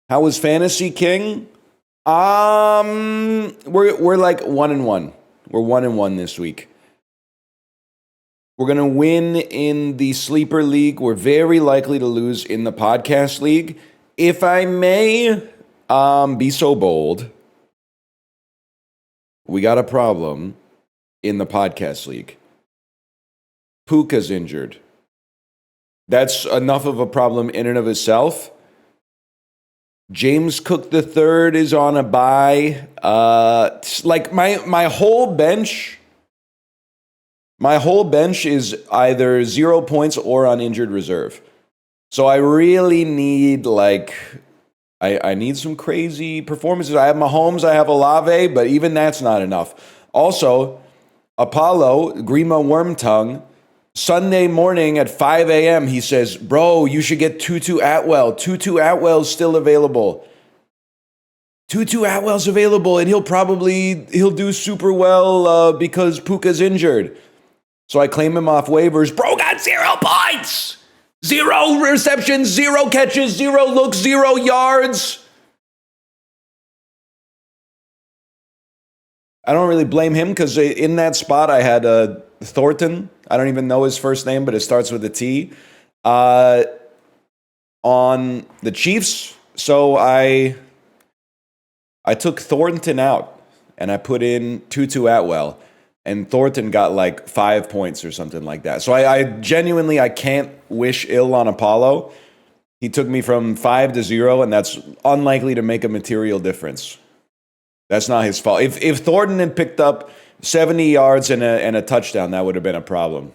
How was Fantasy King? We're like 1-1. We're 1-1 this week. We're gonna win in the sleeper league. We're very likely to lose in the podcast league. If I may be so bold, we got a problem in the podcast league. Puka's injured. That's enough of a problem in and of itself. James Cook III is on a bye. Like my whole bench is either 0 points or on injured reserve. So I really need I need some crazy performances. I have Mahomes, I have Olave, but even that's not enough. Also, Apollo, Grima Wormtongue, Sunday morning at 5 a.m., he says, bro, you should get Tutu Atwell. Tutu Atwell's still available. Tutu Atwell's available, and he'll do super well because Puka's injured. So I claim him off waivers. Bro got 0 points. 0 receptions, 0 catches, 0 looks, 0 yards. I don't really blame him because in that spot I had Thornton. I don't even know his first name, but it starts with a T. On the Chiefs, so I took Thornton out and I put in Tutu Atwell, and Thornton got like 5 points or something like that. So I genuinely can't wish ill on Apollo. He took me from 5 to 0, and that's unlikely to make a material difference. That's not his fault. If Thornton had picked up 70 yards and a touchdown, that would have been a problem.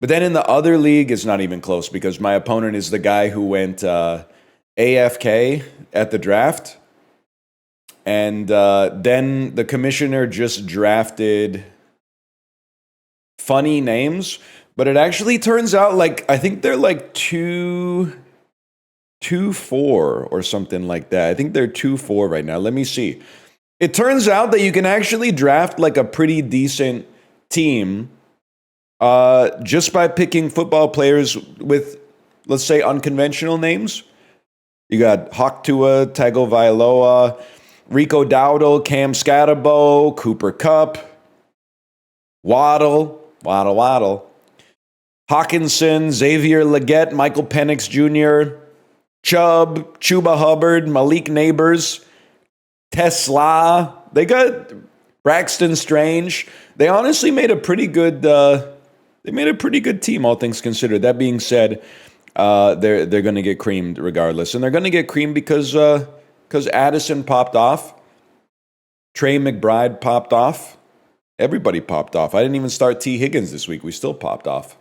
But then in the other league, it's not even close because my opponent is the guy who went AFK at the draft. And then the commissioner just drafted funny names. But it actually turns out I think they're like 2-4 or something like that. I think they're 2-4 right now. Let me see. It turns out that you can actually draft like a pretty decent team just by picking football players with, let's say, unconventional names. You got Hawk Tua, Tagovailoa, Rico Dowdle, Cam Scatterbo, Cooper Kupp, Waddle, Hawkinson, Xavier Legette, Michael Penix Jr., Chubb, Chuba Hubbard, Malik Neighbors, Tesla. They got Braxton Strange. They honestly made a pretty good. They made a pretty good team, all things considered. That being said, they're going to get creamed regardless, and they're going to get creamed because Addison popped off, Trey McBride popped off, everybody popped off. I didn't even start T. Higgins this week. We still popped off.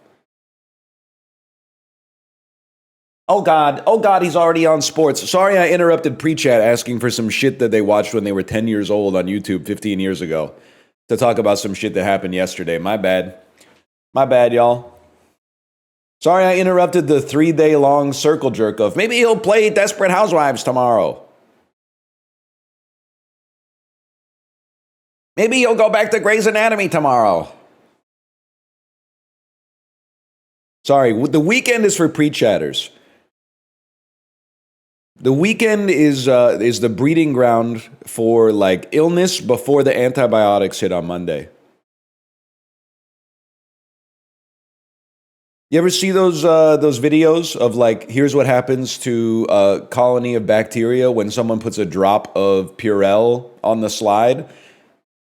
Oh God, he's already on sports. Sorry I interrupted pre-chat asking for some shit that they watched when they were 10 years old on YouTube 15 years ago to talk about some shit that happened yesterday. My bad, y'all. Sorry I interrupted the 3-day-long circle jerk of maybe he'll play Desperate Housewives tomorrow. Maybe he'll go back to Grey's Anatomy tomorrow. Sorry, the weekend is for pre-chatters. The weekend is the breeding ground for illness before the antibiotics hit on Monday. You ever see those videos of here's what happens to a colony of bacteria when someone puts a drop of Purell on the slide,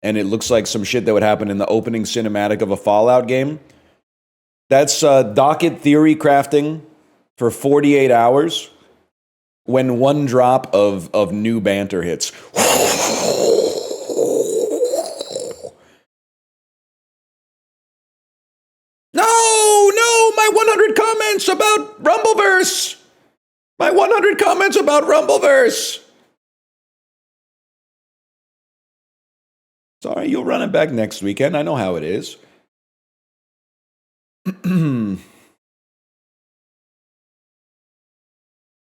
and it looks like some shit that would happen in the opening cinematic of a Fallout game? That's docket theory crafting for 48 hours. When one drop of new banter hits. No, my 100 comments about Rumbleverse. My 100 comments about Rumbleverse. Sorry, you'll run it back next weekend. I know how it is.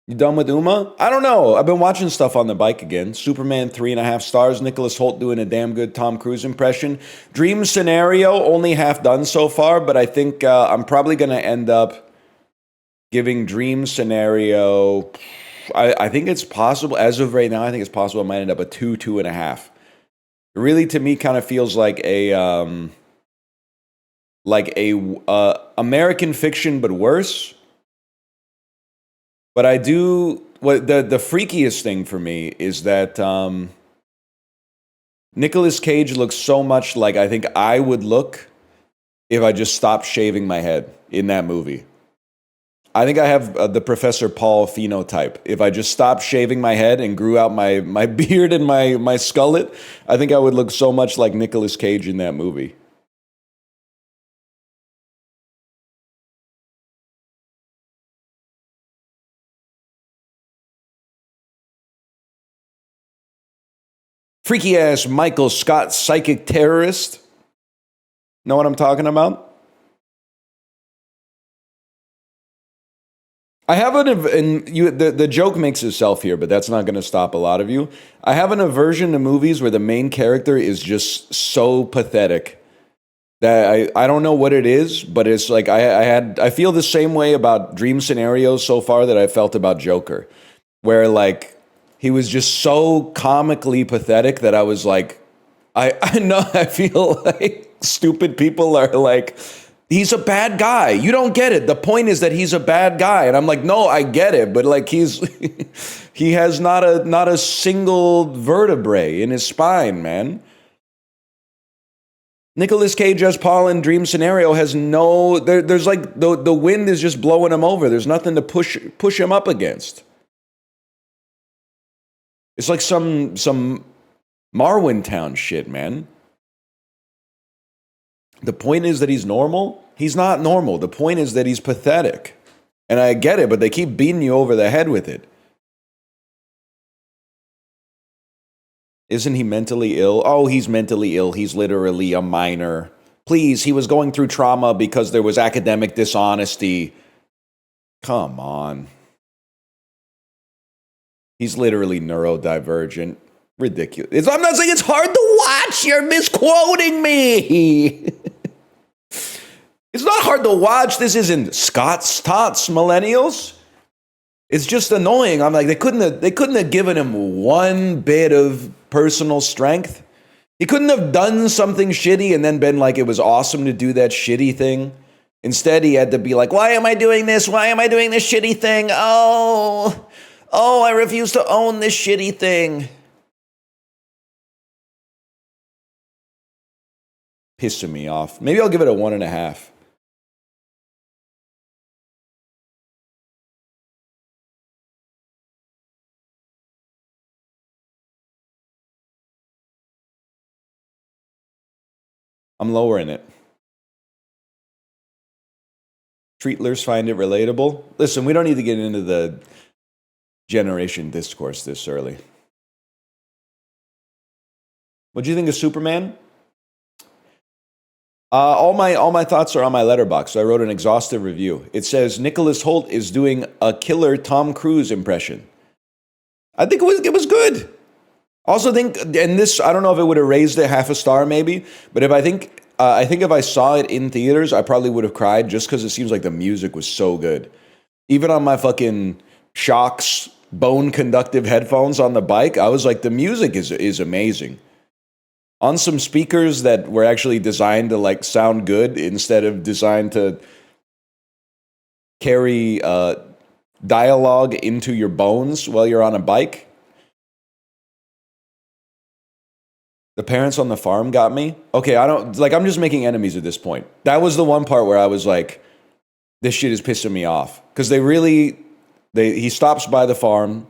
You done with Uma? I don't know. I've been watching stuff on the bike again. Superman 3.5 stars. Nicholas Hoult doing a damn good Tom Cruise impression. Dream Scenario, only half done so far, but I think I'm probably going to end up giving Dream Scenario I think it's possible as of right now. I think it's possible it might end up a 2.5. It really, to me, kind of feels like a American Fiction, but worse. But I do what the freakiest thing for me is that Nicolas Cage looks so much like I think I would look if I just stopped shaving my head in that movie. I think I have the Professor Paul phenotype. If I just stopped shaving my head and grew out my beard and my skullet, I think I would look so much like Nicolas Cage in that movie. Freaky ass Michael Scott psychic terrorist. Know what I'm talking about? I have the joke makes itself here, but that's not going to stop a lot of you. I have an aversion to movies where the main character is just so pathetic that I don't know what it is, but it's like I feel the same way about Dream Scenarios so far that I felt about Joker, where like he was just so comically pathetic that I was like, I know I feel like stupid people are like, he's a bad guy. You don't get it. The point is that he's a bad guy. And I'm like, no, I get it. But like he has not a single vertebrae in his spine, man. Nicolas Cage as Paul in Dream Scenario has there's like the wind is just blowing him over. There's nothing to push him up against. It's like some Marwintown shit, man. The point is that he's normal. He's not normal. The point is that he's pathetic. And I get it, but they keep beating you over the head with it. Isn't he mentally ill? Oh, he's mentally ill. He's literally a minor. Please, he was going through trauma because there was academic dishonesty. Come on. He's literally neurodivergent. Ridiculous. I'm not saying it's hard to watch. You're misquoting me. It's not hard to watch. This isn't Scott's Tots Millennials. It's just annoying. I'm like, they couldn't have given him one bit of personal strength. He couldn't have done something shitty and then been like, it was awesome to do that shitty thing. Instead, he had to be like, why am I doing this? Why am I doing this shitty thing? Oh, I refuse to own this shitty thing. Pissing me off. Maybe I'll give it a 1.5. I'm lowering it. Treatlers find it relatable. Listen, we don't need to get into the generation discourse this early. What do you think of Superman? All my thoughts are on my letterbox. So I wrote an exhaustive review. It says Nicholas Hoult is doing a killer Tom Cruise impression. I think it was good. Also think, and this, I don't know if it would have raised it 0.5 star maybe, but I think if I saw it in theaters, I probably would have cried just because it seems like the music was so good. Even on my fucking Shocks bone conductive headphones on the bike, I was like, the music is amazing. On some speakers that were actually designed to like sound good instead of designed to carry dialogue into your bones while you're on a bike. The parents on the farm got me. Okay, I'm just making enemies at this point. That was the one part where I was like, this shit is pissing me off. Because he stops by the farm.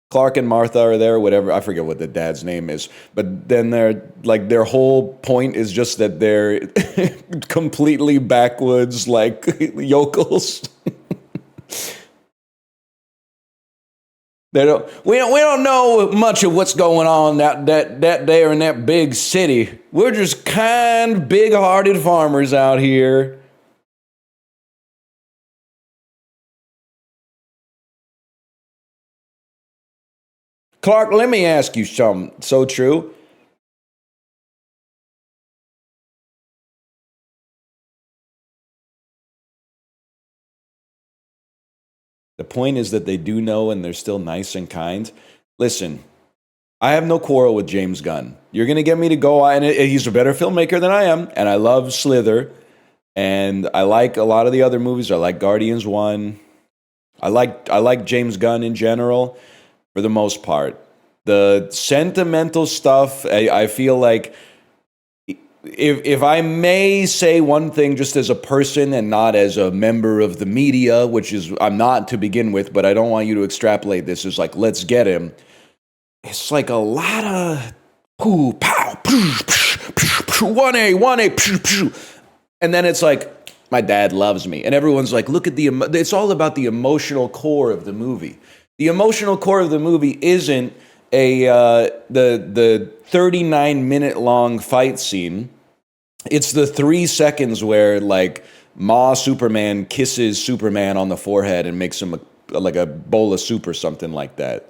Clark and Martha are there, whatever. I forget what the dad's name is. But then their whole point is just that they're completely backwoods, like yokels. We don't know much of what's going on that there in that big city. We're just kind, big-hearted farmers out here. Clark, let me ask you something so true. point is that they do know and they're still nice and kind. Listen, I have no quarrel with James Gunn. You're going to get me to go, and he's a better filmmaker than I am, and I love Slither, and I like a lot of the other movies. I like Guardians 1. I like James Gunn in general, for the most part. The sentimental stuff, I feel like, if I may say one thing just as a person and not as a member of the media, which is I'm not to begin with, but I don't want you to extrapolate this as like, let's get him. It's like a lot of poo, pow, 1A, 1A, and then it's like, my dad loves me. And everyone's like, look at it's all about the emotional core of the movie. The emotional core of the movie isn't the 39-minute long fight scene. It's the 3 seconds where like Ma Superman kisses Superman on the forehead and makes him like a bowl of soup or something like that.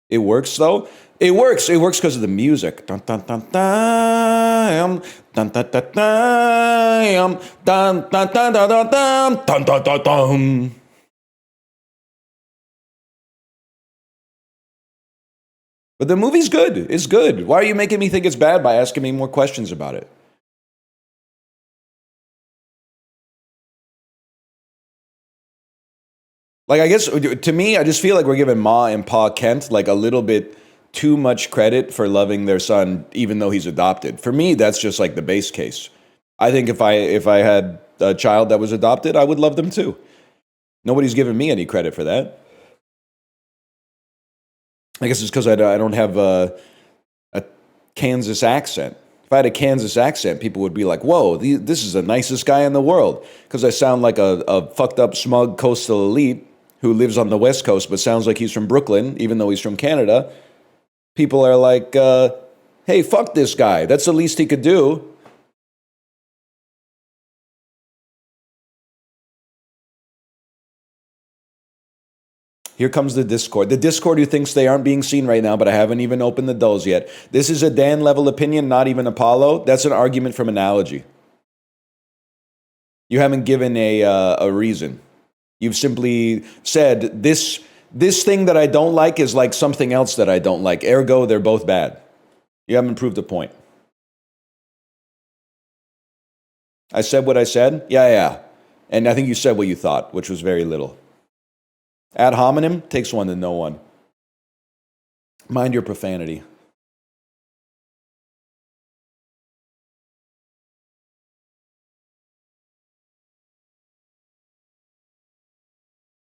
It works though. It works because of the music. Dun, dun, dun, dun, dun, dun, dun, dun, dun, dun, dun, dun, dun, dun, dun, dun. But the movie's good. It's good. Why are you making me think it's bad by asking me more questions about it? Like, I guess, to me, I just feel like we're giving Ma and Pa Kent like a little bit too much credit for loving their son, even though he's adopted. For me, that's just like the base case. I think if I had a child that was adopted, I would love them too. Nobody's given me any credit for that. I guess it's because I don't have a Kansas accent. If I had a Kansas accent, people would be like, whoa, this is the nicest guy in the world. Because I sound like a fucked up, smug coastal elite who lives on the West Coast but sounds like he's from Brooklyn, even though he's from Canada. People are like, hey, fuck this guy. That's the least he could do. Here comes the Discord. The Discord who thinks they aren't being seen right now, but I haven't even opened the dolls yet. This is a Dan level opinion, not even Apollo. That's an argument from analogy. You haven't given a reason. You've simply said this thing that I don't like is like something else that I don't like. Ergo, they're both bad. You haven't proved a point. I said what I said? Yeah. And I think you said what you thought, which was very little. Ad hominem takes one to know one. Mind your profanity.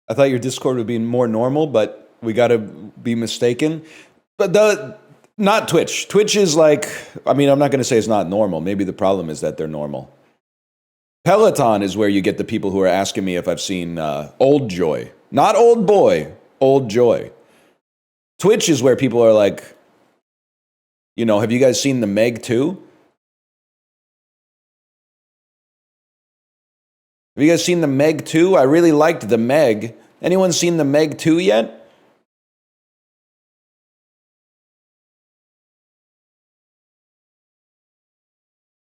I thought your Discord would be more normal, but we got to be mistaken. But not Twitch. Twitch is like, I mean, I'm not going to say it's not normal. Maybe the problem is that they're normal. Peloton is where you get the people who are asking me if I've seen Old Joy. Not Old Boy, Old Joy. Twitch is where people are like, you know, have you guys seen the Meg 2? Have you guys seen the Meg 2? I really liked the Meg. Anyone seen the Meg 2 yet?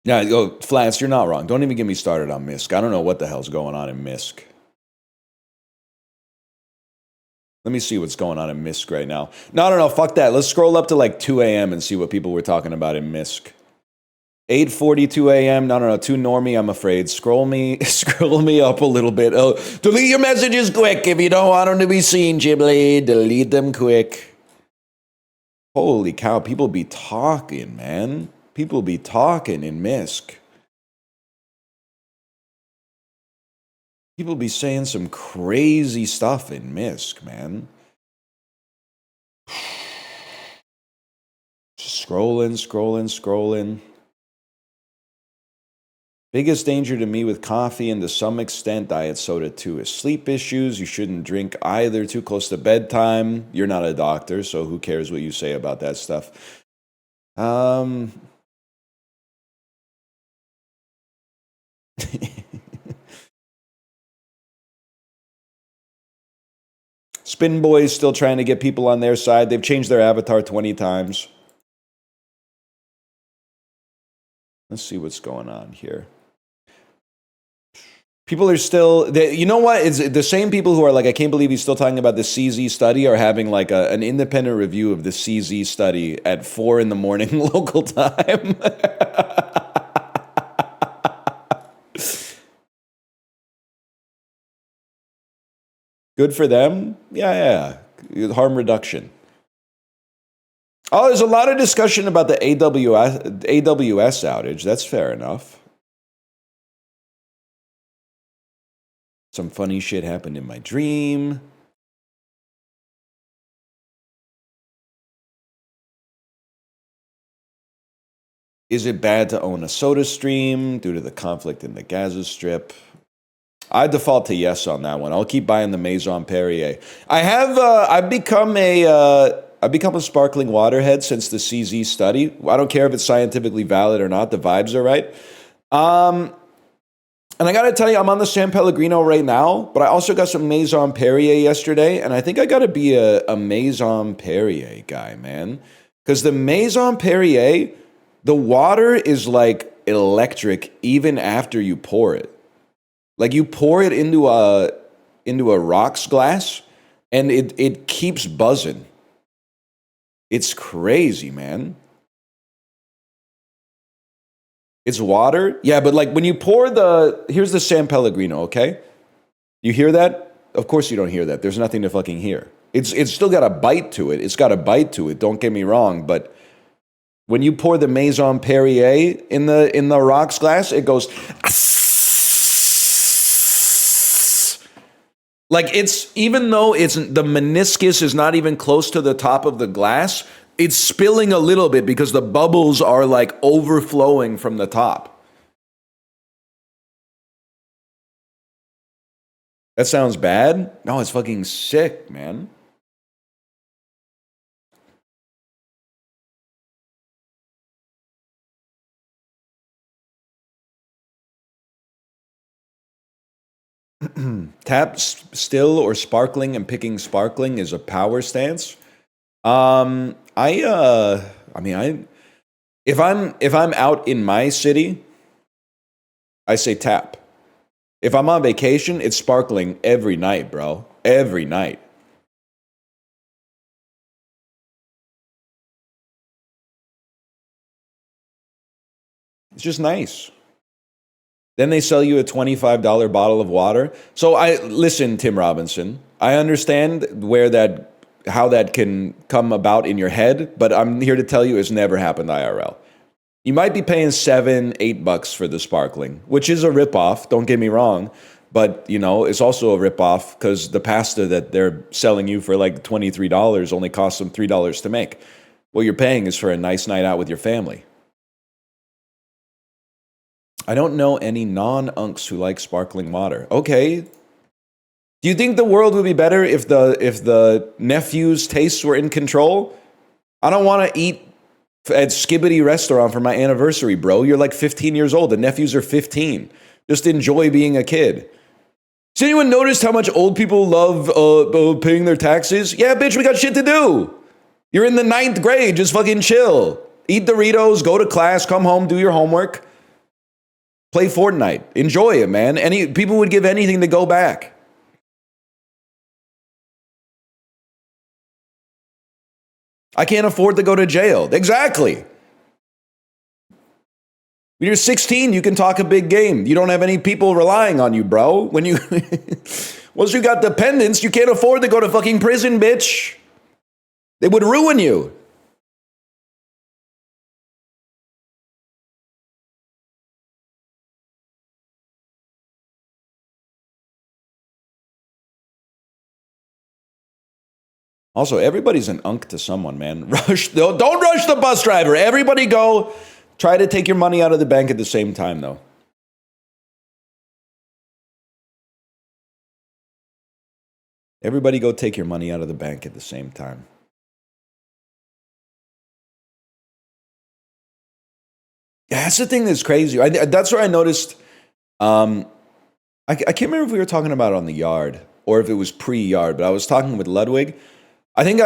Yeah, Flats, you're not wrong. Don't even get me started on Misk. I don't know what the hell's going on in Misk. Let me see what's going on in Misk right now. No, fuck that. Let's scroll up to like 2 a.m. and see what people were talking about in Misk. 8:42 a.m. No, too normie, I'm afraid. Scroll me up a little bit. Oh, delete your messages quick if you don't want them to be seen, Ghibli. Delete them quick. Holy cow, people be talking, man. People be talking in Misk. People be saying some crazy stuff in Misk, man. Just scrolling. Biggest danger to me with coffee and to some extent diet soda too is sleep issues. You shouldn't drink either too close to bedtime. You're not a doctor, so who cares what you say about that stuff? Spin Boy's still trying to get people on their side. They've changed their avatar 20 times. Let's see what's going on here. People are still, you know what? It's the same people who are like, I can't believe he's still talking about the CZ study, are having like an independent review of the CZ study at 4 in the morning local time. Good for them. Yeah. Harm reduction. Oh, there's a lot of discussion about the AWS outage. That's fair enough. Some funny shit happened in my dream. Is it bad to own a soda stream due to the conflict in the Gaza Strip? I default to yes on that one. I'll keep buying the Maison Perrier. I've become a sparkling water head since the CZ study. I don't care if it's scientifically valid or not. The vibes are right. And I got to tell you, I'm on the San Pellegrino right now, but I also got some Maison Perrier yesterday, and I think I got to be a Maison Perrier guy, man. Because the Maison Perrier, the water is like electric even after you pour it. Like you pour it into a rocks glass, and it keeps buzzing. It's crazy, man. It's water? Yeah, but like when you pour here's the San Pellegrino, okay? You hear that? Of course you don't hear that. There's nothing to fucking hear. It's still got a bite to it. It's got a bite to it, don't get me wrong, but when you pour the Maison Perrier in the rocks glass, it goes like even though the meniscus is not even close to the top of the glass, it's spilling a little bit because the bubbles are like overflowing from the top. That sounds bad? No, it's fucking sick, man. Tap still or sparkling and picking sparkling is a power stance. If I'm out in my city, I say tap. If I'm on vacation, it's sparkling every night, bro. Every night. It's just nice. Then they sell you a $25 bottle of water. So listen, Tim Robinson, I understand how that can come about in your head, but I'm here to tell you it's never happened IRL. You might be paying $7-8 for the sparkling, which is a ripoff, don't get me wrong, but it's also a ripoff because the pasta that they're selling you for like $23 only costs them $3 to make. What you're paying is for a nice night out with your family. I don't know any non-unks who like sparkling water. Okay. Do you think the world would be better if the nephew's tastes were in control? I don't want to eat at Skibbity restaurant for my anniversary, bro. You're like 15 years old. The nephews are 15. Just enjoy being a kid. Has anyone noticed how much old people love paying their taxes? Yeah, bitch, we got shit to do. You're in the 9th grade. Just fucking chill. Eat Doritos, go to class, come home, do your homework. Play Fortnite. Enjoy it, man. People would give anything to go back. I can't afford to go to jail. Exactly. When you're 16, you can talk a big game. You don't have any people relying on you, bro. Once you got dependents, you can't afford to go to fucking prison, bitch. They would ruin you. Also, everybody's an unk to someone, man. Don't rush the bus driver. Everybody go. Try to take your money out of the bank at the same time, though. Everybody go take your money out of the bank at the same time. Yeah, that's the thing that's crazy. That's where I noticed. I can't remember if we were talking about it on the yard or if it was pre-yard, but I was talking with Ludwig. I think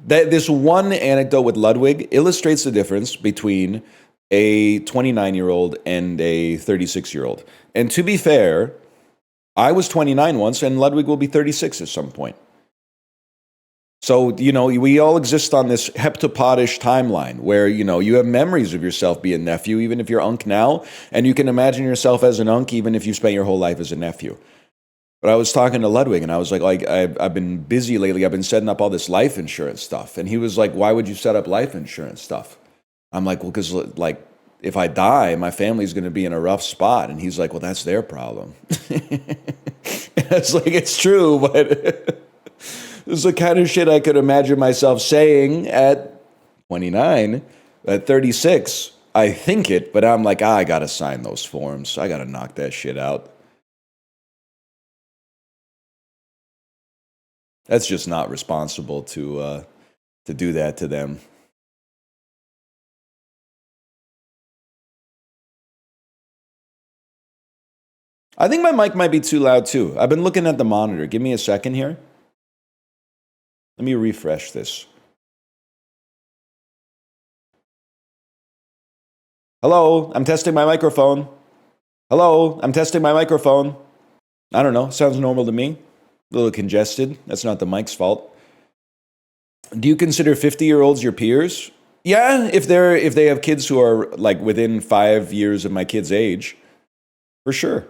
this one anecdote with Ludwig illustrates the difference between a 29-year-old and a 36-year-old. And to be fair, I was 29 once, and Ludwig will be 36 at some point. So, we all exist on this heptapodish timeline where, you have memories of yourself being nephew, even if you're unk now, and you can imagine yourself as an unk, even if you spent your whole life as a nephew. But I was talking to Ludwig, and I was like I've been busy lately. I've been setting up all this life insurance stuff. And he was like, why would you set up life insurance stuff? I'm like, well, because, like, if I die, my family's going to be in a rough spot. And he's like, well, that's their problem. It's like, it's true, but... This is the kind of shit I could imagine myself saying at 29, at 36. I think it, but I'm like, I gotta sign those forms. I gotta knock that shit out. That's just not responsible to do that to them. I think my mic might be too loud too. I've been looking at the monitor. Give me a second here. Let me refresh this. Hello, I'm testing my microphone. Hello, I'm testing my microphone. I don't know, sounds normal to me. A little congested. That's not the mic's fault. Do you consider 50-year-olds your peers? Yeah, if they have kids who are like within 5 years of my kid's age, for sure.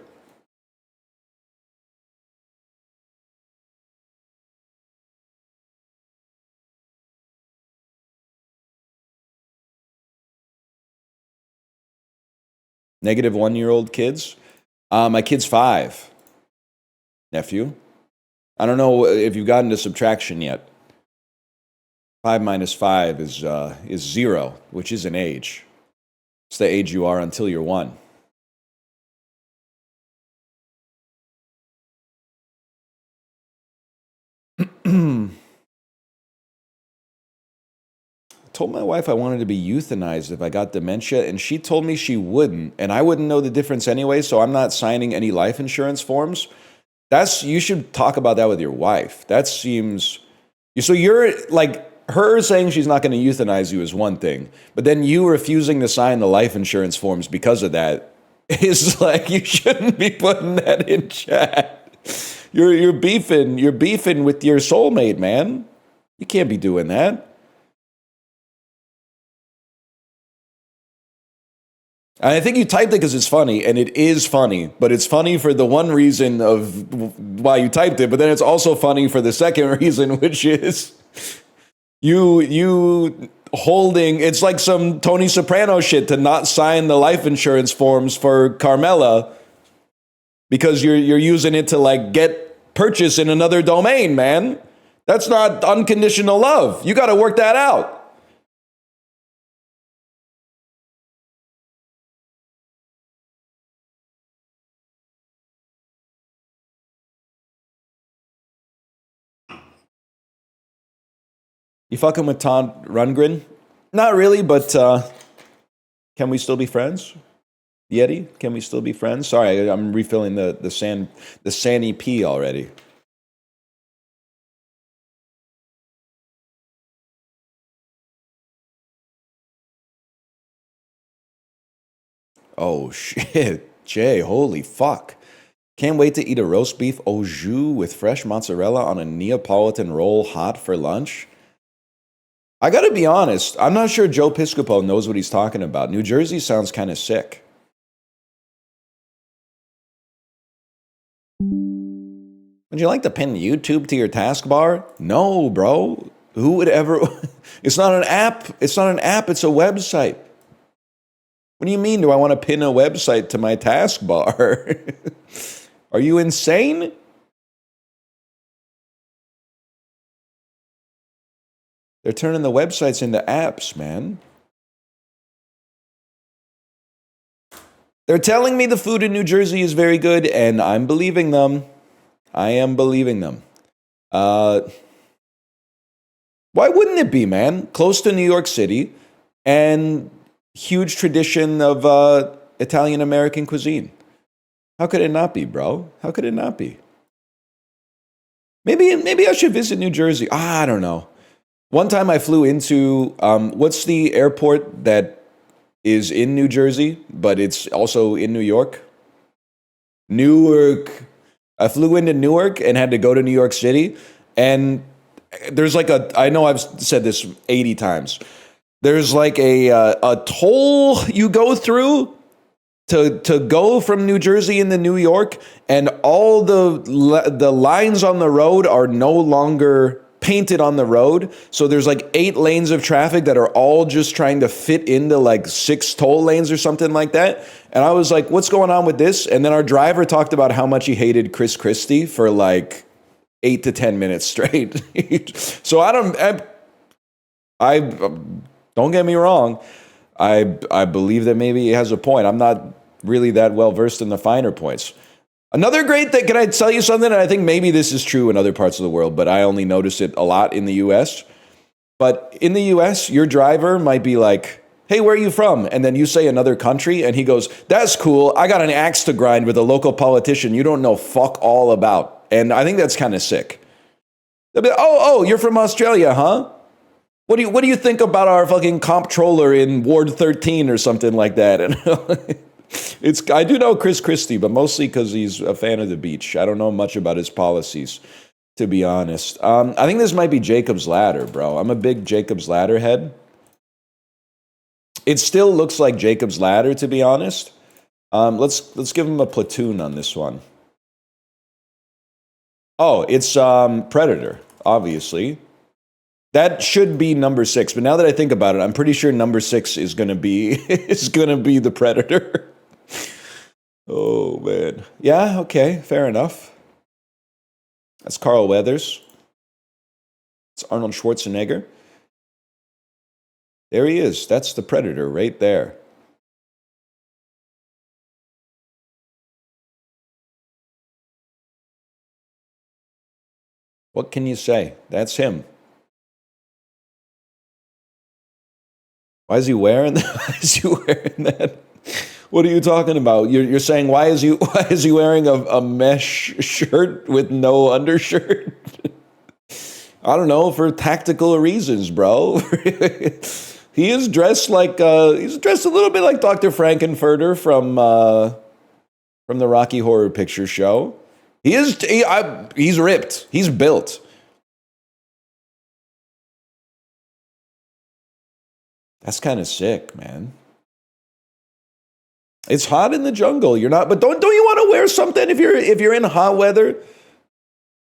Negative 1-year-old kids. My kid's 5. Nephew. I don't know if you've gotten to subtraction yet. 5 minus 5 is 0, which is an age. It's the age you are until you're 1. Told my wife I wanted to be euthanized if I got dementia, and she told me she wouldn't, and I wouldn't know the difference anyway, so I'm not signing any life insurance forms. You should talk about that with your wife. That seems... So you're, like, her saying she's not going to euthanize you is one thing, but then you refusing to sign the life insurance forms because of that is like, you shouldn't be putting that in chat. You're beefing with your soulmate, man. You can't be doing that. I think you typed it because it's funny, and it is funny, but it's funny for the one reason of why you typed it, but then it's also funny for the second reason, which is you holding, it's like some Tony Soprano shit to not sign the life insurance forms for Carmela because you're using it to like get purchase in another domain, man. That's not unconditional love. You got to work that out. You fucking with Todd Rundgren? Not really, but can we still be friends? Yeti, can we still be friends? Sorry, I'm refilling the Sandy P already. Oh shit, Jay, holy fuck. Can't wait to eat a roast beef au jus with fresh mozzarella on a Neapolitan roll hot for lunch. I gotta be honest, I'm not sure Joe Piscopo knows what he's talking about. New Jersey sounds kind of sick. Would you like to pin YouTube to your taskbar? No, bro. Who would ever... It's not an app. It's not an app. It's a website. What do you mean, do I want to pin a website to my taskbar? Are you insane? They're turning the websites into apps, man. They're telling me the food in New Jersey is very good, and I'm believing them. I am believing them. Why wouldn't it be, man? Close to New York City, and huge tradition of Italian-American cuisine. How could it not be, bro? How could it not be? Maybe I should visit New Jersey. I don't know. One time I flew into, what's the airport that is in New Jersey, but it's also in New York? Newark. I flew into Newark and had to go to New York City. And there's like I know I've said this 80 times. There's like a toll you go through to go from New Jersey into New York, and all the lines on the road are no longer painted on the road. So there's like 8 lanes of traffic that are all just trying to fit into like 6 toll lanes or something like that. And I was like, what's going on with this? And then our driver talked about how much he hated Chris Christie for like 8 to 10 minutes straight. So I don't get me wrong. I believe that maybe he has a point. I'm not really that well versed in the finer points. Another great thing, can I tell you something? And I think maybe this is true in other parts of the world, but I only notice it a lot in the US. But in the US, your driver might be like, hey, where are you from? And then you say another country, and he goes, that's cool. I got an axe to grind with a local politician you don't know fuck all about. And I think that's kind of sick. They'll be like, oh, you're from Australia, huh? What do you think about our fucking comptroller in Ward 13 or something like that? And I do know Chris Christie, but mostly because he's a fan of the beach. I don't know much about his policies, to be honest. I think this might be Jacob's Ladder, bro. I'm a big Jacob's Ladder head. It still looks like Jacob's Ladder, to be honest. Let's give him a platoon on this one. Oh, it's Predator, obviously. That should be number 6, but now that I think about it, I'm pretty sure number 6 is gonna be the Predator. Oh man, yeah, okay, fair enough. That's Carl Weathers. It's Arnold Schwarzenegger. There he is. That's the Predator right there. What can you say? That's him. Why is he wearing that? Why is he wearing that? What are you talking about? You're saying why is he wearing a mesh shirt with no undershirt? I don't know, for tactical reasons, bro. He is dressed like he's dressed a little bit like Dr. Frankenfurter from the Rocky Horror Picture Show. He's ripped. He's built. That's kind of sick, man. It's hot in the jungle. You're not, but don't you want to wear something if you're in hot weather?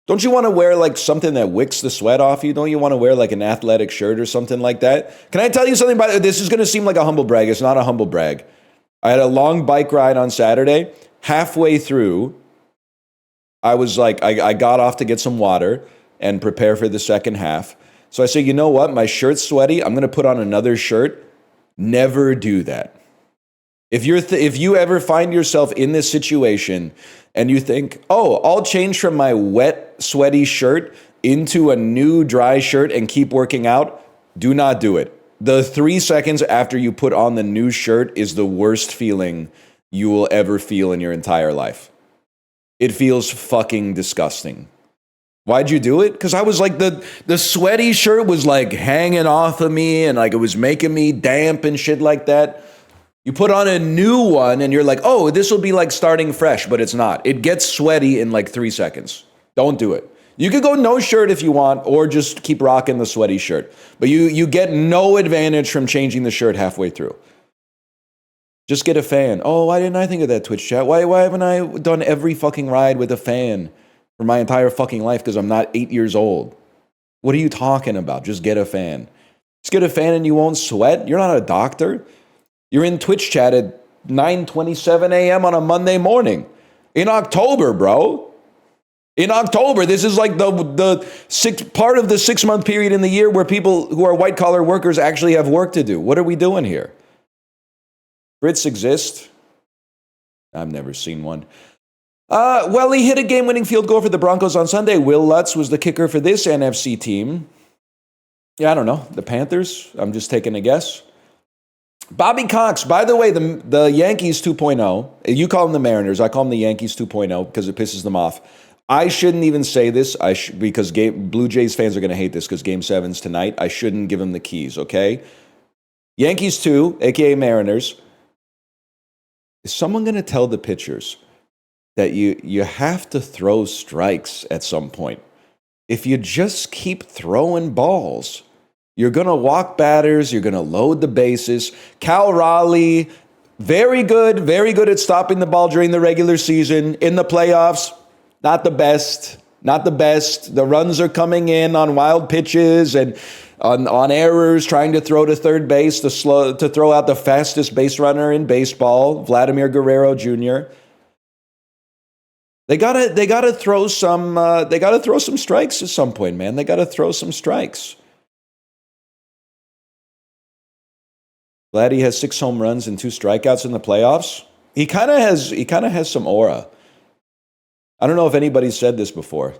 Don't you want to wear like something that wicks the sweat off you? Don't you want to wear like an athletic shirt or something like that? Can I tell you something about this? Is going to seem like a humble brag. It's not a humble brag. I had a long bike ride on Saturday. Halfway through, I was like, I got off to get some water and prepare for the second half. So I said, you know what? My shirt's sweaty. I'm going to put on another shirt. Never do that. If you ever find yourself in this situation and you think, oh, I'll change from my wet, sweaty shirt into a new dry shirt and keep working out, do not do it. The 3 seconds after you put on the new shirt is the worst feeling you will ever feel in your entire life. It feels fucking disgusting. Why'd you do it? Because I was like, the sweaty shirt was like hanging off of me and like it was making me damp and shit like that. You put on a new one and you're like, oh, this will be like starting fresh, but it's not. It gets sweaty in like 3 seconds. Don't do it. You could go no shirt if you want, or just keep rocking the sweaty shirt. But you get no advantage from changing the shirt halfway through. Just get a fan. Oh, why didn't I think of that, Twitch chat? Why haven't I done every fucking ride with a fan for my entire fucking life because I'm not 8 years old? What are you talking about? Just get a fan. Just get a fan and you won't sweat. You're not a doctor. You're in Twitch chat at 9:27 a.m. on a Monday morning. In October, bro. In October, this is like the part of the 6-month period in the year where people who are white-collar workers actually have work to do. What are we doing here? Brits exist. I've never seen one. Well, he hit a game-winning field goal for the Broncos on Sunday. Will Lutz was the kicker for this NFC team. Yeah, I don't know. The Panthers? I'm just taking a guess. Bobby Cox, by the way, the Yankees 2.0, you call them the Mariners, I call them the Yankees 2.0 because it pisses them off. I shouldn't even say this because Blue Jays fans are going to hate this because Game 7's tonight. I shouldn't give them the keys, okay? Yankees 2, a.k.a. Mariners. Is someone going to tell the pitchers that you have to throw strikes at some point. If you just keep throwing balls, you're going to walk batters, you're going to load the bases. Cal Raleigh, very good at stopping the ball during the regular season. In the playoffs, not the best. Not the best. The runs are coming in on wild pitches and on errors, trying to throw to third base to throw out the fastest base runner in baseball, Vladimir Guerrero Jr. They gotta throw some strikes at some point, man. They gotta throw some strikes. Vladdy has 6 home runs and 2 strikeouts in the playoffs. He kind of has some aura. I don't know if anybody's said this before.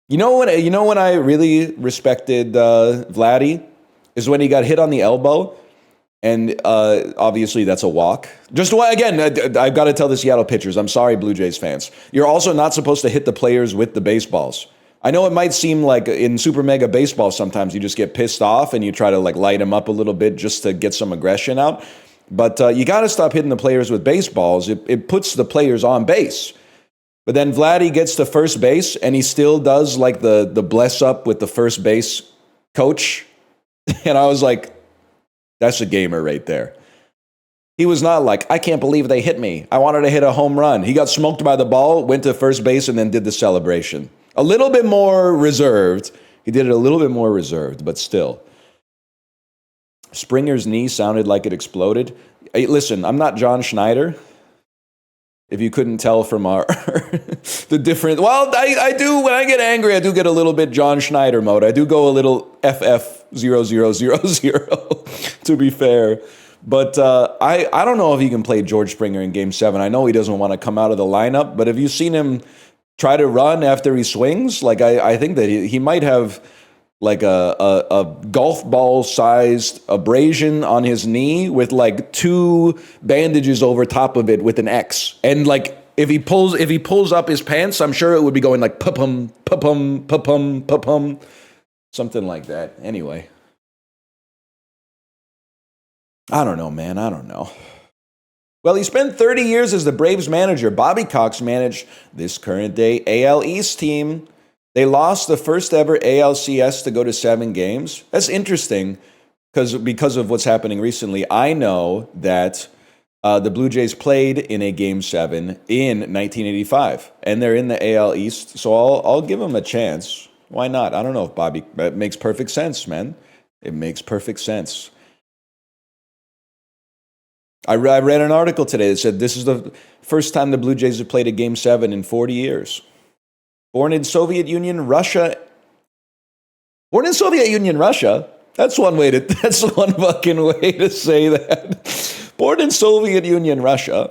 You know when I really respected Vladdy is when he got hit on the elbow, and obviously that's a walk. Just again, I've got to tell the Seattle pitchers, I'm sorry, Blue Jays fans. You're also not supposed to hit the players with the baseballs. I know it might seem like in Super Mega Baseball sometimes you just get pissed off and you try to like light them up a little bit just to get some aggression out. But you got to stop hitting the players with baseballs. It puts the players on base. But then Vladdy gets to first base and he still does like the bless up with the first base coach. And I was like, that's a gamer right there. He was not like, I can't believe they hit me. I wanted to hit a home run. He got smoked by the ball, went to first base, and then did the celebration. A little bit more reserved. He did it a little bit more reserved, but still. Springer's knee sounded like it exploded. Hey, listen, I'm not John Schneider. If you couldn't tell from our the different, well, I do, when I get angry, I do get a little bit John Schneider mode. I do go a little FF0000, to be fair. But I don't know if he can play George Springer in Game 7. I know he doesn't want to come out of the lineup, but have you seen him try to run after he swings? Like, I think that he might have like a golf ball sized abrasion on his knee with like 2 bandages over top of it with an X. And like if he pulls up his pants, I'm sure it would be going like pa-pum, pa-pum, pa-pum, pa-pum, something like that. Anyway. I don't know, man. I don't know. Well, he spent 30 years as the Braves manager. Bobby Cox managed this current day AL East team. They lost the first ever ALCS to go to 7 games. That's interesting because of what's happening recently. I know that the Blue Jays played in a Game 7 in 1985, and they're in the AL East, so I'll give them a chance. Why not? I don't know if Bobby... It makes perfect sense, man. It makes perfect sense. I read an article today that said this is the first time the Blue Jays have played a Game 7 in 40 years. Born in Soviet Union, Russia. Born in Soviet Union, Russia. That's one fucking way to say that. Born in Soviet Union, Russia.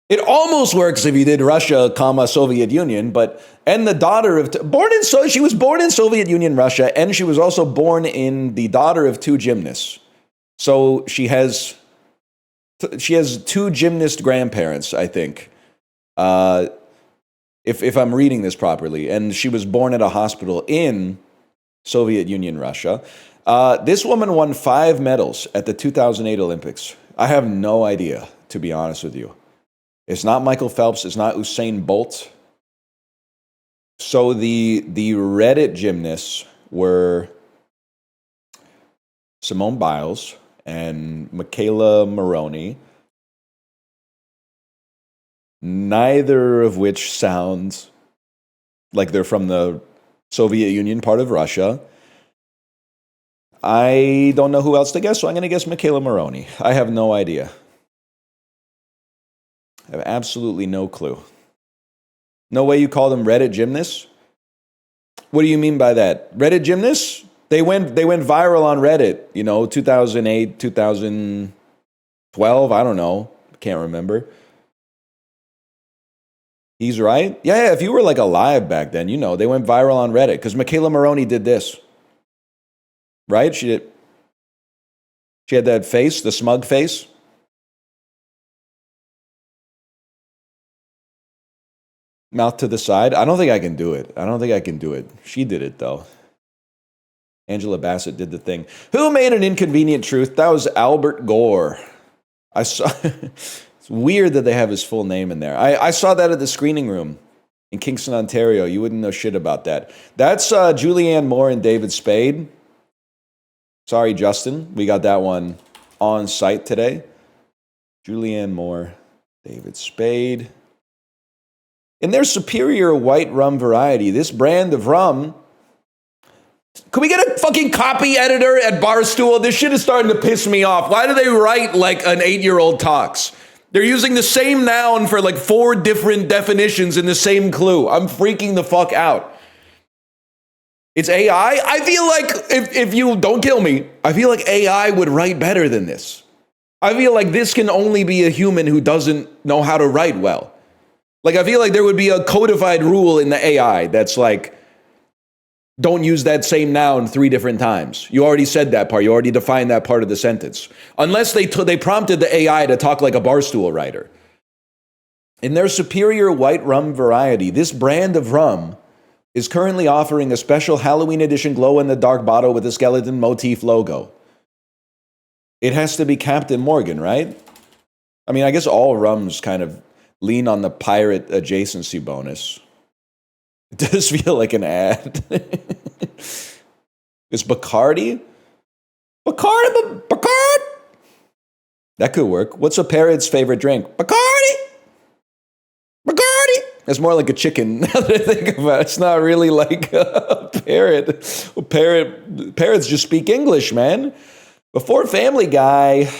It almost works if you did Russia, Soviet Union, but and the daughter of she was born in Soviet Union, Russia, and she was also born in the daughter of 2 gymnasts. So she has 2 gymnast grandparents, I think. If I'm reading this properly, and she was born at a hospital in Soviet Union, Russia. This woman won 5 medals at the 2008 Olympics. I have no idea, to be honest with you. It's not Michael Phelps. It's not Usain Bolt. So the Reddit gymnasts were Simone Biles and Michaela Maroney, neither of which sounds like they're from the Soviet Union part of Russia. I don't know who else to guess, so I'm going to guess Michaela Maroney. I have no idea. I have absolutely no clue. No way you call them Reddit gymnasts? What do you mean by that? Reddit gymnasts? They went viral on Reddit, 2008, 2012, I don't know. Can't remember. He's right. Yeah, if you were like alive back then, they went viral on Reddit because Michaela Maroney did this. Right? She had that face, the smug face. Mouth to the side. I don't think I can do it. She did it, though. Angela Bassett did the thing. Who made an inconvenient truth? That was Albert Gore. I saw... It's weird that they have his full name in there. I saw that at the screening room in Kingston, Ontario. You wouldn't know shit about that. That's Julianne Moore and David Spade. Sorry, Justin. We got that one on site today. Julianne Moore, David Spade. In their superior white rum variety, this brand of rum... Can we get a fucking copy editor at Barstool? This shit is starting to piss me off. Why do they write like an 8-year-old talks? They're using the same noun for like 4 different definitions in the same clue. I'm freaking the fuck out. It's AI? I feel like, if you don't kill me, I feel like AI would write better than this. I feel like this can only be a human who doesn't know how to write well. Like, I feel like there would be a codified rule in the AI that's like, don't use that same noun 3 different times. You already said that part. You already defined that part of the sentence. Unless they prompted the AI to talk like a Barstool writer. In their superior white rum variety, this brand of rum is currently offering a special Halloween edition glow-in-the-dark bottle with a skeleton motif logo. It has to be Captain Morgan, right? I mean, I guess all rums kind of lean on the pirate adjacency bonus. It does feel like an ad. Is Bacardi? Bacardi? That could work. What's a parrot's favorite drink? Bacardi? It's more like a chicken, now that I think about it. It's not really like a parrot. Parrots just speak English, man. Before Family Guy,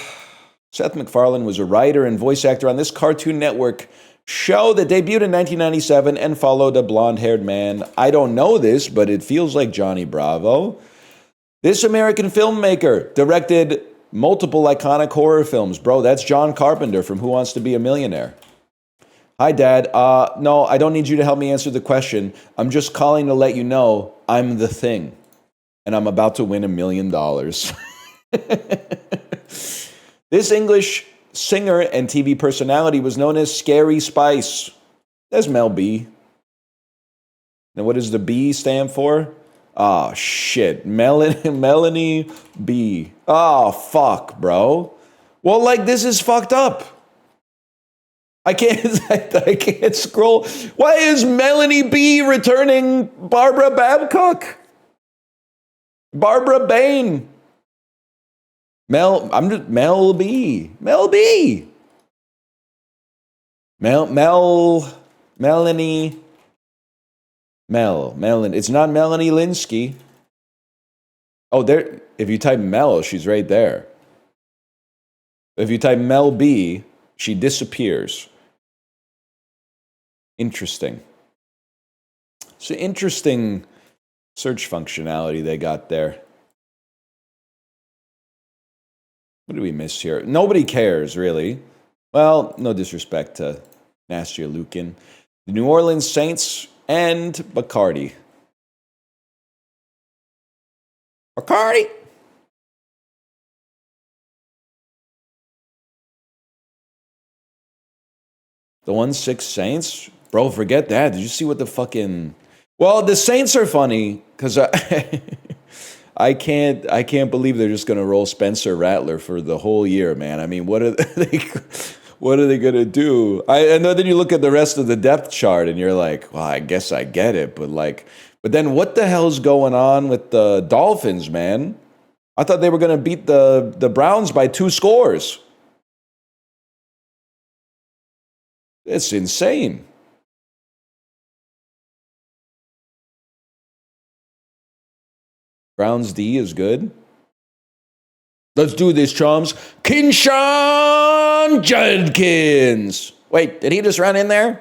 Seth MacFarlane was a writer and voice actor on this Cartoon Network show that debuted in 1997 and followed a blonde-haired man. I don't know this, but it feels like Johnny Bravo. This American filmmaker directed multiple iconic horror films. Bro, that's John Carpenter from Who Wants to Be a Millionaire. Hi, Dad. No, I don't need you to help me answer the question. I'm just calling to let you know I'm the thing, and I'm about to win $1 million. This English singer and TV personality was known as Scary Spice. That's Mel B. Now, what does the B stand for? Oh, shit. Melanie B. Oh, fuck, bro. Well, like, this is fucked up. I can't scroll. Why is Melanie B returning Barbara Babcock? Barbara Bain. Mel B. Melanie. It's not Melanie Linsky. Oh, there. If you type Mel, she's right there. If you type Mel B, she disappears. Interesting. So interesting search functionality they got there. What did we miss here? Nobody cares, really. Well, no disrespect to Nastia Lukin. The New Orleans Saints and Bacardi. Bacardi! The 1-6 Saints? Bro, forget that. Did you see what the fucking... Well, the Saints are funny, because I can't believe they're just going to roll Spencer Rattler for the whole year, man. I mean, what are they going to do? And then you look at the rest of the depth chart and you're like, well, I guess I get it. But then what the hell's going on with the Dolphins, man? I thought they were going to beat the Browns by 2 scores. It's insane. Browns D is good. Let's do this, chums. Kinshawn Judkins. Wait, did he just run in there?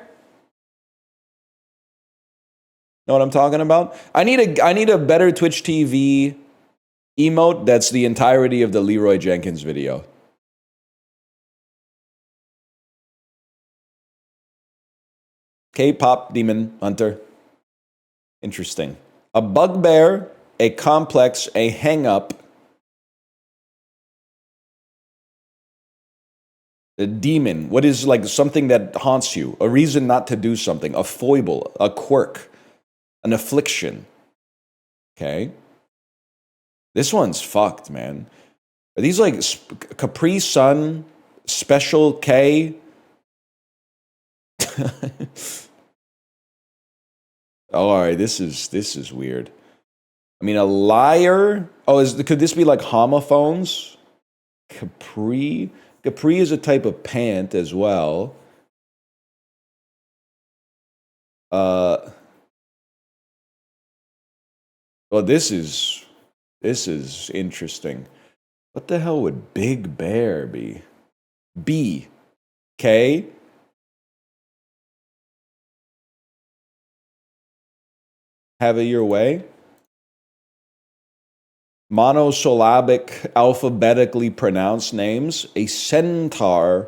Know what I'm talking about? I need a better Twitch TV emote that's the entirety of the Leroy Jenkins video. K-pop demon hunter. Interesting. A bugbear, a complex, a hang-up. A demon. What is like something that haunts you? A reason not to do something. A foible. A quirk. An affliction. Okay. This one's fucked, man. Are these like Capri Sun, Special K, Oh, all right. This is weird. I mean, a liar. Oh, could this be like homophones? Capri. Capri is a type of pant as well. Uh. Well, this is interesting. What the hell would Big Bear be? B. K. Have it your way. Monosyllabic, alphabetically pronounced names. A centaur.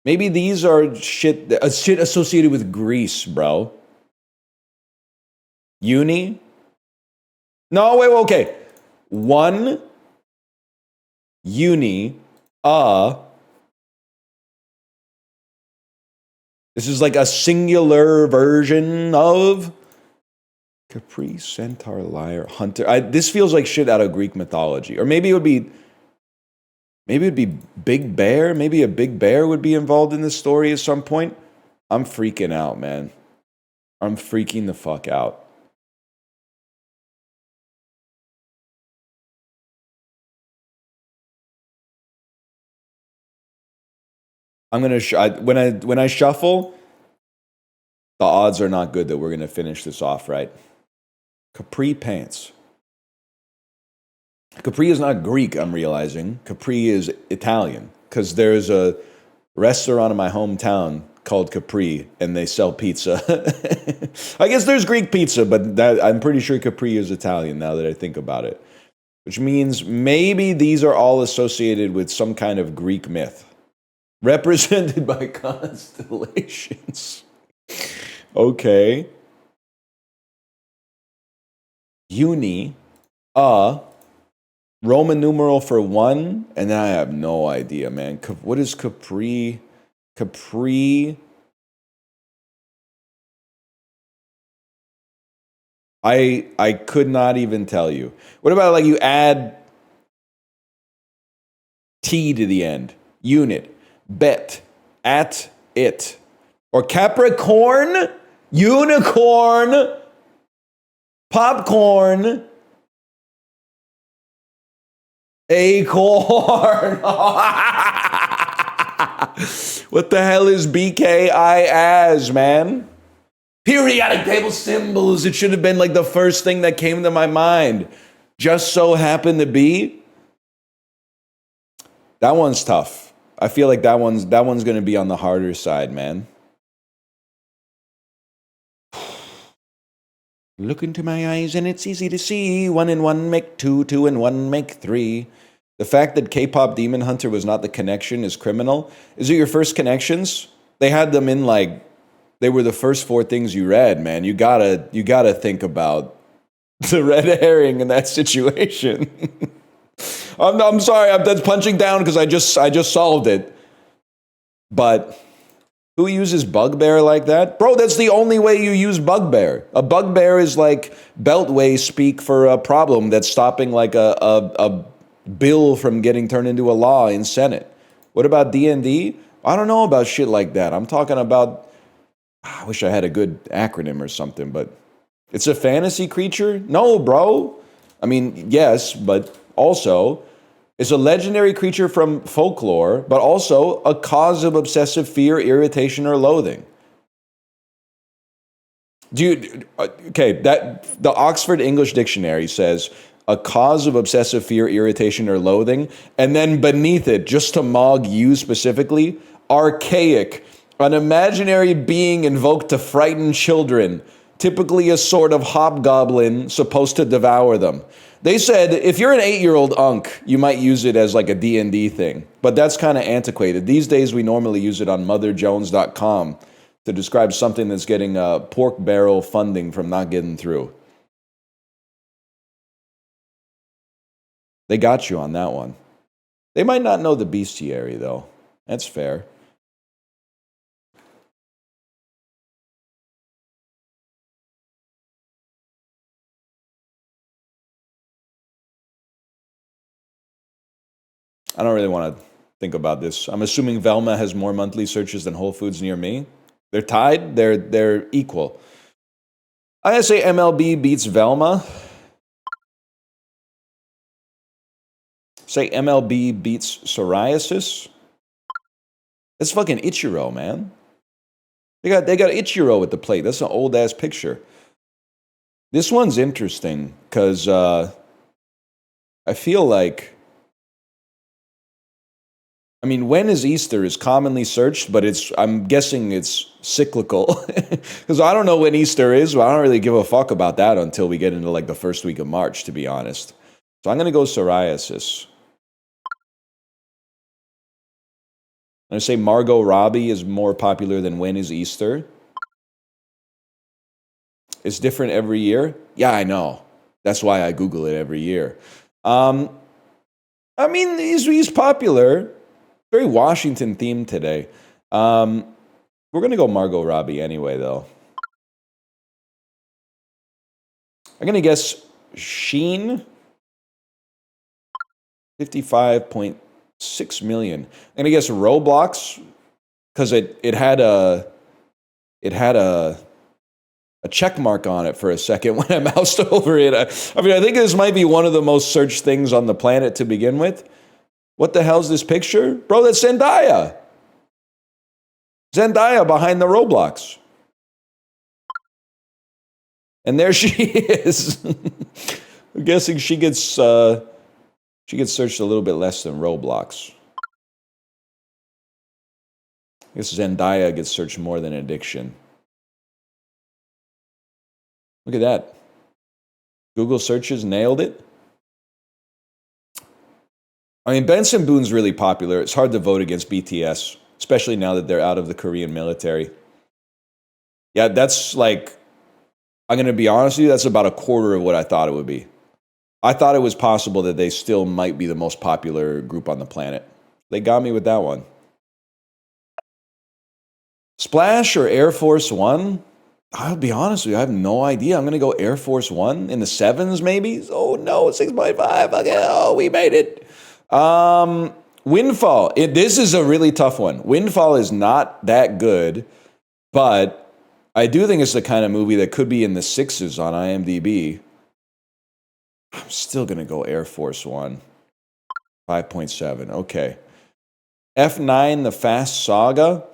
Maybe these are shit associated with Greece, bro. Uni? No, wait, okay. One, uni, this is like a singular version of Capri, centaur, liar, hunter. This feels like shit out of Greek mythology. Or maybe it would be Big Bear. Maybe a big bear would be involved in this story at some point. I'm freaking out, man. I'm freaking the fuck out. I'm gonna when I shuffle, the odds are not good that we're gonna finish this off right. Capri pants. Capri is not Greek, I'm realizing. Capri is Italian because there's a restaurant in my hometown called Capri and they sell pizza. I guess there's Greek pizza, but I'm pretty sure Capri is Italian now that I think about it. Which means maybe these are all associated with some kind of Greek myth represented by constellations. Okay. Uni, Roman numeral for one, and I have no idea, man. What is Capri? Capri. I could not even tell you. What about like you add T to the end? Unit, bet, at it, or Capricorn, unicorn, popcorn. Acorn. What the hell is BKI as, man? Periodic table symbols. It should have been like the first thing that came to my mind. Just so happened to be. That one's tough. I feel like that one's going to be on the harder side, man. Look into my eyes and it's easy to see. 1 and 1 make 2, 2 and 1 make 3. The fact that K-pop Demon Hunter was not the connection is criminal. Is it your first connections? They had them in like, they were the first 4 things you read, man. You gotta think about the red herring in that situation. I'm sorry, that's punching down because I just solved it. But who uses bugbear like that? Bro, that's the only way you use bugbear. A bugbear is like beltway speak for a problem that's stopping like a bill from getting turned into a law in Senate. What about D&D? I don't know about shit like that. I'm talking about, I wish I had a good acronym or something, but it's a fantasy creature? No, bro. I mean, yes, but also it's a legendary creature from folklore, but also a cause of obsessive fear, irritation, or loathing. That the Oxford English Dictionary says a cause of obsessive fear, irritation, or loathing, and then beneath it, just to mog you specifically, archaic, an imaginary being invoked to frighten children, typically a sort of hobgoblin supposed to devour them. They said if you're an 8-year-old unk, you might use it as like a D&D thing, but that's kind of antiquated. These days, we normally use it on motherjones.com to describe something that's getting pork barrel funding from not getting through. They got you on that one. They might not know the bestiary, though. That's fair. I don't really want to think about this. I'm assuming Velma has more monthly searches than Whole Foods near me. They're tied. They're equal. I gotta say MLB beats Velma. Say MLB beats psoriasis. That's fucking Ichiro, man. They got Ichiro at the plate. That's an old ass picture. This one's interesting because I feel like, I mean, when is Easter is commonly searched, but I'm guessing it's cyclical because I don't know when Easter is. But I don't really give a fuck about that until we get into like the first week of March, to be honest. So I'm gonna go psoriasis. I'm gonna say Margot Robbie is more popular than When is Easter. It's different every year. Yeah, I know. That's why I Google it every year. I mean, he's popular. Very Washington themed today. We're gonna go Margot Robbie anyway, though. I'm gonna guess Sheen. 55.6 million. I'm gonna guess Roblox because it had a check mark on it for a second when I moused over it. I mean, I think this might be one of the most searched things on the planet to begin with. What the hell's this picture? Bro, that's Zendaya. Zendaya behind the Roblox. And there she is. I'm guessing she gets searched a little bit less than Roblox. I guess Zendaya gets searched more than Addiction. Look at that. Google searches nailed it. I mean, Benson Boone's really popular. It's hard to vote against BTS, especially now that they're out of the Korean military. Yeah, that's like, I'm going to be honest with you, that's about a quarter of what I thought it would be. I thought it was possible that they still might be the most popular group on the planet. They got me with that one. Splash or Air Force One? I'll be honest with you, I have no idea. I'm going to go Air Force One in the 7s, maybe. Oh no, 6.5. Okay, oh, we made it. Windfall. This is a really tough one. Windfall is not that good, but I do think it's the kind of movie that could be in the 6s on IMDb. I'm still going to go Air Force One. 5.7. Okay. F9, The Fast Saga.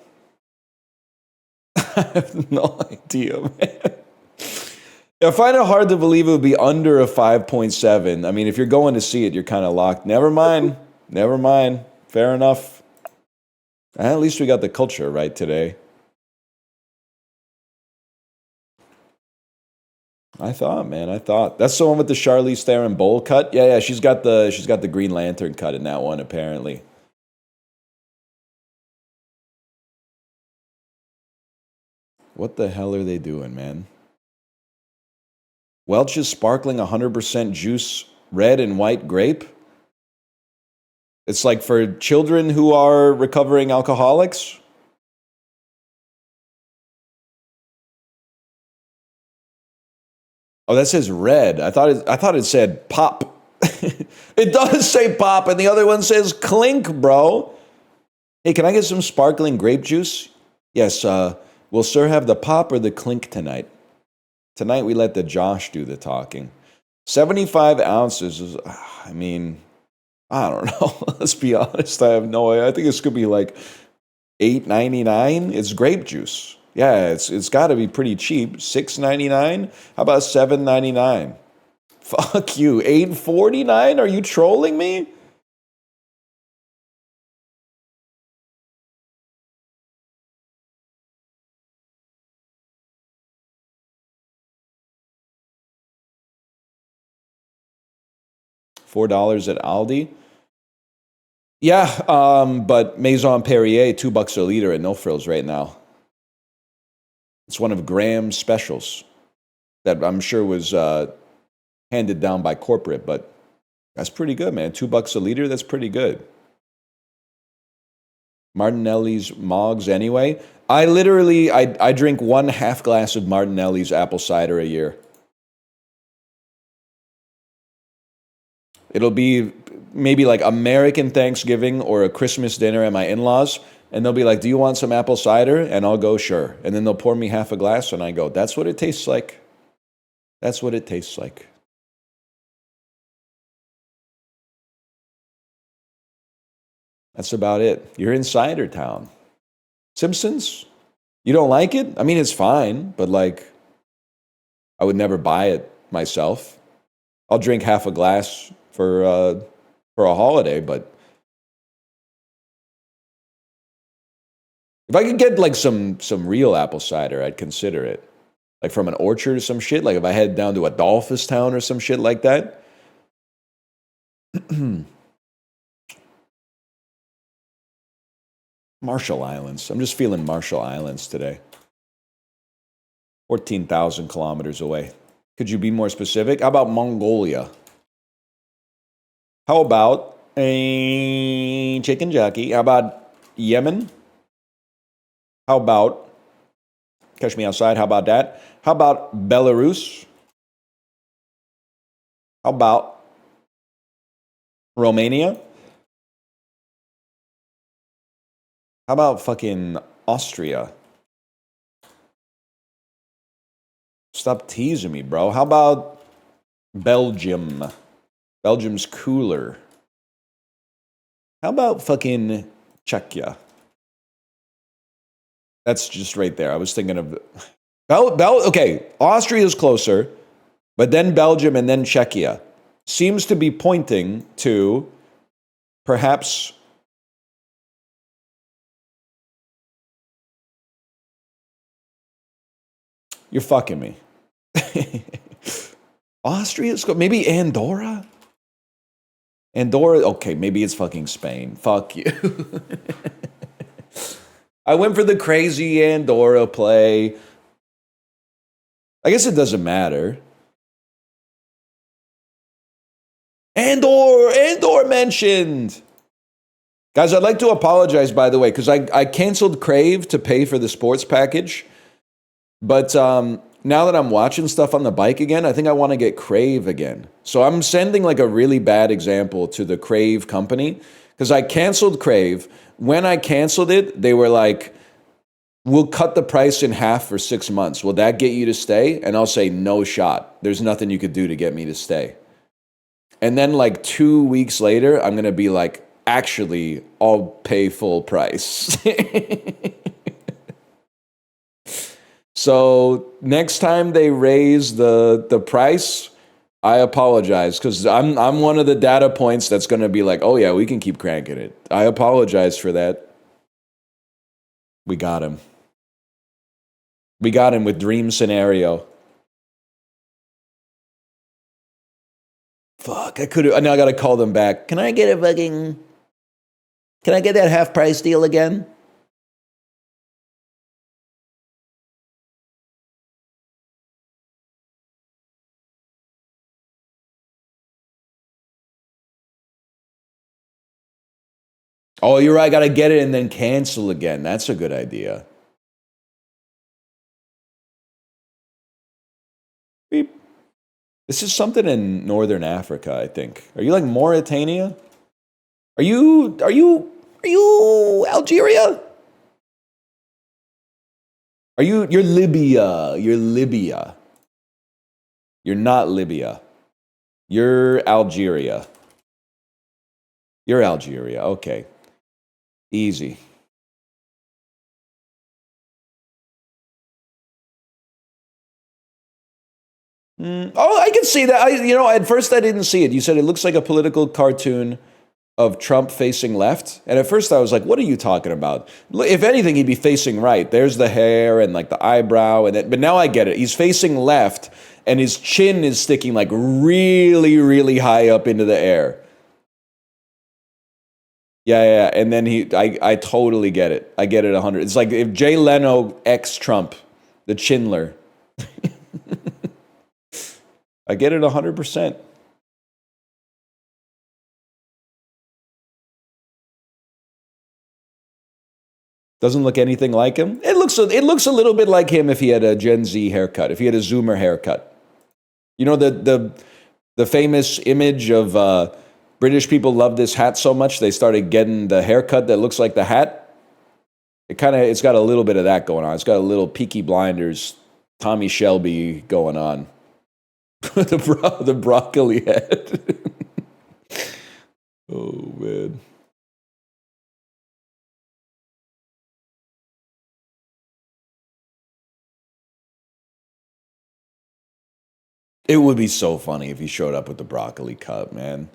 I have no idea, man. I find it hard to believe it would be under a 5.7. I mean, if you're going to see it, you're kind of locked. Never mind. Never mind. Fair enough. At least we got the culture right today. I thought, man. I thought. That's the one with the Charlize Theron bowl cut? Yeah, she's got the Green Lantern cut in that one, apparently. What the hell are they doing, man? Welch's Sparkling 100% Juice Red and White Grape? It's like for children who are recovering alcoholics? Oh, that says red. I thought it said pop. It does say pop, and the other one says clink, bro. Hey, can I get some sparkling grape juice? Yes, will sir have the pop or the clink tonight? Tonight we let the Josh do the talking. 75 ounces is, I mean, I don't know. Let's be honest. I have no idea. I think this could be like $8.99. It's grape juice. Yeah, it's got to be pretty cheap. $6.99. How about $7.99? Fuck you. $8.49? Are you trolling me? $4 at Aldi. Yeah, but Maison Perrier, $2 a liter at No Frills right now. It's one of Graham's specials that I'm sure was handed down by corporate, but that's pretty good, man. $2 a liter, that's pretty good. Martinelli's Moggs anyway. I drink 1/2 glass of Martinelli's apple cider a year. It'll be maybe like American Thanksgiving or a Christmas dinner at my in-laws. And they'll be like, do you want some apple cider? And I'll go, sure. And then they'll pour me half a glass and I go, that's what it tastes like. That's what it tastes like. That's about it. You're in cider town. Simpsons? You don't like it? I mean, it's fine, but like, I would never buy it myself. I'll drink half a glass for a holiday, but if I could get like some real apple cider, I'd consider it. Like from an orchard or some shit. Like if I head down to Adolphus Town or some shit like that. Marshall Islands. I'm just feeling Marshall Islands today. 14,000 kilometers away. Could you be more specific? How about Mongolia? How about a chicken jockey? How about Yemen? How about, catch me outside, how about that? How about Belarus? How about Romania? How about fucking Austria? Stop teasing me, bro. How about Belgium? Belgium's cooler. How about fucking Czechia? That's just right there. I was thinking of okay, Austria's closer, but then Belgium and then Czechia seems to be pointing to perhaps you're fucking me. Austria's maybe Andorra? Andorra, okay, maybe it's fucking Spain. Fuck you. I went for the crazy Andorra play. I guess it doesn't matter. Andor mentioned. Guys, I'd like to apologize, by the way, because I canceled Crave to pay for the sports package. But now that I'm watching stuff on the bike again, I think I want to get Crave again. So I'm sending like a really bad example to the Crave company because I canceled Crave. When I canceled it, they were like, we'll cut the price in half for 6 months. Will that get you to stay? And I'll say, no shot. There's nothing you could do to get me to stay. And then like 2 weeks later, I'm going to be like, actually, I'll pay full price. So next time they raise the price, I apologize because I'm one of the data points that's going to be like, oh yeah, we can keep cranking it. I apologize for that. We got him. We got him with Dream Scenario. Fuck, I could have. Now I got to call them back. Can I get that half price deal again? Oh, you're right. I got to get it and then cancel again. That's a good idea. Beep. This is something in Northern Africa, I think. Are you like Mauritania? Are you Algeria? You're Libya. You're Libya. You're not Libya. You're Algeria. You're Algeria. Okay. Easy. Oh, I can see that. At first I didn't see it. You said it looks like a political cartoon of Trump facing left. And at first I was like, what are you talking about? If anything, he'd be facing right. There's the hair and like the eyebrow. But now I get it. He's facing left and his chin is sticking like really, really high up into the air. Yeah. And then I totally get it. I get it 100. It's like if Jay Leno ex Trump, the Chinler. I get it 100%. Doesn't look anything like him. It looks a little bit like him if he had a Gen Z haircut, if he had a Zoomer haircut. You know the famous image of British people love this hat so much they started getting the haircut that looks like the hat. It's got a little bit of that going on. It's got a little Peaky Blinders, Tommy Shelby going on. The broccoli head. Oh man. It would be so funny if he showed up with the broccoli cup, man.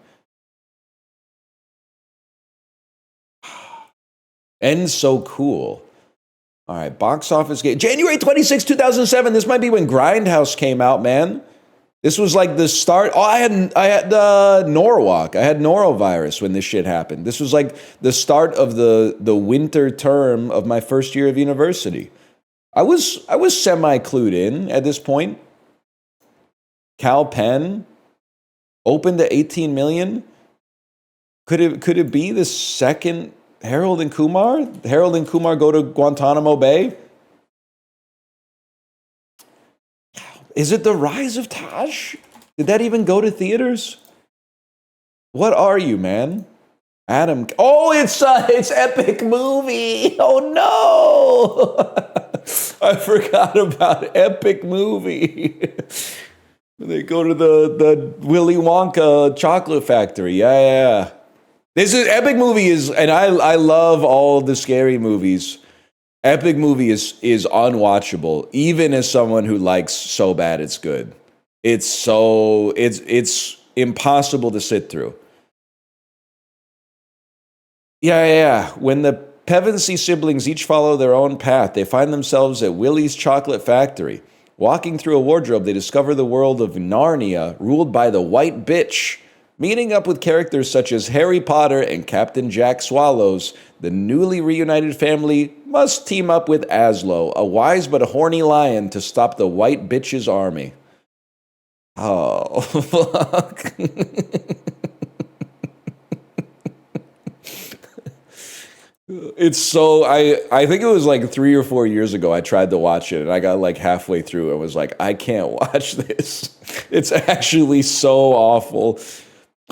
And so cool. All right, box office game. January 26, 2007. This might be when Grindhouse came out, man. This was like the start. Oh, I had Norwalk. I had norovirus when this shit happened. This was like the start of the winter term of my first year of university. I was semi clued in at this point. Cal Penn opened to 18 million. Could it be the second Harold and Kumar? Harold and Kumar go to Guantanamo Bay? Is it The Rise of Taj? Did that even go to theaters? What are you, man? Adam. Oh, it's Epic Movie. Oh no! I forgot about Epic Movie. They go to the Willy Wonka chocolate factory. Yeah. This is Epic Movie and I love all the scary movies. Epic Movie is unwatchable, even as someone who likes So Bad It's Good. It's impossible to sit through. Yeah. When the Pevensey siblings each follow their own path, they find themselves at Willy's Chocolate Factory. Walking through a wardrobe, they discover the world of Narnia, ruled by the White Bitch. Meeting up with characters such as Harry Potter and Captain Jack Swallows, the newly reunited family must team up with Aslo, a wise but horny lion, to stop the White Bitch's army. Oh, fuck. It's so, I think it was like 3 or 4 years ago I tried to watch it and I got like halfway through and was like, I can't watch this. It's actually so awful.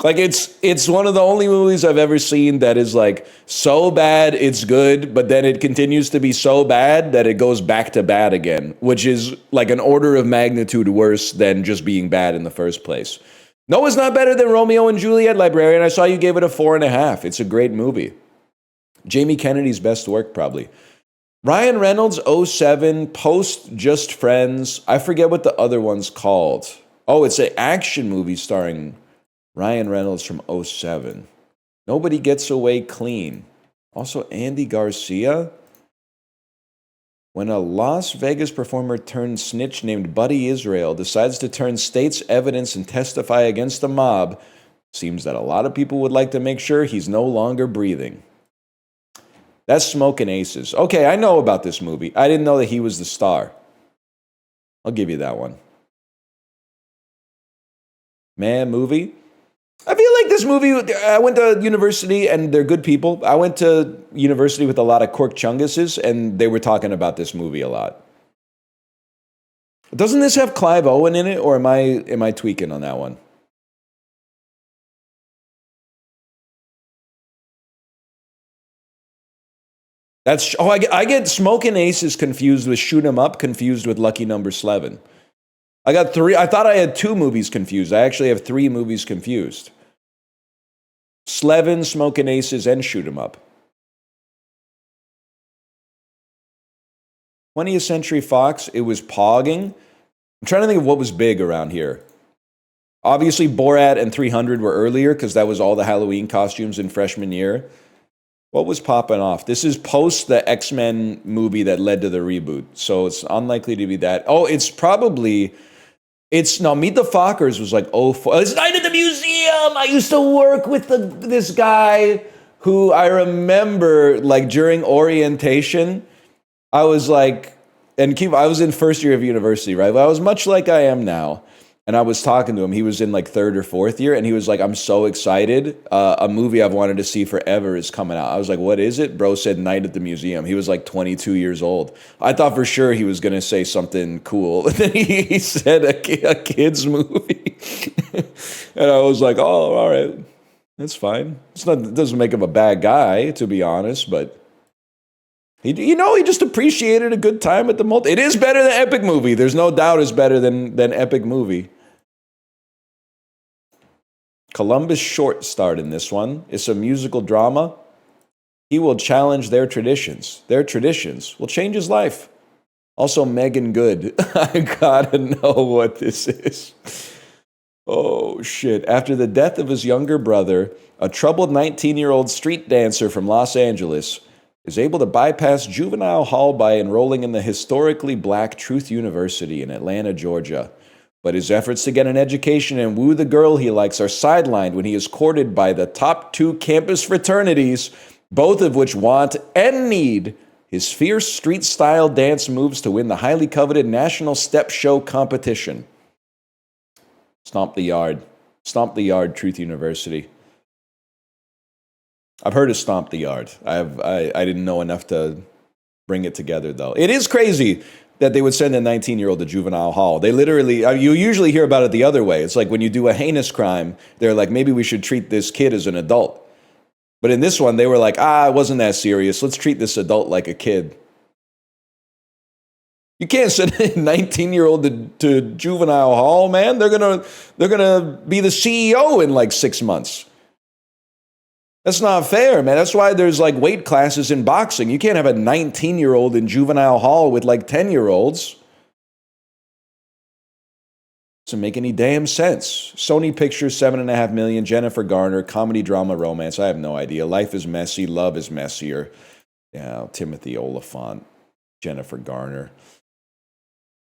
Like it's one of the only movies I've ever seen that is like so bad it's good, but then it continues to be so bad that it goes back to bad again, which is like an order of magnitude worse than just being bad in the first place. No, it's not better than Romeo and Juliet, Librarian. I saw you gave it a 4.5. It's a great movie. Jamie Kennedy's best work, probably. Ryan Reynolds, 07, post Just Friends. I forget what the other one's called. Oh, it's an action movie starring Ryan Reynolds from 07. Nobody Gets Away Clean. Also, Andy Garcia. When a Las Vegas performer turned snitch named Buddy Israel decides to turn state's evidence and testify against the mob, seems that a lot of people would like to make sure he's no longer breathing. That's Smokin' Aces. Okay, I know about this movie. I didn't know that he was the star. I'll give you that one. Man, movie. I feel like this movie, I went to university and they're good people. I went to university with a lot of Cork Chunguses and they were talking about this movie a lot. Doesn't this have Clive Owen in it or am I tweaking on that one? I get Smokin' Aces confused with Shoot 'Em Up, confused with Lucky Number 11. I got 3. I thought I had 2 movies confused. I actually have 3 movies confused. Slevin, Smokin' Aces, and Shoot 'Em Up. 20th Century Fox, it was Pogging. I'm trying to think of what was big around here. Obviously, Borat and 300 were earlier because that was all the Halloween costumes in freshman year. What was popping off? This is post the X-Men movie that led to the reboot, so it's unlikely to be that. Oh, Meet the Fockers was like, it's Night at the Museum. I used to work with this guy who I remember, like, during orientation, I was like, I was in first year of university, right? Well, I was much like I am now. And I was talking to him. He was in like 3rd or 4th year. And he was like, I'm so excited. A movie I've wanted to see forever is coming out. I was like, what is it? Bro said Night at the Museum. He was like 22 years old. I thought for sure he was going to say something cool. And then he said a kid's movie. And I was like, oh, all right. That's fine. It doesn't make him a bad guy, to be honest. But He just appreciated a good time at the multi. It is better than Epic Movie. There's no doubt it's better than Epic Movie. Columbus Short starred in this one. It's a musical drama. He will challenge their traditions. Their traditions will change his life. Also, Megan Good. I gotta know what this is. Oh, shit. After the death of his younger brother, a troubled 19-year-old street dancer from Los Angeles is able to bypass juvenile hall by enrolling in the historically black Truth University in Atlanta, Georgia. But his efforts to get an education and woo the girl he likes are sidelined when he is courted by the top 2 campus fraternities, both of which want and need his fierce street-style dance moves to win the highly coveted National Step Show competition. Stomp the Yard. Stomp the Yard, Truth University. I've heard of Stomp the Yard. I didn't know enough to bring it together, though. It is crazy that they would send a 19-year-old to juvenile hall. They literally, you usually hear about it the other way. It's like when you do a heinous crime, they're like, maybe we should treat this kid as an adult. But in this one, they were like, it wasn't that serious. Let's treat this adult like a kid. You can't send a 19-year-old to juvenile hall, man. They're gonna be the CEO in like 6 months. That's not fair, man. That's why there's like weight classes in boxing. You can't have a 19-year-old in juvenile hall with like 10-year-olds. Doesn't make any damn sense. Sony Pictures, $7.5 million. Jennifer Garner, comedy, drama, romance. I have no idea. Life is messy. Love is messier. Yeah, Timothy Oliphant, Jennifer Garner.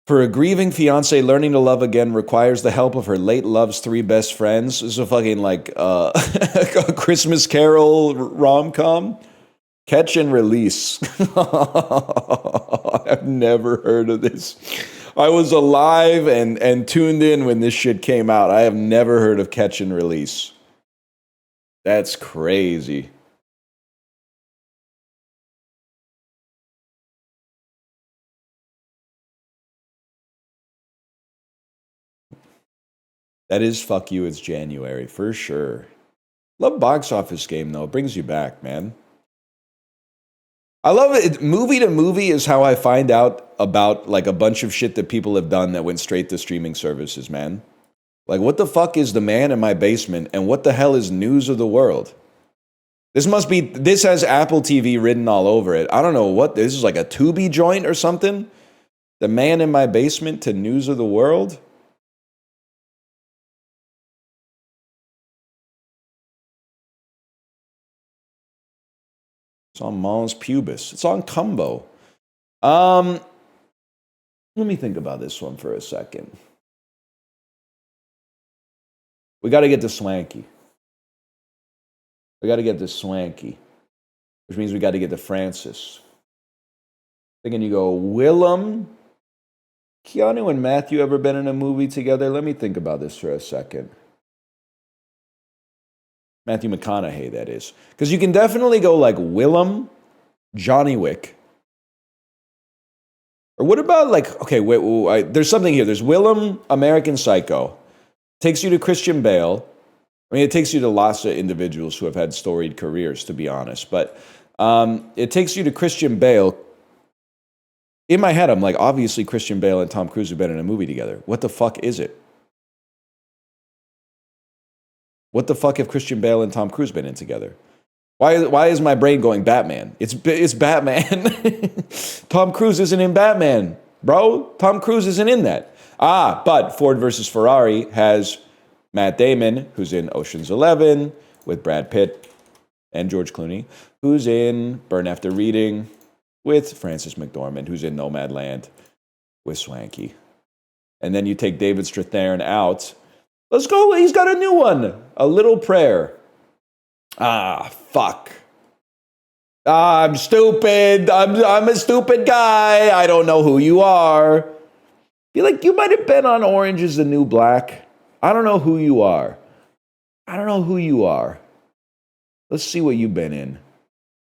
For a grieving fiance, learning to love again requires the help of her late love's 3 best friends. This is a fucking like a Christmas Carol rom-com. Catch and Release. I've never heard of this. I was alive and tuned in when this shit came out. I have never heard of Catch and Release. That's crazy. That is Fuck You, It's January, for sure. Love Box Office Game, though. It brings you back, man. I love it. Movie to movie is how I find out about like a bunch of shit that people have done that went straight to streaming services, man. Like, what the fuck is The Man in My Basement, and what the hell is News of the World? This has Apple TV written all over it. I don't know what, this is like a Tubi joint or something? The Man in My Basement to News of the World? It's on Mons Pubis. It's on Cumbo. Let me think about this one for a second. We got to get to Swanky. We got to get to Swanky, which means we got to get to Francis. Thinking you go, Willem, Keanu and Matthew ever been in a movie together? Let me think about this for a second. Matthew McConaughey, that is. Because you can definitely go like Willem, Johnny Wick. Or what about like, okay, wait, there's something here. There's Willem, American Psycho. Takes you to Christian Bale. I mean, it takes you to lots of individuals who have had storied careers, to be honest. But it takes you to Christian Bale. In my head, I'm like, obviously Christian Bale and Tom Cruise have been in a movie together. What the fuck is it? What the fuck have Christian Bale and Tom Cruise been in together? Why is my brain going Batman? It's Batman. Tom Cruise isn't in Batman, bro. Tom Cruise isn't in that. But Ford versus Ferrari has Matt Damon, who's in Ocean's 11 with Brad Pitt and George Clooney, who's in Burn After Reading with Frances McDormand, who's in Nomadland with Swanky. And then you take David Strathairn out. Let's go. He's got a new one. A Little Prayer. Fuck. I'm stupid. I'm a stupid guy. I don't know who you are. Feel like you might have been on Orange is the New Black. I don't know who you are. Let's see what you've been in.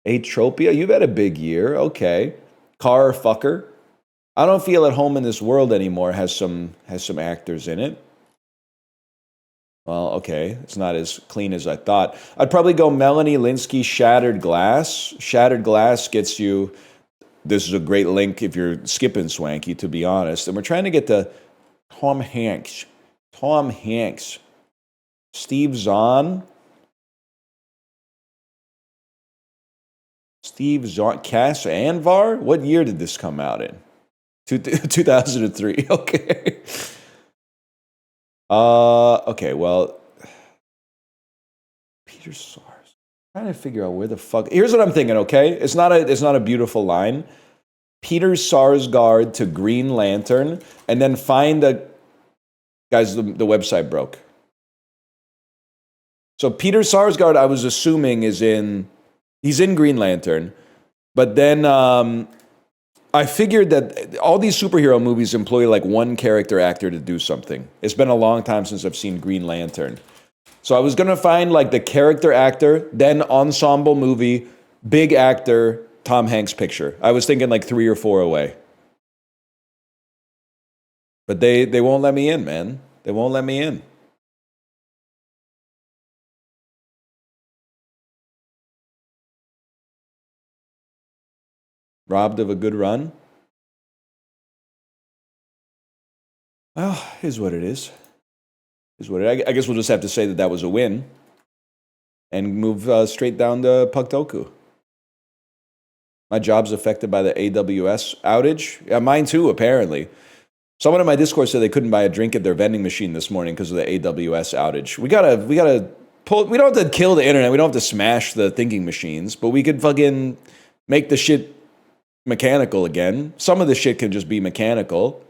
Atropia. You've had a big year. Okay. Car Fucker. I Don't Feel at Home in This World Anymore has some actors in it. Well, okay, it's not as clean as I thought. I'd probably go Melanie Linsky, Shattered Glass. Shattered Glass gets you this is a great link if you're skipping Swanky, to be honest. And we're trying to get to Tom Hanks. Tom Hanks. Steve Zahn. Steve Zahn. Cass Anvar? What year did this come out in? 2003. Okay. Okay, well. Peter Sars. I'm trying to figure out where the fuck. Here's what I'm thinking, okay? It's not a beautiful line. Peter Sarsgaard to Green Lantern, and then find a. Guys, the website broke. So Peter Sarsgaard, I was assuming, he's in Green Lantern, but then I figured that all these superhero movies employ like one character actor to do something. It's been a long time since I've seen Green Lantern. So I was going to find like the character actor, then ensemble movie, big actor, Tom Hanks picture. I was thinking like 3 or 4 away. But they won't let me in, man. They won't let me in. Robbed of a good run? Well, is what it is. I guess we'll just have to say that was a win and move straight down to Pucktoku. My job's affected by the AWS outage. Yeah, mine too, apparently. Someone in my Discord said they couldn't buy a drink at their vending machine this morning because of the AWS outage. We gotta pull. We don't have to kill the internet. We don't have to smash the thinking machines, but we could fucking make the shit mechanical again. Some of the shit can just be mechanical.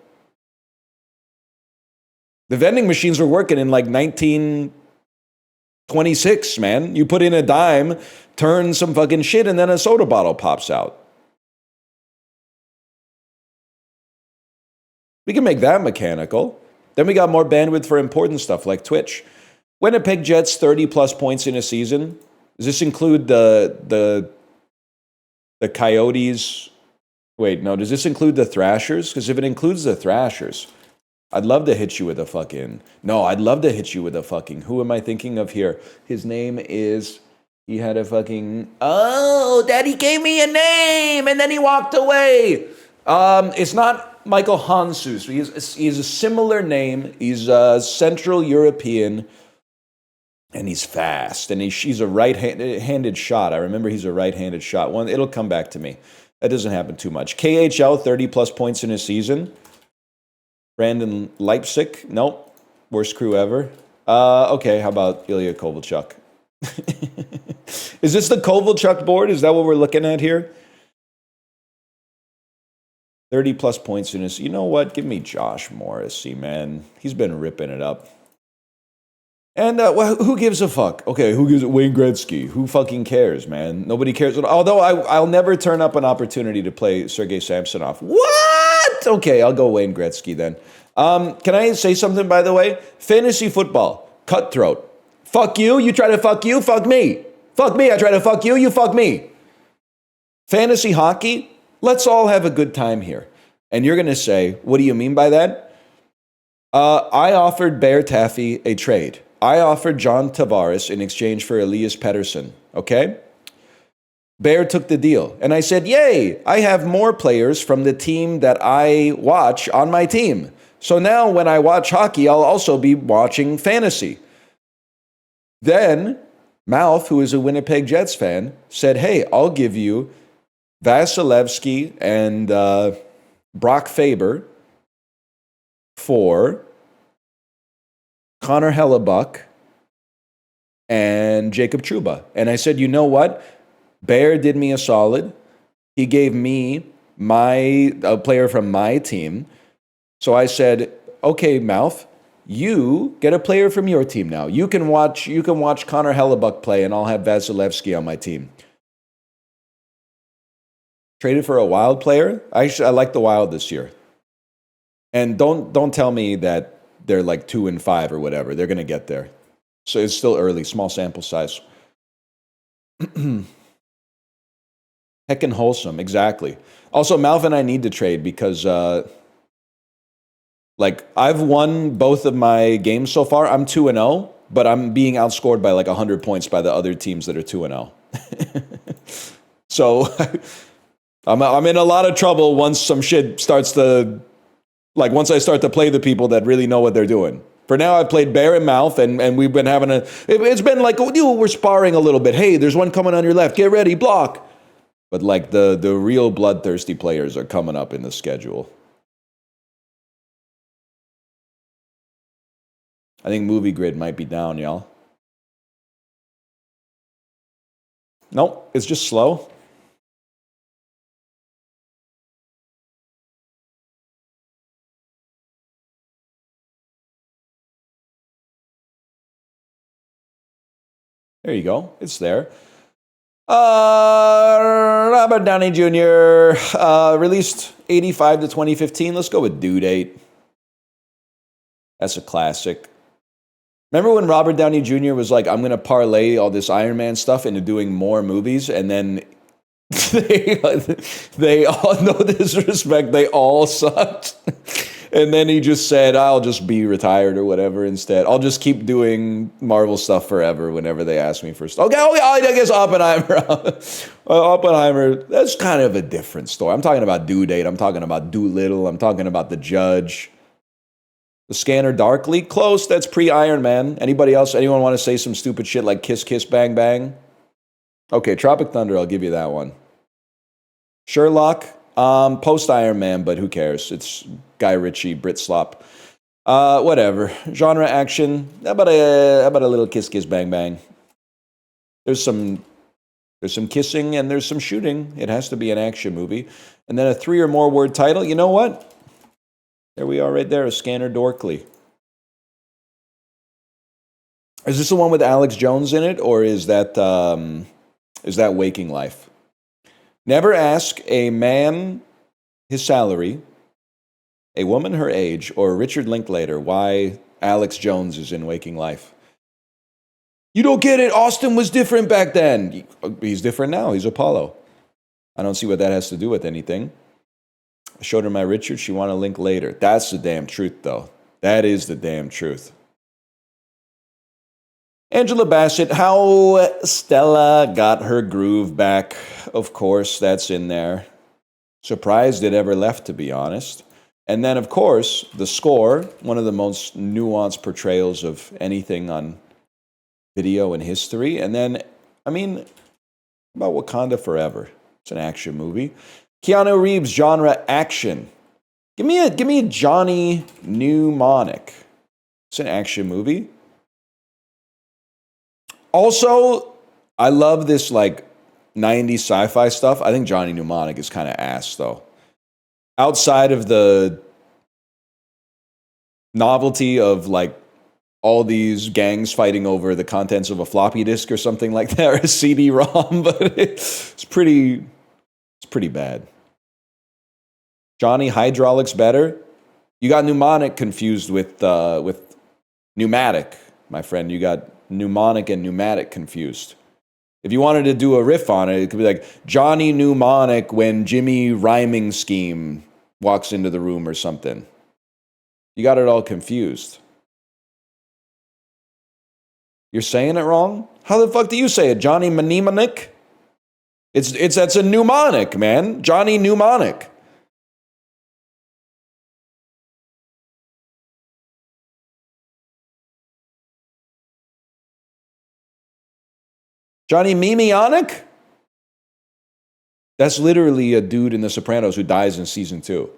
The vending machines were working in like 1926, man. You put in a dime, turn some fucking shit, and then a soda bottle pops out. We can make that mechanical. Then we got more bandwidth for important stuff like Twitch. Winnipeg Jets 30 plus points in a season. Does this include the Coyotes? Wait, no. Does this include the Thrashers? Because if it includes the Thrashers, I'd love to hit you with a fucking... No, I'd love to hit you with a fucking... Who am I thinking of here? His name is... He had a fucking... Oh, Daddy gave me a name, and then he walked away. It's not Michael Hansus. He's a similar name. He's Central European, and he's fast. And he's a right-handed shot. I remember he's a right-handed shot. It'll come back to me. That doesn't happen too much. KHL, 30-plus points in a season. Brandon Leipzig. Nope. Worst crew ever. Okay, how about Ilya Kovalchuk? Is this the Kovalchuk board? Is that what we're looking at here? 30-plus points in his... You know what? Give me Josh Morrissey, man. He's been ripping it up. And well, who gives a fuck? Okay, who gives... Wayne Gretzky. Who fucking cares, man? Nobody cares. Although I'll never turn up an opportunity to play Sergei Samsonov. What? Okay, I'll go Wayne Gretzky then. Can I say something, by the way? Fantasy football. Cutthroat. Fuck you. You try to fuck you. Fuck me. Fuck me. I try to fuck you. You fuck me. Fantasy hockey. Let's all have a good time here. And you're going to say, what do you mean by that? I offered Bear Taffy a trade. I offered John Tavares in exchange for Elias Pettersson. Okay? Bear took the deal. And I said, yay, I have more players from the team that I watch on my team. So now when I watch hockey, I'll also be watching fantasy. Then Malf, who is a Winnipeg Jets fan, said, hey, I'll give you Vasilevsky and Brock Faber for Connor Hellebuck and Jacob Trouba. And I said, you know what? Bear did me a solid. He gave me a player from my team. So I said, okay, Malf, you get a player from your team now. You can watch Connor Hellebuck play, and I'll have Vasilevsky on my team. Traded for a Wild player. I like the Wild this year. And don't tell me that they're like 2-5 or whatever. They're going to get there. So it's still early, small sample size. Heckin' wholesome, exactly. Also, Malv and I need to trade because, I've won both of my games so far. I'm 2-0, but I'm being outscored by 100 points by the other teams that are 2-0. So I'm in a lot of trouble once some shit starts to, like, once I start to play the people that really know what they're doing. For now, I've played Bear and Mouth, and we've been having it's been like, we're sparring a little bit. Hey, there's one coming on your left. Get ready, block. But like the real bloodthirsty players are coming up in the schedule. I think Movie Grid might be down, y'all. Nope, it's just slow. There you go. It's there. Robert Downey Jr. Released 85 to 2015. Let's go with due date. That's a classic. Remember when Robert Downey Jr. was like, I'm going to parlay all this Iron Man stuff into doing more movies, and then they all, no disrespect, they all sucked. And then he just said, I'll just be retired or whatever instead. I'll just keep doing Marvel stuff forever whenever they ask me for stuff. Okay, I guess Oppenheimer. Oppenheimer, that's kind of a different story. I'm talking about Due Date. I'm talking about Doolittle. I'm talking about The Judge. The Scanner Darkly, close. That's pre-Iron Man. Anybody else? Anyone want to say some stupid shit like Kiss Kiss Bang Bang? Okay, Tropic Thunder, I'll give you that one. Sherlock, post-Iron Man, but who cares? It's Guy Ritchie, Brit Slop. Whatever. Genre action. How about a little Kiss Kiss Bang Bang? There's some kissing and there's some shooting. It has to be an action movie. And then a 3 or more word title. You know what? There we are right there, a Scanner Dorkly. Is this the one with Alex Jones in it, or is that Waking Life? Never ask a man his salary, a woman her age, or Richard Linklater why Alex Jones is in Waking Life. You don't get it. Austin was different back then. He's different now. He's Apollo. I don't see what that has to do with anything. I showed her my Richard. She wanted a link later. That's the damn truth, though. That is the damn truth. Angela Bassett, how Stella got her groove back. Of course, that's in there. Surprised it ever left, to be honest. And then, of course, the score, one of the most nuanced portrayals of anything on video in history. And then, I mean, about Wakanda Forever. It's an action movie. Keanu Reeves, genre action. Give me a Johnny Mnemonic. It's an action movie. Also, I love this like 90s sci-fi stuff. I think Johnny Mnemonic is kind of ass though. Outside of the novelty of like all these gangs fighting over the contents of a floppy disk or something like that, or a CD-ROM, but it's pretty bad. Johnny Hydraulics better. You got mnemonic confused with pneumatic, my friend. You got mnemonic and pneumatic confused. If you wanted to do a riff on it, it could be like Johnny Mnemonic when Jimmy Rhyming Scheme walks into the room or something. You got it all confused. You're saying it wrong? How the fuck do you say it? Johnny Mnemonic? That's a mnemonic, man. Johnny Mnemonic. Johnny Mimionic? That's literally a dude in The Sopranos who dies in season 2.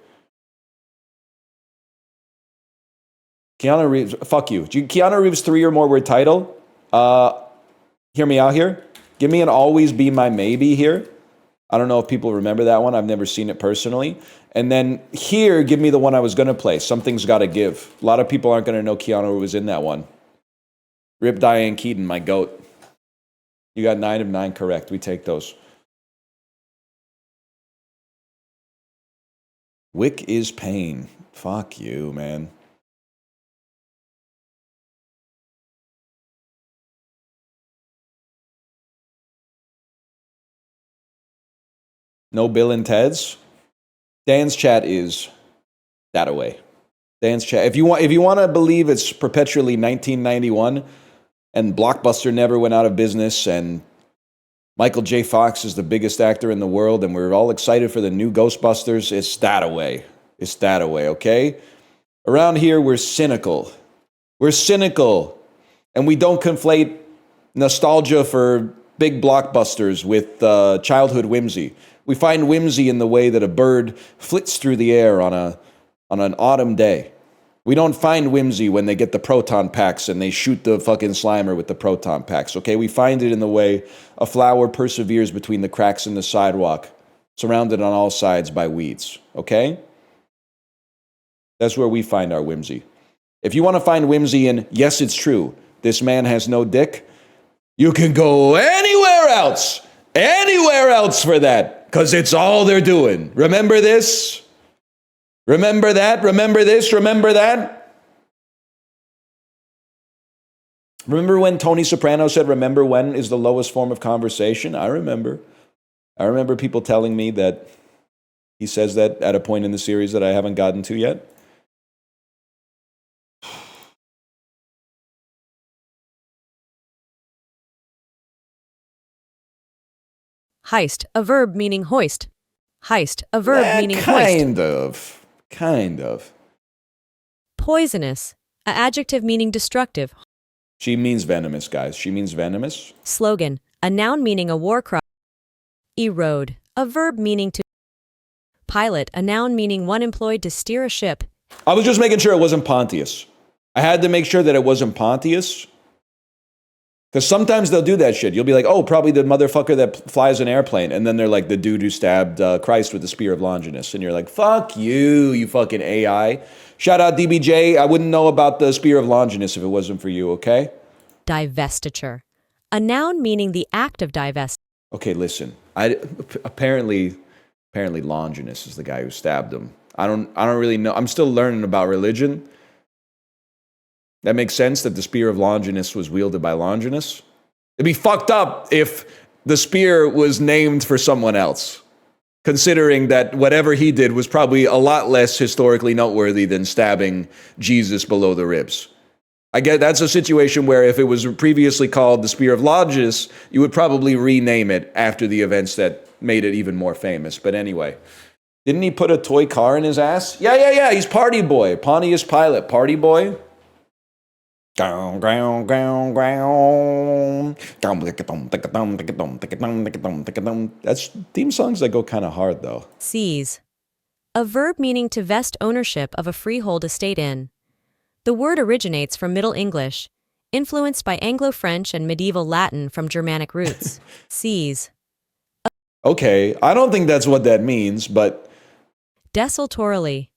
Keanu Reeves, fuck you. Keanu Reeves 3 or more word title. Hear me out here. Give me an Always Be My Maybe here. I don't know if people remember that one. I've never seen it personally. And then here, give me the one I was going to play. Something's Gotta Give. A lot of people aren't going to know Keanu was in that one. Rip Diane Keaton, my goat. You got 9 of 9 correct. We take those. Wick is pain. Fuck you, man. No Bill and Ted's. Dan's chat is that away. Dan's chat. If you want to believe it's perpetually 1991 and Blockbuster never went out of business and Michael J. Fox is the biggest actor in the world, and we're all excited for the new Ghostbusters. It's that away. It's that away, okay? Around here, we're cynical. We're cynical, and we don't conflate nostalgia for big blockbusters with childhood whimsy. We find whimsy in the way that a bird flits through the air on an autumn day. We don't find whimsy when they get the proton packs and they shoot the fucking Slimer with the proton packs, okay? We find it in the way a flower perseveres between the cracks in the sidewalk, surrounded on all sides by weeds, okay? That's where we find our whimsy. If you want to find whimsy in, yes, it's true, this man has no dick, you can go anywhere else for that, because it's all they're doing. Remember this? Remember that? Remember this? Remember that? Remember when Tony Soprano said, remember when is the lowest form of conversation? I remember. I remember people telling me that he says that at a point in the series that I haven't gotten to yet. Heist, a verb meaning hoist. Heist, a verb meaning hoist. Kind of. Poisonous, an adjective meaning destructive. She means venomous, guys. She means venomous. Slogan, a noun meaning a war cry. Erode, a verb meaning to. Pilot, a noun meaning one employed to steer a ship. I was just making sure it wasn't Pontius. I had to make sure that it wasn't Pontius. Because sometimes they'll do that shit. You'll be like, oh, probably the motherfucker that flies an airplane. And then they're like, the dude who stabbed Christ with the spear of Longinus. And you're like, fuck you, you fucking AI. Shout out DBJ. I wouldn't know about the spear of Longinus if it wasn't for you, okay? Divestiture, a noun meaning the act of divest. Okay, listen. Apparently Longinus is the guy who stabbed him. I don't really know. I'm still learning about religion. That makes sense that the spear of Longinus was wielded by Longinus. It'd be fucked up if the spear was named for someone else, considering that whatever he did was probably a lot less historically noteworthy than stabbing Jesus below the ribs. I get that's a situation where if it was previously called the spear of Longinus, you would probably rename it after the events that made it even more famous. But anyway, didn't he put a toy car in his ass? Yeah. He's Party Boy, Pontius Pilate, Party Boy. That's theme songs that go kind of hard, though. Seize, a verb meaning to vest ownership of a freehold estate in. The word originates from Middle English, influenced by Anglo-French and medieval Latin from Germanic roots. Seize. Okay, I don't think that's what that means, but... Desultorily,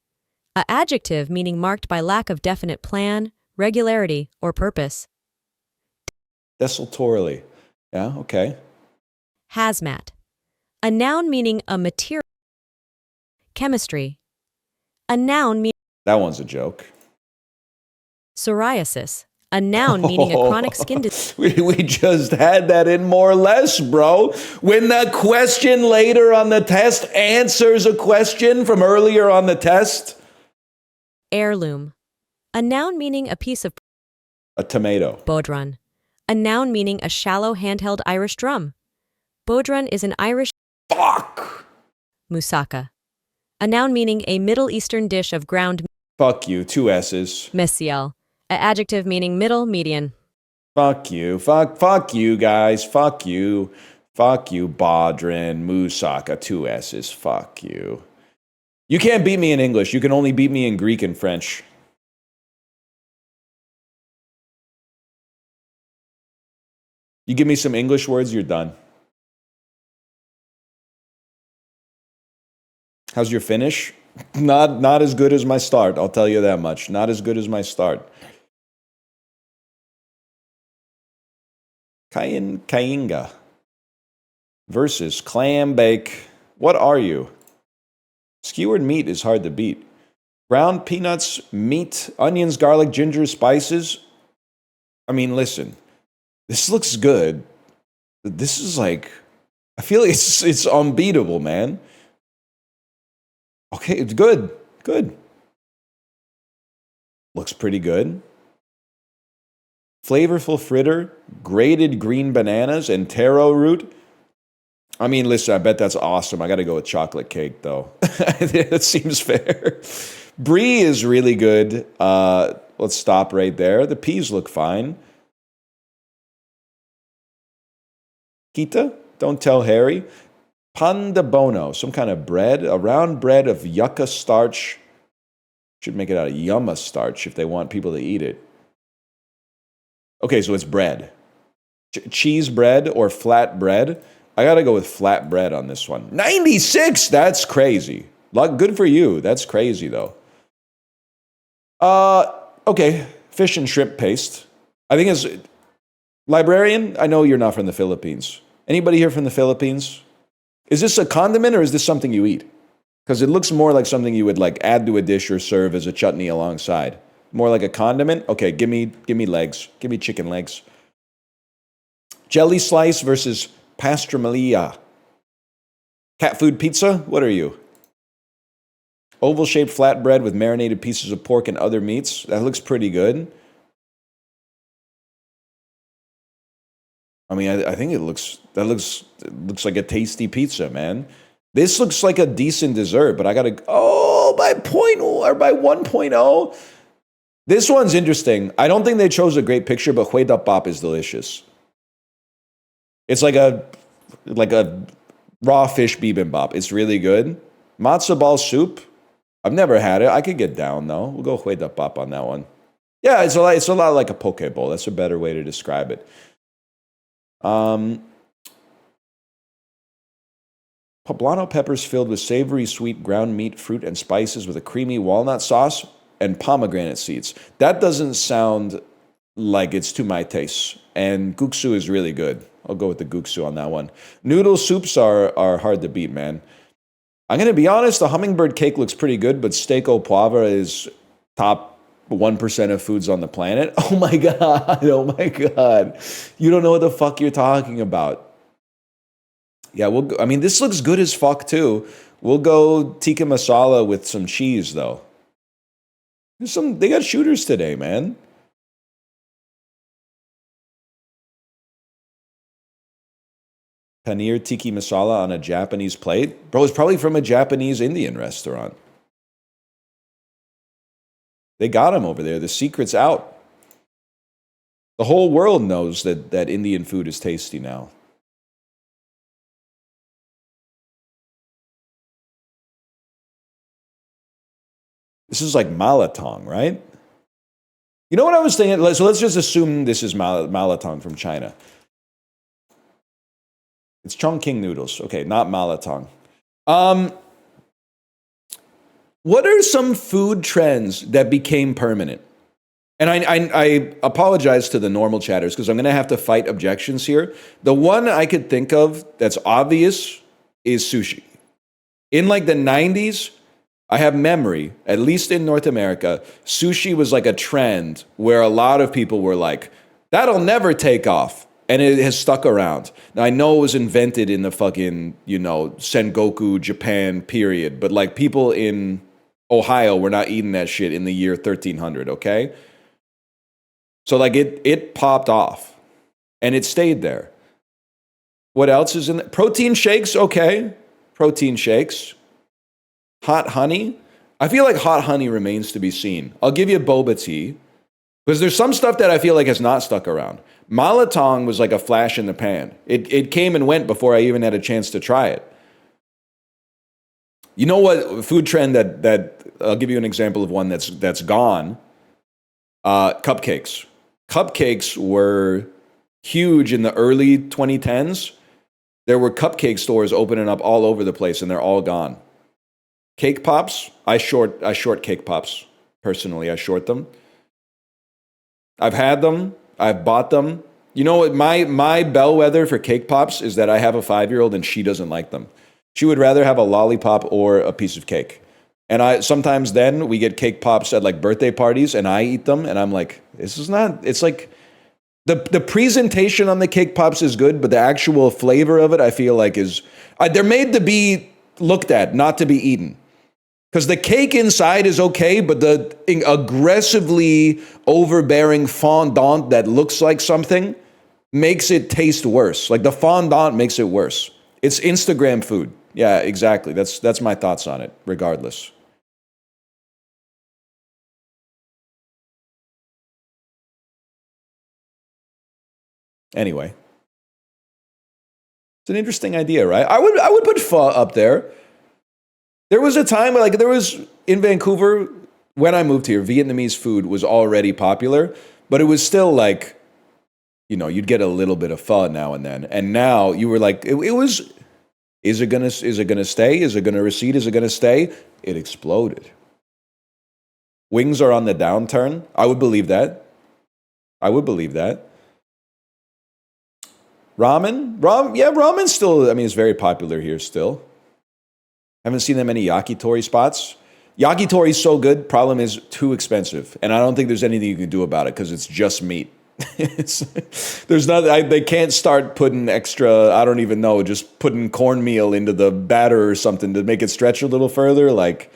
an adjective meaning marked by lack of definite plan, regularity, or purpose. Desultorily. Yeah, okay. Hazmat, a noun meaning a material. Chemistry, a noun meaning. That one's a joke. Psoriasis, a noun meaning a chronic skin disease. We just had that in more or less, bro. When the question later on the test answers a question from earlier on the test. Heirloom, a noun meaning a piece of. A tomato. Bodhrán, a noun meaning a shallow handheld Irish drum. Bodhrán is an Irish. Fuck! Moussaka, a noun meaning a Middle Eastern dish of ground. Fuck you, 2 S's. Messiel, an adjective meaning middle, median. Fuck you, fuck you guys, fuck you, Bodhrán, Moussaka, 2 S's, fuck you. You can't beat me in English, you can only beat me in Greek and French. You give me some English words, you're done. How's your finish? Not as good as my start, I'll tell you that much. Not as good as my start. Kainga versus clam bake. What are you? Skewered meat is hard to beat. Ground peanuts, meat, onions, garlic, ginger, spices. I mean, listen. This looks good. This is like, I feel like it's unbeatable, man. Okay, it's good. Good. Looks pretty good. Flavorful fritter, grated green bananas, and taro root. I mean, listen, I bet that's awesome. I got to go with chocolate cake, though. That seems fair. Brie is really good. Let's stop right there. The peas look fine. Kita, don't tell Harry. Pan de bono, some kind of bread, a round bread of yucca starch. Should make it out of yumma starch if they want people to eat it. Okay, so it's bread. Cheese bread or flat bread. I gotta go with flat bread on this one. 96, that's crazy. Good for you. That's crazy though. Okay, fish and shrimp paste. I think it's librarian. I know you're not from the Philippines. Anybody here from the Philippines? Is this a condiment or is this something you eat? Because it looks more like something you would like add to a dish or serve as a chutney alongside. More like a condiment. Okay, give me legs. Give me chicken legs. Jelly slice versus pastramalia. Cat food pizza. What are you? Oval-shaped flatbread with marinated pieces of pork and other meats. That looks pretty good. I mean, I think it looks like a tasty pizza, man. This looks like a decent dessert, but I gotta by 1.0. This one's interesting. I don't think they chose a great picture, but Hue Dap Bap is delicious. It's like a raw fish bibimbap. It's really good. Matzo ball soup. I've never had it. I could get down though. We'll go Hue Dap Bap on that one. Yeah, it's a lot like a poke bowl. That's a better way to describe it. Poblano peppers filled with savory, sweet ground meat, fruit, and spices with a creamy walnut sauce and pomegranate seeds. That doesn't sound like it's to my taste. And guksu is really good. I'll go with the guksu on that one. Noodle soups are hard to beat, man. I'm going to be honest, the hummingbird cake looks pretty good, but steak au poivre is top 1% of foods on the planet. Oh my God. Oh my God. You don't know what the fuck you're talking about. Yeah, this looks good as fuck too. We'll go tikka masala with some cheese though. They got shooters today, man. Paneer tiki masala on a Japanese plate. Bro, it's probably from a Japanese Indian restaurant. They got him over there. The secret's out. The whole world knows that Indian food is tasty now. This is like malatong, right? You know what I was thinking? So let's just assume this is malatong from China. It's Chongqing noodles. Okay, not malatong. What are some food trends that became permanent? And I apologize to the normal chatters because I'm going to have to fight objections here. The one I could think of that's obvious is sushi. In like the 90s, I have memory, at least in North America, sushi was like a trend where a lot of people were like, that'll never take off. And it has stuck around. Now, I know it was invented in the fucking, Sengoku, Japan period, but like people in Ohio were not eating that shit in the year 1300, okay? So like it popped off and it stayed there. What else is in there? Protein shakes, okay. Protein shakes. Hot honey. I feel like hot honey remains to be seen. I'll give you boba tea. Because there's some stuff that I feel like has not stuck around. Malatong was like a flash in the pan. It came and went before I even had a chance to try it. You know what food trend that I'll give you an example of one that's gone. Cupcakes. Cupcakes were huge in the early 2010s. There were cupcake stores opening up all over the place and they're all gone. Cake pops, I short cake pops. Personally, I short them. I've had them. I've bought them. You know what? My bellwether for cake pops is that I have a 5-year-old and she doesn't like them. She would rather have a lollipop or a piece of cake. And sometimes then we get cake pops at like birthday parties and I eat them and I'm like, this is not, it's like the presentation on the cake pops is good, but the actual flavor of it I feel like they're made to be looked at, not to be eaten. Because the cake inside is okay, but the aggressively overbearing fondant that looks like something makes it taste worse. Like the fondant makes it worse. It's Instagram food. Yeah, exactly. That's my thoughts on it, regardless. Anyway, it's an interesting idea, right? I would put pho up there. There was a time like there was in Vancouver when I moved here, Vietnamese food was already popular, but it was still like, you'd get a little bit of pho now and then. And now you were like, it was, is it gonna stay? Is it gonna recede? Is it gonna stay? It exploded. Wings are on the downturn. I would believe that. I would believe that. Yeah, ramen's still, I mean, it's very popular here still. Haven't seen that many yakitori spots. Yakitori's so good, problem is too expensive. And I don't think there's anything you can do about it because it's just meat. There's not, they can't start putting extra, I don't even know, just putting cornmeal into the batter or something to make it stretch a little further. Like,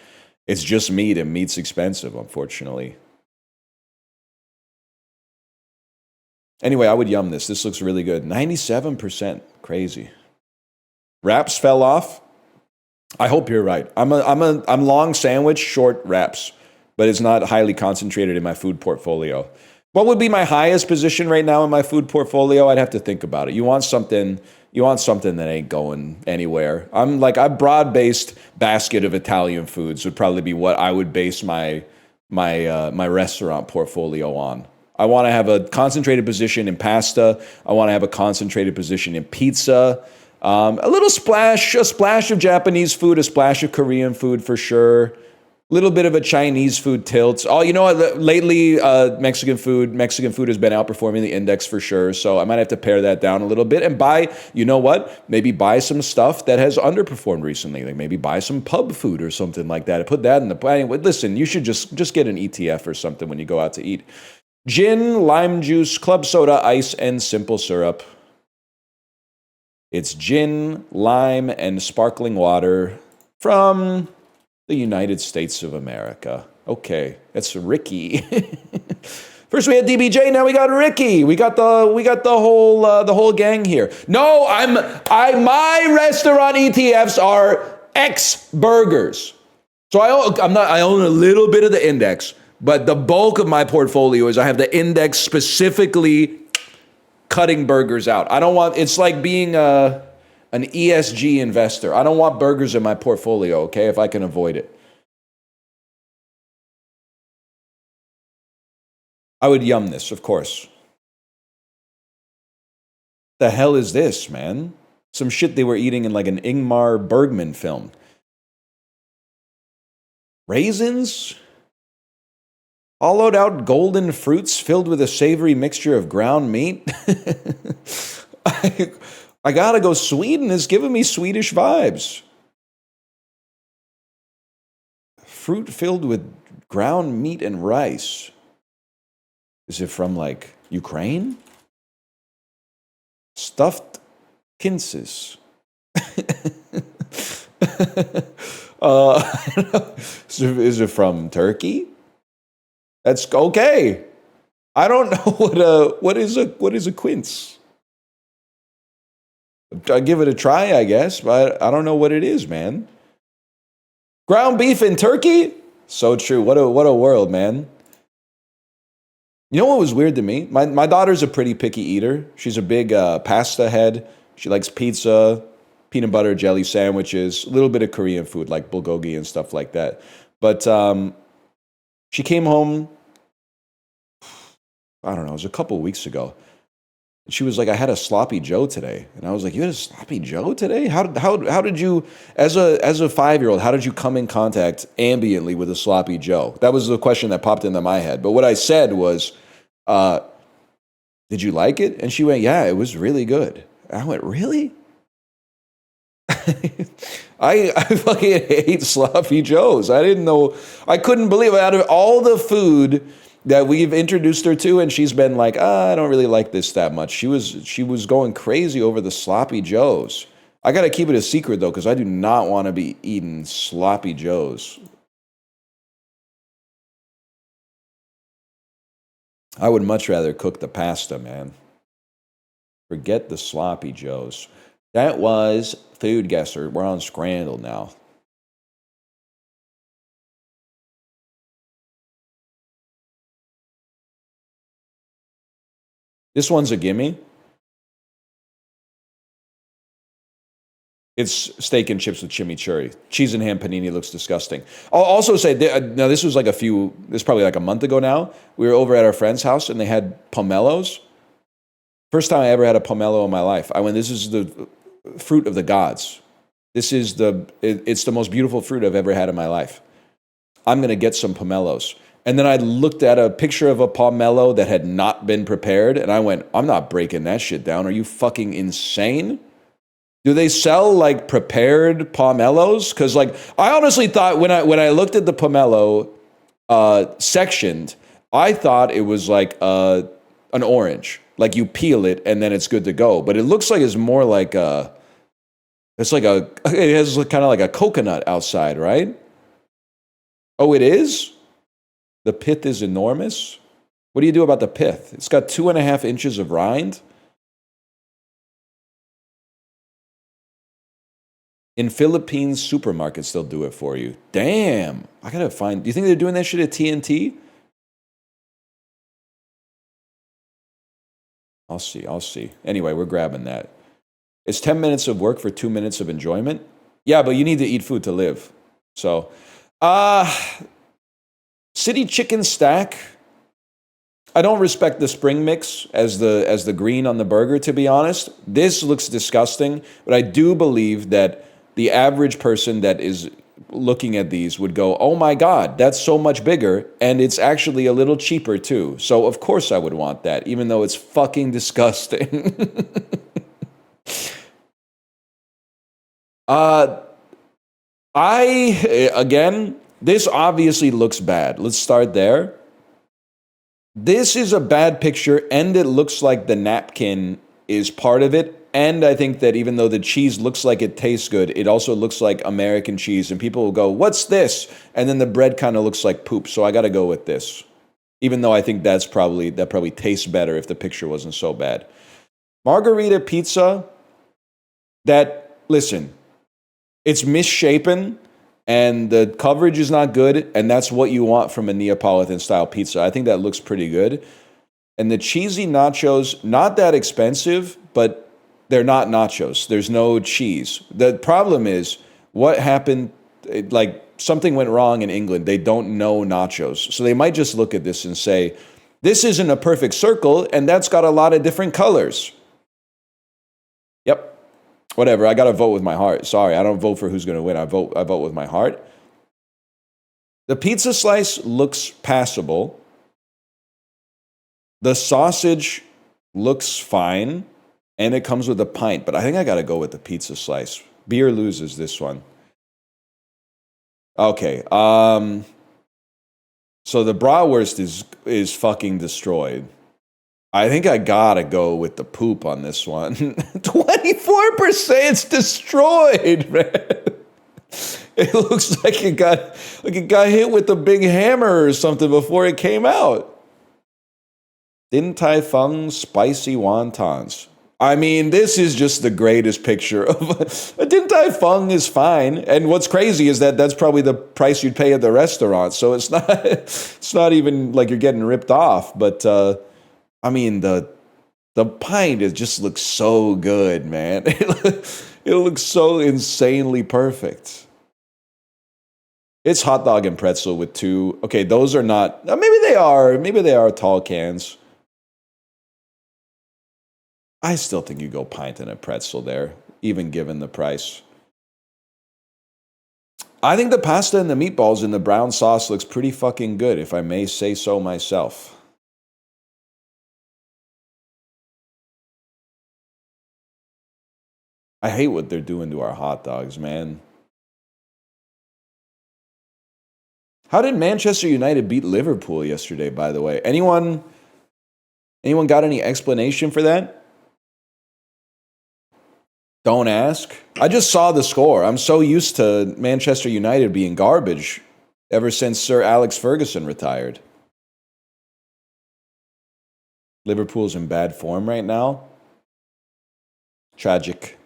it's just meat, and meat's expensive, unfortunately. Anyway, I would yum this. This looks really good. 97%. Crazy. Wraps fell off. I hope you're right. I'm long sandwich, short wraps, but it's not highly concentrated in my food portfolio. What would be my highest position right now in my food portfolio? I'd have to think about it. You want something that ain't going anywhere. I'm like a broad-based basket of Italian foods would probably be what I would base my restaurant portfolio on. I want to have a concentrated position in pasta. I want to have a concentrated position in pizza. A splash of Japanese food, a splash of Korean food for sure. A little bit of a Chinese food tilt. Oh, you know what? Lately, Mexican food has been outperforming the index for sure. So I might have to pare that down a little bit and maybe buy some stuff that has underperformed recently. Like maybe buy some pub food or something like that. Put that in the plan. Listen, you should just get an ETF or something when you go out to eat. Gin, lime juice, club soda, ice, and simple syrup. It's gin, lime, and sparkling water from the United States of America. Okay, that's Ricky. First we had DBJ, now we got Ricky. We got the whole gang here. No, my restaurant ETFs are X burgers. So I own a little bit of the index, but the bulk of my portfolio is I have the index specifically cutting burgers out. It's like being an ESG investor. I don't want burgers in my portfolio, okay, if I can avoid it. I would yum this, of course. The hell is this, man? Some shit they were eating in like an Ingmar Bergman film. Raisins? Hollowed out golden fruits filled with a savory mixture of ground meat? I gotta go. Sweden is giving me Swedish vibes. Fruit filled with ground meat and rice. Is it from like Ukraine? Stuffed kinses. Is it from Turkey? That's okay. I don't know what is a quince. I'll give it a try, I guess, but I don't know what it is, man. Ground beef in Turkey? So true. What a world, man. You know what was weird to me? My daughter's a pretty picky eater. She's a big pasta head. She likes pizza, peanut butter jelly sandwiches, a little bit of Korean food like bulgogi and stuff like that. But she came home, I don't know, it was a couple weeks ago. She was like, I had a sloppy Joe today. And I was like, you had a sloppy Joe today? How did you, as a 5-year-old, how did you come in contact ambiently with a sloppy Joe? That was the question that popped into my head. But what I said was, did you like it? And she went, yeah, it was really good. And I went, really? I fucking hate sloppy Joes. I didn't know, I couldn't believe it. Out of all the food that we've introduced her to, and she's been like, I don't really like this that much. She was going crazy over the sloppy Joes. I got to keep it a secret, though, because I do not want to be eating sloppy Joes. I would much rather cook the pasta, man. Forget the sloppy Joes. That was Food Guesser. We're on Scrandal now. This one's a gimme. It's steak and chips with chimichurri. Cheese and ham panini looks disgusting. I'll also say, now this was this is probably like a month ago now. We were over at our friend's house and they had pomelos. First time I ever had a pomelo in my life. I went, this is the fruit of the gods. It's the most beautiful fruit I've ever had in my life. I'm going to get some pomelos. And then I looked at a picture of a pomelo that had not been prepared and I went, I'm not breaking that shit down. Are you fucking insane? Do they sell like prepared pomelos? Because like I honestly thought when I looked at the pomelo sectioned, I thought it was like an orange, like you peel it and then it's good to go. But it looks like it's more like it has kind of like a coconut outside, right? Oh, it is? The pith is enormous. What do you do about the pith? It's got 2.5 inches of rind. In Philippines supermarkets, they'll do it for you. Damn. I gotta find. Do you think they're doing that shit at TNT? I'll see. Anyway, we're grabbing that. It's 10 minutes of work for 2 minutes of enjoyment. Yeah, but you need to eat food to live. So, City Chicken Stack. I don't respect the spring mix as the green on the burger, to be honest. This looks disgusting, but I do believe that the average person that is looking at these would go, oh my God, that's so much bigger, and it's actually a little cheaper too. So of course I would want that, even though it's fucking disgusting. This obviously looks bad. Let's start there. This is a bad picture, and it looks like the napkin is part of it. And I think that even though the cheese looks like it tastes good, it also looks like American cheese. And people will go, what's this? And then the bread kind of looks like poop. So I got to go with this. Even though I think that probably tastes better if the picture wasn't so bad. Margarita pizza, listen, it's misshapen. And the coverage is not good. And that's what you want from a Neapolitan style pizza. I think that looks pretty good. And the cheesy nachos, not that expensive, but they're not nachos. There's no cheese. The problem is what happened, like something went wrong in England. They don't know nachos. So they might just look at this and say, this isn't a perfect circle, and that's got a lot of different colors. Yep. Whatever. I got to vote with my heart. Sorry, I don't vote for who's going to win. I vote with my heart. The pizza slice looks passable. The sausage looks fine. And it comes with a pint, but I think I got to go with the pizza slice. Beer loses this one. Okay. So the bratwurst is fucking destroyed. I think I got to go with the poop on this one. 24%, it's destroyed, man. It looks like it got hit with a big hammer or something before it came out. Din Tai Fung spicy wontons. I mean, this is just the greatest picture of a Din Tai Fung is fine. And what's crazy is that that's probably the price you'd pay at the restaurant. So it's not even like you're getting ripped off. But I mean, the pint, it just looks so good, man. It looks so insanely perfect. It's hot dog and pretzel with two. Okay, those are not, maybe they are tall cans. I still think you go pint and a pretzel there, even given the price. I think the pasta and the meatballs in the brown sauce looks pretty fucking good, if I may say so myself. I hate what they're doing to our hot dogs, man. How did Manchester United beat Liverpool yesterday, by the way? Anyone got any explanation for that? Don't ask. I just saw the score. I'm so used to Manchester United being garbage ever since Sir Alex Ferguson retired. Liverpool's in bad form right now. Tragic.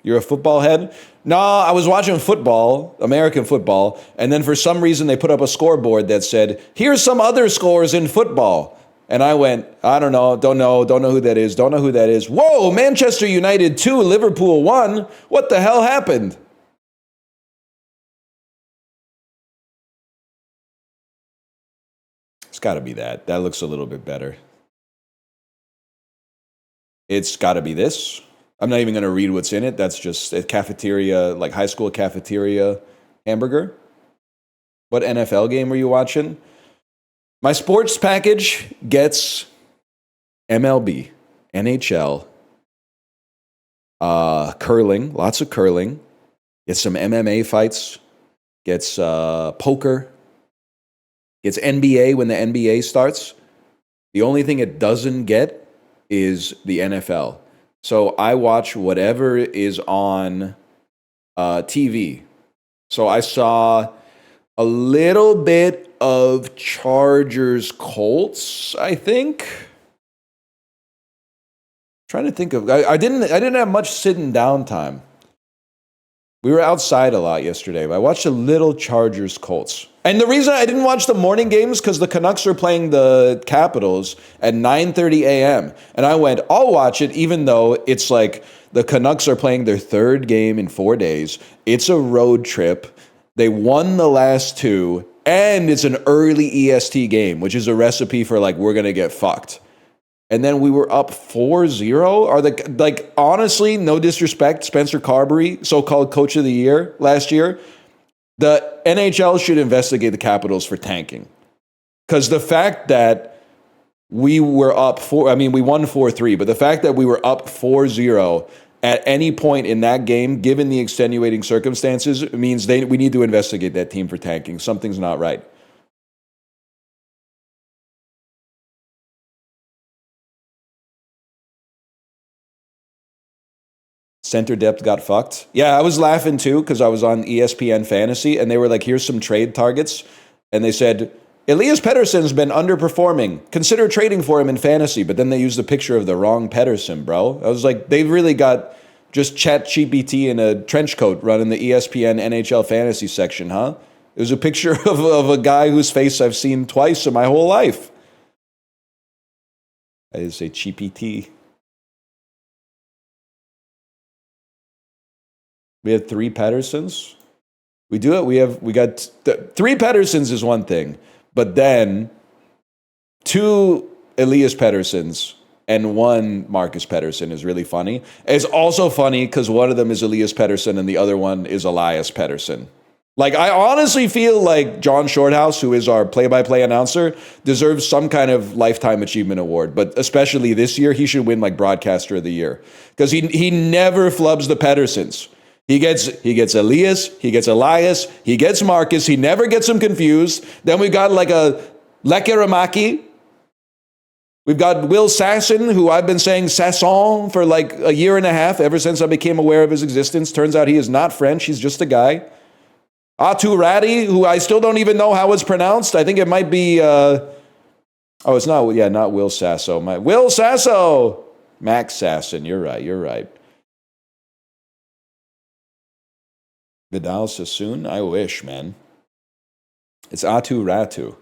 You're a football head? No, I was watching football, American football, and then for some reason they put up a scoreboard that said, here's some other scores in football. And I went, I don't know who that is, don't know who that is. Whoa, Manchester United 2, Liverpool 1. What the hell happened? It's got to be that. That looks a little bit better. It's got to be this. I'm not even going to read what's in it. That's just a cafeteria, like high school cafeteria hamburger. What NFL game were you watching? My sports package gets MLB, NHL, curling, lots of curling. Gets some MMA fights. Gets poker. Gets NBA when the NBA starts. The only thing it doesn't get is the NFL. So I watch whatever is on TV. So I saw a little bit of Chargers Colts, I think. Trying to think of I didn't have much sitting down time. We were outside a lot yesterday, but I watched a little Chargers Colts. And the reason I didn't watch the morning games because the Canucks are playing the Capitals at 9:30 a.m. And I went, I'll watch it even though it's like the Canucks are playing their third game in 4 days. It's a road trip. They won the last two, and it's an early EST game, which is a recipe for like, we're going to get fucked. And then we were up 4-0. Honestly, no disrespect, Spencer Carberry, so-called coach of the year last year. The NHL should investigate the Capitals for tanking. Because the fact that we were up we won 4-3, but the fact that we were up 4-0 at any point in that game, given the extenuating circumstances, means we need to investigate that team for tanking. Something's not right. Center depth got fucked. Yeah, I was laughing too because I was on ESPN Fantasy and they were like, here's some trade targets. And they said, Elias Pettersson's been underperforming. Consider trading for him in fantasy. But then they used a picture of the wrong Pettersson, bro. I was like, they've really got just ChatGPT in a trench coat running the ESPN NHL Fantasy section, huh? It was a picture of a guy whose face I've seen twice in my whole life. I did say GPT. We had 3 Petterssons. We do it. We got 3 Petterssons is one thing, but then 2 Elias Petterssons and 1 Marcus Pettersson is really funny. It's also funny because one of them is Elias Pettersson and the other one is Elias Pettersson. Like, I honestly feel like John Shorthouse, who is our play-by-play announcer, deserves some kind of Lifetime Achievement Award. But especially this year, he should win like Broadcaster of the Year because he never flubs the Petterssons. He gets Elias, he gets Elias, he gets Marcus, he never gets them confused. Then we've got like a Lekeramaki. We've got Will Sasson, who I've been saying Sasson for like a year and a half, ever since I became aware of his existence. Turns out he is not French, he's just a guy. Atu Radi, who I still don't even know how it's pronounced. I think it might be, it's not Will Sasso. Will Sasso! Max Sasson, you're right. Vidal Sassoon? I wish, man. It's Atu Ratu.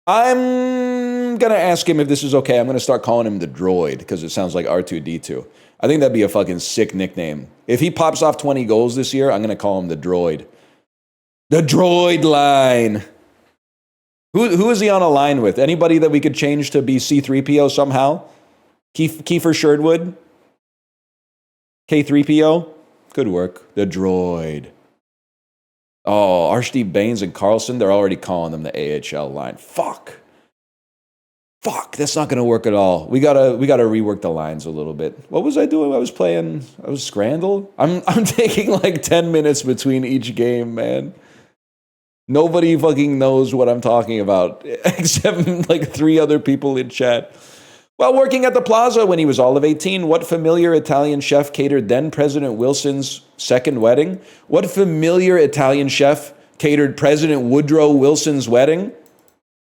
I'm going to ask him if this is okay. I'm going to start calling him the droid because it sounds like R2-D2. I think that'd be a fucking sick nickname. If he pops off 20 goals this year, I'm going to call him the droid. The droid line. Who is he on a line with? Anybody that we could change to be C-3PO somehow? Kiefer Sherwood? K-3PO? Good work. The droid. Oh, Arshdeep Baines and Carlson, they're already calling them the AHL line. Fuck, that's not going to work at all. We gotta rework the lines a little bit. What was I doing? I was Scrandle. I'm taking like 10 minutes between each game, man. Nobody fucking knows what I'm talking about except like 3 other people in chat. While working at the Plaza when he was all of 18, what familiar Italian chef catered then President Wilson's second wedding? What familiar Italian chef catered President Woodrow Wilson's wedding?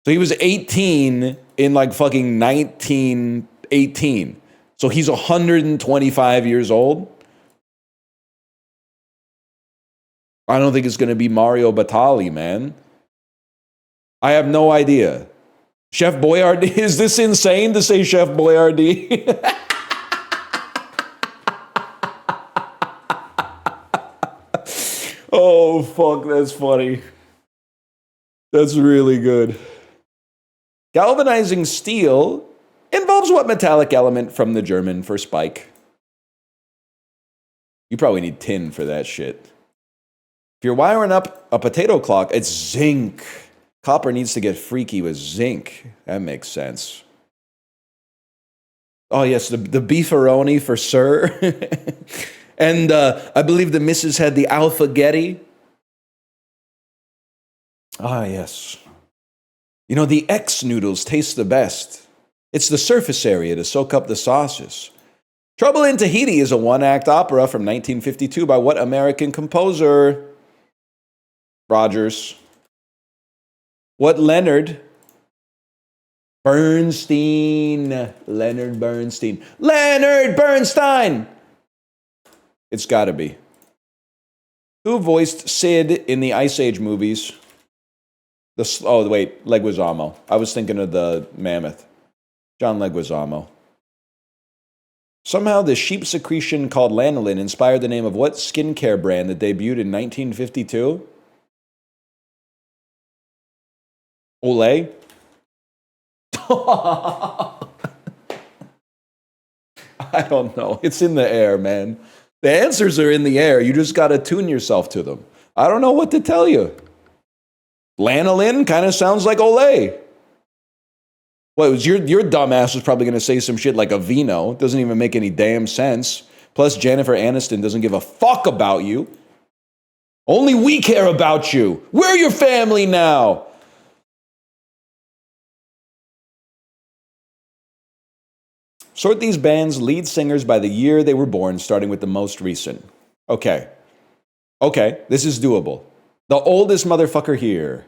So he was 18 in like fucking 1918. So he's 125 years old. I don't think it's going to be Mario Batali, man. I have no idea. Chef Boyardee? Is this insane to say Chef Boyardee? Oh, fuck, that's funny. That's really good. Galvanizing steel involves what metallic element from the German for spike? You probably need tin for that shit. If you're wiring up a potato clock, it's zinc. Copper needs to get freaky with zinc. That makes sense. Oh, yes, the beefaroni for sir. And I believe the missus had the alphagetti. Ah, yes. You know, the X noodles taste the best. It's the surface area to soak up the sauces. Trouble in Tahiti is a one-act opera from 1952 by what American composer? Rogers. What Leonard Bernstein? Leonard Bernstein. Leonard Bernstein! It's gotta be. Who voiced Sid in the Ice Age movies? Oh, wait, Leguizamo. I was thinking of the mammoth. John Leguizamo. Somehow the sheep secretion called lanolin inspired the name of what skincare brand that debuted in 1952? Olay? I don't know. It's in the air, man. The answers are in the air. You just got to tune yourself to them. I don't know what to tell you. Lanolin kind of sounds like Olay. Well, it was your dumbass was probably going to say some shit like Aveeno. It doesn't even make any damn sense. Plus, Jennifer Aniston doesn't give a fuck about you. Only we care about you. We're your family now. Sort these bands' lead singers by the year they were born, starting with the most recent. Okay, this is doable. The oldest motherfucker here.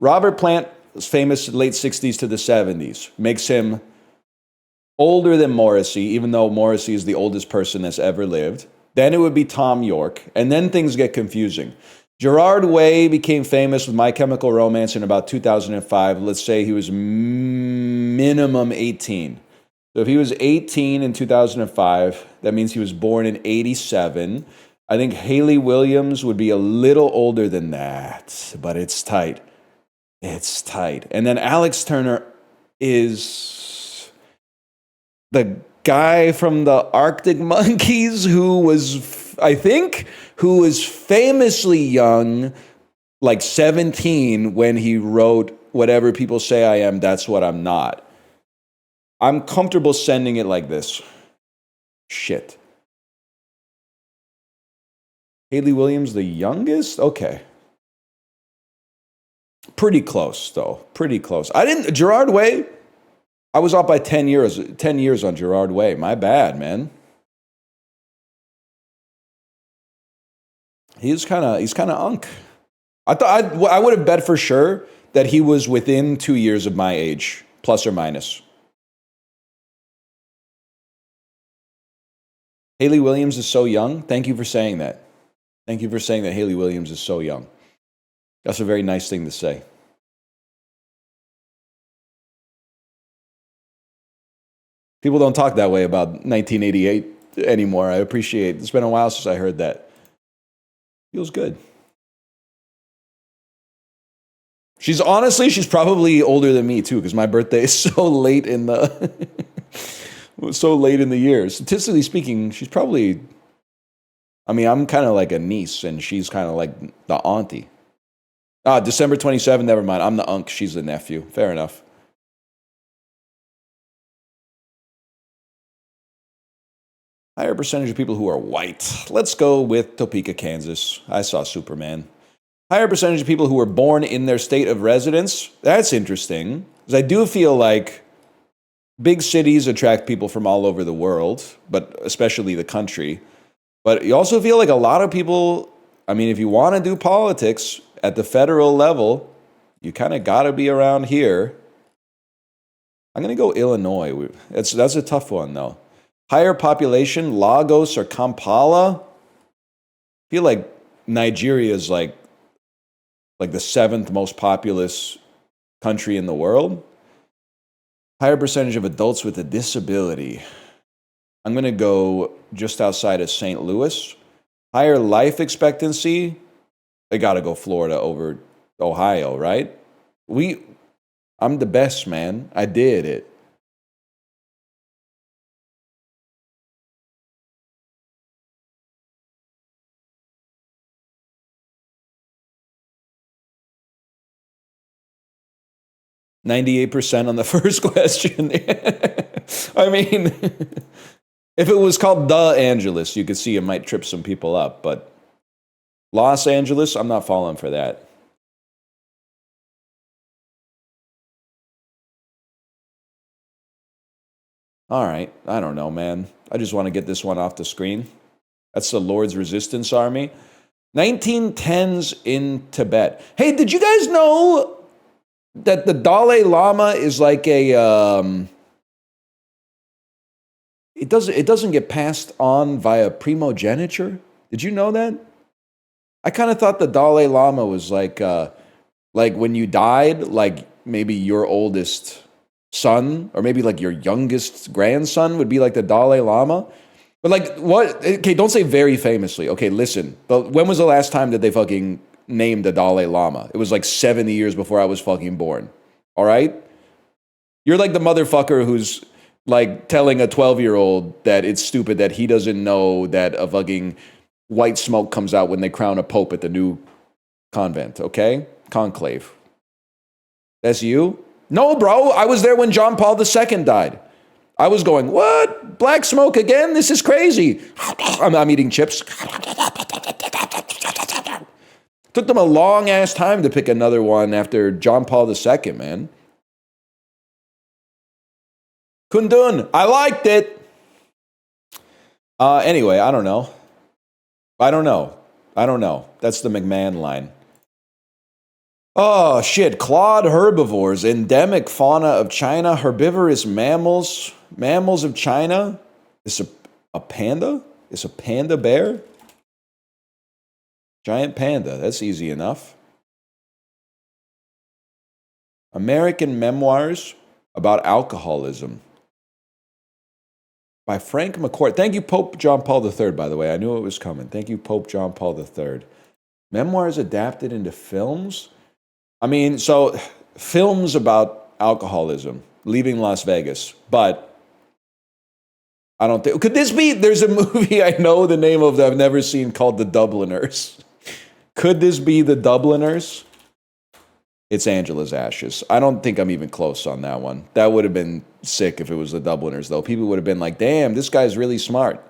Robert Plant was famous late 60s to the 70s. Makes him older than Morrissey, even though Morrissey is the oldest person that's ever lived. Then it would be Tom York, and then things get confusing. Gerard Way became famous with My Chemical Romance in about 2005. Let's say he was minimum 18. So if he was 18 in 2005, that means he was born in 87. I think Haley Williams would be a little older than that, but it's tight. It's tight. And then Alex Turner is the guy from the Arctic Monkeys who was, I think, who was famously young, like 17, when he wrote Whatever People Say I Am, That's What I'm Not. I'm comfortable sending it like this. Shit. Haley Williams, the youngest? Okay. Pretty close, though. Pretty close. Gerard Way, I was off by 10 years on Gerard Way. My bad, man. He's kind of unk. I would have bet for sure that he was within 2 years of my age, plus or minus. Haley Williams is so young. Thank you for saying that. Thank you for saying that Haley Williams is so young. That's a very nice thing to say. People don't talk that way about 1988 anymore. I appreciate it. It's been a while since I heard that. Feels good. She's probably older than me too, because my birthday is so late in the year. Statistically speaking, she's probably, I'm kind of like a niece, and she's kind of like the auntie. December 27th, never mind. I'm the unk, she's the nephew. Fair enough. Higher percentage of people who are white. Let's go with Topeka, Kansas. I saw Superman. Higher percentage of people who were born in their state of residence. That's interesting, because I do feel like big cities attract people from all over the world, but especially the country. But you also feel like a lot of people, if you want to do politics at the federal level, you kind of got to be around here. I'm going to go Illinois. That's a tough one, though. Higher population, Lagos or Kampala? I feel like Nigeria is like the 7th most populous country in the world. Higher percentage of adults with a disability. I'm going to go just outside of St. Louis. Higher life expectancy. I got to go Florida over Ohio, right? I'm the best, man. I did it. %98 on the first question. I mean, if it was called The Angeles, you could see it might trip some people up, but Los Angeles, I'm not falling for that. All right, I don't know, man. I just want to get this one off the screen. That's the Lord's Resistance Army. 1910s in Tibet. Hey, did you guys know that the Dalai Lama is like a it doesn't get passed on via primogeniture? Did you know that? I kind of thought the Dalai Lama was like when you died, like maybe your oldest son or maybe like your youngest grandson would be like the Dalai Lama. But like what? Okay, don't say very famously. Okay, listen. But when was the last time that they fucking named the Dalai Lama? It was like 70 years before I was fucking born. All right? You're like the motherfucker who's like telling a 12-year-old that it's stupid that he doesn't know that a fucking white smoke comes out when they crown a pope at the new convent, okay? Conclave. That's you? No, bro. I was there when John Paul II died. I was going, what? Black smoke again? This is crazy. I'm eating chips. Took them a long-ass time to pick another one after John Paul II, man. Kundun. I liked it. Anyway, I don't know. That's the McMahon line. Oh, shit. Clawed herbivores. Endemic fauna of China. Herbivorous mammals. Mammals of China. Is a panda? Is a panda bear? Giant panda. That's easy enough. American memoirs about alcoholism. By Frank McCourt. Thank you, Pope John Paul III, by the way. I knew it was coming. Thank you, Pope John Paul III. Memoirs adapted into films? I mean, so films about alcoholism, leaving Las Vegas, but I don't think, could this be, there's a movie I know the name of that I've never seen called The Dubliners. Could this be The Dubliners? It's Angela's Ashes. I don't think I'm even close on that one. That would have been sick if it was The Dubliners, though. People would have been like, damn, this guy's really smart.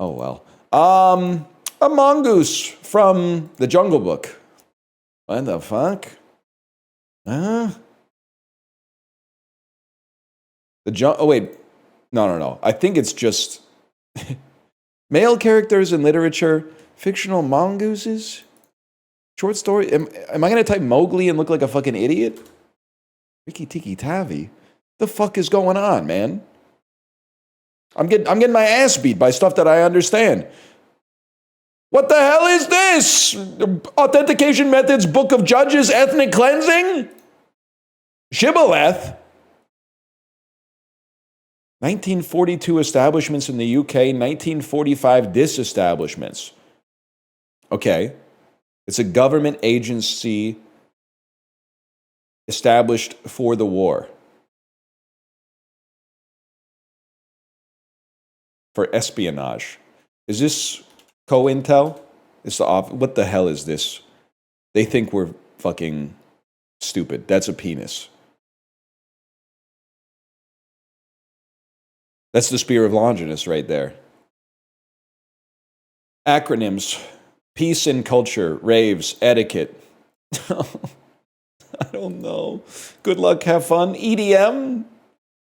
Oh, well. A mongoose from The Jungle Book. What the fuck? Huh? Oh, wait. No. I think it's just male characters in literature, fictional mongooses, short story. Am I going to type Mowgli and look like a fucking idiot? Rikki Tikki Tavi? The fuck is going on, man? I'm getting my ass beat by stuff that I understand. What the hell is this? Authentication Methods, Book of Judges, Ethnic Cleansing? Shibboleth? 1942 establishments in the UK, 1945 disestablishments. Okay. It's a government agency established for the war. For espionage. Is this COINTEL? What the hell is this? They think we're fucking stupid. That's a penis. That's the Spear of Longinus right there. Acronyms. Peace and culture. Raves. Etiquette. I don't know. Good luck. Have fun. EDM.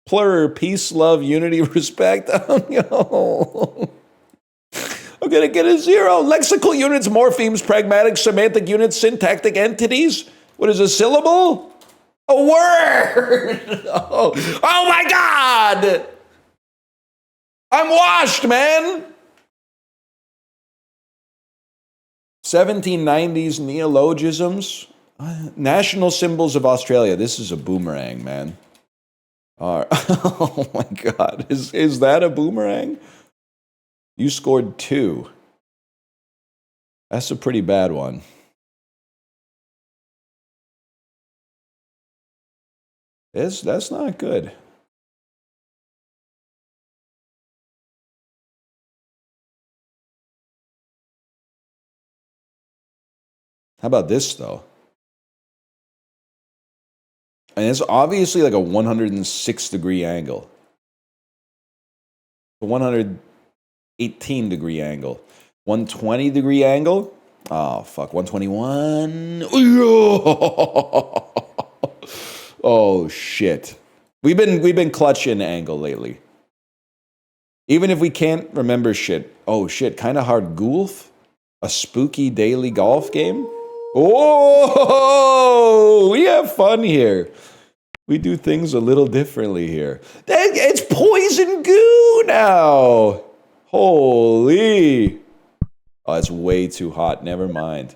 Plur. Peace, love, unity, respect. Oh, I'm going to get a 0. Lexical units, morphemes, pragmatic, semantic units, syntactic entities. What is a syllable? A word! Oh my God! I'm washed, man! 1790s neologisms. National symbols of Australia. This is a boomerang, man. Oh my God. Is that a boomerang? You scored 2. That's a pretty bad one. That's not good. How about this, though? And it's obviously like a 106-degree angle. A 118-degree angle. 120-degree angle? Oh, fuck. 121. Oh, shit. We've been clutching angle lately. Even if we can't remember shit. Oh, shit. Kind of hard golf? A spooky daily golf game? Oh, we have fun here. We do things a little differently here. It's poison goo now. Holy. Oh, it's way too hot. Never mind.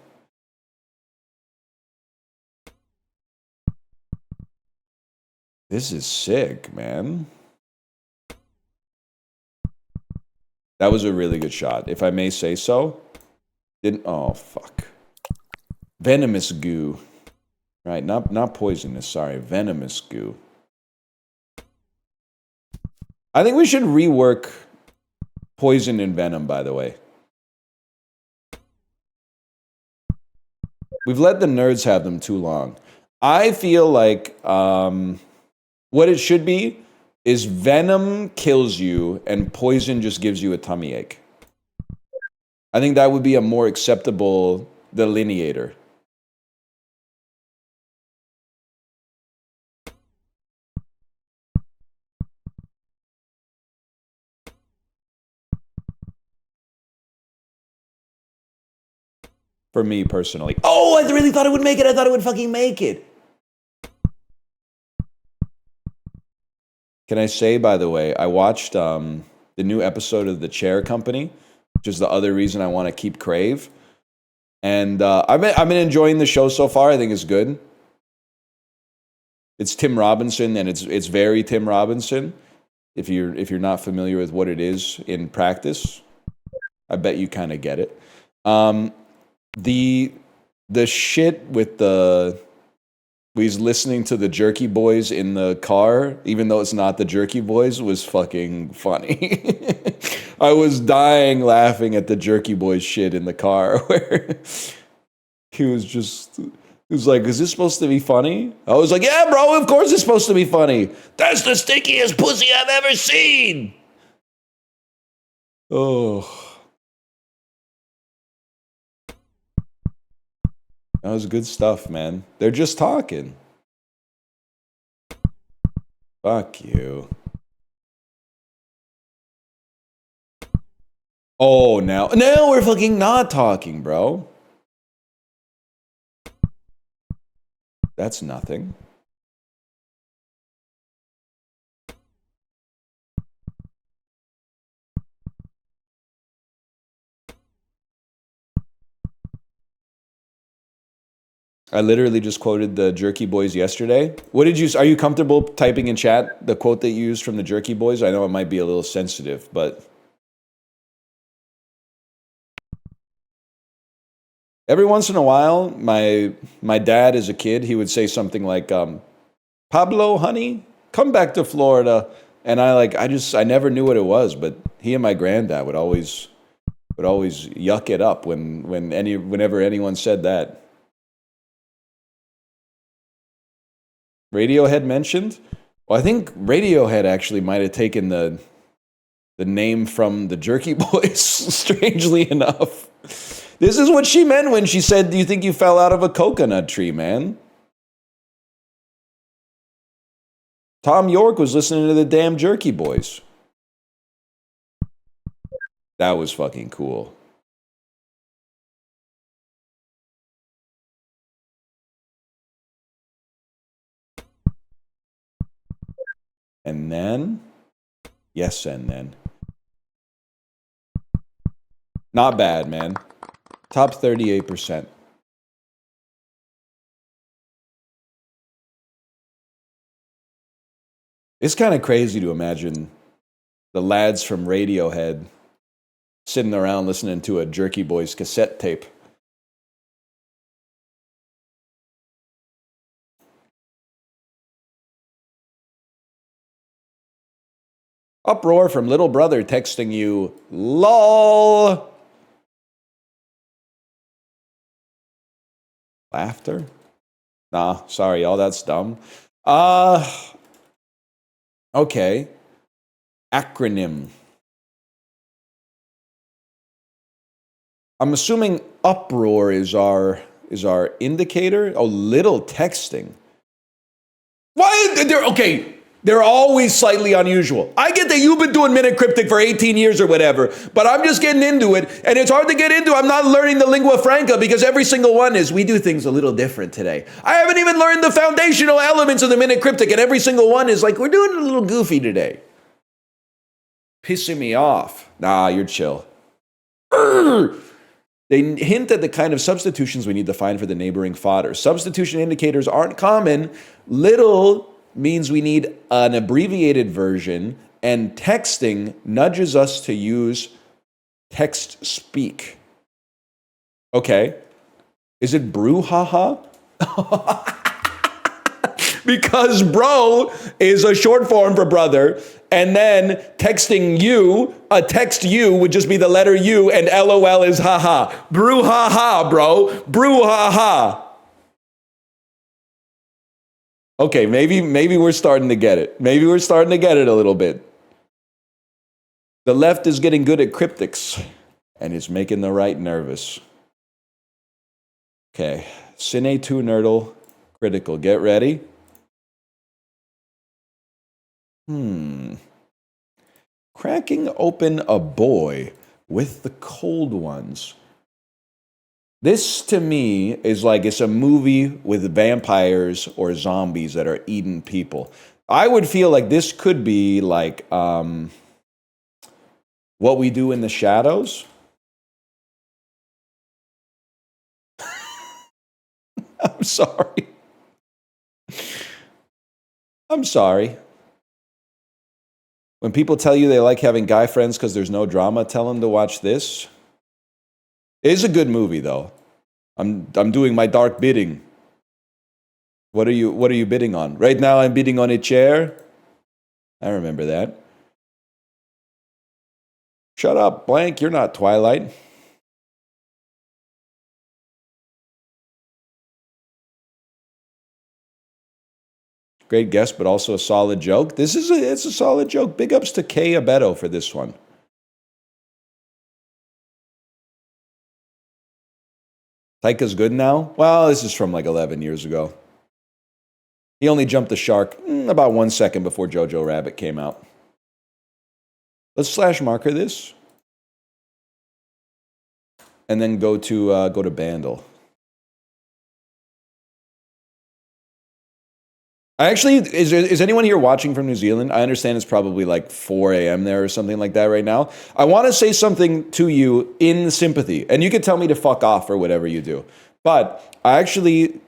This is sick, man. That was a really good shot, if I may say so. Oh, fuck. Venomous goo. Right, not poisonous, sorry. Venomous goo. I think we should rework poison and venom, by the way. We've let the nerds have them too long. I feel like what it should be is venom kills you and poison just gives you a tummy ache. I think that would be a more acceptable delineator. For me personally. Oh, I really thought it would make it. I thought it would fucking make it. Can I say, by the way, I watched the new episode of The Chair Company, which is the other reason I want to keep Crave. And I've been enjoying the show so far. I think it's good. It's Tim Robinson, and it's very Tim Robinson. If you're not familiar with what it is in practice, I bet you kind of get it. The shit with he's listening to the Jerky Boys in the car, even though it's not the Jerky Boys, was fucking funny. I was dying laughing at the Jerky Boys shit in the car where he was like, is this supposed to be funny? I was like, yeah, bro, of course it's supposed to be funny. That's the stinkiest pussy I've ever seen. Oh. That was good stuff, man. They're just talking. Fuck you. Oh, now we're fucking not talking, bro. That's nothing. I literally just quoted the Jerky Boys yesterday. Are you comfortable typing in chat the quote that you used from the Jerky Boys? I know it might be a little sensitive, but every once in a while, my dad as a kid, he would say something like, Pablo, honey, come back to Florida. And I never knew what it was, but he and my granddad would always yuck it up whenever anyone said that. Radiohead mentioned? Well, I think Radiohead actually might have taken the name from the Jerky Boys, strangely enough. This is what she meant when she said, do you think you fell out of a coconut tree, man? Tom York was listening to the damn Jerky Boys. That was fucking cool. And then, yes, and then. Not bad, man. Top 38%. It's kind of crazy to imagine the lads from Radiohead sitting around listening to a Jerky Boys cassette tape. Uproar from little brother texting you, LOL. Laughter? Nah, sorry, y'all, that's dumb. Okay. Acronym. I'm assuming uproar is our indicator. Oh, little texting. Why? They're always slightly unusual. I get that you've been doing Minute Cryptic for 18 years or whatever, but I'm just getting into it, and it's hard to get into. I'm not learning the lingua franca because every single one is, we do things a little different today. I haven't even learned the foundational elements of the Minute Cryptic, and every single one is like, we're doing it a little goofy today. Pissing me off. Nah, you're chill. They hint at the kind of substitutions we need to find for the neighboring fodder. Substitution indicators aren't common. Little means we need an abbreviated version, and texting nudges us to use text speak. Okay. Is it brouhaha? Because bro is a short form for brother, and then texting you, a text you would just be the letter U, and LOL is haha. Brouhaha, bro. Brouhaha. Okay, maybe we're starting to get it. Maybe we're starting to get it a little bit. The left is getting good at cryptics, and it's making the right nervous. Okay, Cine 2 Nerdle, critical. Get ready. Cracking open a boy with the cold ones. This, to me, is like it's a movie with vampires or zombies that are eating people. I would feel like this could be like What We Do in the Shadows. I'm sorry. I'm sorry. When people tell you they like having guy friends because there's no drama, tell them to watch this. It is a good movie, though. I'm doing my dark bidding. What are you bidding on? Right now I'm bidding on a chair. I remember that. Shut up, blank. You're not Twilight. Great guess, but also a solid joke. It's a solid joke. Big ups to Kay Abeto for this one. Taika's good now? Well, this is from like 11 years ago. He only jumped the shark about 1 second before Jojo Rabbit came out. Let's slash marker this. And then go to Bandle. Is anyone here watching from New Zealand? I understand it's probably like 4 a.m. there or something like that right now. I want to say something to you in sympathy, and you can tell me to fuck off or whatever you do. But I actually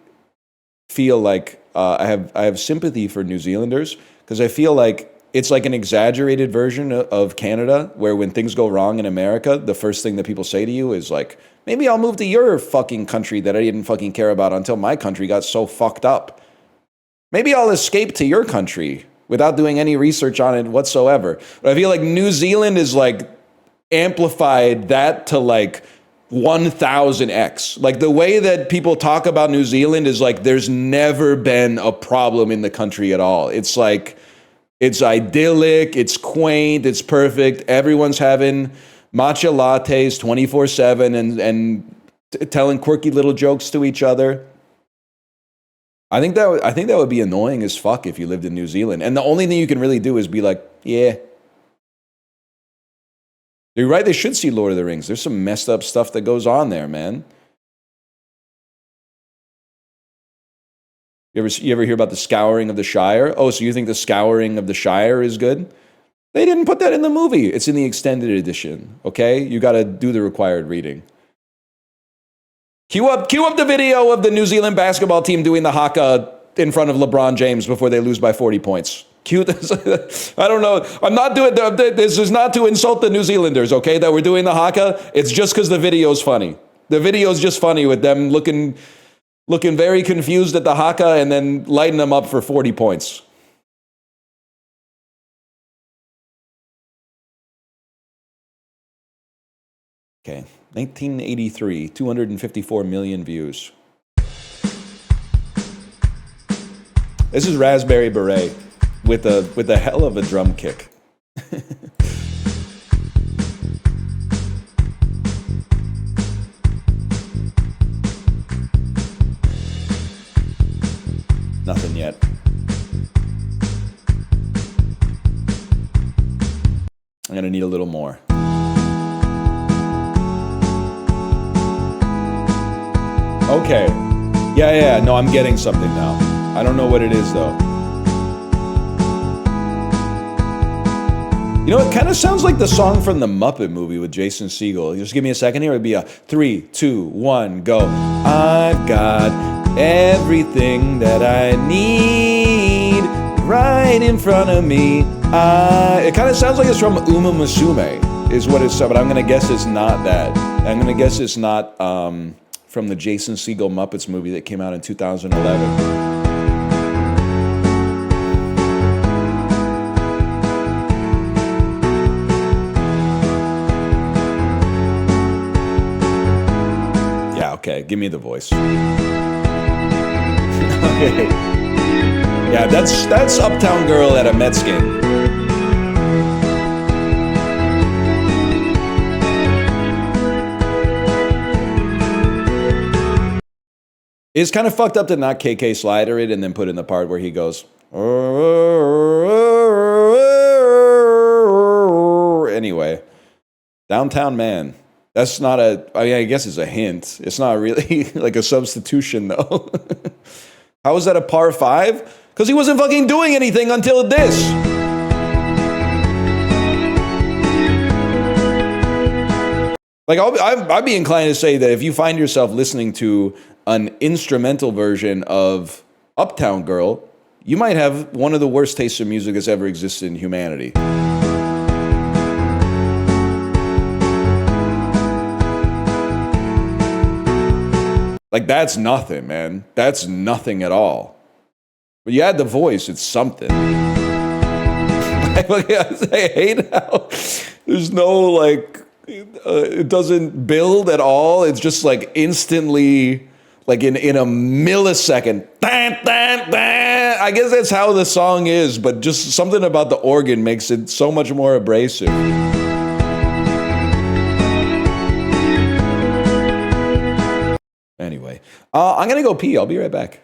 feel like I have sympathy for New Zealanders because I feel like it's like an exaggerated version of Canada, where when things go wrong in America, the first thing that people say to you is like, maybe I'll move to your fucking country that I didn't fucking care about until my country got so fucked up. Maybe I'll escape to your country without doing any research on it whatsoever. But I feel like New Zealand is like amplified that to like 1000x. Like the way that people talk about New Zealand is like there's never been a problem in the country at all. It's like, it's idyllic, it's quaint, it's perfect. Everyone's having matcha lattes 24/7 and telling quirky little jokes to each other. I think that would be annoying as fuck if you lived in New Zealand. And the only thing you can really do is be like, yeah. You're right, they should see Lord of the Rings. There's some messed up stuff that goes on there, man. You ever hear about the Scouring of the Shire? Oh, so you think the Scouring of the Shire is good? They didn't put that in the movie. It's in the extended edition. Okay, you got to do the required reading. Cue up the video of the New Zealand basketball team doing the haka in front of LeBron James before they lose by 40 points. Cue this. I don't know. I'm not doing this is not to insult the New Zealanders, okay, that we're doing the haka. It's just because the video's funny. The video's just funny with them looking very confused at the haka and then lighting them up for 40 points. Okay, 1983, 254 million views. This is Raspberry Beret with a hell of a drum kick. Nothing yet. I'm gonna need a little more. Okay. Yeah. No, I'm getting something now. I don't know what it is, though. You know, it kind of sounds like the song from the Muppet movie with Jason Segel. Just give me a second here. It'd be a 3, 2, 1, go. I've got everything that I need right in front of me. It kind of sounds like it's from Uma Musume, is what it's. But I'm gonna guess it's not that. I'm gonna guess it's not from the Jason Segel Muppets movie that came out in 2011. Okay, give me the voice. Okay. Yeah, that's Uptown Girl at a Mets game. It's kind of fucked up to not KK Slider it and then put in the part where he goes. Anyway, Downtown Man. That's not I guess it's a hint. It's not really like a substitution, though. How is that a par 5? Because he wasn't fucking doing anything until this. Like, I'd be inclined to say that if you find yourself listening to an instrumental version of Uptown Girl, you might have one of the worst tastes of music that's ever existed in humanity. Like, that's nothing, man. That's nothing at all. But you add the voice, it's something. I hate how there's no, like, it doesn't build at all. It's just, like, instantly, like, in a millisecond. I guess that's how the song is, but just something about the organ makes it so much more abrasive. Anyway, I'm going to go pee. I'll be right back.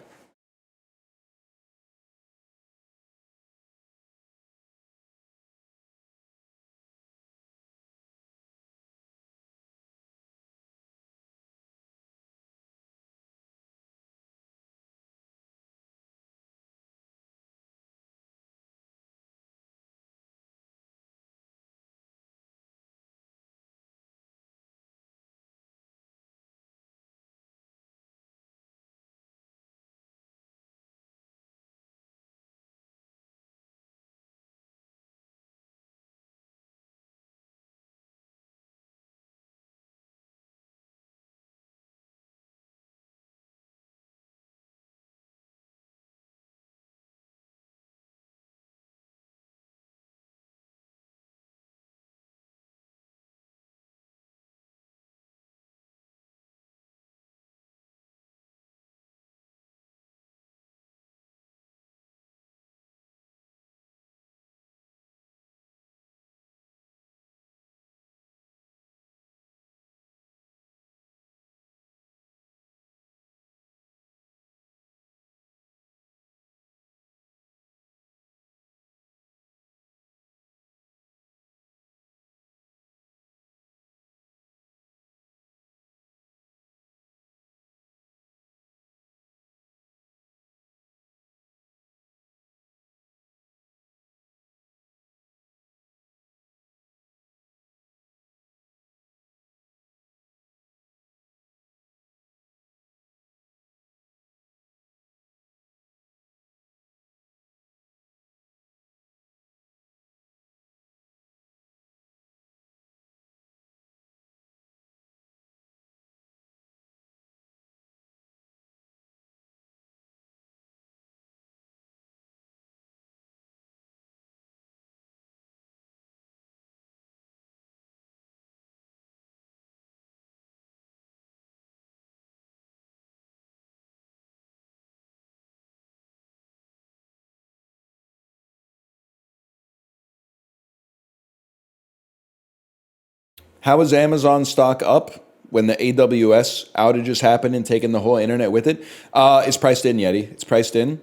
How is Amazon stock up when the AWS outages happened and taking the whole internet with it? It's priced in, Yeti. It's priced in.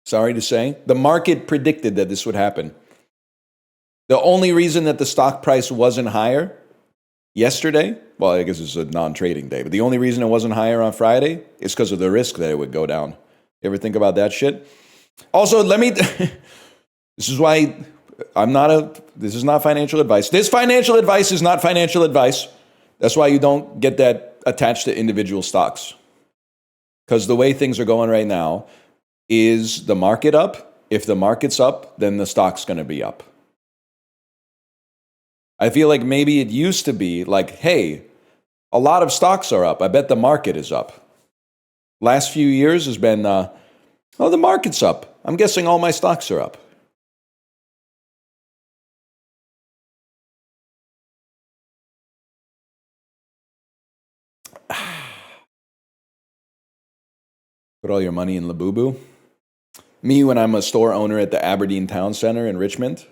Sorry to say. The market predicted that this would happen. The only reason that the stock price wasn't higher yesterday, well, I guess it's a non-trading day, but the only reason it wasn't higher on Friday is because of the risk that it would go down. You ever think about that shit? Also, this is why this is not financial advice. This financial advice is not financial advice. That's why you don't get that attached to individual stocks. Because the way things are going right now, is the market up? If the market's up, then the stock's going to be up. I feel like maybe it used to be like, hey, a lot of stocks are up. I bet the market is up. Last few years has been, the market's up. I'm guessing all my stocks are up. Put all your money in Labubu. Me, when I'm a store owner at the Aberdeen Town Center in Richmond.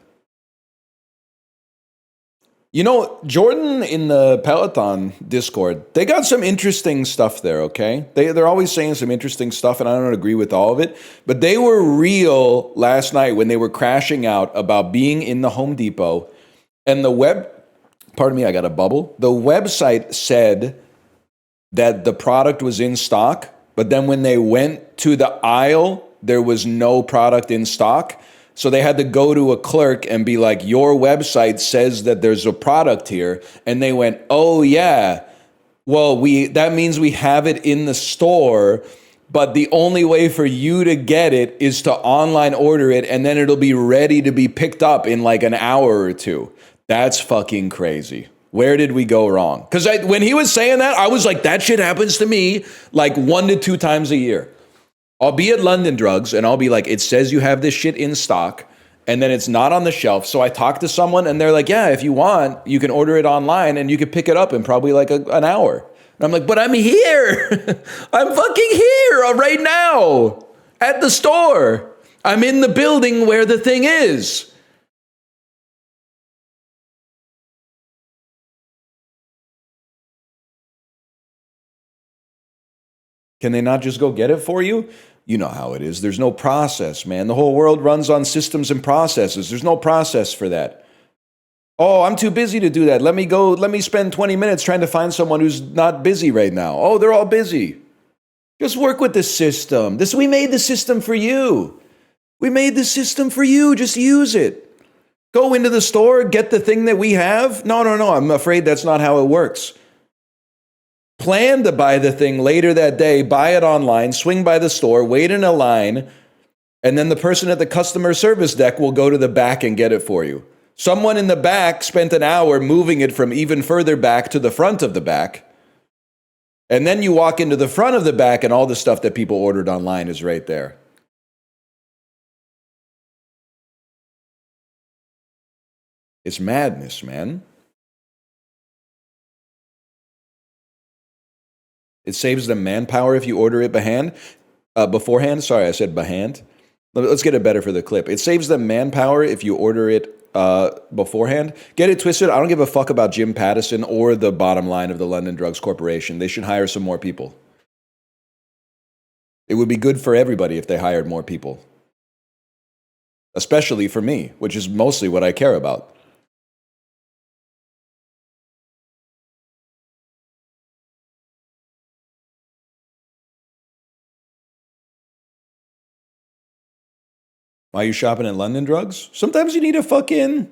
You know, Jordan in the Peloton Discord, they got some interesting stuff there, okay? They're always saying some interesting stuff, and I don't agree with all of it. But they were real last night when they were crashing out about being in the Home Depot. And pardon me, I got a bubble. The website said that the product was in stock, but then when they went to the aisle, there was no product in stock. So they had to go to a clerk and be like, your website says that there's a product here. And they went, oh yeah, well, that means we have it in the store, but the only way for you to get it is to online order it, and then it'll be ready to be picked up in like an hour or two. That's fucking crazy. Where did we go wrong? Because when he was saying that, I was like, that shit happens to me like 1 to 2 times a year. I'll be at London Drugs and I'll be like, it says you have this shit in stock, and then it's not on the shelf. So I talk to someone and they're like, yeah, if you want, you can order it online and you can pick it up in probably like an hour. And I'm like, but I'm here. I'm fucking here right now at the store. I'm in the building where the thing is. Can they not just go get it for you? You know how it is. There's no process, man. The whole world runs on systems and processes. There's no process for that. Oh, I'm too busy to do that. Let me spend 20 minutes trying to find someone who's not busy right now. Oh, they're all busy. Just work with the system. We made the system for you. We made the system for you. Just use it. Go into the store, get the thing that we have. No. I'm afraid that's not how it works. Plan to buy the thing later that day, buy it online, swing by the store, wait in a line, and then the person at the customer service deck will go to the back and get it for you. Someone in the back spent an hour moving it from even further back to the front of the back. And then you walk into the front of the back and all the stuff that people ordered online is right there. It's madness, man. It saves them manpower if you order it beforehand. Sorry, I said behand. Let's get it better for the clip. It saves them manpower if you order it beforehand. Get it twisted. I don't give a fuck about Jim Pattison or the bottom line of the London Drugs Corporation. They should hire some more people. It would be good for everybody if they hired more people. Especially for me, which is mostly what I care about. Why are you shopping at London Drugs? Sometimes you need a fucking...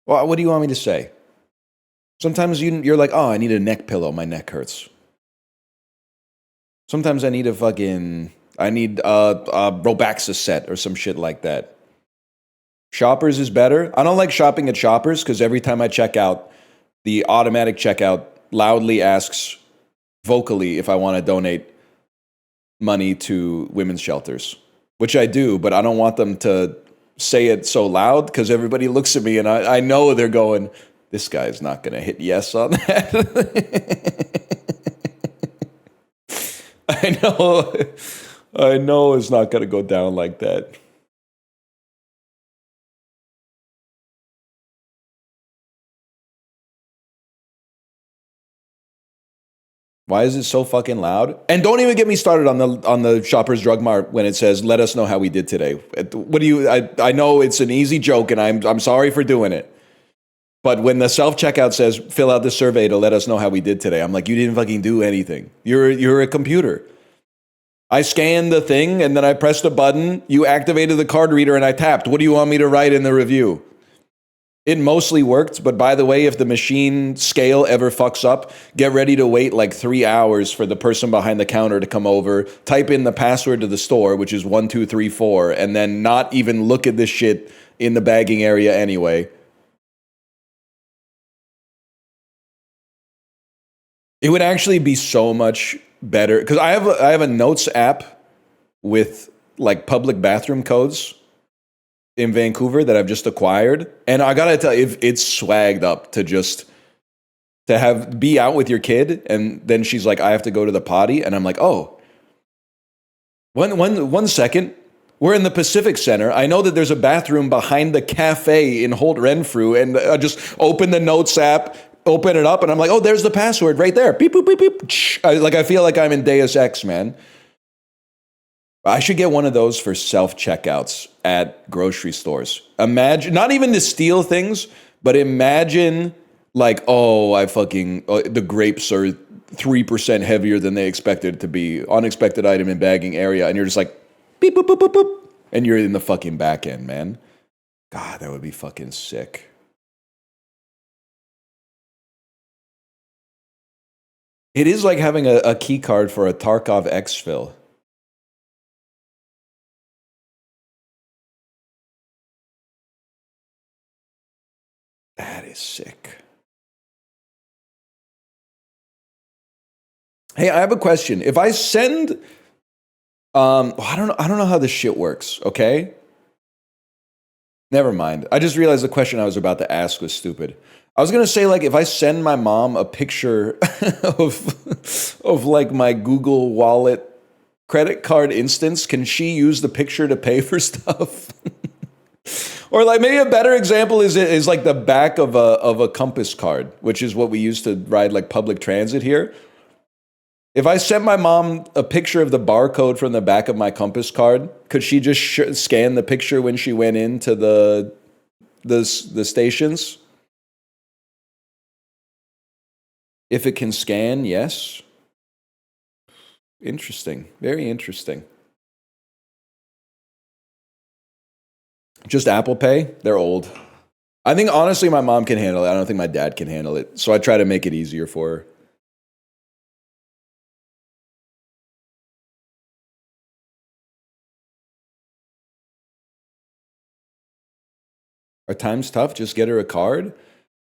Well, what do you want me to say? Sometimes you're like, oh, I need a neck pillow. My neck hurts. Sometimes I need a Robaxa set or some shit like that. Shoppers is better. I don't like shopping at Shoppers because every time I check out, the automatic checkout loudly asks vocally if I want to donate money to women's shelters, which I do, but I don't want them to say it so loud because everybody looks at me and I know they're going, this guy's not going to hit yes on that. I know it's not going to go down like that. Why is it so fucking loud? And don't even get me started on the Shoppers Drug Mart when it says, "Let us know how we did today." What do you? I know it's an easy joke, and I'm sorry for doing it. But when the self checkout says, "Fill out this survey to let us know how we did today," I'm like, you didn't fucking do anything. You're a computer. I scanned the thing and then I pressed a button. You activated the card reader and I tapped. What do you want me to write in the review? It mostly worked, but by the way, if the machine scale ever fucks up, get ready to wait like 3 hours for the person behind the counter to come over, type in the password to the store, which is 1234, and then not even look at this shit in the bagging area anyway. It would actually be so much better because I have a notes app with like public bathroom codes in Vancouver that I've just acquired, and I gotta tell you, it's swagged up to just to have be out with your kid, and then she's like, "I have to go to the potty," and I'm like, "Oh, one second." We're in the Pacific Center. I know that there's a bathroom behind the cafe in Holt Renfrew, and I just open the notes app, open it up, and I'm like, oh, there's the password right there. Beep, boop, beep, beep. I feel like I'm in Deus Ex, man. I should get one of those for self-checkouts at grocery stores. Imagine, not even to steal things, but imagine like, the grapes are 3% heavier than they expected it to be. Unexpected item in bagging area. And you're just like, beep, boop, boop, boop, boop. And you're in the fucking back end, man. God, that would be fucking sick. It is like having a key card for a Tarkov exfil. That is sick. Hey, I have a question. If I send, I don't know how this shit works. Okay, never mind. I just realized the question I was about to ask was stupid. I was gonna say, like, if I send my mom a picture of like my Google Wallet credit card instance, can she use the picture to pay for stuff? Or like maybe a better example is like the back of a Compass card, which is what we use to ride like public transit here. If I sent my mom a picture of the barcode from the back of my Compass card, could she just scan the picture when she went into the stations? If it can scan, yes. Interesting. Very interesting. Just Apple Pay? They're old. I think honestly my mom can handle it. I don't think my dad can handle it. So I try to make it easier for her. Are times tough? Just get her a card?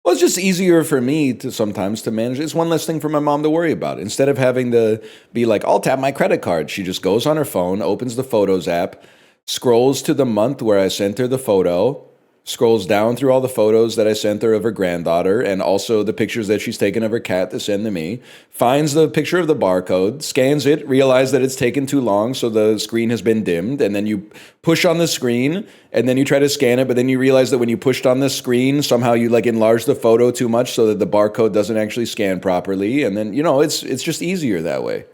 Well, it's just easier for me to sometimes to manage. It's one less thing for my mom to worry about. Instead of having to be like, I'll tap my credit card. She just goes on her phone, opens the Photos app, scrolls to the month where I sent her the photo, scrolls down through all the photos that I sent her of her granddaughter and also the pictures that she's taken of her cat to send to me, finds the picture of the barcode, scans it, realizes that it's taken too long, so the screen has been dimmed, and then you push on the screen, and then you try to scan it, but then you realize that when you pushed on the screen, somehow you like enlarge the photo too much so that the barcode doesn't actually scan properly, and then, it's just easier that way.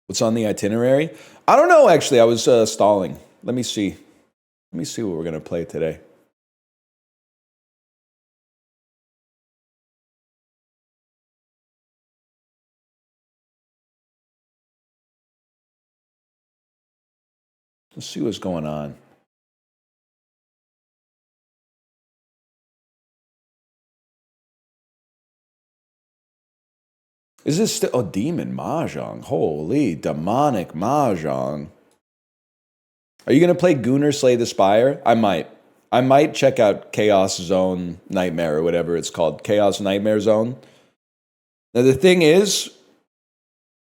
What's on the itinerary? I don't know, actually. I was stalling. Let me see. Let me see what we're going to play today. Let's see what's going on. Is this still... Oh, Demon Mahjong. Holy demonic Mahjong. Are you going to play Gooner Slay the Spire? I might. I might check out Chaos Zone Nightmare or whatever it's called. Chaos Nightmare Zone. Now, the thing is,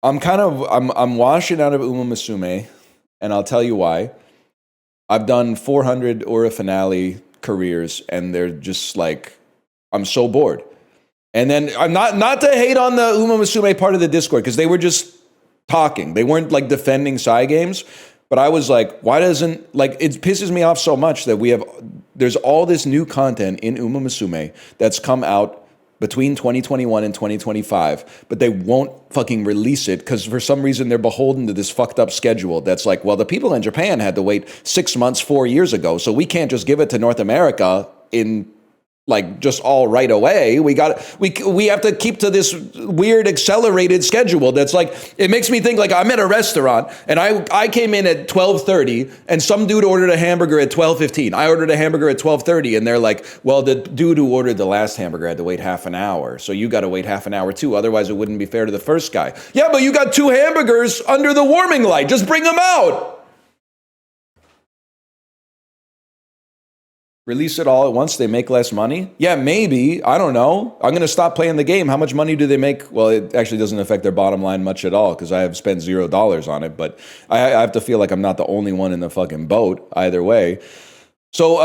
I'm washing out of Uma Musume, and I'll tell you why. I've done 400 Ura Finale careers, and they're just like, I'm so bored. And then I'm not to hate on the Uma Musume part of the Discord, because they were just talking. They weren't like defending Psy games. But I was like, why doesn't, like, it pisses me off so much that there's all this new content in Uma Musume that's come out between 2021 and 2025, but they won't fucking release it because for some reason they're beholden to this fucked up schedule that's like, well, the people in Japan had to wait 6 months, 4 years ago, so we can't just give it to North America in like just all right away. We have to keep to this weird accelerated schedule that's like, it makes me think like I'm at a restaurant and I came in at 12:30 and some dude ordered a hamburger at 12:15. I ordered a hamburger at 12:30 and they're like, well, the dude who ordered the last hamburger had to wait half an hour. So you got to wait half an hour too. Otherwise it wouldn't be fair to the first guy. Yeah, but you got 2 hamburgers under the warming light. Just bring them out. Release it all at once, they make less money? Yeah, maybe. I don't know. I'm going to stop playing the game. How much money do they make? Well, it actually doesn't affect their bottom line much at all because I have spent $0 on it. But I have to feel like I'm not the only one in the fucking boat either way. So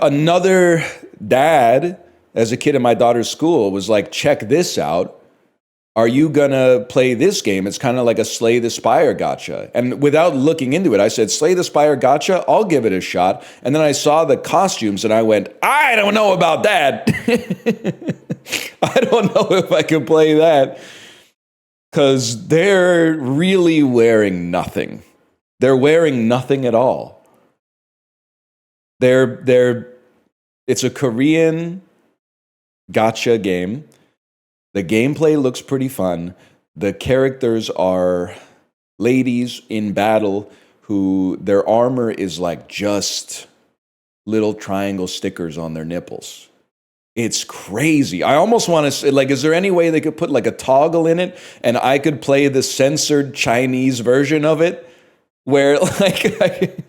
another dad, as a kid in my daughter's school, was like, check this out. Are you going to play this game? It's kind of like a Slay the Spire gacha. And without looking into it, I said, Slay the Spire gacha, I'll give it a shot. And then I saw the costumes and I went, I don't know about that. I don't know if I can play that. Because they're really wearing nothing. They're wearing nothing at all. It's a Korean gacha game. The gameplay looks pretty fun. The characters are ladies in battle who their armor is like just little triangle stickers on their nipples. It's crazy. I almost want to say, like, is there any way they could put like a toggle in it and I could play the censored Chinese version of it where like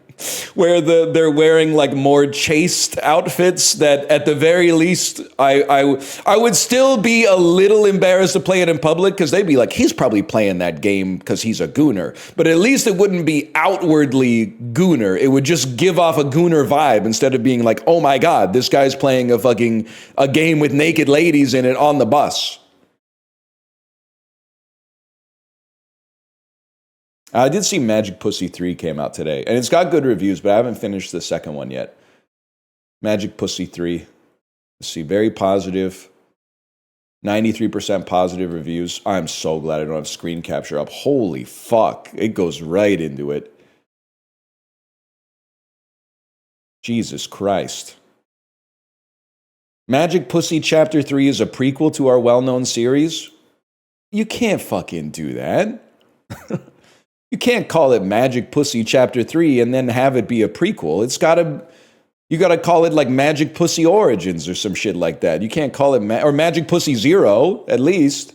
they're wearing like more chaste outfits that at the very least I would still be a little embarrassed to play it in public because they'd be like, he's probably playing that game because he's a gooner. But at least it wouldn't be outwardly gooner. It would just give off a gooner vibe instead of being like, oh my God, this guy's playing a game with naked ladies in it on the bus. I did see Magic Pussy 3 came out today, and it's got good reviews, but I haven't finished the second one yet. Magic Pussy 3. Let's see, very positive. 93% positive reviews. I'm so glad I don't have screen capture up. Holy fuck. It goes right into it. Jesus Christ. Magic Pussy Chapter 3 is a prequel to our well-known series? You can't fucking do that. You can't call it Magic Pussy Chapter 3 and then have it be a prequel. You gotta call it like Magic Pussy Origins or some shit like that. You can't call it, or Magic Pussy 0, at least.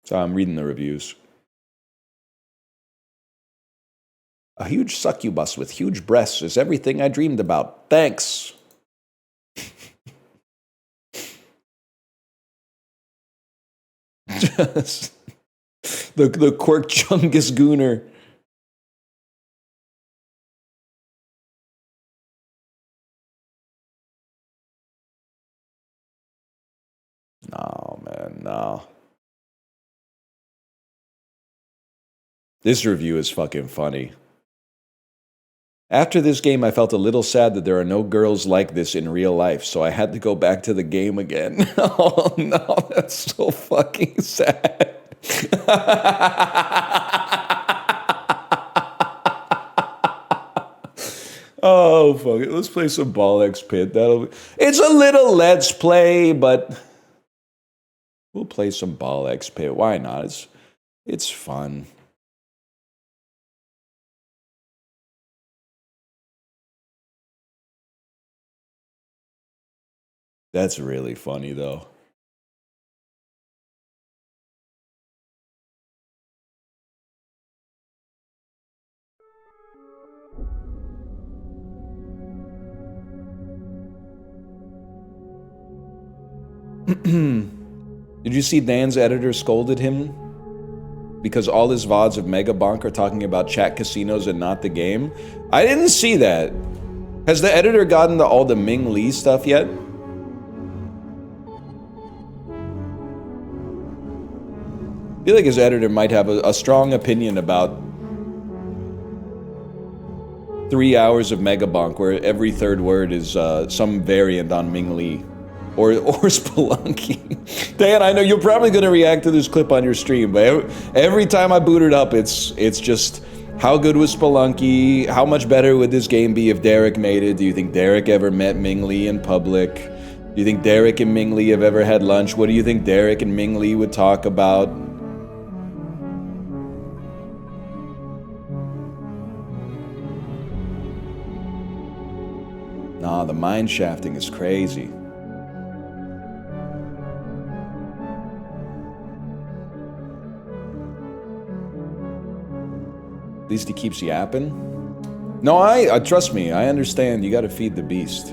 So I'm reading the reviews. A huge succubus with huge breasts is everything I dreamed about. Thanks. the Quirk Chungus Gooner. No, man, no. This review is fucking funny. After this game, I felt a little sad that there are no girls like this in real life, so I had to go back to the game again. Oh no, that's so fucking sad. Oh, fuck it. Let's play some Ball X Pit. It's a little Let's Play, but we'll play some Ball X Pit. Why not? It's fun. That's really funny, though. Did you see Dan's editor scolded him because all his VODs of Mega Bonk are talking about chat casinos and not the game? I didn't see that. Has the editor gotten to all the Ming Lee stuff yet? I feel like his editor might have a strong opinion about 3 hours of Megabonk where every third word is some variant on Ming Lee. Or Spelunky. Dan, I know you're probably going to react to this clip on your stream, but every time I boot it up, it's just, how good was Spelunky? How much better would this game be if Derek made it? Do you think Derek ever met Ming Lee in public? Do you think Derek and Ming Lee have ever had lunch? What do you think Derek and Ming Lee would talk about? Nah, the mind shafting is crazy. At least he keeps yapping. No, I trust me, I understand. You gotta feed the beast.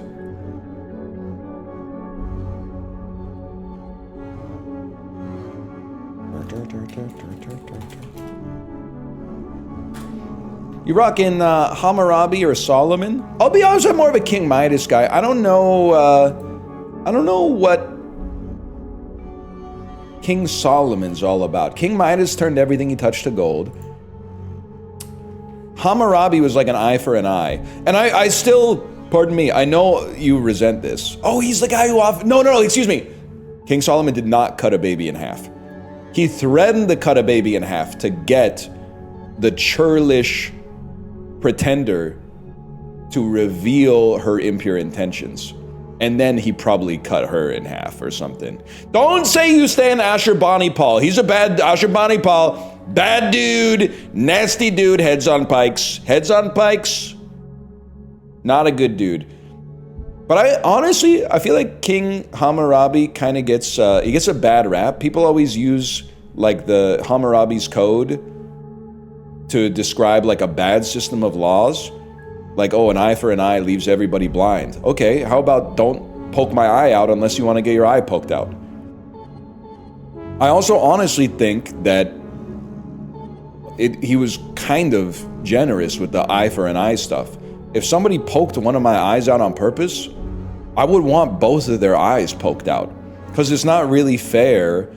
You rockin' Hammurabi or Solomon? I'll be honest, I'm more of a King Midas guy. I don't know what King Solomon's all about. King Midas turned everything he touched to gold. Hammurabi was like an eye for an eye. And I still, pardon me, I know you resent this. Oh, he's the guy who No, excuse me. King Solomon did not cut a baby in half. He threatened to cut a baby in half to get the churlish pretender to reveal her impure intentions. And then he probably cut her in half or something. Don't say you stand Ashurbanipal. He's a bad Ashurbanipal. Bad dude, nasty dude, heads on pikes. Heads on pikes. Not a good dude. But I feel like King Hammurabi kind of gets, he gets a bad rap. People always use like the Hammurabi's code to describe like a bad system of laws. Like, oh, an eye for an eye leaves everybody blind. Okay, how about don't poke my eye out unless you want to get your eye poked out? I also honestly think that he was kind of generous with the eye for an eye stuff. If somebody poked one of my eyes out on purpose, I would want both of their eyes poked out. Because it's not really fair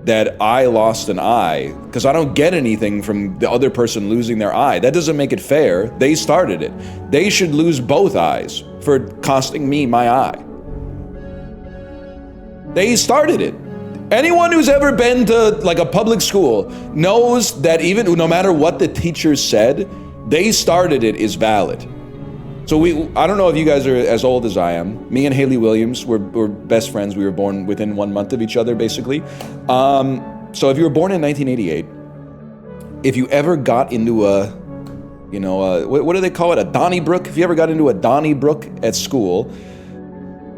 that I lost an eye, because I don't get anything from the other person losing their eye. That doesn't make it fair. They started it. They should lose both eyes for costing me my eye. They started it. Anyone who's ever been to like a public school knows that even no matter what the teachers said, they started it is valid. So I don't know if you guys are as old as I am. Me and Haley Williams, we're best friends. We were born within 1 month of each other, basically. So if you were born in 1988, if you ever got into what do they call it? A Donnybrook? If you ever got into a Donnybrook at school,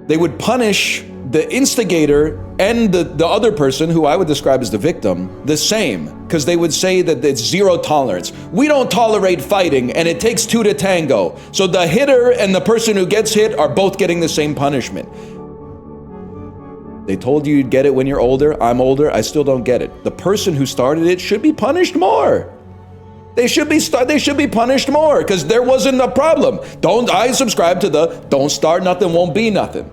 they would punish the instigator and the other person, who I would describe as the victim, the same, because they would say that it's zero tolerance. We don't tolerate fighting, and it takes two to tango. So the hitter and the person who gets hit are both getting the same punishment. They told you you'd get it when you're older. I'm older. I still don't get it. The person who started it should be punished more. They should be punished more, because there wasn't a problem. I subscribe to the don't start nothing, won't be nothing.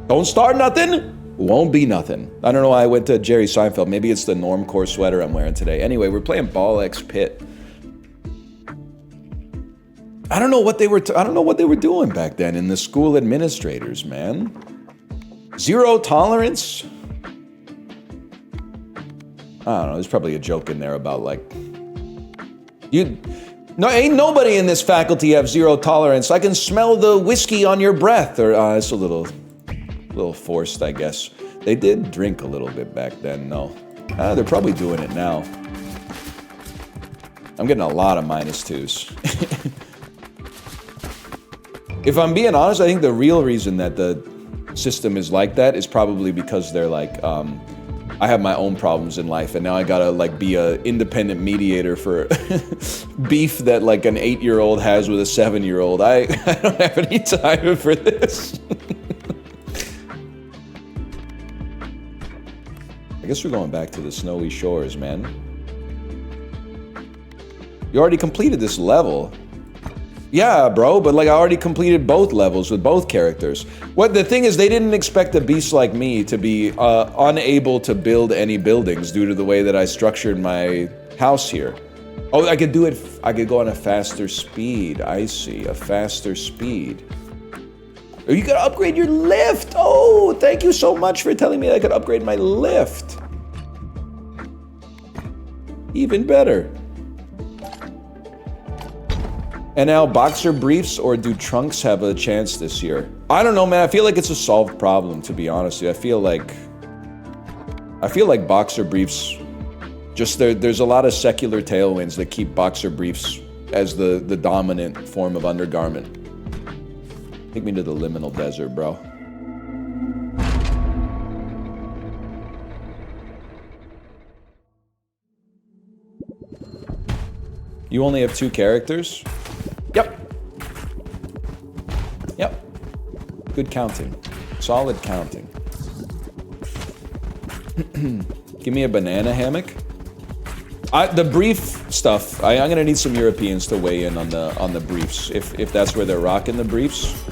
Don't start nothing, won't be nothing. I don't know why I went to Jerry Seinfeld. Maybe it's the Normcore sweater I'm wearing today. Anyway, we're playing Ball X Pit. I don't know what they were doing back then in the school administrators, man. Zero tolerance. I don't know. There's probably a joke in there about like ain't nobody in this faculty have zero tolerance. I can smell the whiskey on your breath. Or it's a little forced, I guess. They did drink a little bit back then, though. They're probably doing it now. I'm getting a lot of -2s. If I'm being honest, I think the real reason that the system is like that is probably because they're like, I have my own problems in life, and now I gotta like be a independent mediator for beef that like an 8-year-old has with a 7-year-old. I don't have any time for this. I guess we're going back to the snowy shores, man. You already completed this level. Yeah, bro, but like I already completed both levels with both characters. What the thing is, they didn't expect a beast like me to be unable to build any buildings due to the way that I structured my house here. Oh, I could do it, I could go on a faster speed. I see, a faster speed. Oh, you gotta upgrade your lift. Oh, thank you so much for telling me I could upgrade my lift. Even better. And now, boxer briefs or do trunks have a chance this year? I don't know, man. I feel like it's a solved problem, to be honest with you. I feel like boxer briefs, just there's a lot of secular tailwinds that keep boxer briefs as the dominant form of undergarment. Take me to the liminal desert, bro. You only have 2 characters? Yep. Yep. Good counting. Solid counting. Give me a banana hammock. The brief stuff, I'm gonna need some Europeans to weigh in on the briefs, if that's where they're rocking the briefs.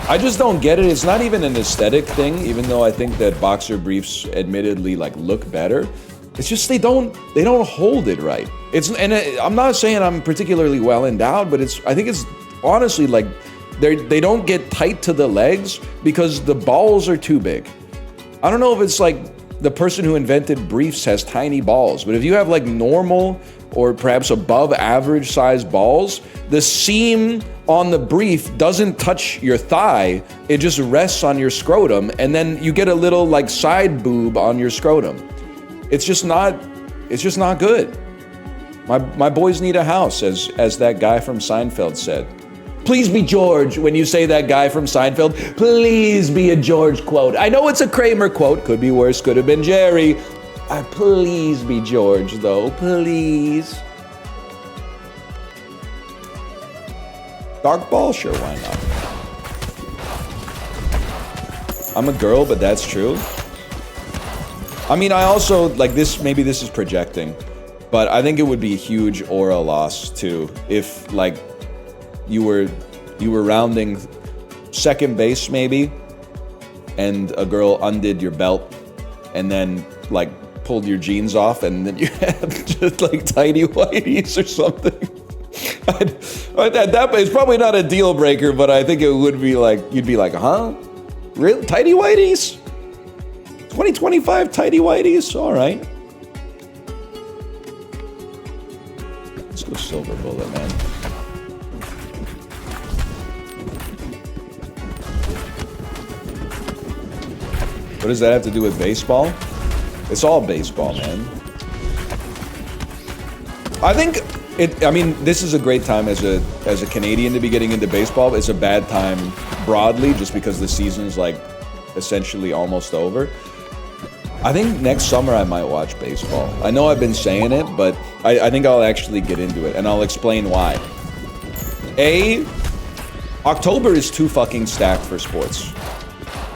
I just don't get it. It's not even an aesthetic thing, even though I think that boxer briefs admittedly like look better. It's just they don't hold it right. I'm not saying I'm particularly well endowed, but I think it's honestly like they don't get tight to the legs because the balls are too big. I don't know if it's like the person who invented briefs has tiny balls, but if you have like normal or perhaps above average sized balls, the seam on the brief doesn't touch your thigh, it just rests on your scrotum, and then you get a little like side boob on your scrotum. It's just not good. My boys need a house, as that guy from Seinfeld said. Please be George when you say that guy from Seinfeld. Please be a George quote. I know it's a Kramer quote. Could be worse, could have been Jerry. Please be George, though. Please. Dark ball? Sure, why not? I'm a girl, but that's true. I mean, I also, like this, maybe this is projecting, but I think it would be a huge aura loss, too, if, like, you were rounding second base, maybe, and a girl undid your belt, and then, like, pulled your jeans off, and then you had just, like, tidy whities or something. At that point, it's probably not a deal breaker, but I think it would be like, you'd be like, huh? Really? Tidy whities? 2025 tidy whities? All right. Let's go silver bullet, man. What does that have to do with baseball? It's all baseball, man. I think I mean, this is a great time as a Canadian to be getting into baseball. It's a bad time broadly just because the season's like essentially almost over. I think next summer I might watch baseball. I know I've been saying it, but I think I'll actually get into it, and I'll explain why. October is too fucking stacked for sports.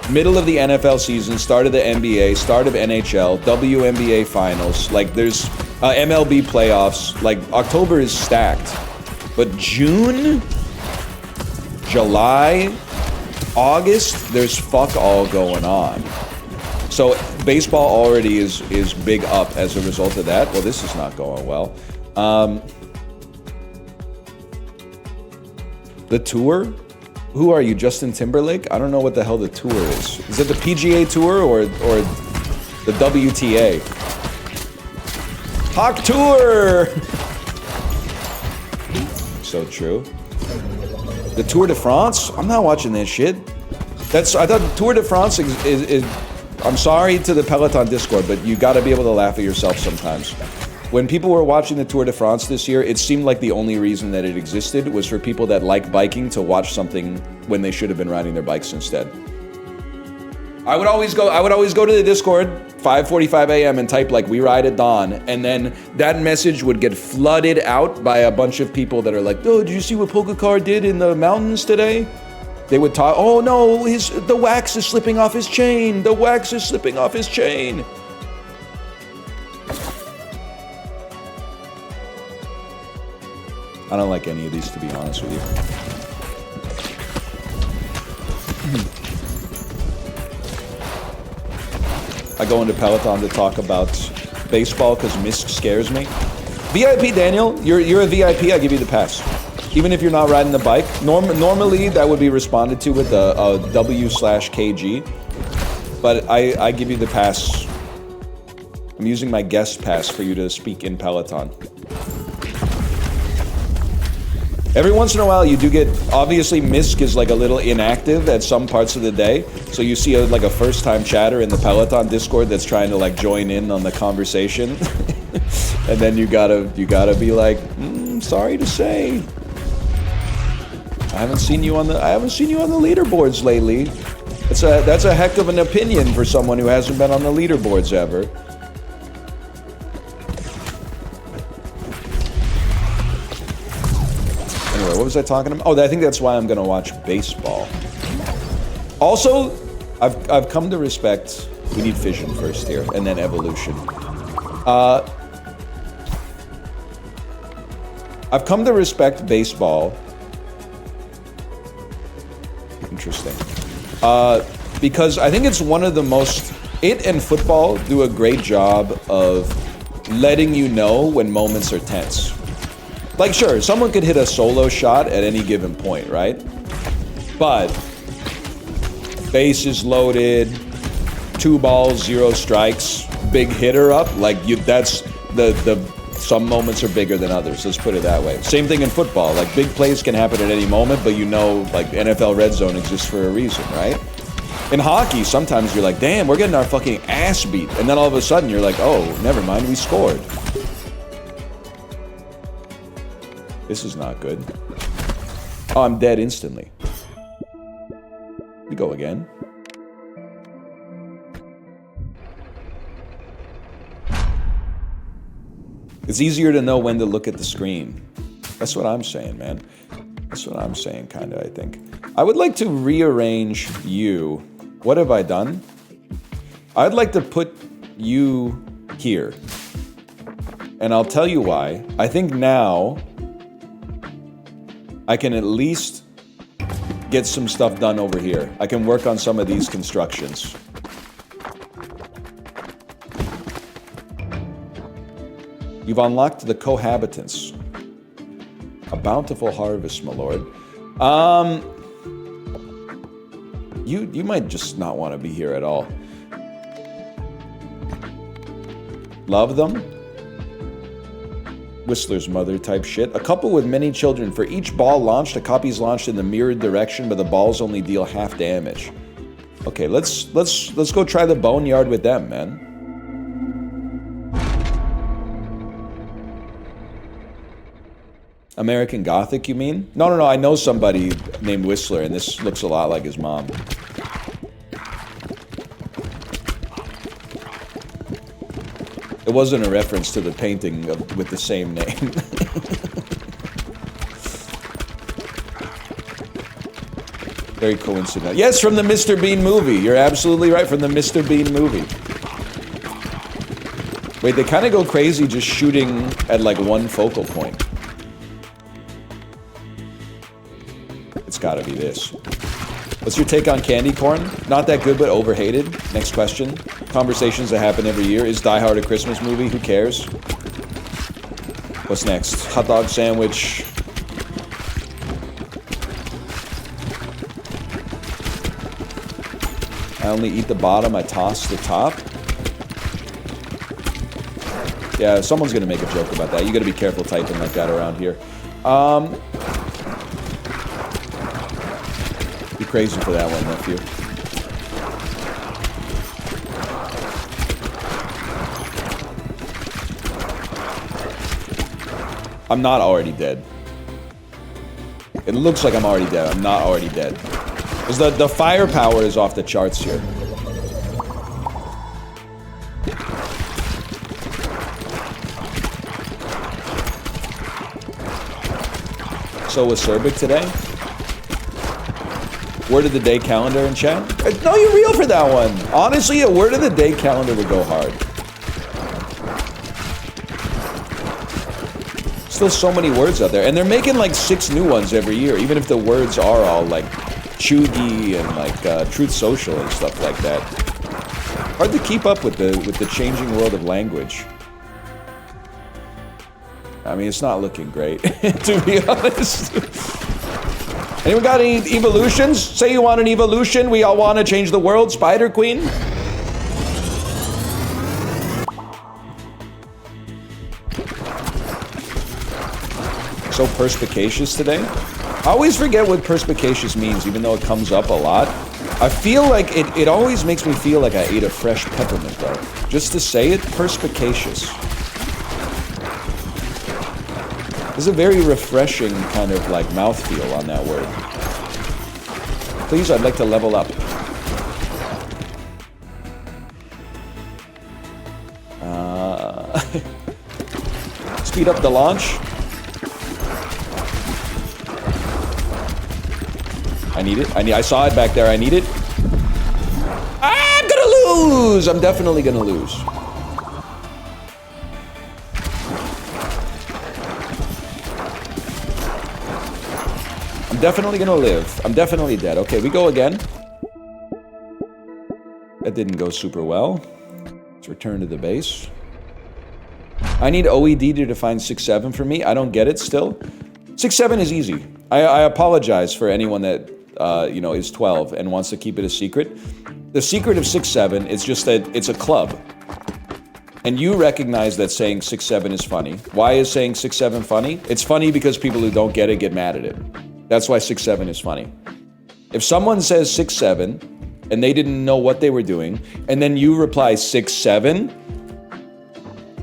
Middle of the NFL season, start of the NBA, start of NHL, WNBA finals, like there's MLB playoffs, like October is stacked. But June, July, August, there's fuck all going on. So baseball already is big up as a result of that. Well, this is not going well. The tour? Who are you, Justin Timberlake? I don't know what the hell the tour is. Is it the PGA Tour or the WTA? Hawk Tour! So true. The Tour de France? I'm not watching that shit. I thought the Tour de France is I'm sorry to the Peloton Discord, but you gotta be able to laugh at yourself sometimes. When people were watching the Tour de France this year, it seemed like the only reason that it existed was for people that like biking to watch something when they should have been riding their bikes instead. I would always go to the Discord, 5:45 a.m. and type like, "We ride at dawn," and then that message would get flooded out by a bunch of people that are like, "Oh, did you see what Pogacar did in the mountains today?" They would talk, "Oh no, the wax is slipping off his chain. The wax is slipping off his chain." I don't like any of these, to be honest with you. I go into Peloton to talk about baseball because Misk scares me. VIP, Daniel, you're a VIP, I give you the pass. Even if you're not riding the bike. Normally, that would be responded to with a W/KG. But I give you the pass. I'm using my guest pass for you to speak in Peloton. Every once in a while, you do get, obviously, Misk is like a little inactive at some parts of the day. So you see like a first-time chatter in the Peloton Discord that's trying to like join in on the conversation. And then you gotta be like, sorry to say, I haven't seen you on the leaderboards lately. That's a heck of an opinion for someone who hasn't been on the leaderboards ever. Anyway, what was I talking about? Oh, I think that's why I'm gonna watch baseball. Also, I've come to respect. We need fission first here, and then evolution. I've come to respect baseball. Interesting. Because I think it's one of the most... It and football do a great job of letting you know when moments are tense. Like, sure, someone could hit a solo shot at any given point, right? But bases loaded, 2 balls, 0 strikes, big hitter up, like that's some moments are bigger than others, let's put it that way. Same thing in football, like big plays can happen at any moment, but you know, like NFL Red Zone exists for a reason, right? In hockey, sometimes you're like, damn, we're getting our fucking ass beat. And then all of a sudden you're like, oh, never mind, we scored. This is not good. Oh, I'm dead instantly. We go again. It's easier to know when to look at the screen. That's what I'm saying, man. That's what I'm saying, kind of, I think. I would like to rearrange you. What have I done? I'd like to put you here. And I'll tell you why. I think now I can at least get some stuff done over here. I can work on some of these constructions. You've unlocked the cohabitants. A bountiful harvest, my lord. You might just not want to be here at all. Love them? Whistler's mother type shit. A couple with many children. For each ball launched, a copy is launched in the mirrored direction, but the balls only deal half damage. Okay, let's go try the boneyard with them, man. American Gothic, you mean? No, I know somebody named Whistler, and this looks a lot like his mom. It wasn't a reference to the painting with the same name. Very coincidental. Yes, from the Mr. Bean movie. You're absolutely right, from the Mr. Bean movie. Wait, they kind of go crazy just shooting at like one focal point. It's gotta be this. What's your take on candy corn? Not that good, but overhated. Next question. Conversations that happen every year. Is Die Hard a Christmas movie? Who cares? What's next? Hot dog sandwich. I only eat the bottom, I toss the top. Yeah, someone's gonna make a joke about that. You gotta be careful typing like that around here. Be crazy for that one, nephew. I'm not already dead. It looks like I'm already dead. I'm not already dead. Because the firepower is off the charts here. So was Cerbic today? Word of the day calendar in chat? No, you're real for that one. Honestly, a word of the day calendar would go hard. still so many words out there. And they're making like 6 new ones every year, even if the words are all like chuggy and like Truth Social and stuff like that. Hard to keep up with the changing world of language. I mean, it's not looking great, to be honest. Anyone got any evolutions? Say you want an evolution. We all want to change the world. Spider Queen. So perspicacious today. I always forget what perspicacious means, even though it comes up a lot. I feel like it always makes me feel like I ate a fresh peppermint, though. Just to say it, perspicacious. There's a very refreshing kind of like mouthfeel on that word. Please, I'd like to level up. Speed up the launch. I need it. I saw it back there. I need it. I'm gonna lose. I'm definitely gonna lose. I'm definitely gonna live. I'm definitely dead. Okay, we go again. That didn't go super well. Let's return to the base. I need OED to define 6-7 for me. I don't get it still. 6-7 is easy. I apologize for anyone that you know, is 12 and wants to keep it a secret. The secret of 6-7 is just that it's a club. And you recognize that saying 6-7 is funny. Why is saying 6-7 funny? It's funny because people who don't get it get mad at it. That's why 6-7 is funny. If someone says 6-7 and they didn't know what they were doing, and then you reply 6-7,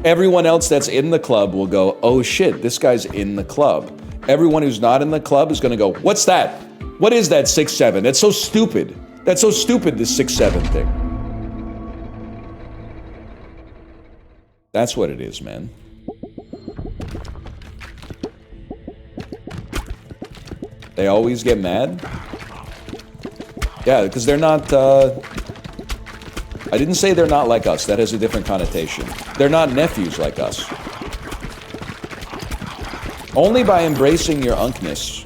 everyone else that's in the club will go, oh shit, this guy's in the club. Everyone who's not in the club is gonna go, what's that? What is that 6-7? That's so stupid. That's so stupid, this 6-7 thing. That's what it is, man. They always get mad? Yeah, because they're not, I didn't say they're not like us. That has a different connotation. They're not nephews like us. Only by embracing your unkness.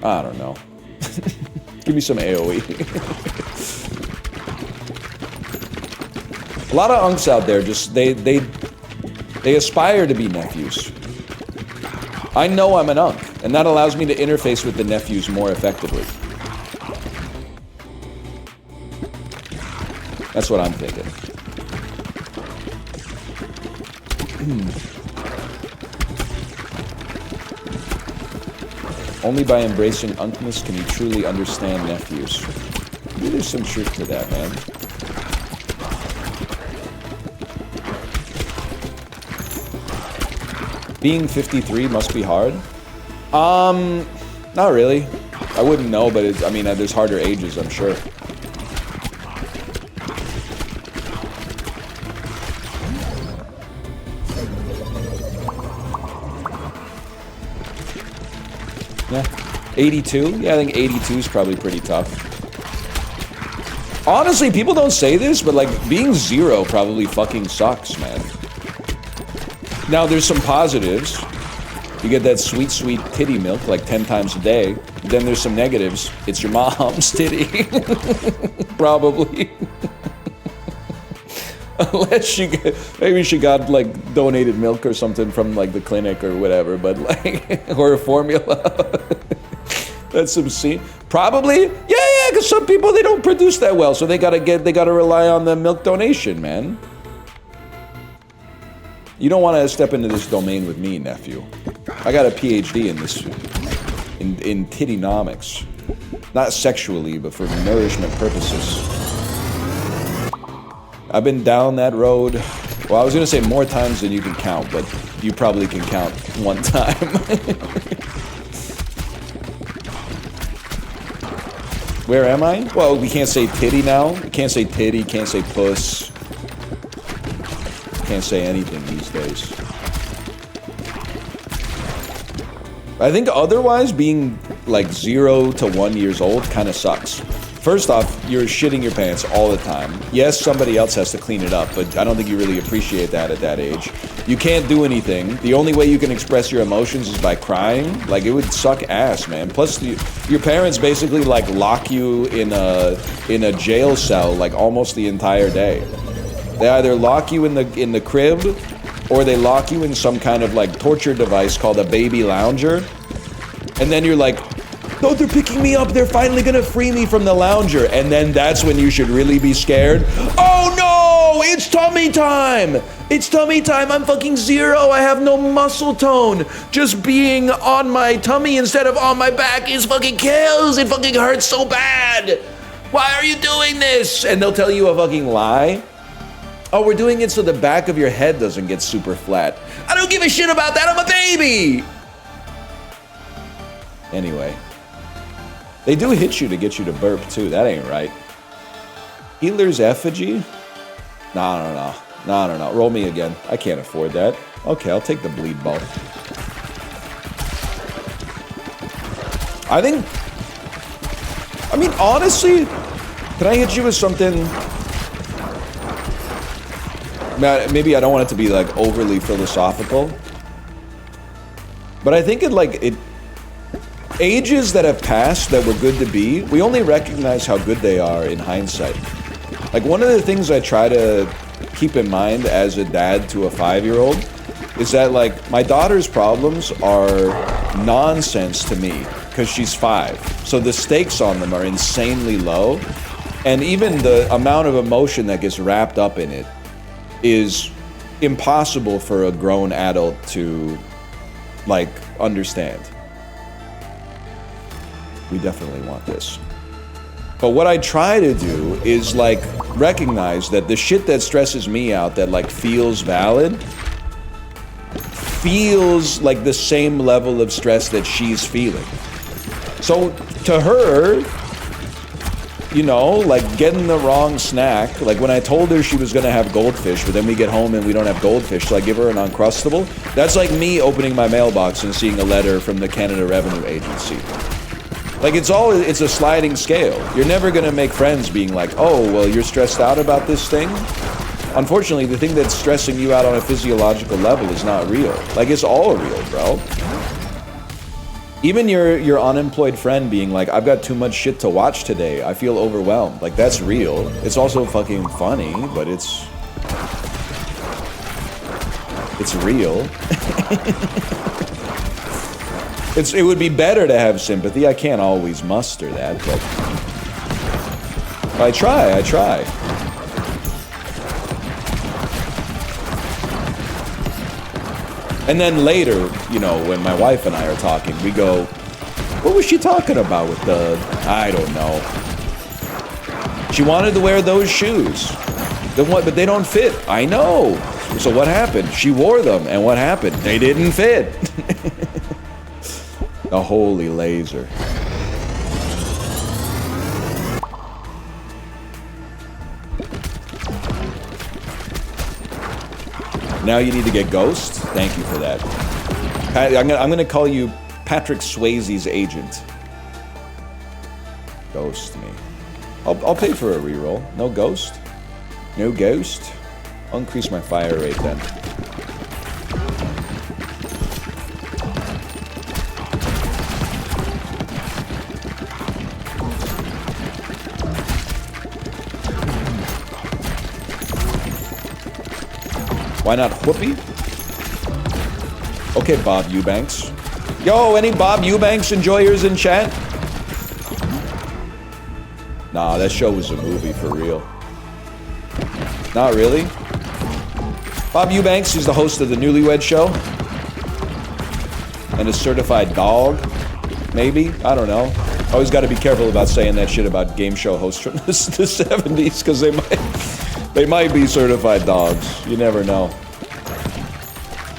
I don't know. Give me some AoE. A lot of unks out there just, they aspire to be nephews. I know I'm an unk, and that allows me to interface with the nephews more effectively. That's what I'm thinking. Only by embracing unkness can you truly understand nephews. Maybe there's some truth to that, man. Being 53 must be hard? Not really. I wouldn't know, but it's, I mean, there's harder ages, I'm sure. Yeah. 82? Yeah, I think 82 is probably pretty tough. Honestly, people don't say this, but like, being 0 probably fucking sucks, man. Now, there's some positives. You get that sweet, sweet titty milk like 10 times a day. Then there's some negatives. It's your mom's titty. Probably. Unless maybe she got like donated milk or something from like the clinic or whatever, but like, or a formula. That's obscene. Probably, yeah, because some people, they don't produce that well, so they gotta rely on the milk donation, man. You don't want to step into this domain with me, nephew. I got a PhD in this, in tittynomics. Not sexually, but for nourishment purposes. I've been down that road. Well, I was gonna say more times than you can count, but you probably can count one time. Where am I? Well, we can't say titty now. We can't say titty, can't say puss. Can't say anything these days. I think otherwise being like 0 to 1 years old kind of sucks. First off, you're shitting your pants all the time. Yes, somebody else has to clean it up, but I don't think you really appreciate that at that age. You can't do anything. The only way you can express your emotions is by crying. Like, it would suck ass, man. Plus, your parents basically, like, lock you in a jail cell, like, almost the entire day. They either lock you in the crib, or they lock you in some kind of, like, torture device called a baby lounger. And then you're like, no, they're picking me up. They're finally gonna free me from the lounger. And then that's when you should really be scared. Oh no, it's tummy time. It's tummy time. I'm fucking 0. I have no muscle tone. Just being on my tummy instead of on my back is fucking kills. It fucking hurts so bad. Why are you doing this? And they'll tell you a fucking lie. Oh, we're doing it so the back of your head doesn't get super flat. I don't give a shit about that. I'm a baby. Anyway. They do hit you to get you to burp, too. That ain't right. Healer's effigy? No. Roll me again. I can't afford that. Okay, I'll take the bleed ball. I mean, honestly, can I hit you with something? Maybe I don't want it to be, like, overly philosophical. But I think ages that have passed that were good to be, we only recognize how good they are in hindsight. Like, one of the things I try to keep in mind as a dad to a 5-year-old is that, like, my daughter's problems are nonsense to me because she's 5. So the stakes on them are insanely low. And even the amount of emotion that gets wrapped up in it is impossible for a grown adult to, like, understand. We definitely want this. But what I try to do is, like, recognize that the shit that stresses me out that, like, feels valid feels like the same level of stress that she's feeling. So to her, you know, like, getting the wrong snack, like when I told her she was gonna have goldfish, but then we get home and we don't have goldfish, so I give her an Uncrustable. That's like me opening my mailbox and seeing a letter from the Canada Revenue Agency. Like, it's a sliding scale. You're never gonna make friends being like, oh, well, you're stressed out about this thing? Unfortunately, the thing that's stressing you out on a physiological level is not real. Like, it's all real, bro. Even your unemployed friend being like, I've got too much shit to watch today. I feel overwhelmed. Like, that's real. It's also fucking funny, but it's real. It would be better to have sympathy. I can't always muster that, but I try. And then later, you know, when my wife and I are talking, we go, what was she talking about with I don't know. She wanted to wear those shoes. But they don't fit. I know. So what happened? She wore them, and what happened? They didn't fit. The holy laser. Now you need to get Ghost? Thank you for that. I'm gonna call you Patrick Swayze's agent. Ghost me. I'll pay for a reroll. No Ghost? No Ghost? I'll increase my fire rate then. Why not Whoopi? Okay, Bob Eubanks. Yo, any Bob Eubanks enjoyers in chat? Nah, that show was a movie for real. Not really? Bob Eubanks is the host of the Newlywed Show. And a certified dog, maybe? I don't know. Always got to be careful about saying that shit about game show hosts from the 70s, because they might be certified dogs. You never know.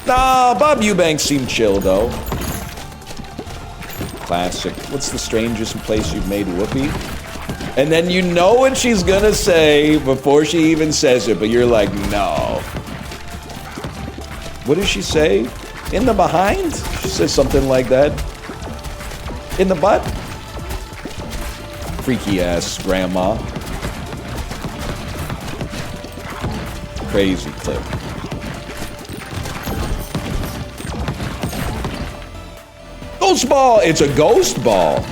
Nah, Bob Eubanks seemed chill, though. Classic. What's the strangest place you've made Whoopi? And then you know what she's gonna say before she even says it, but you're like, no. What does she say? In the behind? She says something like that. In the butt? Freaky ass grandma. Crazy clip. Ghost ball! It's a ghost ball.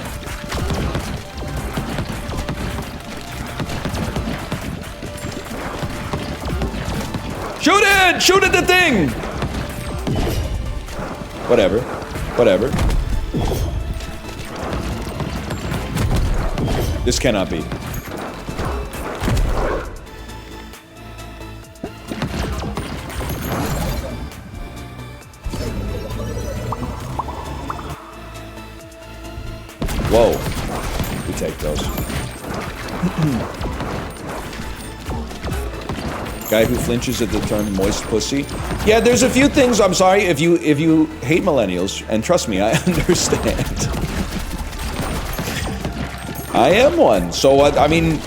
Shoot it! Shoot at the thing! Whatever. Whatever. This cannot be. Whoa. We take those. Guy who flinches at the term moist pussy. Yeah, there's a few things. I'm sorry if you hate millennials, and trust me, I understand. I am one. So I mean,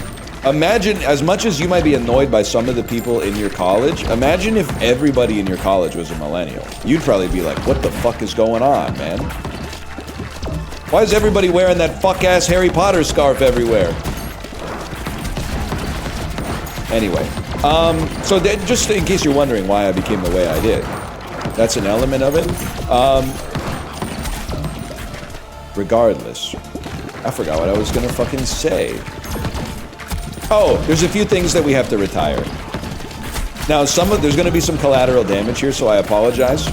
imagine, as much as you might be annoyed by some of the people in your college, imagine if everybody in your college was a millennial. You'd probably be like, what the fuck is going on, man? Why is everybody wearing that fuck-ass Harry Potter scarf everywhere? Anyway. So just in case you're wondering why I became the way I did, that's an element of it. Regardless, I forgot what I was gonna fucking say. Oh, there's a few things that we have to retire. Now, there's gonna be some collateral damage here, so I apologize.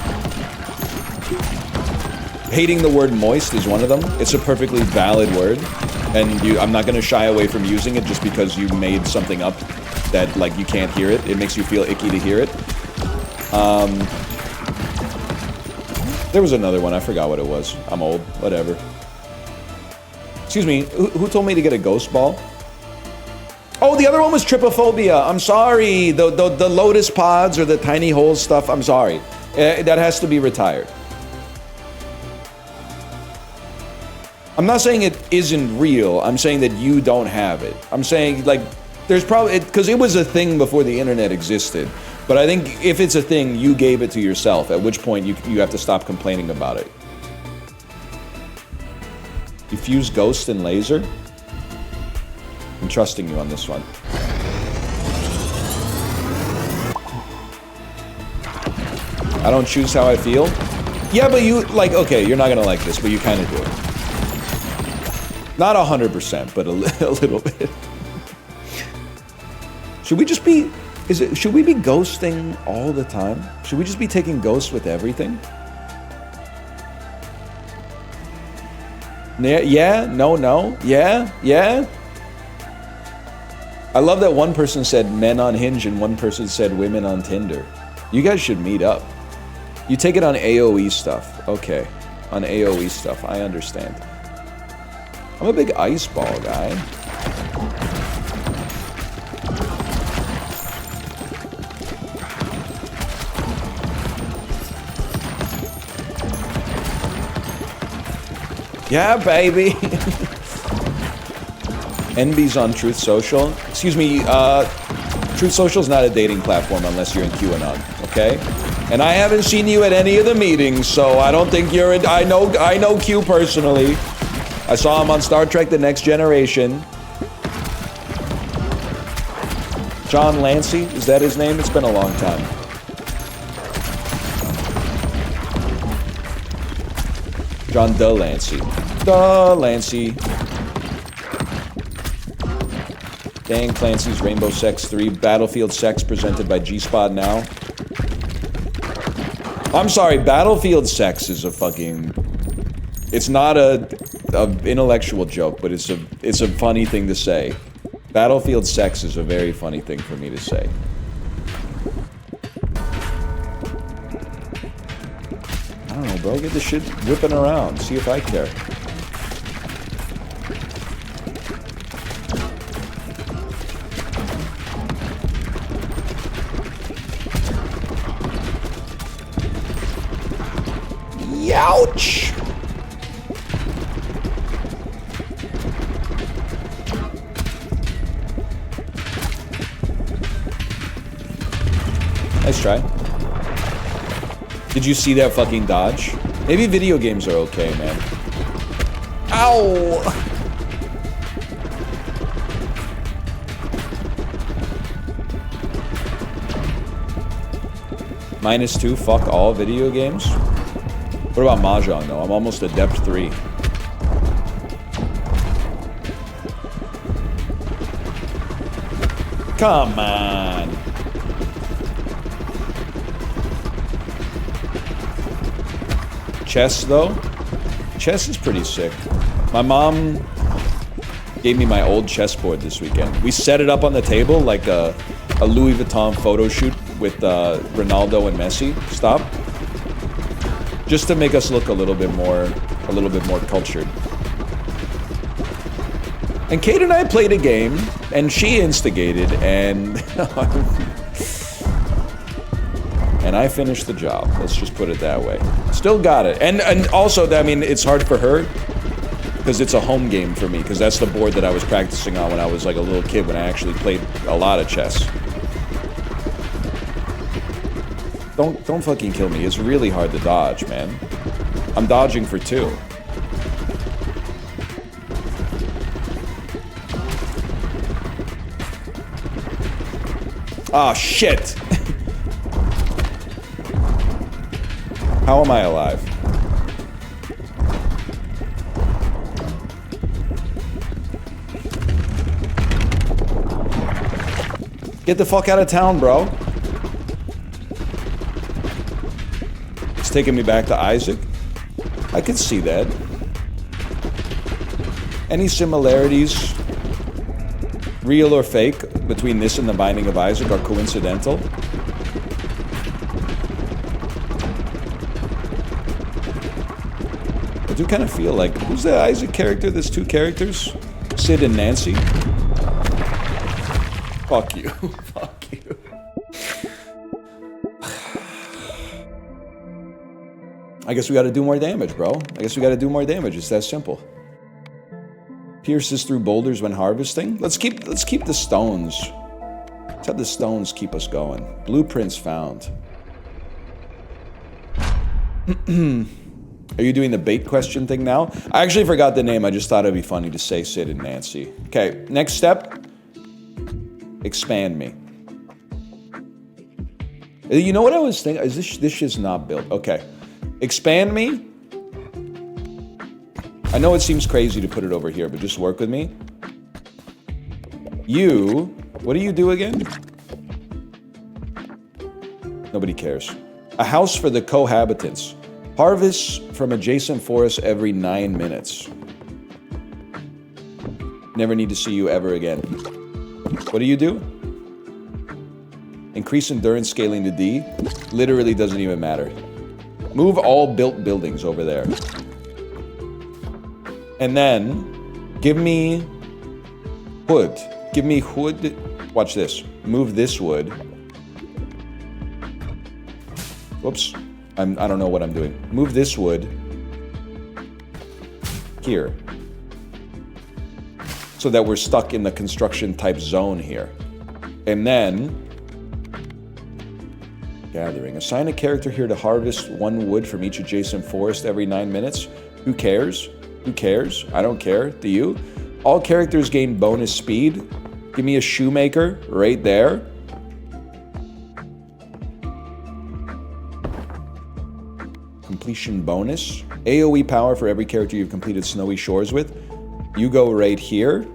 Hating the word moist is one of them. It's a perfectly valid word, and I'm not gonna shy away from using it just because you made something up that, like, you can't hear it. It makes you feel icky to hear it. There was another one. I forgot what it was. I'm old. Whatever. Excuse me. Who told me to get a ghost ball? Oh, the other one was trypophobia. I'm sorry. The lotus pods or the tiny holes stuff. I'm sorry. That has to be retired. I'm not saying it isn't real. I'm saying that you don't have it. I'm saying, like, there's probably, because it was a thing before the internet existed. But I think if it's a thing, you gave it to yourself, at which point you have to stop complaining about it. You fuse ghost and laser? I'm trusting you on this one. I don't choose how I feel? Yeah, but you, like, okay, you're not gonna like this, but you kind of do. Not 100%, but a little bit. Should we just be, should we be ghosting all the time? Should we just be taking ghosts with everything? Yeah, no, yeah. I love that one person said men on Hinge and one person said women on Tinder. You guys should meet up. You take it on AOE stuff. Okay, on AOE stuff, I understand. I'm a big ice ball guy. Yeah, baby. NB's on Truth Social. Excuse me, Truth Social's not a dating platform unless you're in QAnon, okay? And I haven't seen you at any of the meetings, so I don't think you're in, I know Q personally. I saw him on Star Trek The Next Generation. John Lancey, is that his name? It's been a long time. John Delancey. Delancey. Dan Clancy's Rainbow Sex 3. Battlefield Sex presented by G-Spot Now. I'm sorry, Battlefield Sex is a fucking... It's not a intellectual joke, but it's a funny thing to say. Battlefield Sex is a very funny thing for me to say. I don't know, bro. Get this shit whipping around. See if I care. Youch! Nice try. Did you see that fucking dodge? Maybe video games are okay, man. Ow! -2, fuck all video games. What about Mahjong though? I'm almost adept 3. Come on. Chess though? Chess is pretty sick. My mom gave me my old chessboard this weekend. We set it up on the table like a Louis Vuitton photo shoot with Ronaldo and Messi. Stop. Just to make us look a little bit more cultured. And Kate and I played a game, and she instigated, and and I finished the job. Let's just put it that way. Still got it. And also, I mean, it's hard for her because it's a home game for me, because that's the board that I was practicing on when I was like a little kid, when I actually played a lot of chess. Don't fucking kill me. It's really hard to dodge, man. I'm dodging for 2. Ah, shit! How am I alive? Get the fuck out of town, bro. It's taking me back to Isaac. I can see that. Any similarities, real or fake, between this and the Binding of Isaac are coincidental? I do kind of feel like, who's the Isaac character? There's 2 characters? Sid and Nancy? Fuck you. Fuck you. I guess we gotta do more damage, bro. I guess we gotta do more damage. It's that simple. Pierces through boulders when harvesting. Let's keep the stones. Let's have the stones keep us going. Blueprints found. Are you doing the bait question thing now? I actually forgot the name. I just thought it'd be funny to say Sid and Nancy. Okay, next step. Expand me. You know what I was thinking? Is this shit's not built. Okay. Expand me. I know it seems crazy to put it over here, but just work with me. What do you do again? Nobody cares. A house for the cohabitants. Harvest from adjacent forests every 9 minutes. Never need to see you ever again. What do you do? Increase endurance scaling to D. Literally doesn't even matter. Move all built buildings over there. And then, give me wood. Give me wood. Watch this. Move this wood. Whoops. I don't know what I'm doing. Move this wood here. So that we're stuck in the construction type zone here. And then, gathering. Assign a character here to harvest 1 wood from each adjacent forest every 9 minutes. Who cares? Who cares? I don't care. Do you? All characters gain bonus speed. Give me a shoemaker right there. Completion bonus. AoE power for every character you've completed Snowy Shores with. You go right here.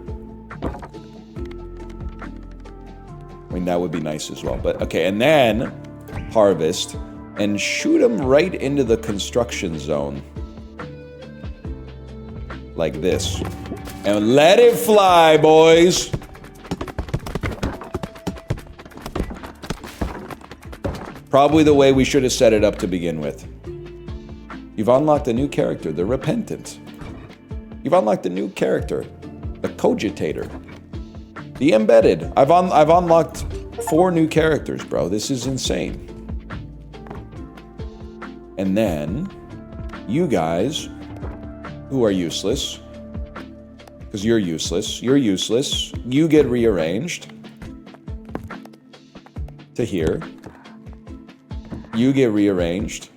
I mean, that would be nice as well. But okay, and then harvest and shoot them right into the construction zone. Like this. And let it fly, boys! Probably the way we should have set it up to begin with. You've unlocked a new character, the Repentant. You've unlocked a new character, the Cogitator. The Embedded. I've unlocked 4 new characters, bro. This is insane. And then, you guys, who are useless, because you're useless, you get rearranged to here. You get rearranged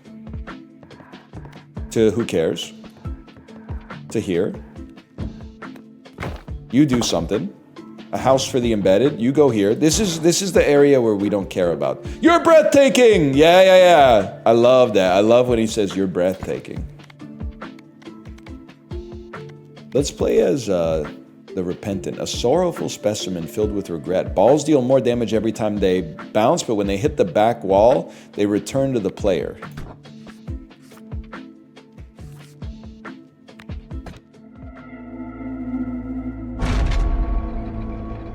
to who cares, to here. You do something. A house for the embedded. You go here. This is the area where we don't care about. You're breathtaking! Yeah. I love that. I love when he says you're breathtaking. Let's play as the Repentant, a sorrowful specimen filled with regret. Balls deal more damage every time they bounce, but when they hit the back wall, they return to the player.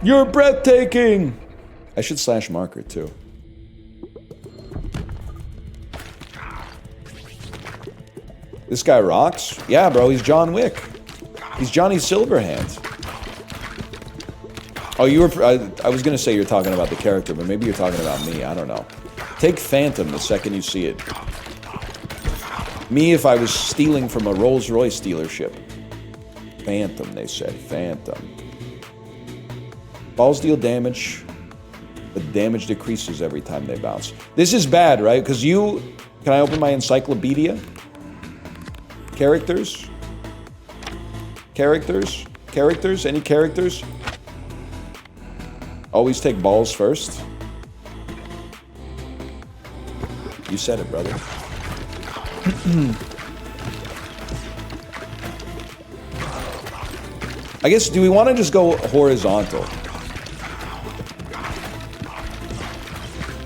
You're breathtaking! I should slash marker too. This guy rocks? Yeah, bro, he's John Wick. He's Johnny Silverhand. Oh, you were... I was gonna say you're talking about the character, but maybe you're talking about me. I don't know. Take Phantom the second you see it. Me if I was stealing from a Rolls-Royce dealership. Phantom, they said. Phantom. Balls deal damage, but damage decreases every time they bounce. This is bad, right? Because you... Can I open my encyclopedia? Characters? Characters? Characters? Any characters? Always take balls first. You said it, brother. I guess, do we want to just go horizontal?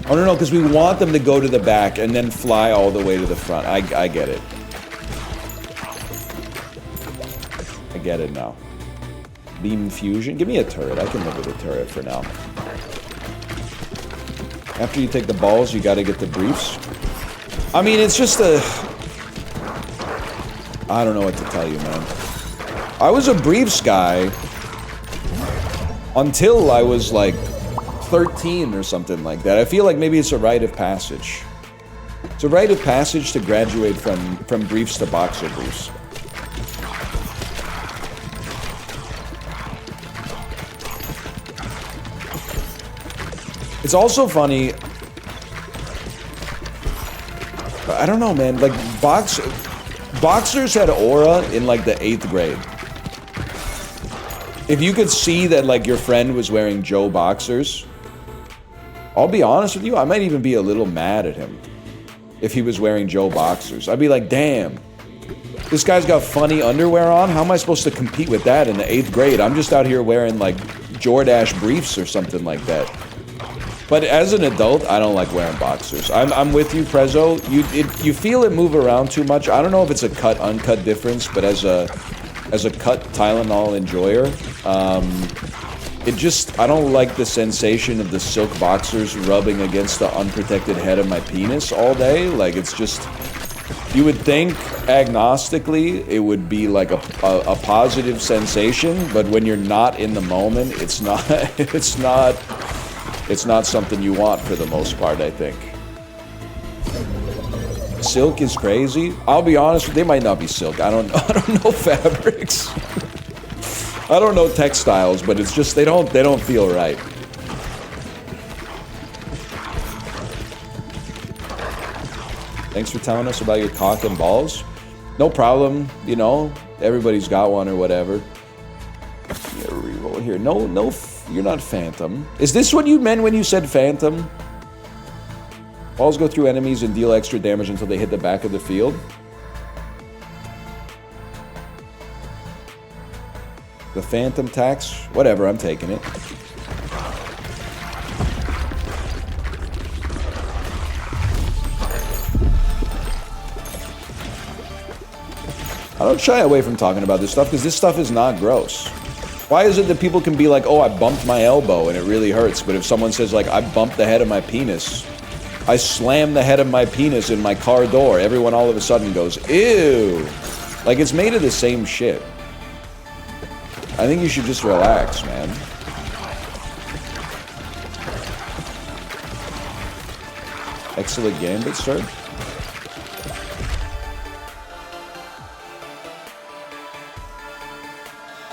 Oh, no, because we want them to go to the back and then fly all the way to the front. I get it. I get it now. Beam fusion. Give me a turret. I can live with a turret for now. After you take the balls, you gotta get the briefs. I mean, it's just a... I don't know what to tell you, man. I was a briefs guy until I was like 13 or something like that. I feel like maybe it's a rite of passage. It's a rite of passage to graduate from briefs to boxer briefs. It's also funny. I don't know, man. Like, boxers had aura in, like, the 8th grade. If you could see that, like, your friend was wearing Joe boxers, I'll be honest with you, I might even be a little mad at him if he was wearing Joe boxers. I'd be like, damn, this guy's got funny underwear on? How am I supposed to compete with that in the 8th grade? I'm just out here wearing, like, Jordache briefs or something like that. But as an adult, I don't like wearing boxers. I'm with you, Prezzo. You feel it move around too much. I don't know if it's a cut-uncut difference, but as a cut Tylenol enjoyer, it just, I don't like the sensation of the silk boxers rubbing against the unprotected head of my penis all day. Like, it's just, you would think agnostically it would be like a positive sensation, but when you're not in the moment, it's not, it's not something you want for the most part, I think. Silk is crazy. I'll be honest, they might not be silk. I don't know fabrics. I don't know textiles, but it's just they don't feel right. Thanks for telling us about your cock and balls. No problem, you know, everybody's got one or whatever. Yeah, reroll here. No, you're not Phantom. Is this what you meant when you said Phantom? Balls go through enemies and deal extra damage until they hit the back of the field. The Phantom tax? Whatever, I'm taking it. I don't shy away from talking about this stuff because this stuff is not gross. Why is it that people can be like, oh, I bumped my elbow and it really hurts, but if someone says like, I bumped the head of my penis, I slammed the head of my penis in my car door, everyone all of a sudden goes, ew. Like, it's made of the same shit. I think you should just relax, man. Excellent gambit, sir.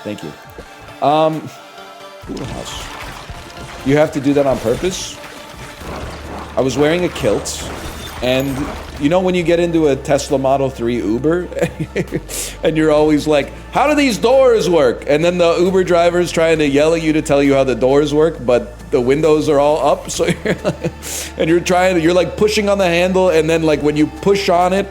Thank you. Pool house. You have to do that on purpose? I was wearing a kilt, And you know when you get into a Tesla Model 3 Uber and you're always like, how do these doors work? And then the Uber driver is trying to yell at you to tell you how the doors work, but the windows are all up. So you're like pushing on the handle, and then like when you push on it,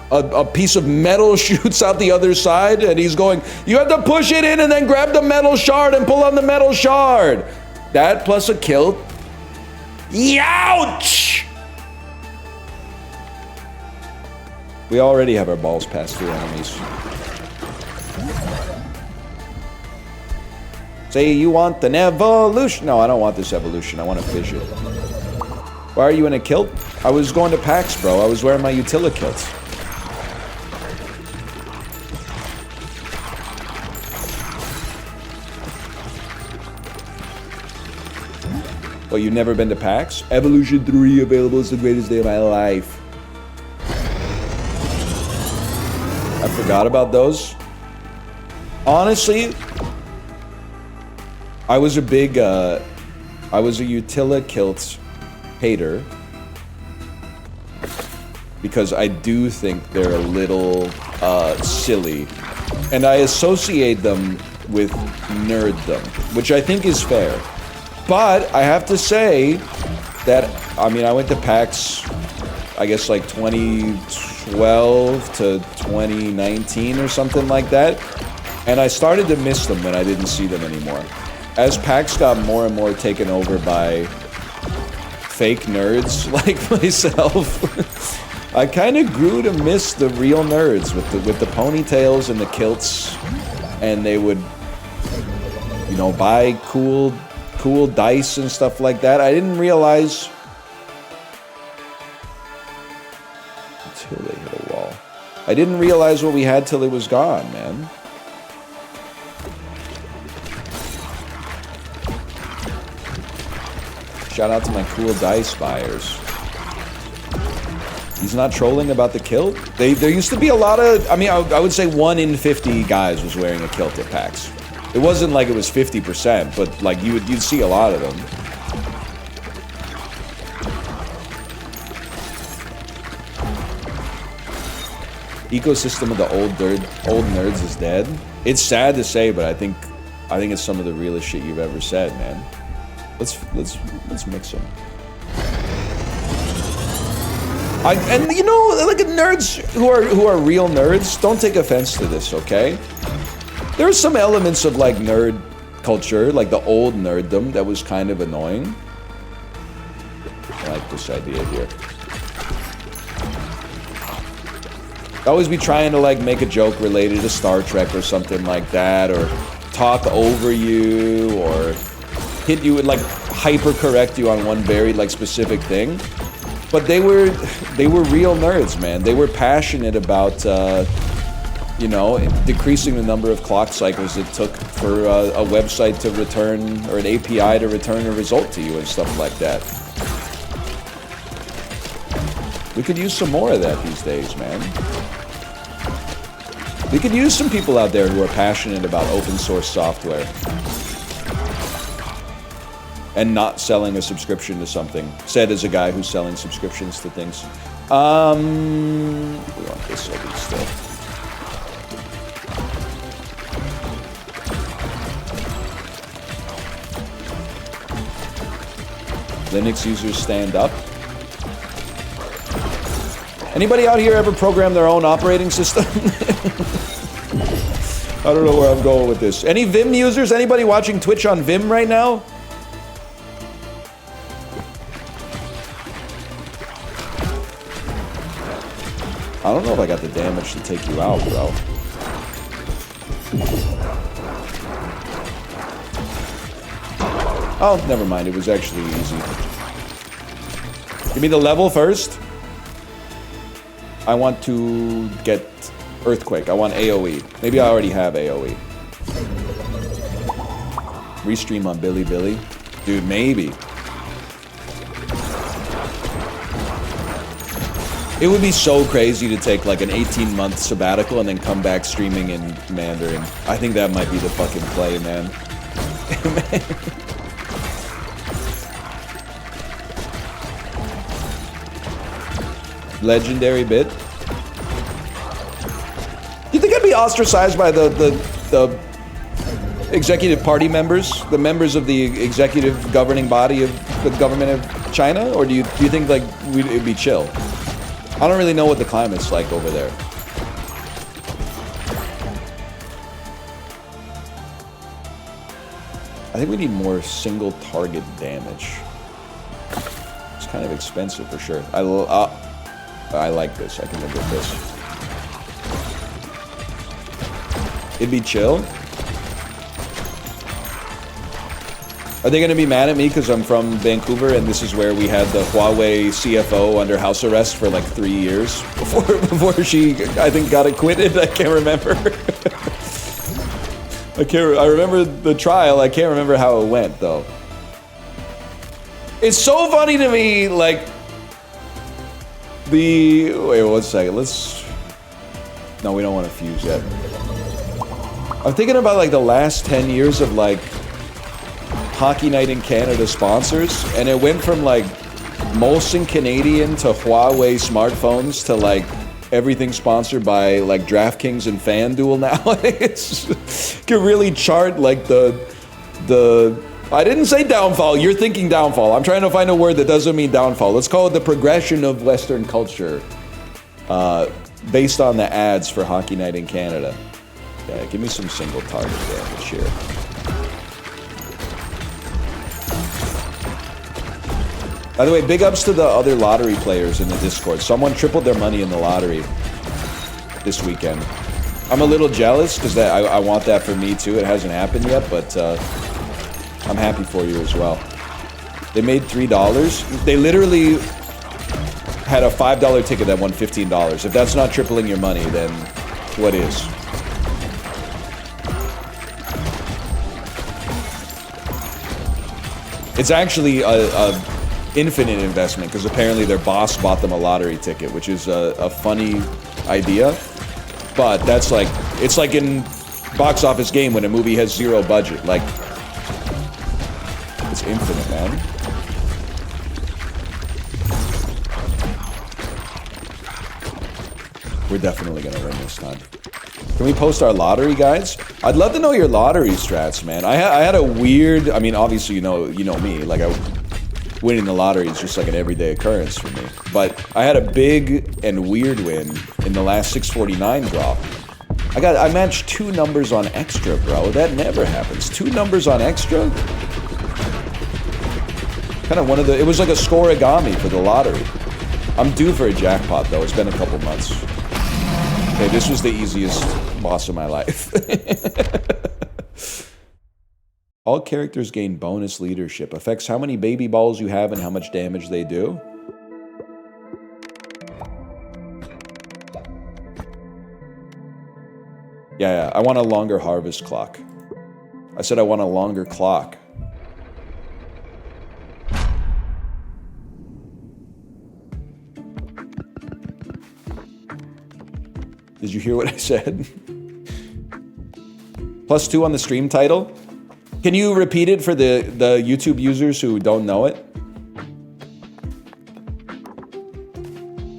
a piece of metal shoots out the other side, and he's going, you have to push it in and then grab the metal shard and pull on the metal shard. That plus a kilt. Youch! We already have our balls passed through enemies. Say you want an evolution. No, I don't want this evolution. I want to fish it. Why are you in a kilt? I was going to PAX, bro. I was wearing my Utila kilts. Well, you've never been to PAX? Evolution 3 available. It's the greatest day of my life. I forgot about those. Honestly, I was a Utila kilt hater because I do think they're a little silly, and I associate them with nerddom, which I think is fair. But I have to say that, I mean, I went to PAX, I guess like 2012 to 2019 or something like that, and I started to miss them when I didn't see them anymore. As PAX got more and more taken over by fake nerds like myself, I kind of grew to miss the real nerds with the ponytails and the kilts, and they would, you know, buy cool dice and stuff like that. I didn't realize until they hit a wall. I didn't realize what we had till it was gone, man. Shout out to my cool dice buyers. He's not trolling about the kilt? There used to be a lot of, I mean, I would say 1 in 50 guys was wearing a kilt at PAX. It wasn't like it was 50%, but like you'd see a lot of them. Ecosystem of the old nerds is dead. It's sad to say, but I think it's some of the realest shit you've ever said, man. Let's mix them. And you know, like nerds who are real nerds, don't take offense to this, okay? There are some elements of like nerd culture, like the old nerddom, that was kind of annoying. I like this idea here. Always be trying to like make a joke related to Star Trek or something like that, or talk over you, or hit you with like hyper correct you on one very like specific thing. But they were real nerds, man. They were passionate about you know, decreasing the number of clock cycles it took for a website to return, or an API to return a result to you and stuff like that. We could use some more of that these days, man. We could use some people out there who are passionate about open source software and not selling a subscription to something. Said as a guy who's selling subscriptions to things. We want this over still. Linux users stand up. Anybody out here ever program their own operating system? I don't know where I'm going with this. Any Vim users? Anybody watching Twitch on Vim right now? I don't know if I got the damage to take you out, bro. Oh, never mind. It was actually easy. Give me the level first. I want to get Earthquake. I want AoE. Maybe I already have AoE. Restream on Billy. Dude, maybe. It would be so crazy to take like an 18-month sabbatical and then come back streaming in Mandarin. I think that might be the fucking play, man. legendary bit. You think I'd be ostracized by the executive party members, the members of the executive governing body of the government of China, or do you think like it'd be chill? I don't really know what the climate's like over there. I think we need more single target damage. It's kind of expensive for sure. I like this. I can live with this. It'd be chill. Are they going to be mad at me because I'm from Vancouver and this is where we had the Huawei CFO under house arrest for like 3 years before she, I think, got acquitted? I can't remember. I remember the trial. I can't remember how it went though. It's so funny to me, like wait 1 second. No, we don't want to fuse yet. I'm thinking about like the last 10 years of like Hockey Night in Canada sponsors, and it went from like Molson Canadian to Huawei smartphones to like everything sponsored by like DraftKings and FanDuel now. It's can really chart like the I didn't say downfall, you're thinking downfall. I'm trying to find a word that doesn't mean downfall. Let's call it the progression of Western culture based on the ads for Hockey Night in Canada. Yeah, give me some single target damage here. By the way, big ups to the other lottery players in the Discord. Someone tripled their money in the lottery this weekend. I'm a little jealous because I want that for me too. It hasn't happened yet, but I'm happy for you as well. They made $3. They literally had a $5 ticket that won $15. If that's not tripling your money, then what is? It's actually a infinite investment because apparently their boss bought them a lottery ticket, which is a funny idea. But that's like, it's like in Box Office Game when a movie has zero budget. Like, it's infinite, man. We're definitely gonna win this time. Can we post our lottery guides? I'd love to know your lottery strats, man. I had a weird, I mean, obviously you know me. Like, winning the lottery is just like an everyday occurrence for me. But I had a big and weird win in the last 649 draw. I matched 2 numbers on extra, bro. That never happens. 2 numbers on extra? Kind of it was like a scoreigami for the lottery. I'm due for a jackpot though. It's been a couple months. Okay, this was the easiest boss of my life. All characters gain bonus leadership. Affects how many baby balls you have and how much damage they do. Yeah, I want a longer harvest clock. I said I want a longer clock. Did you hear what I said? +2 on the stream title. Can you repeat it for the YouTube users who don't know it?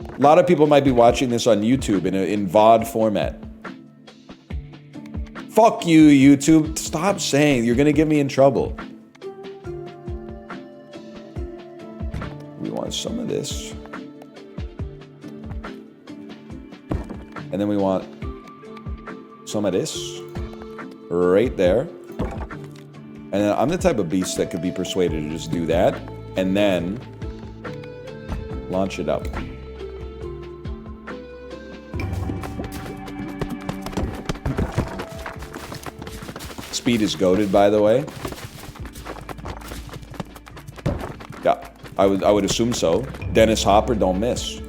A lot of people might be watching this on YouTube in VOD format. Fuck you, YouTube. Stop saying. You're gonna get me in trouble. We want some of this. And then we want some of this right there. And then I'm the type of beast that could be persuaded to just do that and then launch it up. Speed is goated, by the way. Yeah, I would assume so. Dennis Hopper, don't miss.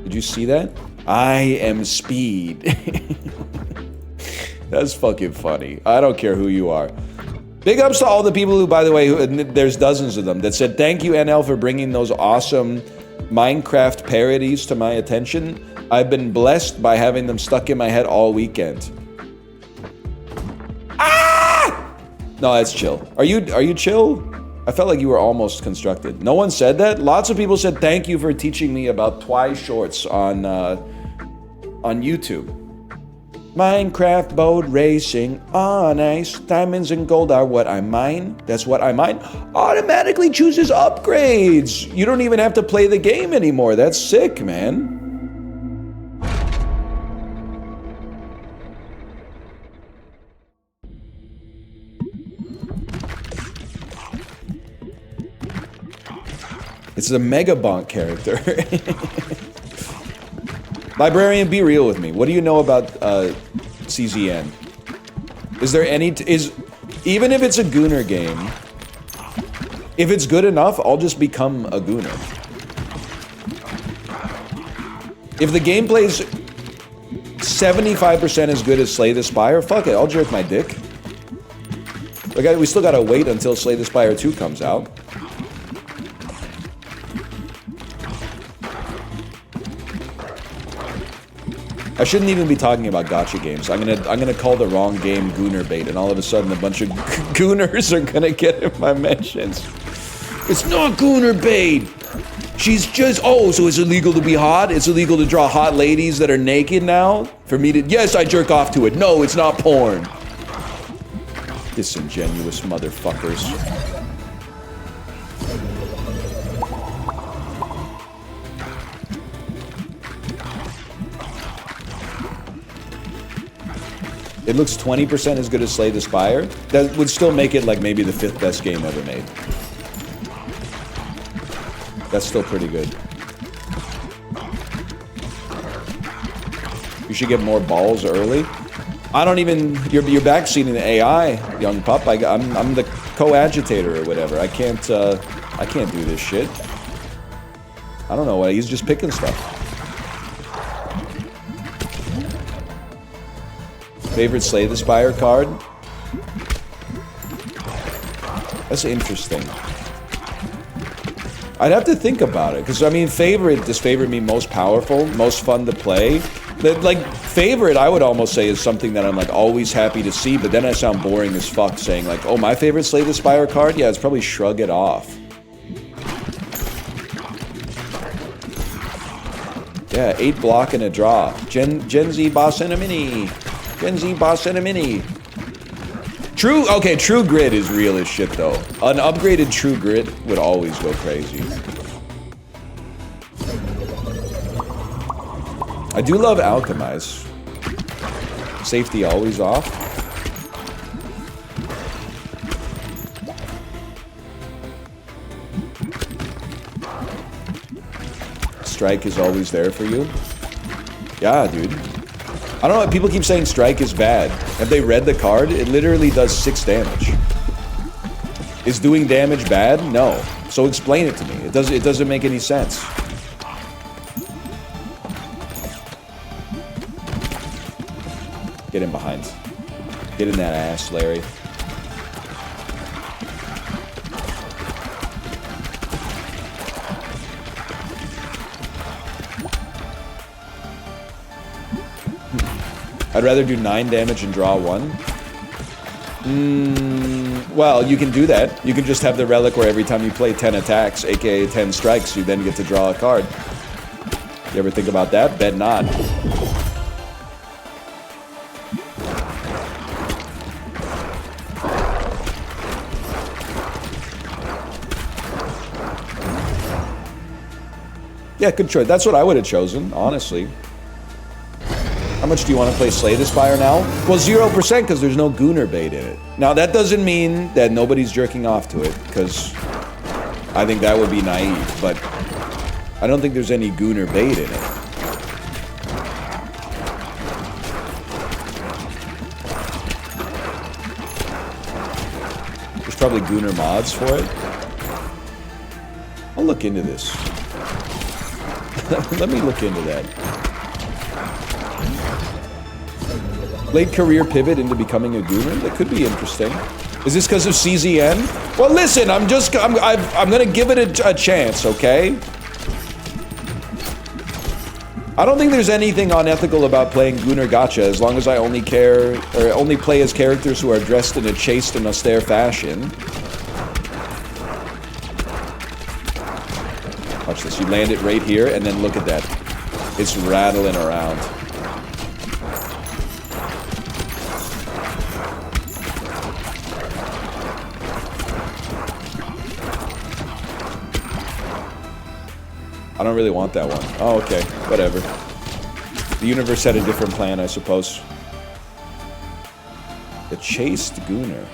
Did you see that? I am speed. That's fucking funny. I don't care who you are. Big ups to all the people who, by the way, there's dozens of them, that said, thank you, NL, for bringing those awesome Minecraft parodies to my attention. I've been blessed by having them stuck in my head all weekend. Ah! No, that's chill. Are you chill? I felt like you were almost constructed. No one said that? Lots of people said thank you for teaching me about Twi shorts on YouTube. Minecraft boat racing on ice. Diamonds and gold are what I mine. That's what I mine. Automatically chooses upgrades. You don't even have to play the game anymore. That's sick, man. It's a Mega Bonk character. Librarian, be real with me. What do you know about CZN? Is there any... even if it's a Gooner game, if it's good enough, I'll just become a Gooner. If the gameplay's 75% as good as Slay the Spire, fuck it, I'll jerk my dick. We still gotta wait until Slay the Spire 2 comes out. I shouldn't even be talking about gacha games. I'm gonna call the wrong game Gooner Bait, and all of a sudden a bunch of Gooners are gonna get in my mentions. It's not Gooner Bait! She's just... Oh, so it's illegal to be hot? It's illegal to draw hot ladies that are naked now? For me to... Yes, I jerk off to it. No, it's not porn. Disingenuous motherfuckers. It looks 20% as good as Slay the Spire. That would still make it like maybe the 5th best game ever made. That's still pretty good. You should get more balls early. I don't even... You're backseating the AI, young pup. I'm the co-agitator or whatever. I can't do this shit. I don't know why. He's just picking stuff. Favorite Slay the Spire card? That's interesting. I'd have to think about it, because I mean, favorite, does favorite mean most powerful, most fun to play? Like, favorite, I would almost say is something that I'm like always happy to see, but then I sound boring as fuck saying like, oh, my favorite Slay the Spire card? Yeah, it's probably Shrug It Off. Yeah, 8 block and a draw. Gen Z boss and a mini. Gen Z boss and a mini. Okay, True Grit is real as shit though. An upgraded True Grit would always go crazy. I do love Alchemize. Safety always off. Strike is always there for you. Yeah, dude. I don't know, people keep saying Strike is bad. Have they read the card? It literally does 6 damage. Is doing damage bad? No. So explain it to me. It doesn't make any sense. Get in behind. Get in that ass, Larry. I'd rather do 9 damage and draw 1. Well, you can do that. You can just have the relic where every time you play 10 attacks, aka 10 strikes, you then get to draw a card. You ever think about that? Bet not. Yeah, good choice. That's what I would have chosen, honestly. How much do you want to play Slay the Spire now? Well, 0% because there's no Gooner Bait in it. Now, that doesn't mean that nobody's jerking off to it, because I think that would be naive, but I don't think there's any Gooner Bait in it. There's probably Gooner mods for it. I'll look into this. Let me look into that. Late career pivot into becoming a Gooner? That could be interesting. Is this because of CZN? Well, listen, I'm gonna give it a chance, okay? I don't think there's anything unethical about playing Gooner Gacha as long as I only play as characters who are dressed in a chaste and austere fashion. Watch this. You land it right here, and then look at that. It's rattling around. I don't really want that one. Oh, okay. Whatever. The universe had a different plan, I suppose. The chased gooner.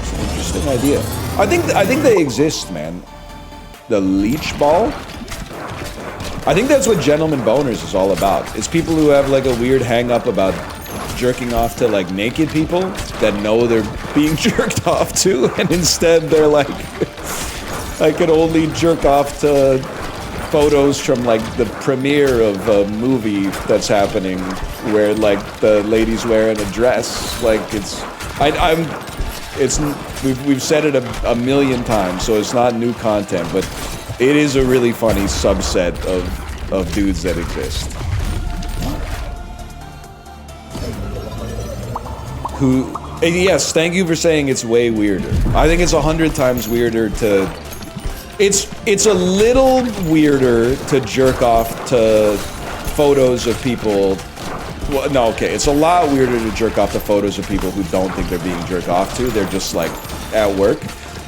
It's an interesting idea. I think they exist, man. The leech ball? I think that's what Gentleman Boners is all about. It's people who have like a weird hang-up about jerking off to like naked people that know they're being jerked off to, and instead they're like, I can only jerk off to photos from like the premiere of a movie that's happening where like the lady's wearing a dress. Like we've said it a million times, so it's not new content, but it is a really funny subset of dudes that exist. Who, yes, thank you for saying it's way weirder. I think it's 100 times weirder to, it's a little weirder to jerk off to photos of people. Well, no, okay, it's a lot weirder to jerk off to photos of people who don't think they're being jerked off to. They're just like at work.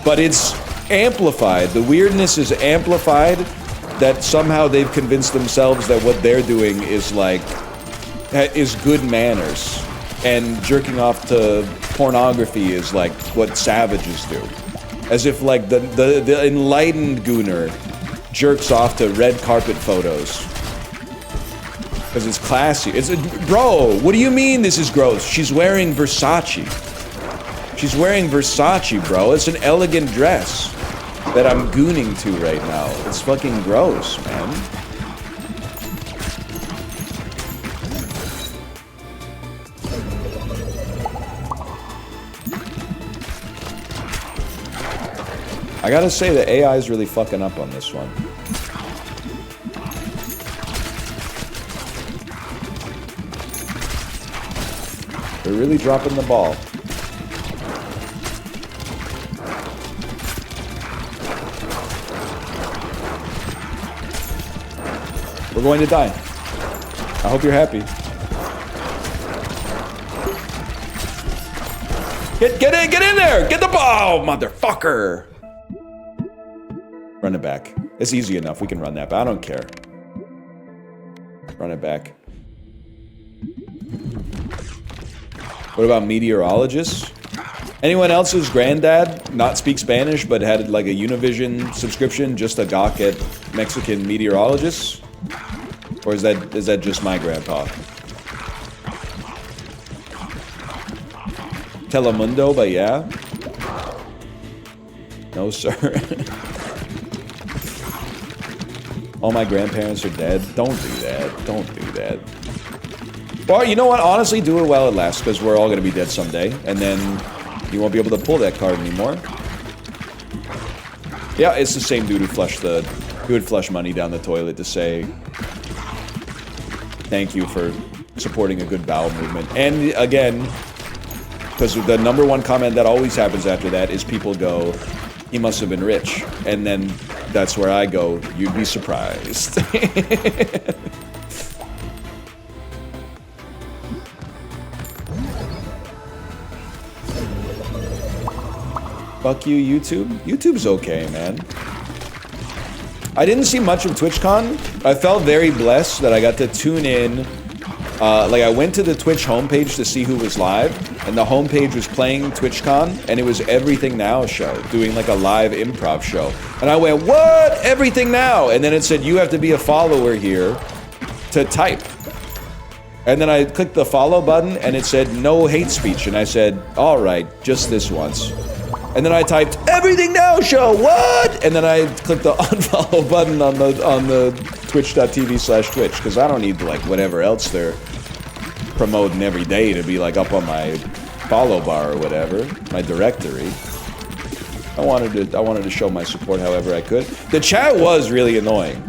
But it's amplified. The weirdness is amplified that somehow they've convinced themselves that what they're doing is like, is good manners. And jerking off to pornography is like what savages do. As if like the enlightened gooner jerks off to red carpet photos. Because it's classy. Bro, what do you mean this is gross? She's wearing Versace. She's wearing Versace, bro. It's an elegant dress that I'm gooning to right now. It's fucking gross, man. I gotta say, the AI is really fucking up on this one. They're really dropping the ball. We're going to die. I hope you're happy. Get in there! Get the ball, motherfucker! Run it back. It's easy enough. We can run that, but I don't care. Run it back. What about meteorologists? Anyone else's granddad not speak Spanish but had like a Univision subscription just to gawk at Mexican meteorologists? Or is that just my grandpa? Telemundo, but yeah. No, sir. All my grandparents are dead. Don't do that. Don't do that. Well, you know what? Honestly, do it while it lasts, because we're all going to be dead someday, and then you won't be able to pull that card anymore. Yeah, it's the same dude who would flush money down the toilet to say thank you for supporting a good bowel movement. And again, because the number one comment that always happens after that is people go, he must have been rich. And then that's where I go, you'd be surprised. Fuck you, YouTube. YouTube's okay, man. I didn't see much of TwitchCon. I felt very blessed that I got to tune in. Like, I went to the Twitch homepage to see who was live, and the homepage was playing TwitchCon, and it was Everything Now show, doing like a live improv show. And I went, what? Everything Now? And then it said, you have to be a follower here to type. And then I clicked the follow button, and it said, no hate speech. And I said, all right, just this once. And then I typed, Everything Now show, what? And then I clicked the unfollow button on the twitch.tv/Twitch, because I don't need like whatever else they're promoting every day to be like up on my follow bar or whatever, my directory. I wanted to show my support however I could. The chat was really annoying.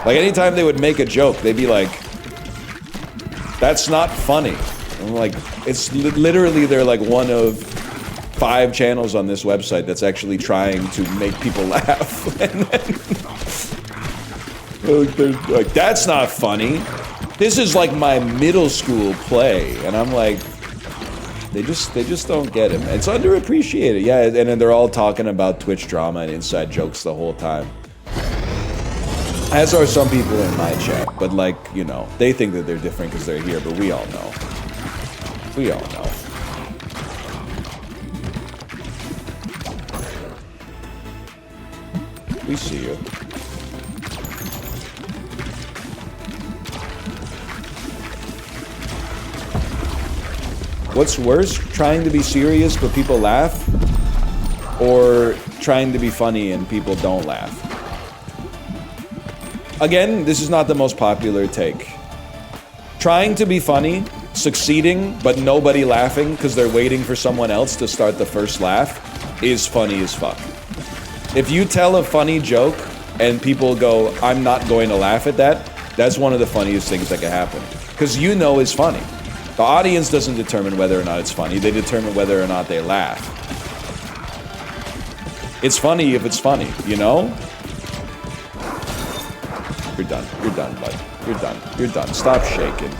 Like anytime they would make a joke, they'd be like, that's not funny. I'm like, it's literally they're like one of 5 channels on this website that's actually trying to make people laugh. And then, they're like, that's not funny. This is like my middle school play. And I'm like, they just don't get him. It's underappreciated. Yeah, and then they're all talking about Twitch drama and inside jokes the whole time. As are some people in my chat, but like, you know, they think that they're different because they're here, but we all know. We all know. We see you. What's worse, trying to be serious but people laugh, or trying to be funny and people don't laugh? Again, this is not the most popular take. Trying to be funny, succeeding, but nobody laughing because they're waiting for someone else to start the first laugh is funny as fuck. If you tell a funny joke and people go, I'm not going to laugh at that, that's one of the funniest things that can happen. Because you know it's funny. The audience doesn't determine whether or not it's funny, they determine whether or not they laugh. It's funny if it's funny, you know? You're done, bud. You're done. Stop shaking.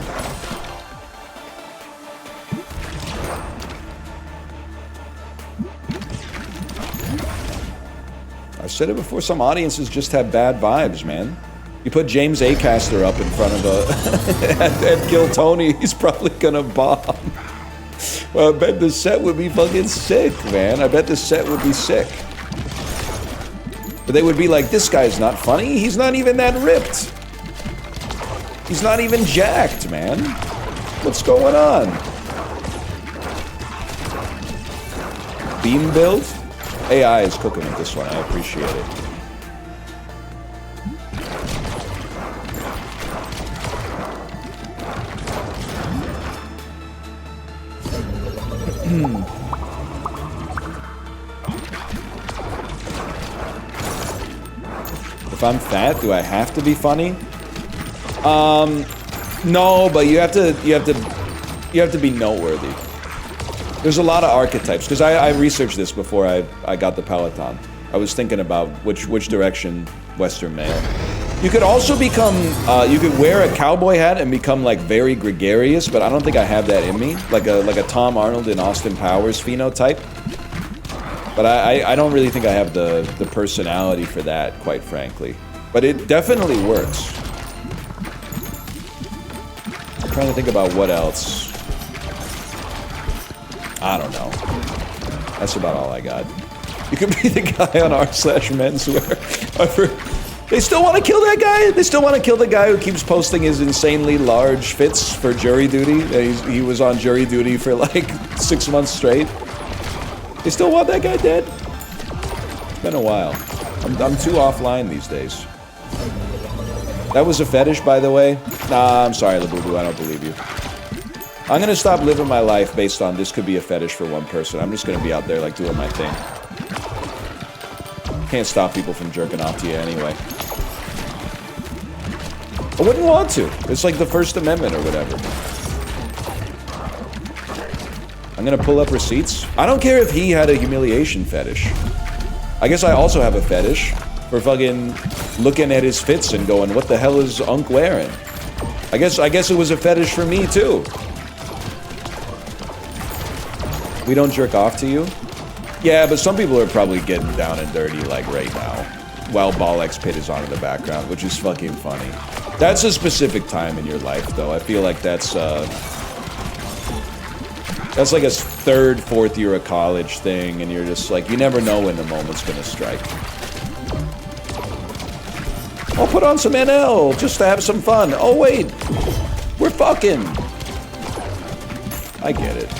I've said it before, some audiences just have bad vibes, man. You put James Acaster up in front of a... at Kill Tony, he's probably gonna bomb. Well, I bet the set would be fucking sick, man. I bet the set would be sick. But they would be like, this guy's not funny. He's not even that ripped. He's not even jacked, man. What's going on? Beam build? AI is cooking with this one. I appreciate it. If I'm fat, do I have to be funny? No, but you have to be noteworthy. There's a lot of archetypes, because I researched this before I got the Peloton. I was thinking about which direction Western male. You could also become, you could wear a cowboy hat and become like very gregarious, but I don't think I have that in me. Like a Tom Arnold and Austin Powers phenotype. But I don't really think I have the personality for that, quite frankly. But it definitely works. I'm trying to think about what else. I don't know. That's about all I got. You could be the guy on r/menswear. They still want to kill that guy? They still want to kill the guy who keeps posting his insanely large fits for jury duty? He was on jury duty for like 6 months straight. They still want that guy dead? It's been a while. I'm too offline these days. That was a fetish, by the way? Nah, I'm sorry, Labubu, I don't believe you. I'm gonna stop living my life based on this could be a fetish for one person. I'm just gonna be out there, like, doing my thing. Can't stop people from jerking off to you anyway. I wouldn't want to. It's like the First Amendment or whatever. I'm gonna pull up receipts. I don't care if he had a humiliation fetish. I guess I also have a fetish for fucking looking at his fits and going, what the hell is Unk wearing? I guess it was a fetish for me too. We don't jerk off to you? Yeah, but some people are probably getting down and dirty like right now, while Ball X Pit is on in the background, which is fucking funny. That's a specific time in your life, though. I feel like that's like a third, fourth year of college thing, and you're just like, you never know when the moment's gonna strike. I'll put on some NL just to have some fun. Oh wait, we're fucking. I get it.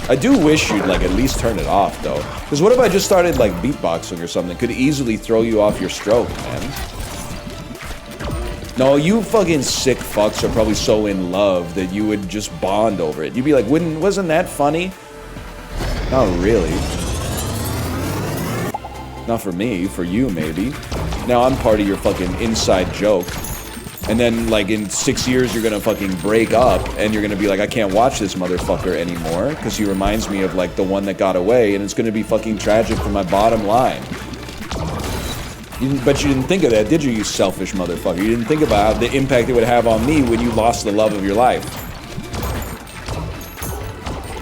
I do wish you'd like at least turn it off though. Because what if I just started like beatboxing or something? Could easily throw you off your stroke, man. No, you fucking sick fucks are probably so in love that you would just bond over it. You'd be like, wasn't that funny? Not really. Not for me, for you maybe. Now I'm part of your fucking inside joke. And then, like, in 6 years, you're gonna fucking break up, and you're gonna be like, I can't watch this motherfucker anymore, because he reminds me of, like, the one that got away, and it's gonna be fucking tragic for my bottom line. But you didn't think of that, did you selfish motherfucker? You didn't think about the impact it would have on me when you lost the love of your life.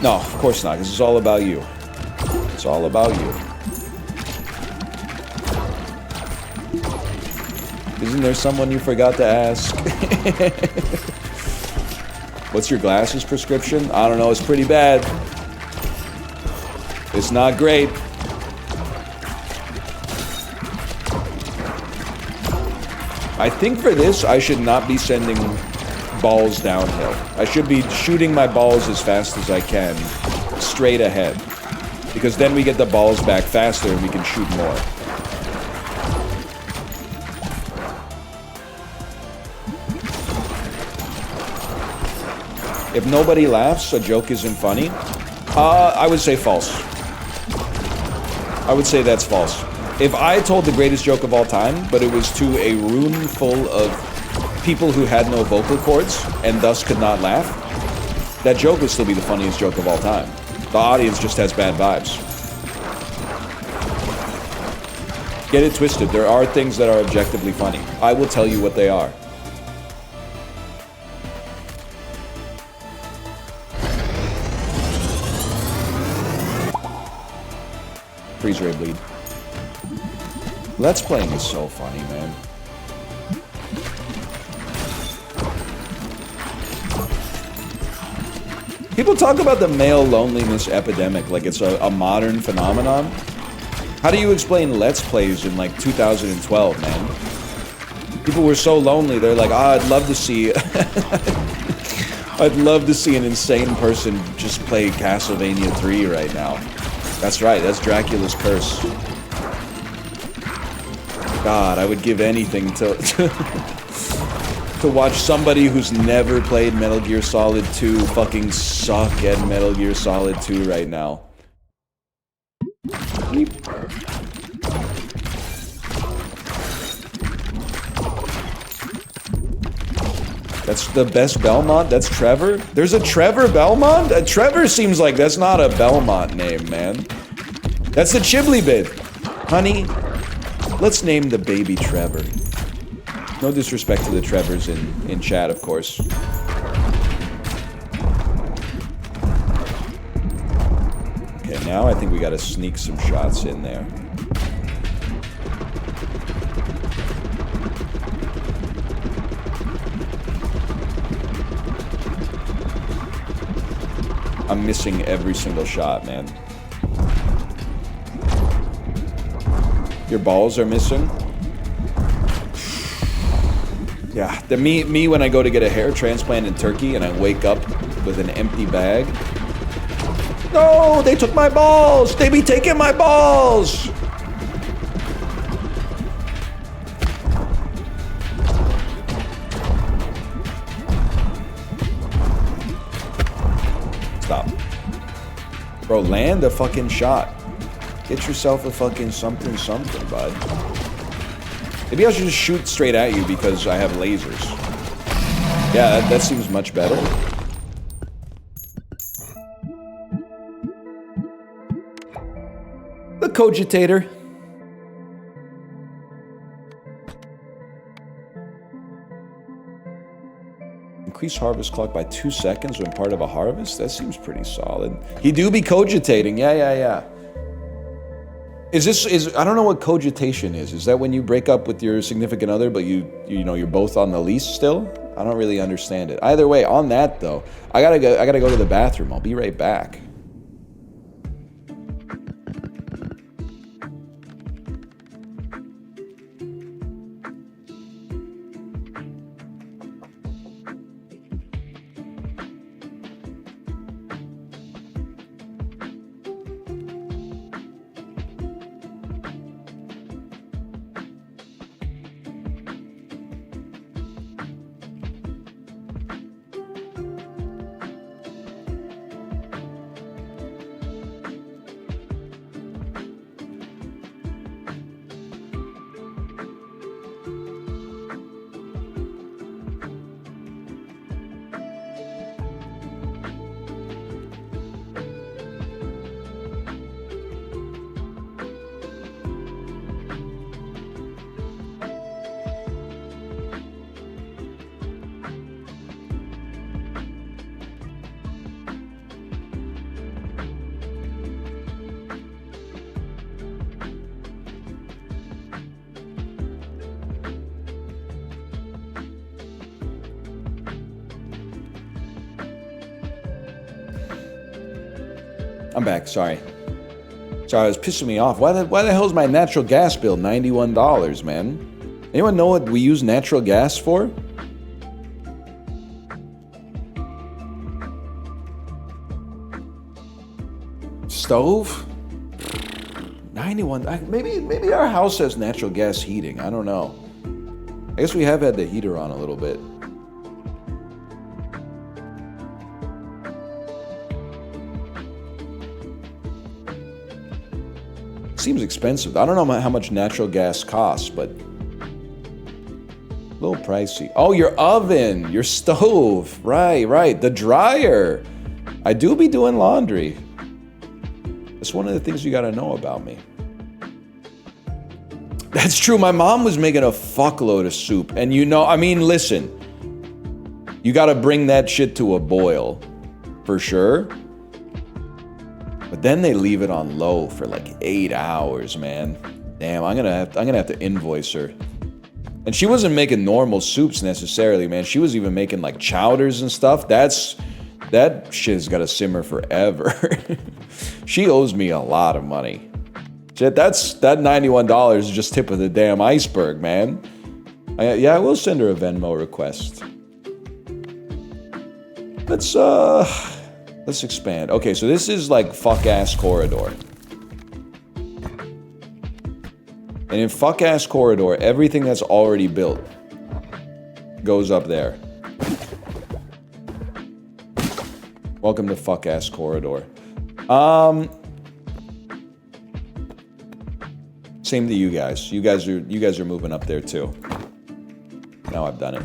No, of course not, because it's all about you. It's all about you. Isn't there someone you forgot to ask? What's your glasses prescription? I don't know, it's pretty bad. It's not great. I think for this, I should not be sending balls downhill. I should be shooting my balls as fast as I can, straight ahead. Because then we get the balls back faster and we can shoot more. If nobody laughs, a joke isn't funny. I would say false. I would say that's false. If I told the greatest joke of all time, but it was to a room full of people who had no vocal cords and thus could not laugh, that joke would still be the funniest joke of all time. The audience just has bad vibes. Get it twisted. There are things that are objectively funny. I will tell you what they are. Freeze ray bleed. Let's Playing is so funny, man. People talk about the male loneliness epidemic like it's a modern phenomenon. How do you explain Let's Plays in like 2012, man? People were so lonely, they're like, I'd love to see... I'd love to see an insane person just play Castlevania 3 right now. That's right, that's Dracula's curse. God, I would give anything to watch somebody who's never played Metal Gear Solid 2 fucking suck at Metal Gear Solid 2 right now. That's the best Belmont? That's Trevor? There's a Trevor Belmont? Trevor seems like that's not a Belmont name, man. That's the Chibli bit. Honey, let's name the baby Trevor. No disrespect to the Trevors in chat, of course. Okay, now I think we gotta sneak some shots in there. I'm missing every single shot, man. Your balls are missing? Yeah, me when I go to get a hair transplant in Turkey and I wake up with an empty bag. No, they took my balls! They be taking my balls! Stop. Bro, land a fucking shot. Get yourself a fucking something, bud. Maybe I should just shoot straight at you because I have lasers. Yeah, that seems much better. The cogitator. Increase harvest clock by 2 seconds when part of a harvest? That seems pretty solid. He do be cogitating. Yeah. I don't know what cogitation is. Is that when you break up with your significant other, but you know, you're both on the lease still? I don't really understand it. Either way, on that though, I gotta go to the bathroom. I'll be right back. I'm back. Sorry. Sorry, it was pissing me off. Why the hell is my natural gas bill $91, man? Anyone know what we use natural gas for? Stove? 91. Maybe our house has natural gas heating. I don't know. I guess we have had the heater on a little bit. Seems expensive. I don't know how much natural gas costs, but a little pricey. Oh, your oven, your stove. Right. The dryer. I do be doing laundry. That's one of the things you gotta know about me. That's true. My mom was making a fuckload of soup. And you know, I mean, listen. You gotta bring that shit to a boil. For sure. But then they leave it on low for like 8 hours, man. Damn, I'm gonna have to invoice her. And she wasn't making normal soups necessarily, man. She was even making like chowders and stuff. That shit's gotta simmer forever. She owes me a lot of money. Shit, that $91 is just tip of the damn iceberg, man. Yeah, I will send her a Venmo request. Let's expand. Okay, so this is like fuck-ass corridor. And in fuck-ass corridor, everything that's already built goes up there. Welcome to fuck-ass corridor. Same to you guys. You guys are moving up there too. Now I've done it.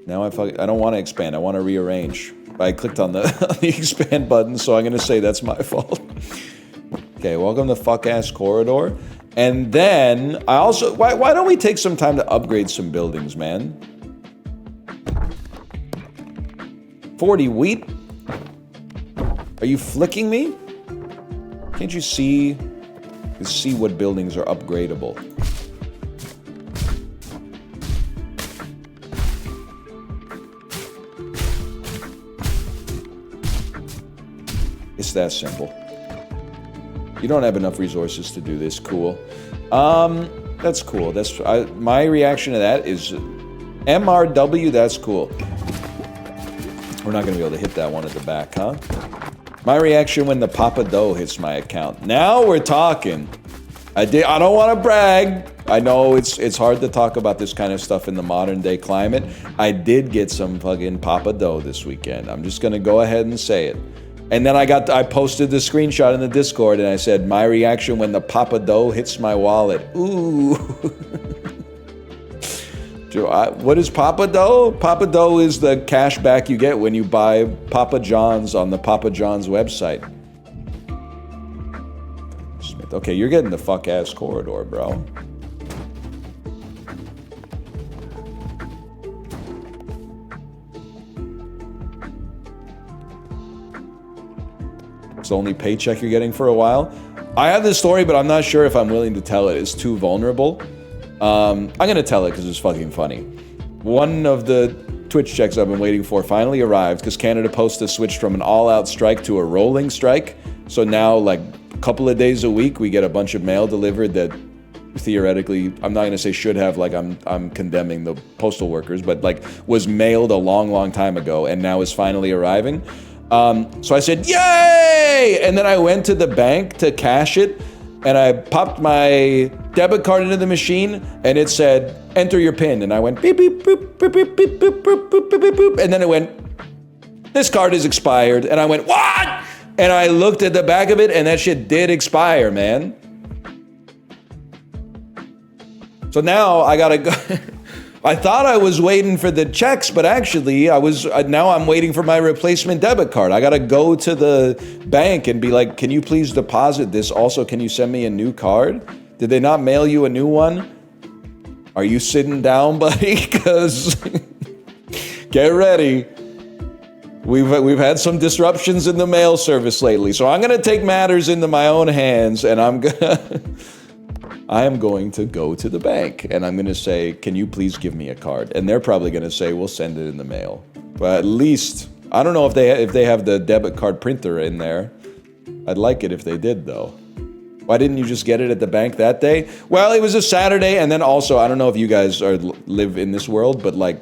Now I don't want to expand. I want to rearrange. I clicked on the expand button, so I'm gonna say that's my fault. Okay, welcome to fuck-ass corridor. And then I also why don't we take some time to upgrade some buildings, man? 40 wheat? Are you flicking me? Can't you see what buildings are upgradable? It's that simple. You don't have enough resources to do this. Cool. That's cool. My reaction to that is MRW. That's cool. We're not gonna be able to hit that one at the back, huh? My reaction when the Papa Dough hits my account. Now we're talking. I don't want to brag. I know it's hard to talk about this kind of stuff in the modern day climate. I did get some fucking Papa Dough this weekend. I'm just gonna go ahead and say it. And then I posted the screenshot in the Discord and I said, my reaction when the Papa Dough hits my wallet. Ooh. What is Papa Dough? Papa Dough is the cash back you get when you buy Papa John's on the Papa John's website. Okay, you're getting the fuck-ass corridor, bro. It's the only paycheck you're getting for a while. I have this story, but I'm not sure if I'm willing to tell it. It's too vulnerable. I'm gonna tell it because it's fucking funny. One of the Twitch checks I've been waiting for finally arrived because Canada Post has switched from an all-out strike to a rolling strike. So now, like, a couple of days a week, we get a bunch of mail delivered that theoretically, I'm not gonna say should have, like I'm condemning the postal workers, but like was mailed a long time ago and now is finally arriving. So I said, yay! And then I went to the bank to cash it. And I popped my debit card into the machine, and it said, enter your PIN. And I went, beep, beep, boop, beep, beep, beep, boop, boop, boop, beep, beep, boop. And then it went, this card is expired. And I went, what? And I looked at the back of it, and that shit did expire, man. So now I gotta go. I thought I was waiting for the checks, but actually now I'm waiting for my replacement debit card. I gotta go to the bank and be like, can you please deposit this? Also, can you send me a new card? Did they not mail you a new one? Are you sitting down, buddy? Because get ready. We've had some disruptions in the mail service lately. So I'm gonna take matters into my own hands and I am going to go to the bank and I'm going to say, can you please give me a card? And they're probably going to say, we'll send it in the mail. But at least I don't know if they have the debit card printer in there. I'd like it if they did, though. Why didn't you just get it at the bank that day? Well, it was a Saturday, and then also, I don't know if you guys live in this world, but like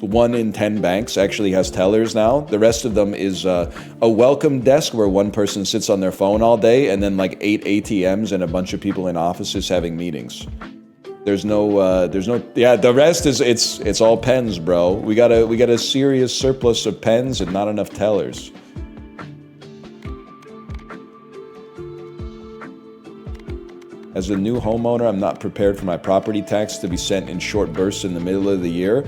1 in 10 banks actually has tellers now. The rest of them is a welcome desk where one person sits on their phone all day, and then like 8 ATMs and a bunch of people in offices having meetings. There's no, yeah, the rest is, it's all pens, bro. We got a serious surplus of pens and not enough tellers. As a new homeowner, I'm not prepared for my property tax to be sent in short bursts in the middle of the year.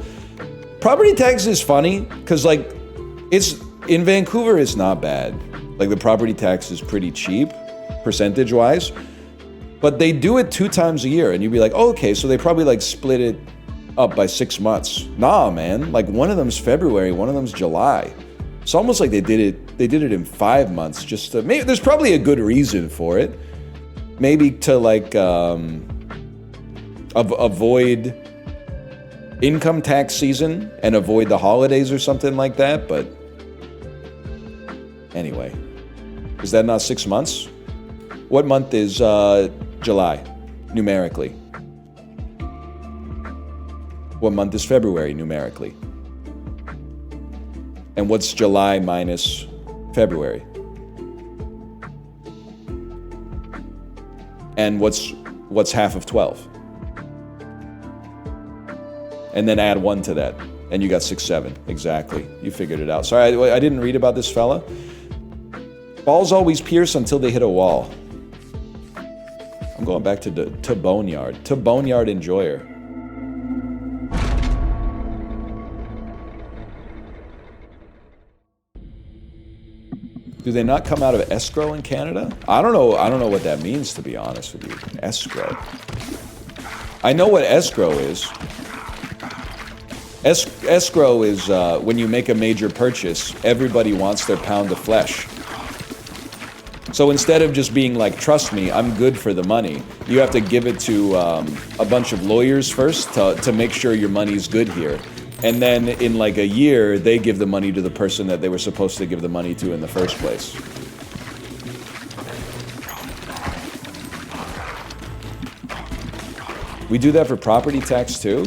Property tax is funny, because like, it's, in Vancouver, it's not bad. Like the property tax is pretty cheap, percentage-wise. But they do it 2 times a year, and you'd be like, oh, okay, so they probably like split it up by 6 months. Nah, man, like one of them's February, one of them's July. It's almost like they did it in 5 months just to, maybe there's probably a good reason for it. Maybe to like avoid income tax season and avoid the holidays or something like that, but anyway. Is that not 6 months? What month is July, numerically? What month is February, numerically? And what's July minus February? And what's half of 12? And then add 1 to that, and you got 6, 7. Exactly, you figured it out. Sorry, I didn't read about this fella. Balls always pierce until they hit a wall. I'm going back to Boneyard. To Boneyard Enjoyer. Do they not come out of escrow in Canada? I don't know what that means, to be honest with you. Escrow. I know what escrow is. Escrow is when you make a major purchase, everybody wants their pound of flesh. So instead of just being like, trust me, I'm good for the money, you have to give it to a bunch of lawyers first to make sure your money's good here. And then in like a year, they give the money to the person that they were supposed to give the money to in the first place. We do that for property tax too?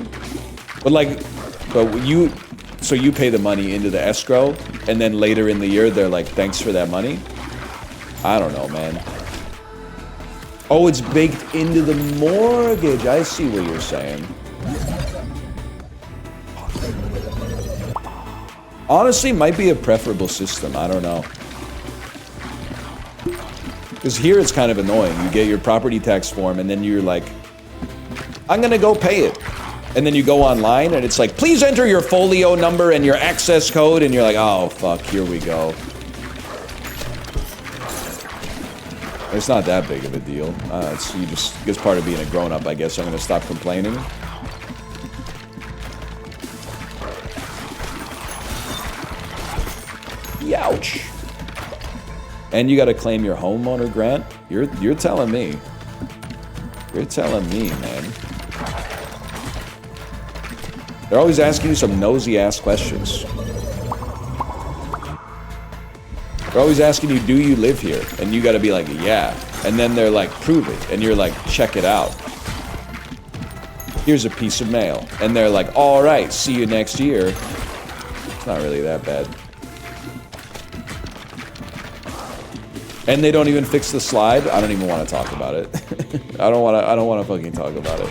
So you pay the money into the escrow, and then later in the year, they're like, thanks for that money? I don't know, man. Oh, it's baked into the mortgage. I see what you're saying. Honestly, might be a preferable system. I don't know. Because here it's kind of annoying. You get your property tax form, and then you're like, I'm gonna go pay it. And then you go online, and it's like, please enter your folio number and your access code, and you're like, oh, fuck, here we go. It's not that big of a deal. It's part of being a grown-up, I guess. I'm gonna stop complaining. Youch. And you gotta claim your homeowner grant? You're telling me. You're telling me, man. They're always asking you some nosy-ass questions. They're always asking you, do you live here? And you gotta be like, yeah. And then they're like, prove it. And you're like, check it out. Here's a piece of mail. And they're like, all right, see you next year. It's not really that bad. And they don't even fix the slide. I don't even want to talk about it. I don't want to fucking talk about it.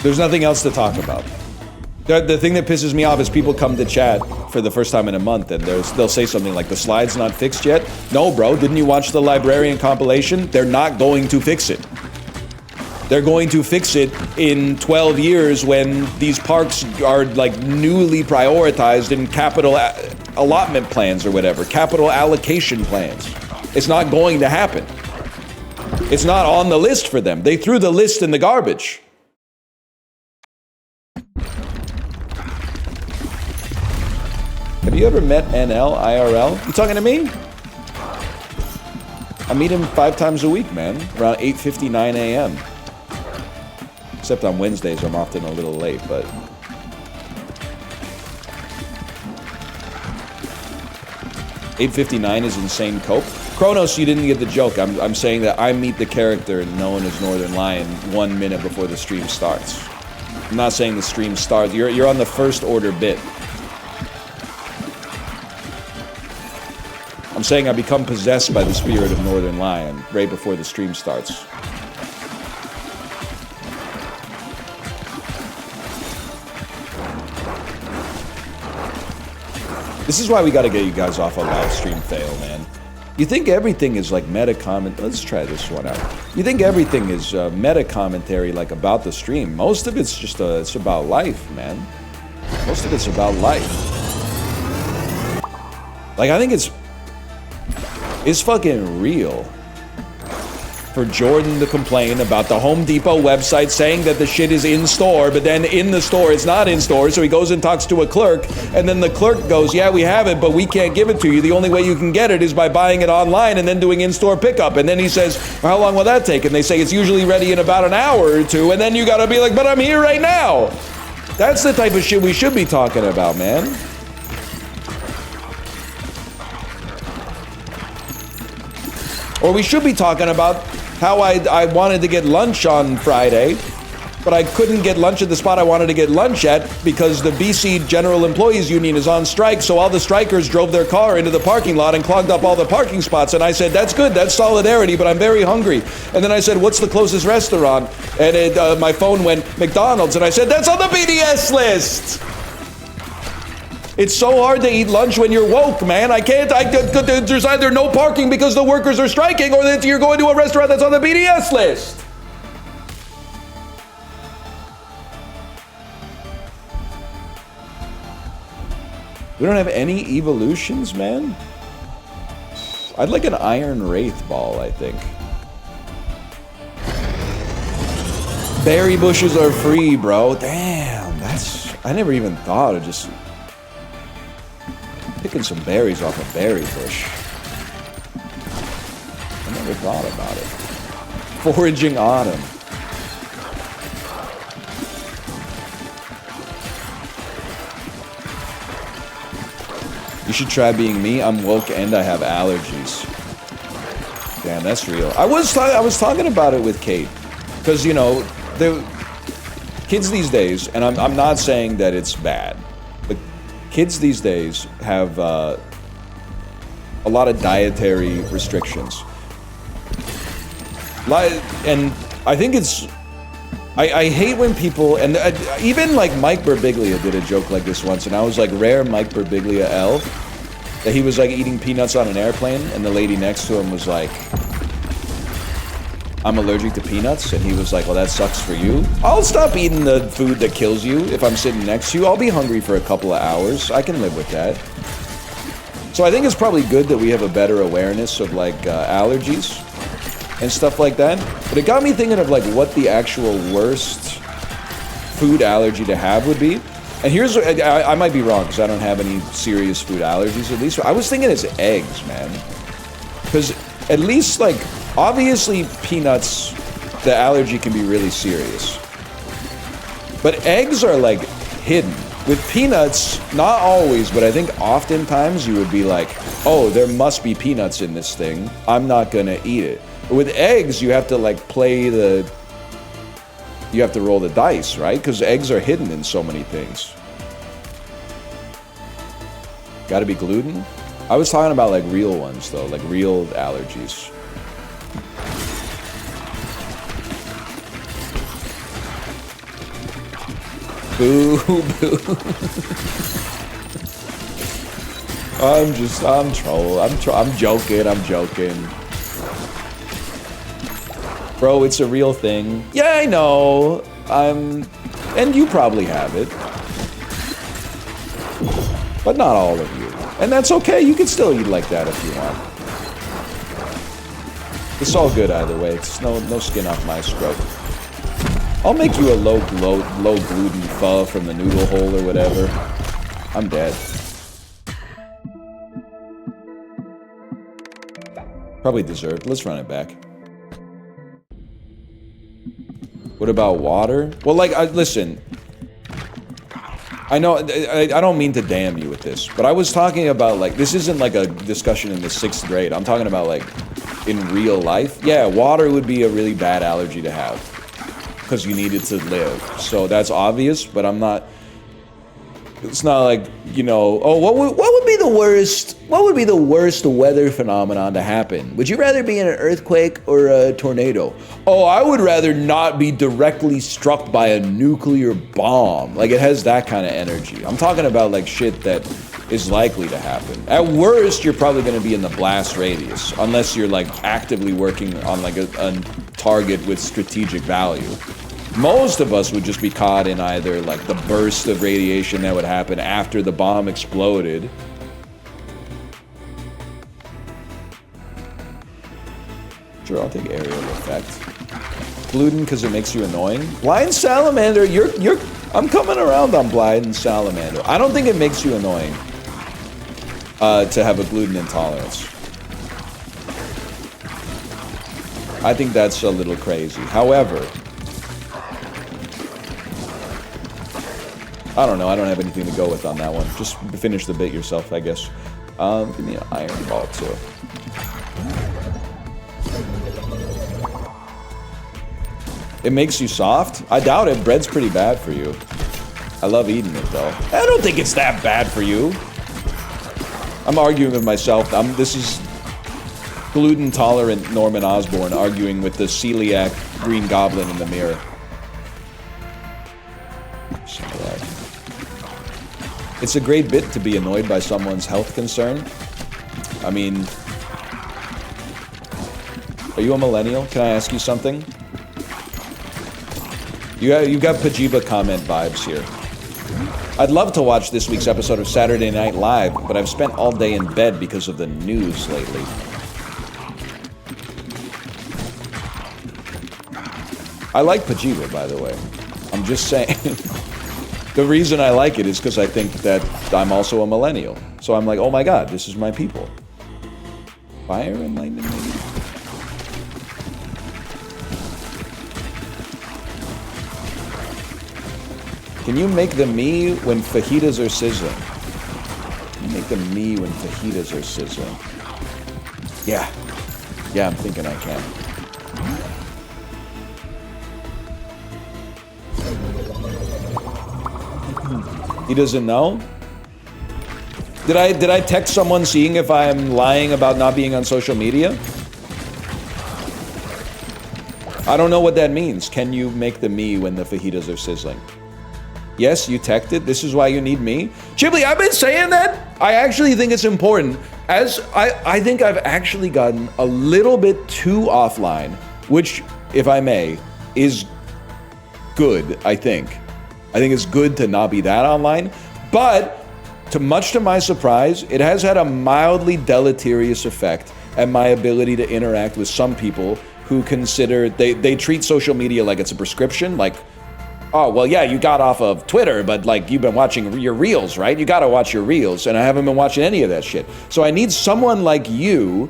There's nothing else to talk about. The thing that pisses me off is people come to chat for the first time in a month and they'll say something like, the slide's not fixed yet? No, bro, didn't you watch the Librarian compilation? They're not going to fix it. They're going to fix it in 12 years when these parks are like newly prioritized in capital allotment plans or whatever, capital allocation plans. It's not going to happen. It's not on the list for them. They threw the list in the garbage. Have you ever met NL IRL? You talking to me? I meet him 5 times a week, man, around 8:59 a.m. Except on Wednesdays, I'm often a little late, but... $8.59 is insane cope. Kronos, you didn't get the joke. I'm saying that I meet the character known as Northern Lion 1 minute before the stream starts. I'm not saying the stream starts. You're on the first order bit. I'm saying I become possessed by the spirit of Northern Lion right before the stream starts. This is why we gotta get you guys off a live stream fail, man. You think everything is like meta comment. Let's try this one out. You think everything is meta commentary like about the stream. Most of it's just it's about life, man. Most of it's about life. Like I think it's fucking real for Jordan to complain about the Home Depot website saying that the shit is in store, but then in the store it's not in store, so he goes and talks to a clerk, and then the clerk goes, yeah, we have it, but we can't give it to you. The only way you can get it is by buying it online and then doing in-store pickup. And then he says, well, how long will that take? And they say it's usually ready in about an hour or two, and then you gotta be like, but I'm here right now. That's the type of shit we should be talking about, man. Or we should be talking about how I wanted to get lunch on Friday, but I couldn't get lunch at the spot I wanted to get lunch at because the BC General Employees Union is on strike, so all the strikers drove their car into the parking lot and clogged up all the parking spots. And I said, that's good, that's solidarity, but I'm very hungry. And then I said, what's the closest restaurant? And my phone went, McDonald's, and I said, that's on the BDS list! It's so hard to eat lunch when you're woke, man. There's either no parking because the workers are striking, or that you're going to a restaurant that's on the BDS list. We don't have any evolutions, man. I'd like an Iron Wraith ball, I think. Berry bushes are free, bro. Damn, I never even thought of just picking some berries off a berry bush. I never thought about it. Foraging autumn. You should try being me. I'm woke and I have allergies. Damn, that's real. I was talking about it with Kate, because you know, the kids these days, and I'm not saying that it's bad. Kids these days have a lot of dietary restrictions. And I think it's... I hate when people... And even like Mike Birbiglia did a joke like this once, and I was like, rare Mike Birbiglia L. That he was like eating peanuts on an airplane, and the lady next to him was like, I'm allergic to peanuts, and he was like, well, that sucks for you. I'll stop eating the food that kills you if I'm sitting next to you. I'll be hungry for a couple of hours. I can live with that. So I think it's probably good that we have a better awareness of like allergies and stuff like that. But it got me thinking of like what the actual worst food allergy to have would be. And here's, I might be wrong because I don't have any serious food allergies at least. I was thinking it's eggs, man. Because at least like, obviously, peanuts, the allergy can be really serious. But eggs are, like, hidden. With peanuts, not always, but I think oftentimes you would be like, oh, there must be peanuts in this thing. I'm not gonna eat it. But with eggs, you have to, like, you have to roll the dice, right? Because eggs are hidden in so many things. Gotta be gluten? I was talking about, like, real ones, though. Like, real allergies. Boo, boo. I'm joking. Bro, it's a real thing. Yeah, I know. And you probably have it. But not all of you. And that's okay, you can still eat like that if you want. It's all good either way. It's no skin off my scrub. I'll make you a low gluten pho from the noodle hole or whatever. I'm dead. Probably deserved. Let's run it back. What about water? Well, like, listen. I know, I don't mean to damn you with this, but I was talking about, like, this isn't like a discussion in the 6th grade. I'm talking about, like, in real life. Yeah, water would be a really bad allergy to have. Because you need it to live. So that's obvious, but I'm not... It's not like, you know, oh, what would be the worst weather phenomenon to happen? Would you rather be in an earthquake or a tornado? Oh, I would rather not be directly struck by a nuclear bomb. Like, it has that kind of energy. I'm talking about, like, shit that is likely to happen. At worst, you're probably going to be in the blast radius, unless you're, like, actively working on, like, a target with strategic value. Most of us would just be caught in either, like, the burst of radiation that would happen after the bomb exploded. Sure, I'll take aerial effect. Gluten, because it makes you annoying. Blind salamander, I'm coming around on blind salamander. I don't think it makes you annoying to have a gluten intolerance. I think that's a little crazy. However, I don't know. I don't have anything to go with on that one. Just finish the bit yourself, I guess. Give me an iron ball, too. It makes you soft? I doubt it. Bread's pretty bad for you. I love eating it, though. I don't think it's that bad for you. I'm arguing with myself. This is gluten-tolerant Norman Osborn arguing with the celiac Green Goblin in the mirror. It's a great bit to be annoyed by someone's health concern. I mean... Are you a millennial? Can I ask you something? You've got Pajiba comment vibes here. I'd love to watch this week's episode of Saturday Night Live, but I've spent all day in bed because of the news lately. I like Pajiba, by the way. I'm just saying... The reason I like it is because I think that I'm also a millennial. So I'm like, oh my god, this is my people. Fire and lightning, maybe? Can you make the me when fajitas are sizzling? Can you make the me when fajitas are sizzling? Yeah. Yeah, I'm thinking I can. He doesn't know? Did I text someone seeing if I'm lying about not being on social media? I don't know what that means. Can you make the me when the fajitas are sizzling? Yes, you texted. This is why you need me. Chibli, I've been saying that. I actually think it's important. As I think I've actually gotten a little bit too offline, which, if I may, is good, I think. I think it's good to not be that online, but much to my surprise, it has had a mildly deleterious effect at my ability to interact with some people who consider, they treat social media like it's a prescription, like, oh, well, yeah, you got off of Twitter, but, like, you've been watching your reels, right? You gotta watch your reels, and I haven't been watching any of that shit. So I need someone like you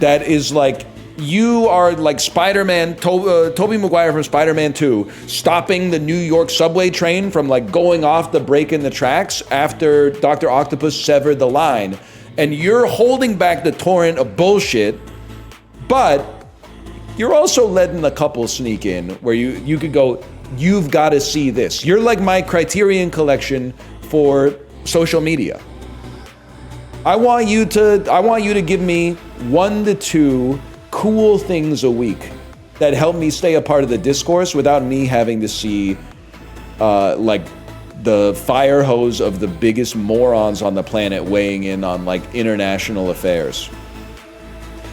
that is, like, you are like Spider-Man, Tobey Maguire from Spider-Man 2, stopping the New York subway train from, like, going off the break in the tracks after Dr. Octopus severed the line. And you're holding back the torrent of bullshit, but you're also letting a couple sneak in where you could go, you've got to see this. You're like my Criterion collection for social media. I want you to give me 1 to 2 cool things a week that help me stay a part of the discourse without me having to see like the fire hose of the biggest morons on the planet weighing in on, like, international affairs.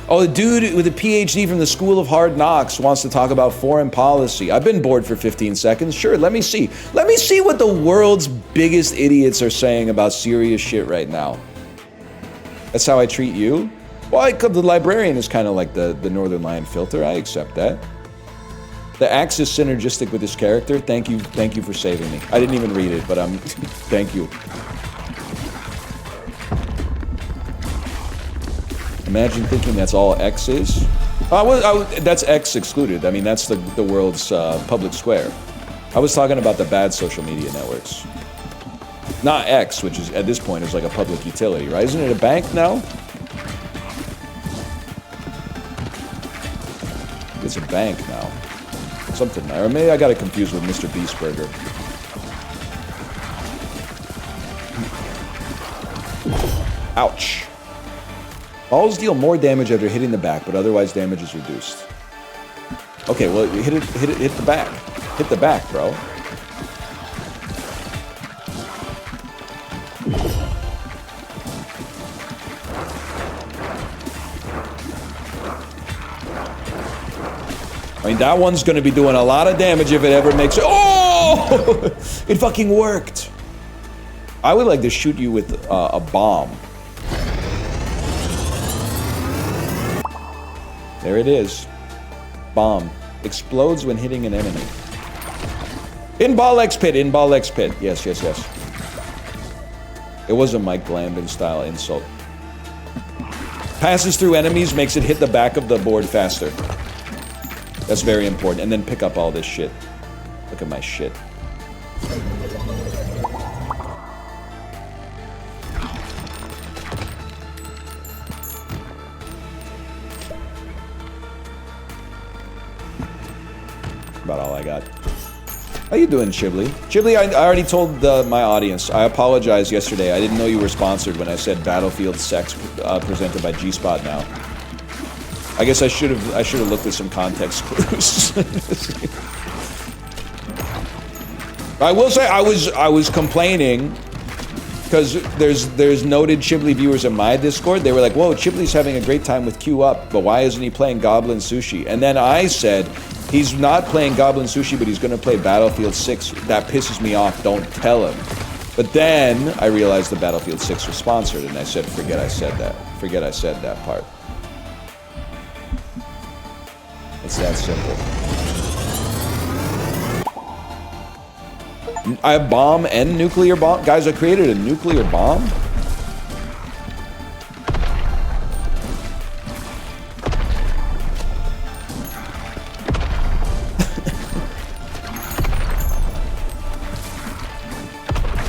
Oh, the dude with a PhD from the School of Hard Knocks wants to talk about foreign policy. I've been bored for 15 seconds. Sure, let me see. Let me see what the world's biggest idiots are saying about serious shit right now. That's how I treat you? Well, the librarian is kind of like the Northern Lion filter. I accept that. The axe is synergistic with his character. Thank you for saving me. I didn't even read it, but thank you. Imagine thinking that's all X is. That's X excluded. I mean, that's the world's public square. I was talking about the bad social media networks. Not X, which is, at this point, is like a public utility, right? Isn't it a bank now? It's a bank now. Something. Or maybe I got it confused with Mr. Beast Burger. Ouch. Balls deal more damage after hitting the back, but otherwise damage is reduced. Okay, well, hit the back. Hit the back, bro. I mean, that one's gonna be doing a lot of damage if it ever makes it. Oh! It fucking worked. I would like to shoot you with a bomb. There it is. Bomb. Explodes when hitting an enemy. In ball X pit, in ball X pit. Yes, yes, yes. It was a Mike Glandon style insult. Passes through enemies, makes it hit the back of the board faster. That's very important. And then pick up all this shit. Look at my shit. About all I got. How you doing, Chibli? Chibli, I already told my audience. I apologize yesterday. I didn't know you were sponsored when I said Battlefield Sex presented by G-Spot now. I guess I should have looked at some context clues. I will say I was complaining because there's noted Chibli viewers in my Discord. They were like, "Whoa, Chibli's having a great time with Q Up, but why isn't he playing Goblin Sushi?" And then I said, "He's not playing Goblin Sushi, but he's going to play Battlefield 6. That pisses me off. Don't tell him." But then I realized the Battlefield 6 was sponsored, and I said, "Forget I said that. Forget I said that part." It's that simple. I have bomb and nuclear bomb. Guys, I created a nuclear bomb.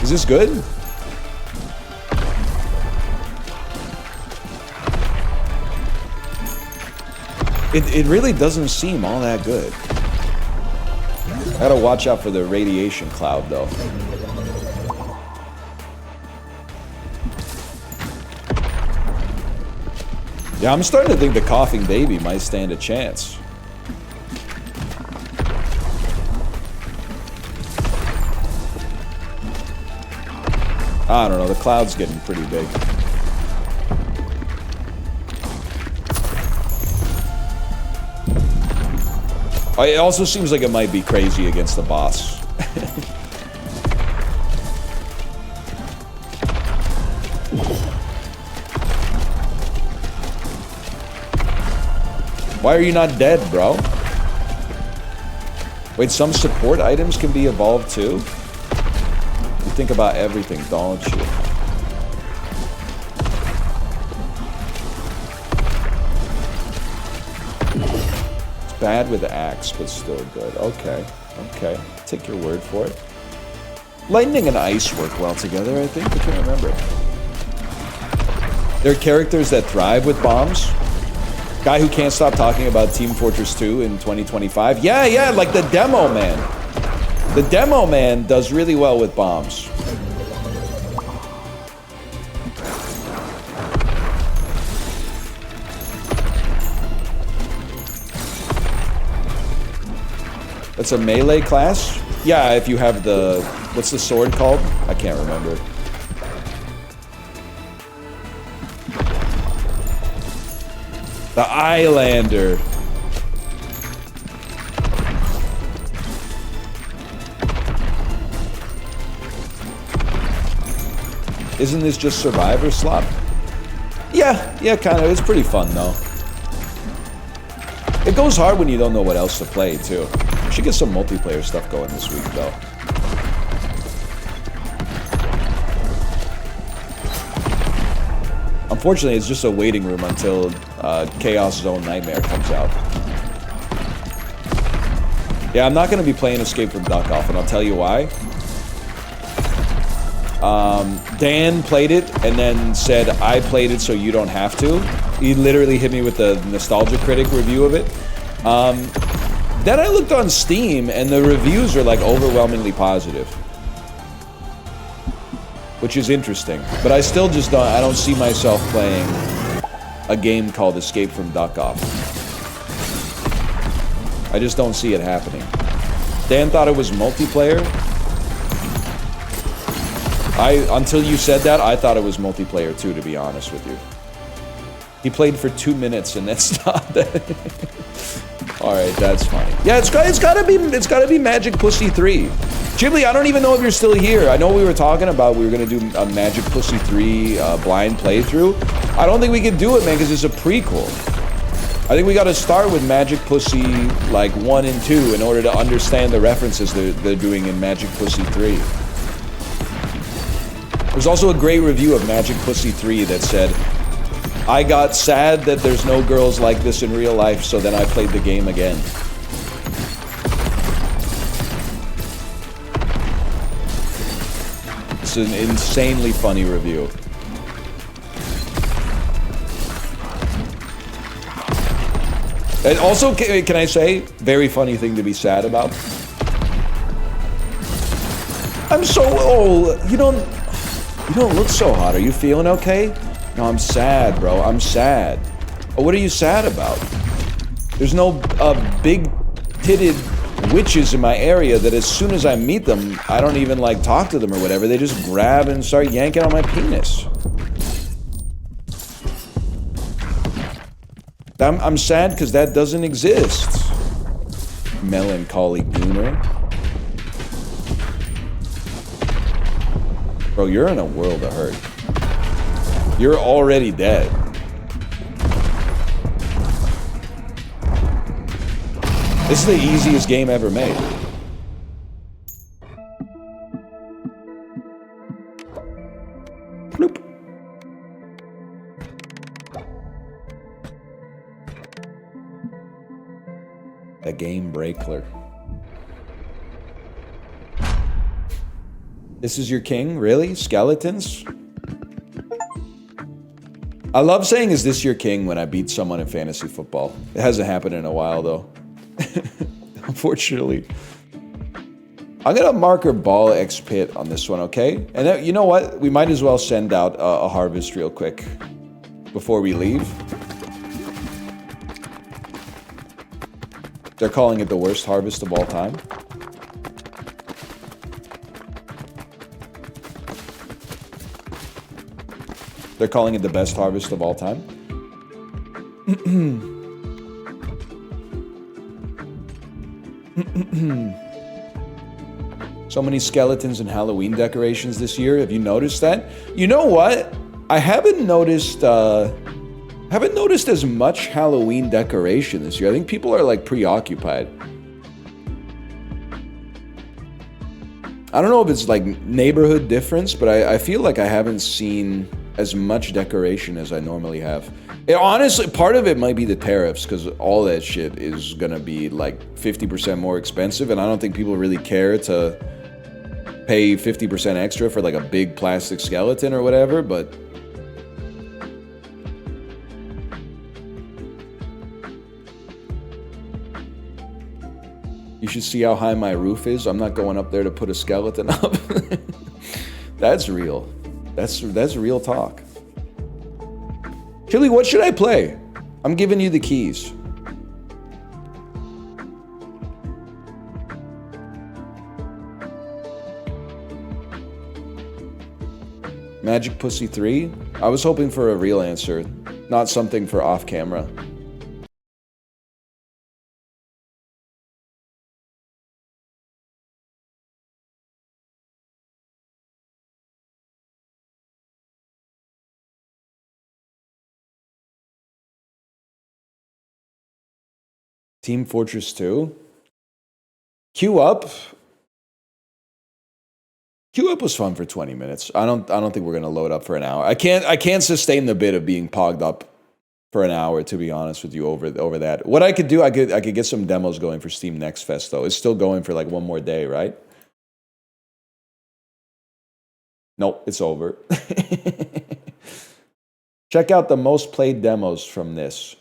Is this good? It really doesn't seem all that good. I gotta watch out for the radiation cloud, though. Yeah, I'm starting to think the coughing baby might stand a chance. I don't know, the cloud's getting pretty big. It also seems like it might be crazy against the boss. Why are you not dead, bro? Wait, some support items can be evolved too? You think about everything, don't you? Bad with the axe, but still good. Okay, okay. Take your word for it. Lightning and ice work well together, I think. I can't remember. There are characters that thrive with bombs. Guy who can't stop talking about Team Fortress 2 in 2025. Yeah, like the demo man. The demo man does really well with bombs. That's a melee class? Yeah, if you have the... What's the sword called? I can't remember. The Islander. Isn't this just Survivor slop? Yeah, kind of. It's pretty fun, though. It goes hard when you don't know what else to play, too. We should get some multiplayer stuff going this week, though. I'm unfortunately, it's just a waiting room until Chaos Zone Nightmare comes out. Yeah, I'm not going to be playing Escape from Duck Off, and I'll tell you why. Dan played it and then said, I played it so you don't have to. He literally hit me with the Nostalgia Critic review of it. Then I looked on Steam, and the reviews are, like, overwhelmingly positive. Which is interesting. But I still just don't see myself playing a game called Escape from Duck Off. I just don't see it happening. Dan thought it was multiplayer. Until you said that, I thought it was multiplayer too, to be honest with you. He played for 2 minutes and then stopped. All right, that's funny. Yeah, it's gotta be Magic Pussy 3. Ghibli, I don't even know if you're still here. I know we were talking about we were gonna do a Magic Pussy 3 blind playthrough. I don't think we can do it, man, because it's a prequel. I think we gotta start with Magic Pussy like 1 and 2 in order to understand the references they're doing in Magic Pussy 3. There's also a great review of Magic Pussy 3 that said, I got sad that there's no girls like this in real life, so then I played the game again. It's an insanely funny review. And also, can I say, very funny thing to be sad about? I'm so old. You don't look so hot. Are you feeling okay? No, I'm sad, bro. I'm sad. Oh, what are you sad about? There's no big-titted witches in my area that as soon as I meet them, I don't even, like, talk to them or whatever. They just grab and start yanking on my penis. I'm sad because that doesn't exist. Melancholy gooner. Bro, you're in a world of hurt. You're already dead. This is the easiest game ever made. Bloop. A game breakler. This is your king? Really? Skeletons? I love saying, is this your king, when I beat someone in fantasy football. It hasn't happened in a while, though. Unfortunately. I'm gonna marker ball X pit on this one, okay? And you know what? We might as well send out a harvest real quick before we leave. They're calling it the worst harvest of all time. They're calling it the best harvest of all time. So many skeletons and Halloween decorations this year. Have you noticed that? You know what? I haven't noticed as much Halloween decoration this year. I think people are like preoccupied. I don't know if it's like neighborhood difference, but I feel like I haven't seen as much decoration as I normally have. Honestly, part of it might be the tariffs, because all that shit is gonna be like 50% more expensive, and I don't think people really care to pay 50% extra for like a big plastic skeleton or whatever, but you should see how high my roof is. I'm not going up there to put a skeleton up. That's real. That's real talk. Chili, what should I play? I'm giving you the keys. Magic Pussy 3? I was hoping for a real answer, not something for off camera. Team Fortress 2? Queue up? Queue up was fun for 20 minutes. I don't think we're gonna load up for an hour. I can't sustain the bit of being pogged up for an hour, to be honest with you, over that. What I could do, I could get some demos going for Steam Next Fest though. It's still going for like one more day, right? Nope, it's over. Check out the most played demos from this.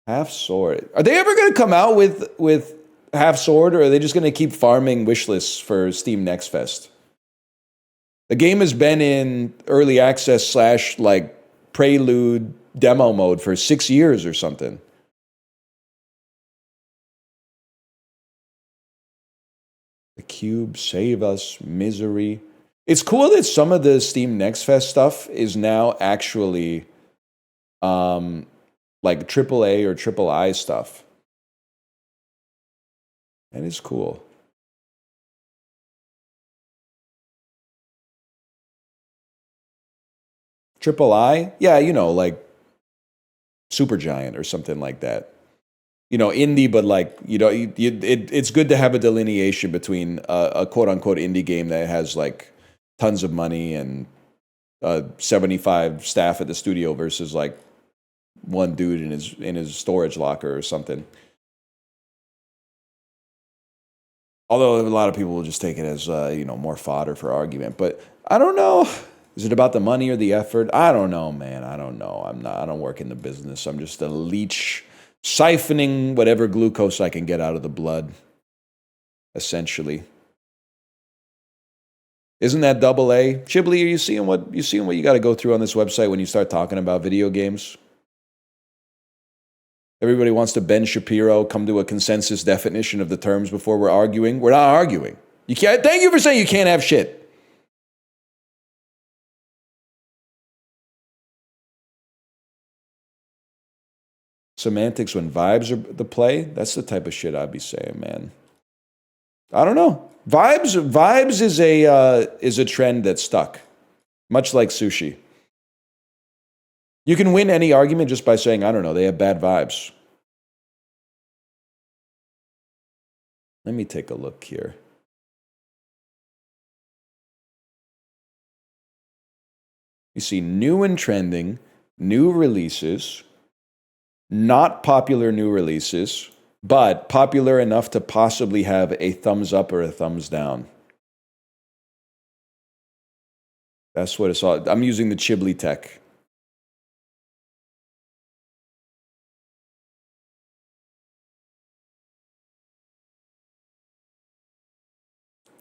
Half Sword. Are they ever gonna come out with Half Sword, or are they just gonna keep farming wishlists for Steam Next Fest? The game has been in early access / like prelude demo mode for 6 years or something. The Cube, Save Us, Misery. It's cool that some of the Steam Next Fest stuff is now actually like AAA or III stuff. That is cool. III? Yeah, you know, like Supergiant or something like that. You know, indie, but like, you know, it's good to have a delineation between a quote-unquote indie game that has like tons of money and 75 staff at the studio versus like one dude in his storage locker or something. Although a lot of people will just take it as you know, more fodder for argument, but I don't know. Is it about the money or the effort? I don't know, man. I don't know. I don't work in the business. I'm just a leech siphoning whatever glucose I can get out of the blood, essentially. Isn't that double A? Chibli, are you seeing what you got to go through on this website when you start talking about video games? Everybody wants to Ben Shapiro, come to a consensus definition of the terms before we're arguing. We're not arguing. You can't. Thank you for saying you can't have shit. Semantics when vibes are the play. That's the type of shit I'd be saying, man. I don't know. Vibes is a trend that stuck, much like sushi. You can win any argument just by saying, I don't know, they have bad vibes. Let me take a look here. You see new and trending, new releases, not popular new releases, but popular enough to possibly have a thumbs up or a thumbs down. That's what it's all. I'm using the Chibli tech.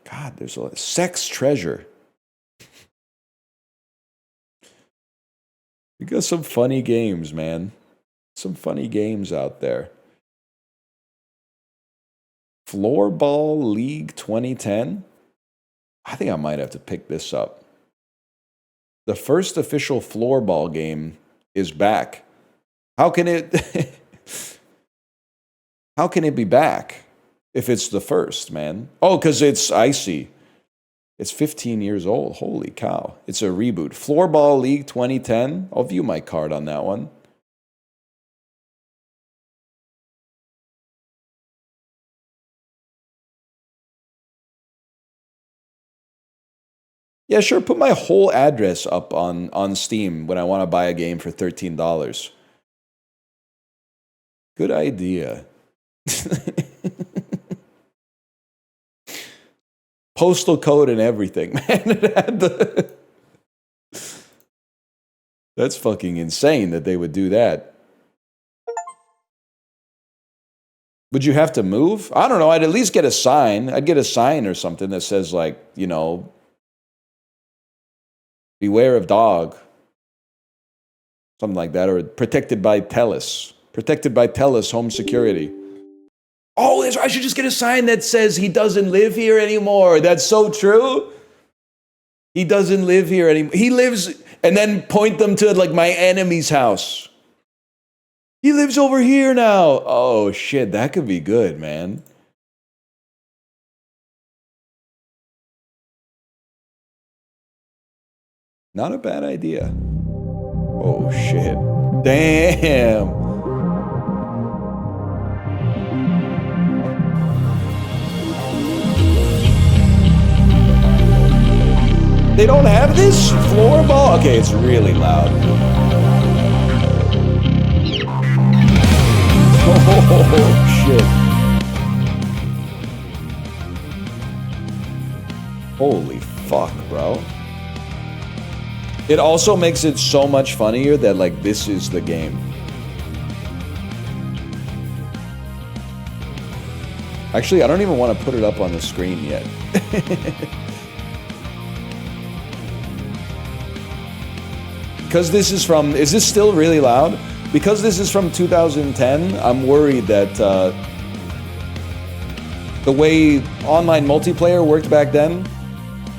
God, there's a lot. Sex Treasure. We got some funny games, man. Some funny games out there. Floorball League 2010. I think I might have to pick this up. The first official floorball game is back. How can it How can it be back if it's the first, man? Oh, cuz it's icy. It's 15 years old. Holy cow. It's a reboot. Floorball League 2010. I'll view my card on that one. Yeah, sure. Put my whole address up on Steam when I want to buy a game for $13. Good idea. Postal code and everything, man. That's fucking insane that they would do that. Would you have to move? I don't know. I'd at least get a sign. I'd get a sign or something that says, like, you know, beware of dog. Something like that. Or protected by TELUS. Protected by TELUS home security. Oh, I should just get a sign that says he doesn't live here anymore. That's so true. He doesn't live here anymore. He lives, and then point them to like my enemy's house. He lives over here now. Oh shit, that could be good, man. Not a bad idea. Oh shit. Damn. They don't have this floorball? Okay, it's really loud. Oh, shit. Holy fuck, bro. It also makes it so much funnier that, like, this is the game. Actually, I don't even want to put it up on the screen yet. Because this is from... Is this still really loud? Because this is from 2010, I'm worried that the way online multiplayer worked back then,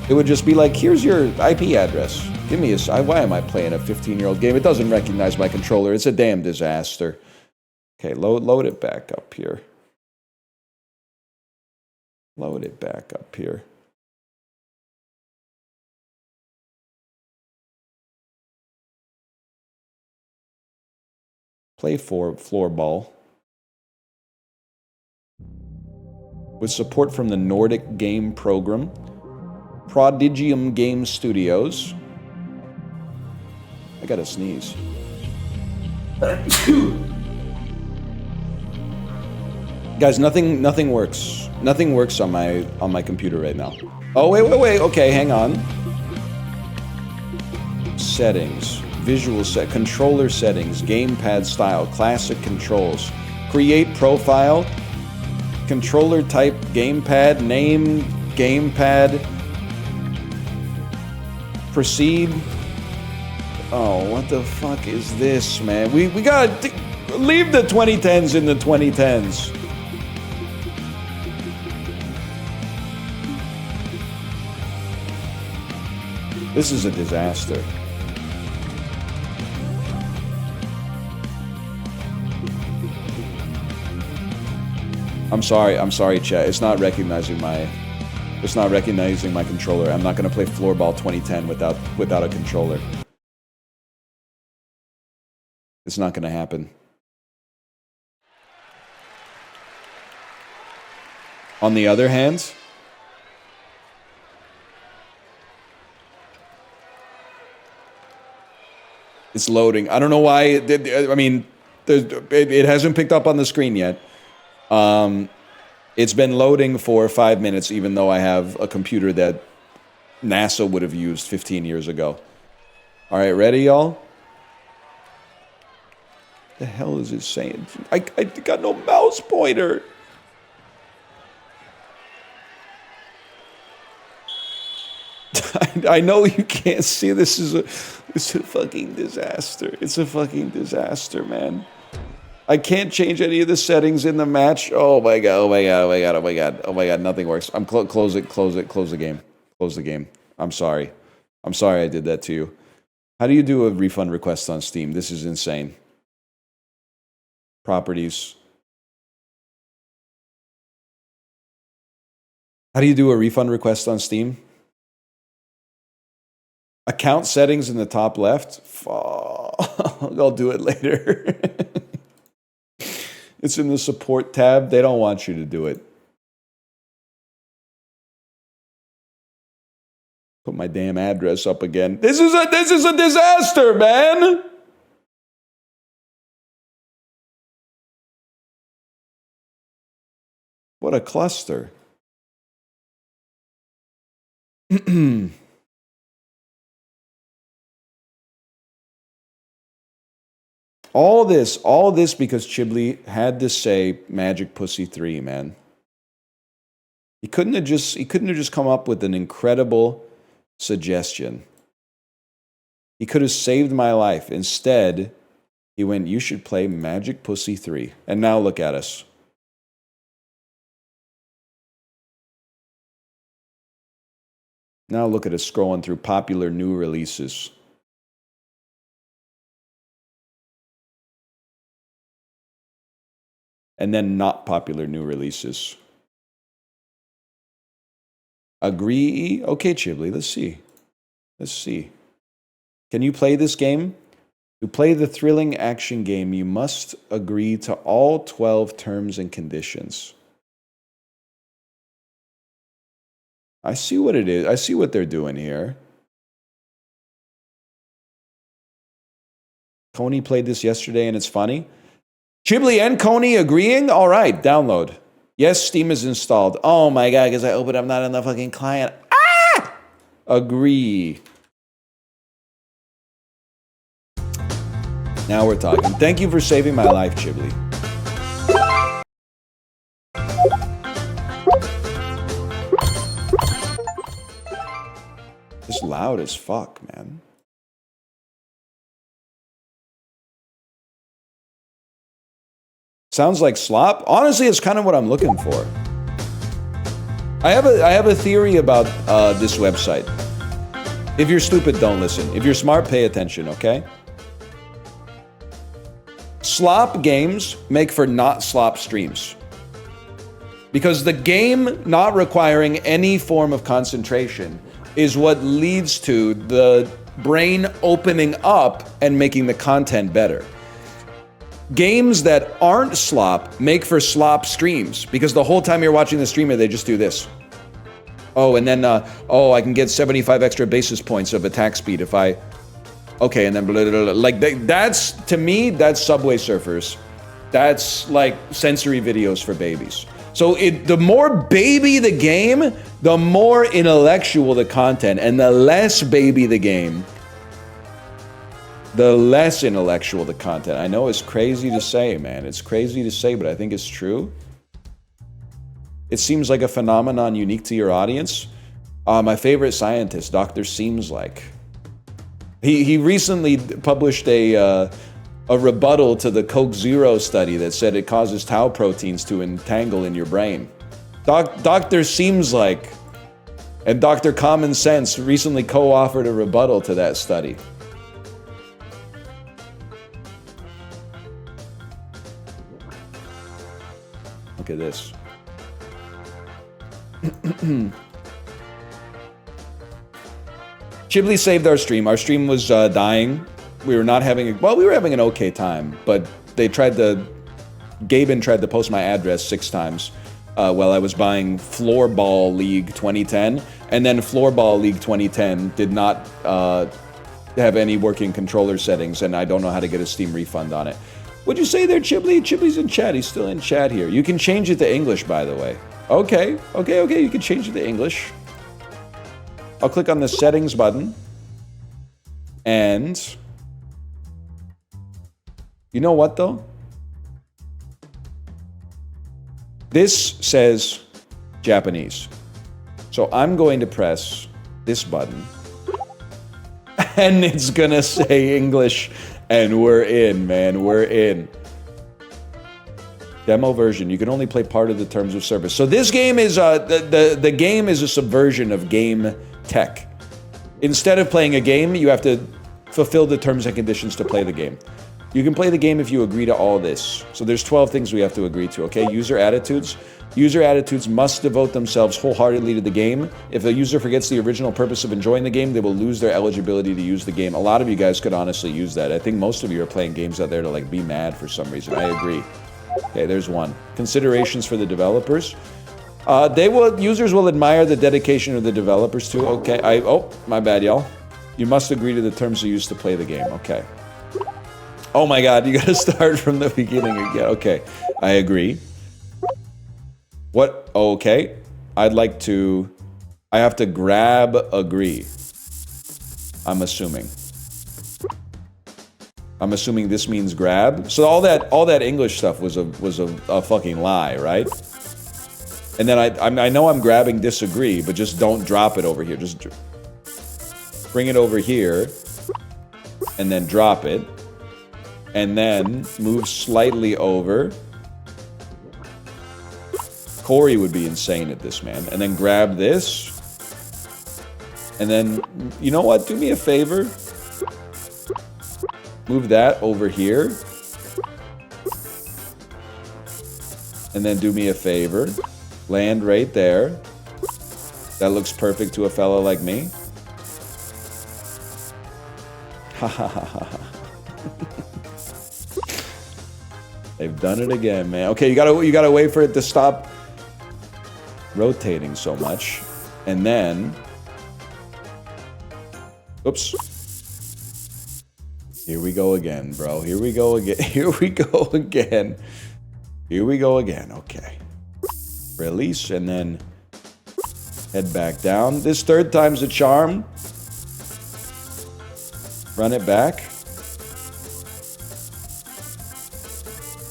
it would just be like, here's your IP address. Give me a... Why am I playing a 15-year-old game? It doesn't recognize my controller. It's a damn disaster. Okay, load it back up here. Load it back up here. Play floorball. With support from the Nordic Game Program, Prodigium Game Studios. I gotta sneeze. Guys, nothing works. Nothing works on my computer right now. Oh, wait. Okay, hang on. Settings. Visual set. Controller settings. Gamepad style. Classic controls. Create profile. Controller type. Gamepad. Name. Gamepad. Proceed. Oh, what the fuck is this, man? We gotta leave the 2010s in the 2010s. This is a disaster. I'm sorry, chat. It's not recognizing my controller. I'm not gonna play Floorball 2010 without a controller. It's not gonna happen. On the other hand, it's loading. I don't know why. I mean, it hasn't picked up on the screen yet. It's been loading for 5 minutes, even though I have a computer that NASA would have used 15 years ago. All right, ready, y'all? The hell is it saying? I got no mouse pointer. I know you can't see. It's a fucking disaster. It's a fucking disaster, man. I can't change any of the settings in the match. Oh my god, nothing works. Close the game. Close the game. I'm sorry I did that to you. How do you do a refund request on Steam? This is insane. Properties. How do you do a refund request on Steam? Account settings in the top left. I'll do it later. It's in the support tab. They don't want you to do it. Put my damn address up again. This is a disaster, man. What a cluster. All this because Chibli had to say Magic Pussy 3, man. He couldn't have just come up with an incredible suggestion. He could have saved my life. Instead, he went, you should play Magic Pussy 3. And now look at us. Now look at us scrolling through popular new releases. And then not popular new releases. Agree? Okay, Chibli, let's see. Let's see. Can you play this game? To play the thrilling action game, you must agree to all 12 terms and conditions. I see what it is. I see what they're doing here. Coney played this yesterday and it's funny. Chibli and Coney agreeing? All right, download. Yes, Steam is installed. Oh my God, because I opened up not in the fucking client. Ah! Agree. Now we're talking. Thank you for saving my life, Chibli. It's loud as fuck, man. Sounds like slop. Honestly, it's kind of what I'm looking for. I have a theory about this website. If you're stupid, don't listen. If you're smart, pay attention, okay? Slop games make for not slop streams. Because the game not requiring any form of concentration is what leads to the brain opening up and making the content better. Games that aren't slop make for slop streams because the whole time you're watching the streamer, they just do this. Oh, and then, I can get 75 extra basis points of attack speed if I... Okay, and then blah, blah, blah. Like, that's, to me, that's Subway Surfers. That's, like, sensory videos for babies. So the more baby the game, the more intellectual the content, and the less baby the game, the less intellectual the content. I know it's crazy to say, man. It's crazy to say, but I think it's true. It seems like a phenomenon unique to your audience. My favorite scientist, Dr. Seems Like. He recently published a rebuttal to the Coke Zero study that said it causes tau proteins to entangle in your brain. Dr. Seems Like and Dr. Common Sense recently co-authored a rebuttal to that study. Look at this. Chibli saved our stream. Our stream was dying. We were not having we were having an okay time, but they tried to... Gaben tried to post my address 6 times while I was buying Floorball League 2010, and then Floorball League 2010 did not have any working controller settings, and I don't know how to get a Steam refund on it. What'd you say there, Chibli? Chibli's in chat. He's still in chat here. You can change it to English, by the way. Okay. You can change it to English. I'll click on the settings button. And... you know what, though? This says Japanese. So I'm going to press this button. And it's gonna say English. And we're in, man. We're in. Demo version. You can only play part of the terms of service. So this game is the game is a subversion of game tech. Instead of playing a game, you have to fulfill the terms and conditions to play the game. You can play the game if you agree to all this. So there's 12 things we have to agree to, okay? User attitudes. User attitudes must devote themselves wholeheartedly to the game. If a user forgets the original purpose of enjoying the game, they will lose their eligibility to use the game. A lot of you guys could honestly use that. I think most of you are playing games out there to like be mad for some reason. I agree. Okay, there's one. Considerations for the developers. Users will admire the dedication of the developers too. Okay, oh, my bad, y'all. You must agree to the terms of use to play the game. Okay. Oh my God, you gotta start from the beginning again. Okay, I agree. What? Okay. I have to grab agree. I'm assuming this means grab. So all that English stuff was a fucking lie, right? And then I know I'm grabbing disagree, but just don't drop it over here. Just bring it over here and then drop it. And then move slightly over. Corey would be insane at this, man. And then grab this. And then, you know what? Do me a favor. Move that over here. And then do me a favor. Land right there. That looks perfect to a fella like me. Ha ha ha ha. They've done it again, man. Okay, you gotta wait for it to stop rotating so much. And then... oops. Here we go again, bro. Here we go again. Here we go again. Here we go again. Okay. Release and then head back down. This third time's a charm. Run it back.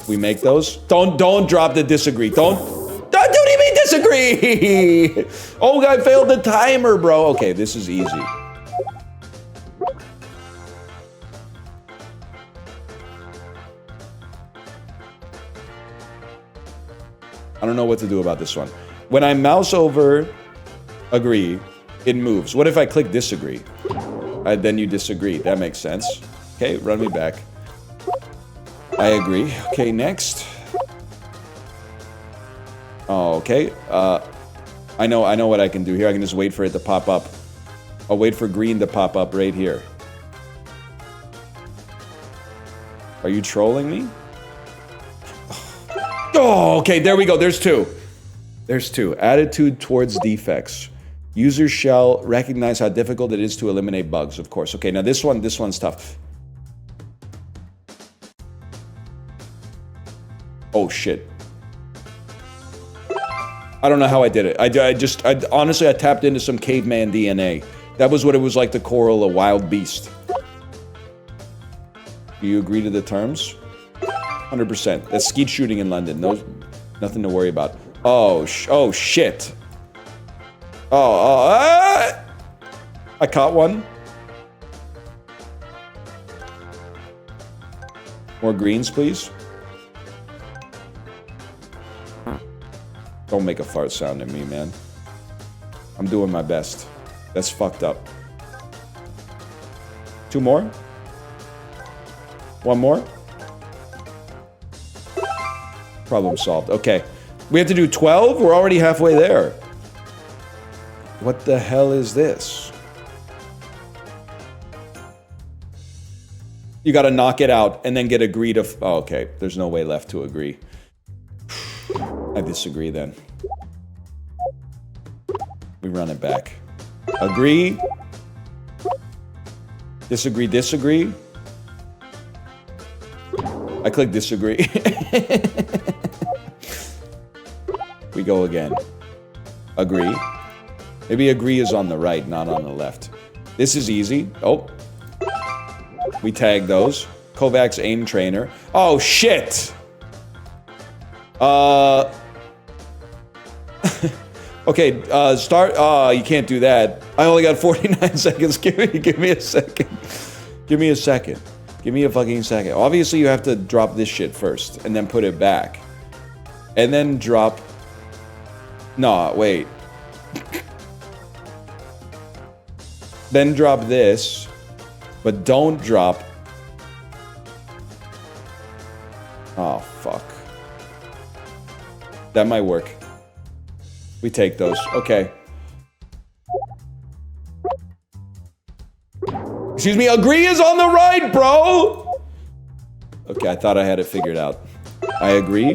We make those. Don't drop the disagree. Don't even disagree. Oh, I failed the timer, bro. Okay, this is easy. I don't know what to do about this one. When I mouse over agree, it moves. What if I click disagree? Then you disagree. That makes sense. Okay, run me back. I agree. Okay, next. Oh, okay. I know what I can do here. I can just wait for it to pop up. I'll wait for green to pop up right here. Are you trolling me? Oh, okay, there we go. There's two. There's two. Attitude towards defects. Users shall recognize how difficult it is to eliminate bugs, of course. Okay, now this one's tough. Oh, shit. I don't know how I did it. I honestly, I tapped into some caveman DNA. That was what it was like to coral a wild beast. Do you agree to the terms? 100%. That's skeet shooting in London. No, nothing to worry about. Oh shit. I caught one. More greens, please. Don't make a fart sound at me, man. I'm doing my best. That's fucked up. Two more? One more? Problem solved. Okay. We have to do 12? We're already halfway there. What the hell is this? You gotta knock it out and then get agreed to... Oh, okay. There's no way left to agree. I disagree then. We run it back. Agree. Disagree, disagree. I click disagree. We go again. Agree. Maybe agree is on the right, not on the left. This is easy. Oh. We tag those. Kovacs aim trainer. Oh, shit! Okay, start. You can't do that. I only got 49 seconds. Give me a second. Give me a second. Give me a fucking second. Obviously, you have to drop this shit first, and then put it back. And then drop... No, wait. Then drop this, but don't drop... Oh, fuck. That might work. We take those. Okay. Excuse me, agree is on the right, bro! Okay, I thought I had it figured out. I agree.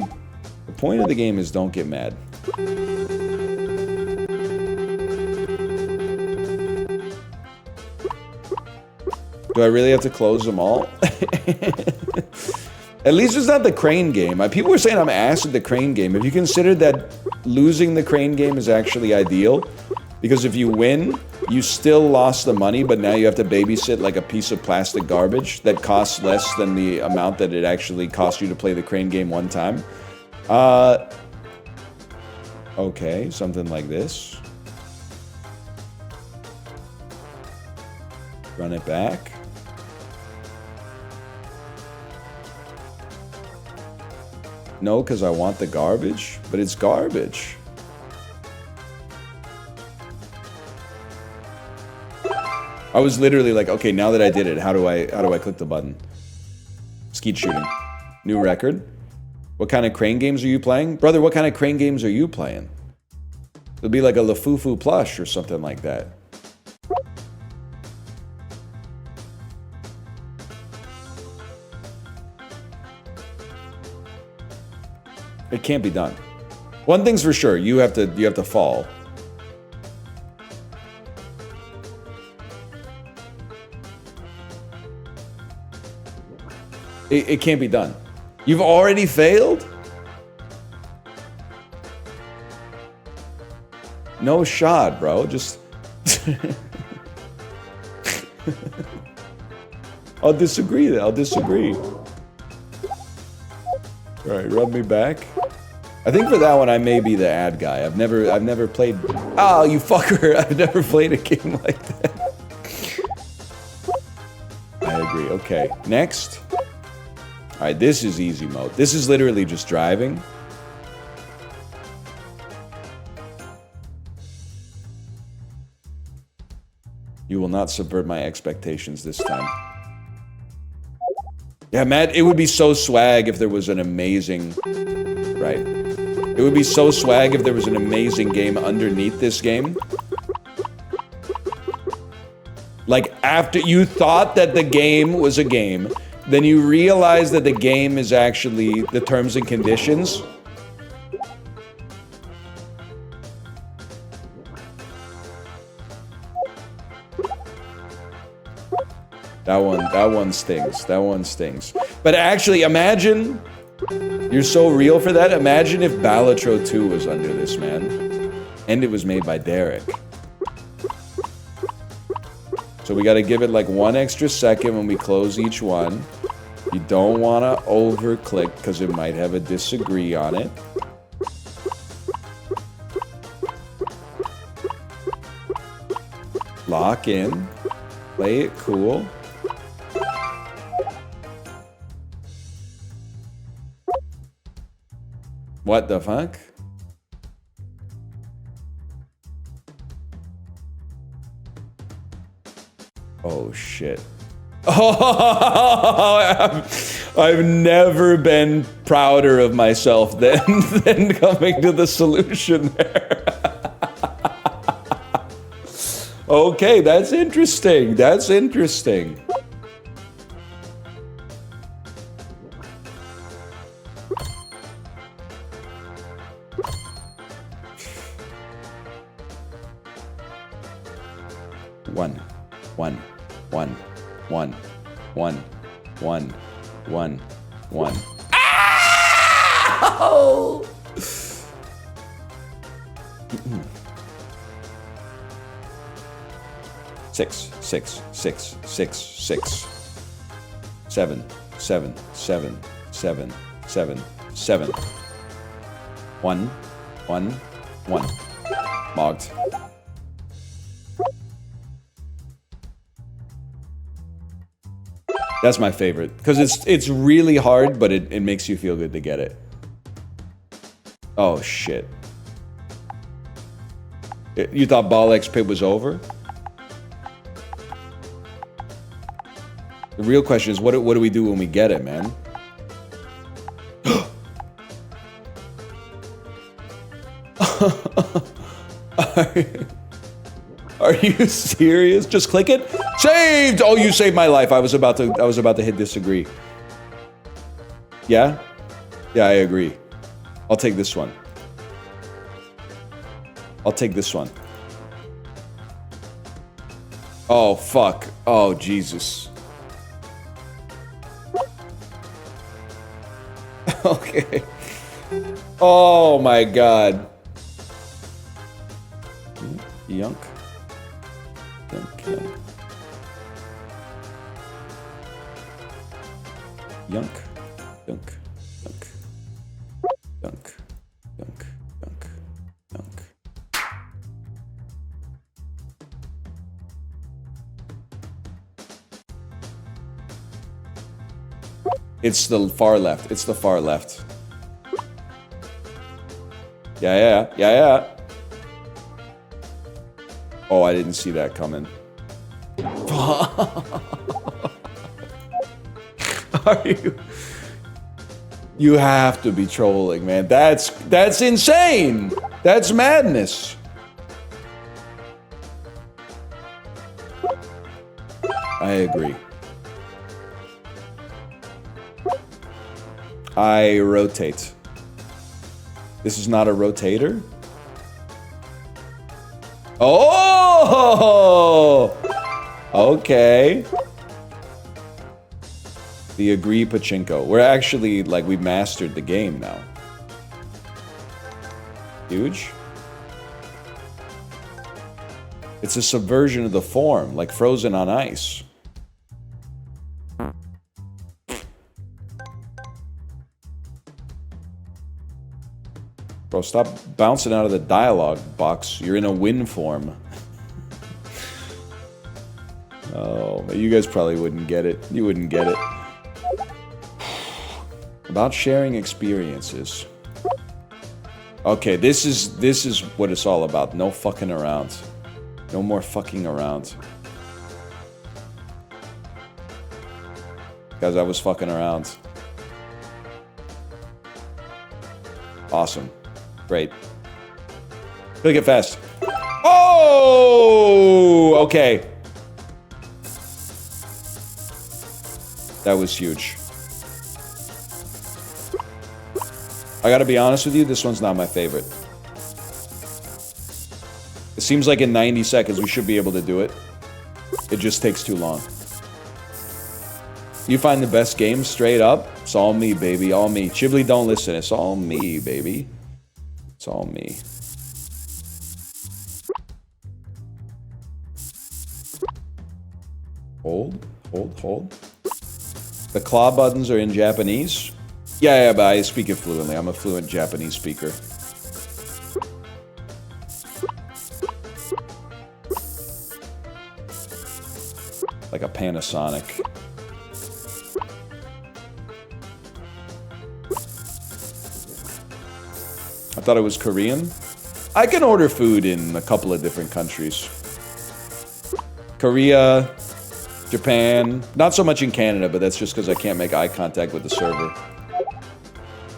The point of the game is don't get mad. Do I really have to close them all? At least it's not the crane game. People were saying I'm ass at the crane game. If you consider that losing the crane game is actually ideal, because if you win, you still lost the money, but now you have to babysit like a piece of plastic garbage that costs less than the amount that it actually cost you to play the crane game one time. Okay, something like this. Run it back. No, because I want the garbage, but it's garbage. I was literally like, okay, now that I did it, how do I click the button? Skeet shooting. New record. What kind of crane games are you playing? Brother, what kind of crane games are you playing? It'll be like a Lafufu plush or something like that. It can't be done. One thing's for sure, you have to fall. It can't be done. You've already failed? No shot, bro. Just... I'll disagree. I'll disagree. All right, rub me back. I think for that one, I may be the ad guy. I've never played... Oh, you fucker. I've never played a game like that. I agree. Okay, next. All right, this is easy mode. This is literally just driving. You will not subvert my expectations this time. Yeah, Matt, it would be so swag if there was an amazing... Right. It would be so swag if there was an amazing game underneath this game. Like, after you thought that the game was a game, then you realize that the game is actually the terms and conditions. That one stings. That one stings. But actually, imagine... You're so real for that. Imagine if Balatro 2 was under this, man. And it was made by Derek. So we gotta give it like 1 extra second when we close each one. You don't wanna over-click because it might have a disagree on it. Lock in. Play it cool. What the fuck? Oh shit. Oh, I've never been prouder of myself than coming to the solution there. Okay, that's interesting. That's interesting. One. Ow! Six. 7. One. Mogged. That's my favorite, because it's really hard, but it makes you feel good to get it. Oh shit. You thought Ball X Pit was over? The real question is, what do we do when we get it, man? Are you serious? Just click it? Saved! Oh, you saved my life. I was about to hit disagree. Yeah? Yeah, I agree. I'll take this one. I'll take this one. Oh, fuck. Oh, Jesus. Okay. Oh, my God. Yunk. Yunk. It's the far left. It's the far left. Yeah. Oh, I didn't see that coming. Are you? You have to be trolling, man. That's insane. That's madness. I agree. I rotate. This is not a rotator? Oh! Okay. The agree pachinko. We're actually, like, we mastered the game now. Huge. It's a subversion of the form, like frozen on ice. Bro, stop bouncing out of the dialogue box. You're in a win form. Oh, you guys probably wouldn't get it. You wouldn't get it. About sharing experiences. Okay, this is what it's all about. No fucking around. No more fucking around. Guys, I was fucking around. Awesome. Great. Click it fast. Oh! Okay. That was huge. I gotta be honest with you, this one's not my favorite. It seems like in 90 seconds we should be able to do it. It just takes too long. You find the best game straight up? It's all me, baby. All me. Chibli, don't listen. It's all me, baby. It's all me. Hold, hold, hold. The claw buttons are in Japanese? Yeah, but I speak it fluently. I'm a fluent Japanese speaker. Like a Panasonic. I thought it was Korean. I can order food in a couple of different countries. Korea, Japan, not so much in Canada, but that's just because I can't make eye contact with the server.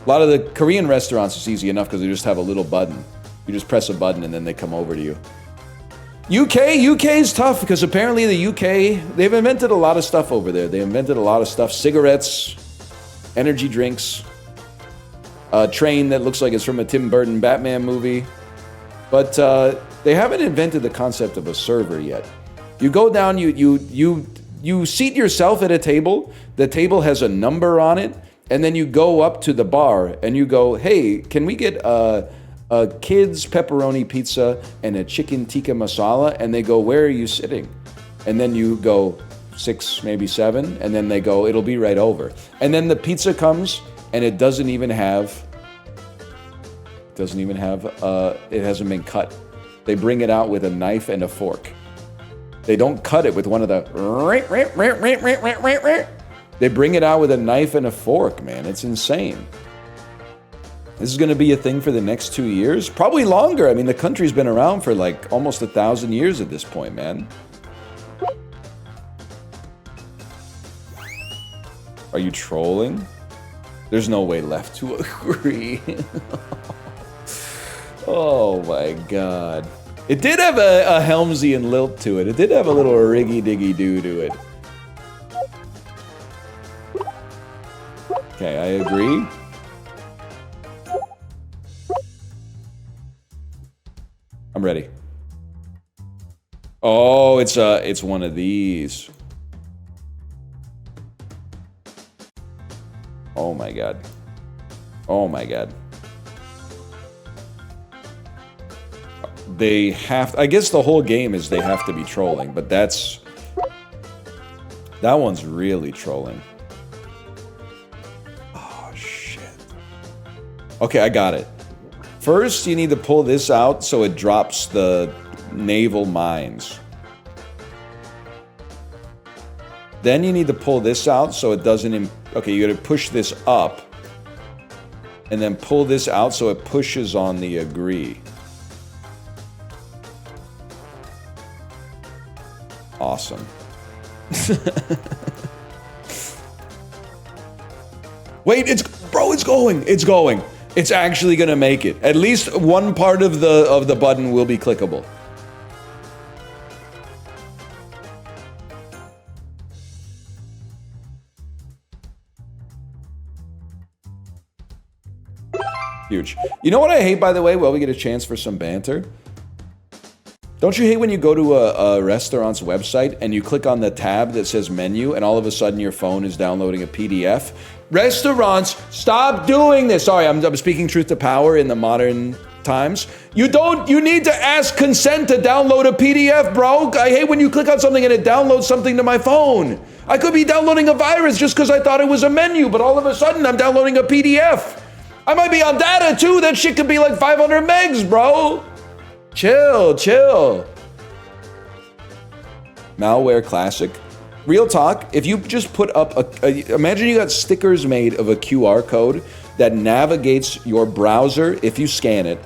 A lot of the Korean restaurants, it's easy enough because they just have a little button. You just press a button and then they come over to you. UK is tough because apparently the UK, they've invented a lot of stuff over there. They invented a lot of stuff. Cigarettes, energy drinks, a train that looks like it's from a Tim Burton Batman movie. But they haven't invented the concept of a server yet. You go down, you seat yourself at a table. The table has a number on it. And then you go up to the bar and you go, hey, can we get a kid's pepperoni pizza and a chicken tikka masala? And they go, where are you sitting? And then you go 6, maybe 7. And then they go, it'll be right over. And then the pizza comes and it doesn't even have, it hasn't been cut. They bring it out with a knife and a fork. They don't cut it with one of the, they bring it out with a knife and a fork, man. It's insane. This is going to be a thing for the next 2 years. Probably longer. I mean, the country's been around for like almost 1,000 years at this point, man. Are you trolling? There's no way left to agree. Oh my god. It did have a Helmsian lilt to it. It did have a little riggy-diggy-doo to it. Okay, I agree. I'm ready. Oh, it's one of these. Oh my god. Oh my god. They have, I guess the whole game is they have to be trolling, but that one's really trolling. Oh shit. Okay, I got it. First, you need to pull this out so it drops the naval mines. Then you need to pull this out so it doesn't... Okay, you gotta push this up. And then pull this out so it pushes on the agree. Awesome. Wait, it's going. It's going. It's actually gonna make it. At least one part of the button will be clickable. Huge. You know what I hate, by the way, while we get a chance for some banter? Don't you hate when you go to a restaurant's website and you click on the tab that says menu and all of a sudden your phone is downloading a PDF? Restaurants, stop doing this. Sorry, I'm speaking truth to power in the modern times. You need to ask consent to download a PDF, bro. I hate when you click on something and it downloads something to my phone. I could be downloading a virus just because I thought it was a menu, but all of a sudden I'm downloading a PDF. I might be on data too. That shit could be like 500 megs, bro. Chill. Malware classic. Real talk, if you just put up imagine you got stickers made of a QR code that navigates your browser, if you scan it,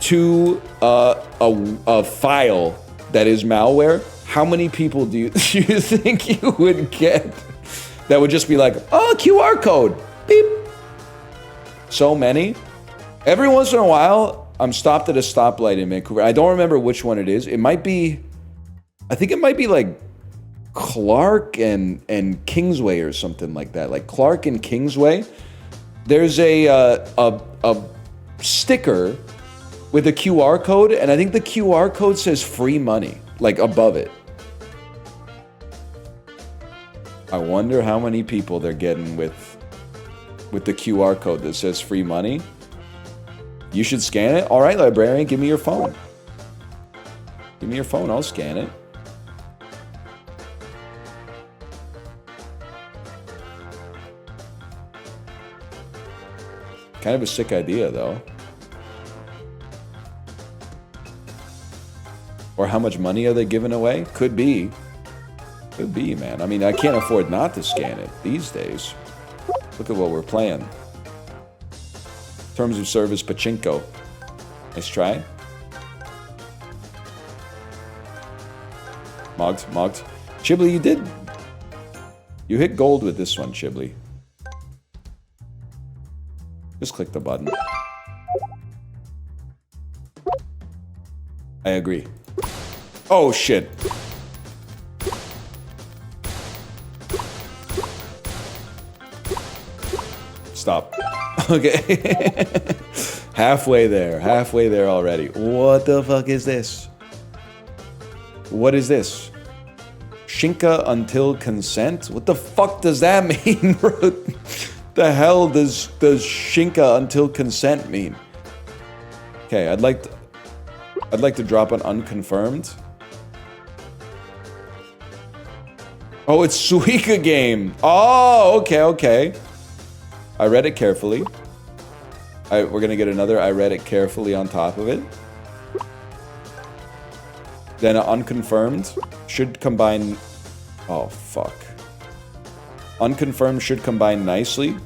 to a file that is malware, how many people do you think you would get that would just be like, oh, QR code, beep. So many. Every once in a while, I'm stopped at a stoplight in Vancouver. I don't remember which one it is. I think it might be like Clark and Kingsway or something like that. Like Clark and Kingsway. There's a sticker with a QR code, and I think the QR code says free money, like above it. I wonder how many people they're getting with the QR code that says free money. You should scan it. All right, librarian, give me your phone. Give me your phone, I'll scan it. Kind of a sick idea, though. Or how much money are they giving away? Could be. Could be, man. I mean, I can't afford not to scan it these days. Look at what we're playing. Terms of service, pachinko. Nice try. Mogged. Chibli, you hit gold with this one, Chibli. Just click the button. I agree. Oh, shit. Stop. Okay. Halfway there already. What the fuck is this? What is this? Shinka until consent? What the fuck does that mean, bro? The hell does Shinka until consent mean? Okay, I'd like to drop an unconfirmed. Oh, it's Suika game. Oh, okay. I read it carefully. We're gonna get another I read it carefully on top of it. Then an unconfirmed should combine. Oh, fuck. Unconfirmed should combine nicely.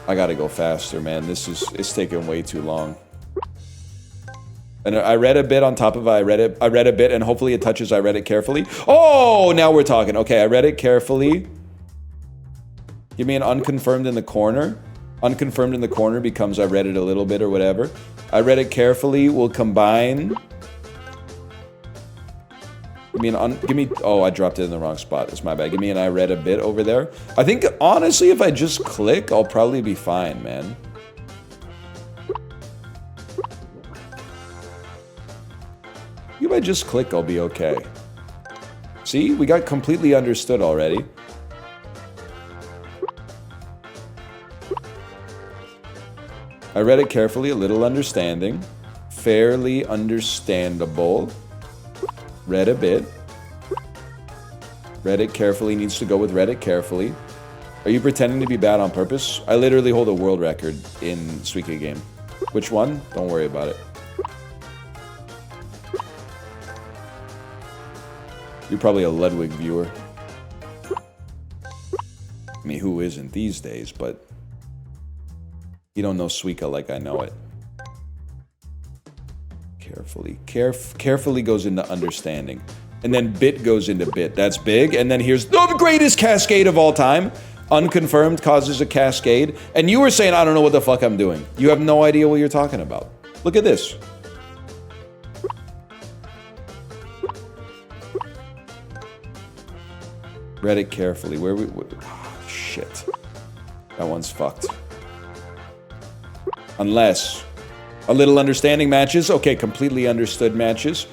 I gotta go faster, man. It's taking way too long. And I read a bit on top of it. I read a bit, and hopefully it touches I read it carefully. Oh, now we're talking. Okay, I read it carefully. Give me an unconfirmed in the corner. Unconfirmed in the corner becomes I read it a little bit or whatever. I read it carefully will combine. Oh, I dropped it in the wrong spot. It's my bad. Give me an I read a bit over there. I think, honestly, if I just click, I'll probably be fine, man. If I just click, I'll be okay. See? We got completely understood already. I read it carefully, a little understanding. Fairly understandable. Read a bit. Read it carefully needs to go with read it carefully. Are you pretending to be bad on purpose? I literally hold a world record in Suika game. Which one? Don't worry about it. You're probably a Ludwig viewer. I mean, who isn't these days, but you don't know Suika like I know it. Carefully. Carefully goes into understanding. And then bit goes into bit. That's big. And then here's the greatest cascade of all time. Unconfirmed causes a cascade. And you were saying, I don't know what the fuck I'm doing. You have no idea what you're talking about. Look at this. Read it carefully. Oh, shit. That one's fucked. Unless A little understanding matches. Okay, completely understood matches.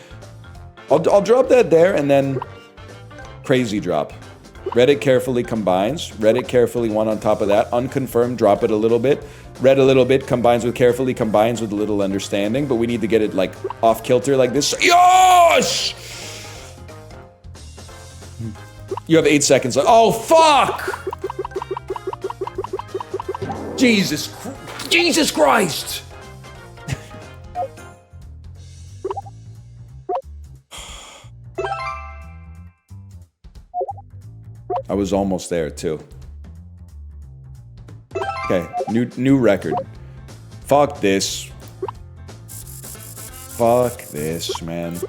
I'll drop that there and then crazy drop. Read it carefully combines. Read it carefully one on top of that. Unconfirmed, drop it a little bit. Read a little bit, combines with carefully, combines with a little understanding. But we need to get it like off kilter like this. Yes! You have 8 seconds left. Oh, fuck! Jesus Christ! I was almost there too. Okay, new record. Fuck this. Fuck this, man.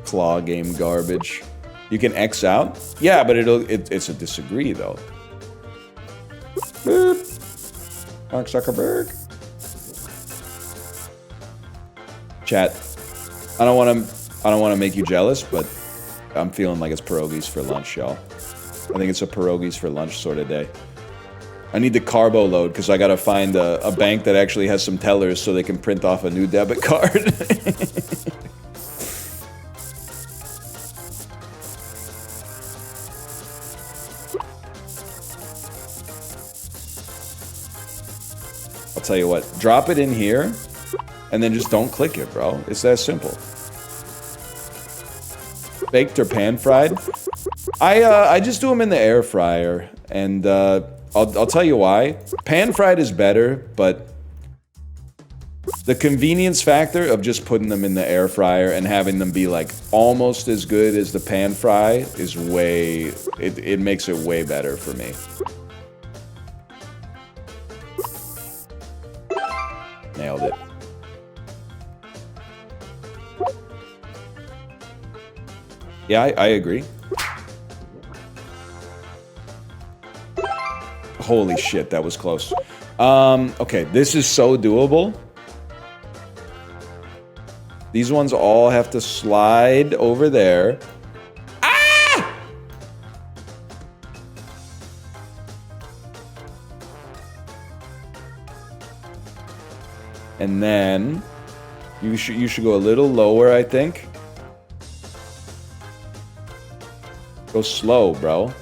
Claw game garbage. You can X out? Yeah, but it's a disagree though. Boop. Mark Zuckerberg. Chat. I don't want to make you jealous, but I'm feeling like it's pierogies for lunch, y'all. I think it's a pierogies for lunch sort of day. I need the carbo load because I gotta find a bank that actually has some tellers so they can print off a new debit card. I'll tell you what, drop it in here and then just don't click it, bro. It's that simple. Baked or pan fried? I just do them in the air fryer, and I'll tell you why. Pan fried is better, but the convenience factor of just putting them in the air fryer and having them be like almost as good as the pan fry is way, it makes it way better for me. Nailed it. Yeah, I agree. Holy shit, that was close. Okay, this is so doable. These ones all have to slide over there. Ah! And then you should go a little lower, I think. Go slow, bro.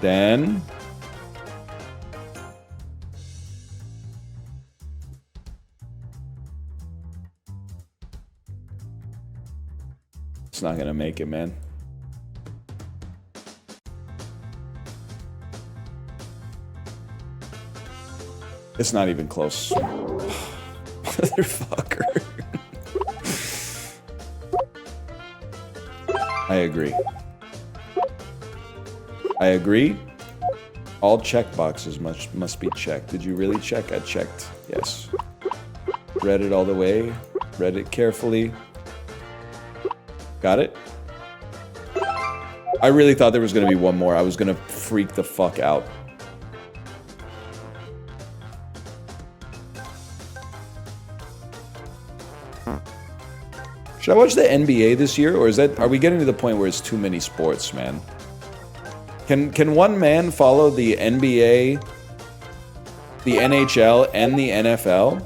Then it's not gonna make it, man. It's not even close. Motherfucker. I agree. I agree. All checkboxes must be checked. Did you really check? I checked. Yes. Read it all the way. Read it carefully. Got it? I really thought there was going to be one more. I was going to freak the fuck out. Should I watch the NBA this year, or are we getting to the point where it's too many sports, man? Can one man follow the NBA, the NHL, and the NFL?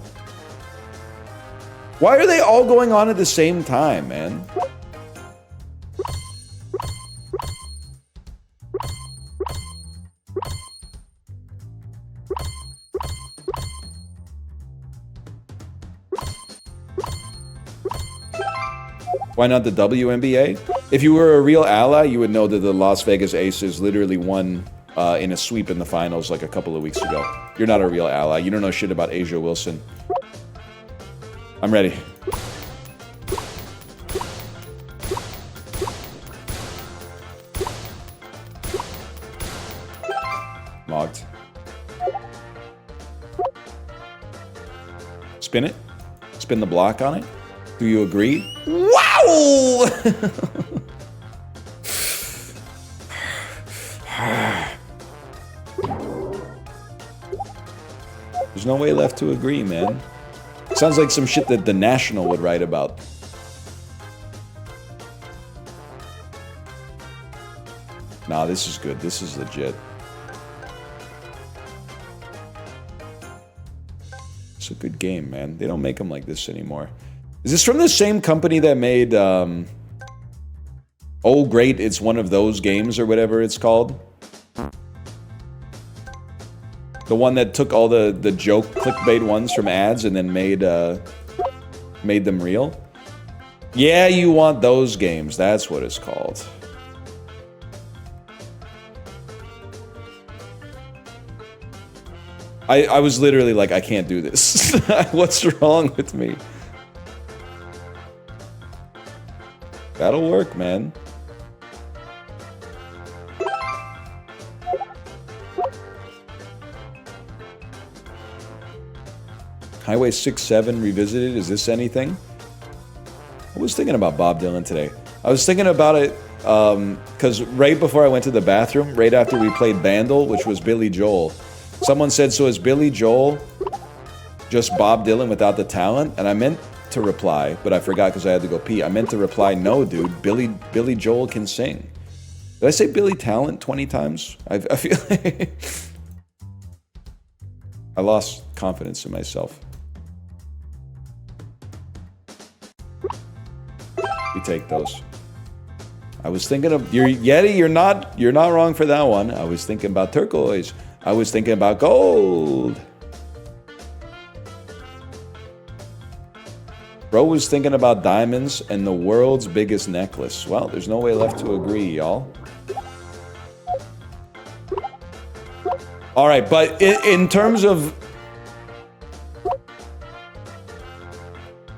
Why are they all going on at the same time, man? Why not the WNBA? If you were a real ally, you would know that the Las Vegas Aces literally won in a sweep in the finals like a couple of weeks ago. You're not a real ally. You don't know shit about Asia Wilson. I'm ready. Logged. Spin it. Spin the block on it. Do you agree? Wow! There's no way left to agree, man. Sounds like some shit that The National would write about. Nah, this is good. This is legit. It's a good game, man. They don't make them like this anymore. Is this from the same company that made, oh great, it's one of those games or whatever it's called? The one that took all the joke clickbait ones from ads and then made them real? Yeah, you want those games. That's what it's called. I was literally like, I can't do this. What's wrong with me? That'll work, man. Highway 6-7 Revisited, is this anything? I was thinking about Bob Dylan today. I was thinking about it because right before I went to the bathroom, right after we played Bandle, which was Billy Joel, someone said, so is Billy Joel just Bob Dylan without the talent? And I meant to reply, but I forgot because I had to go pee. I meant to reply, no, dude, Billy Joel can sing. Did I say Billy Talent 20 times? I feel like I lost confidence in myself. We take those. I was thinking of Yeti. You're not wrong for that one. I was thinking about turquoise. I was thinking about gold. Bro was thinking about diamonds and the world's biggest necklace. Well, there's no way left to agree, y'all. All right, but in terms of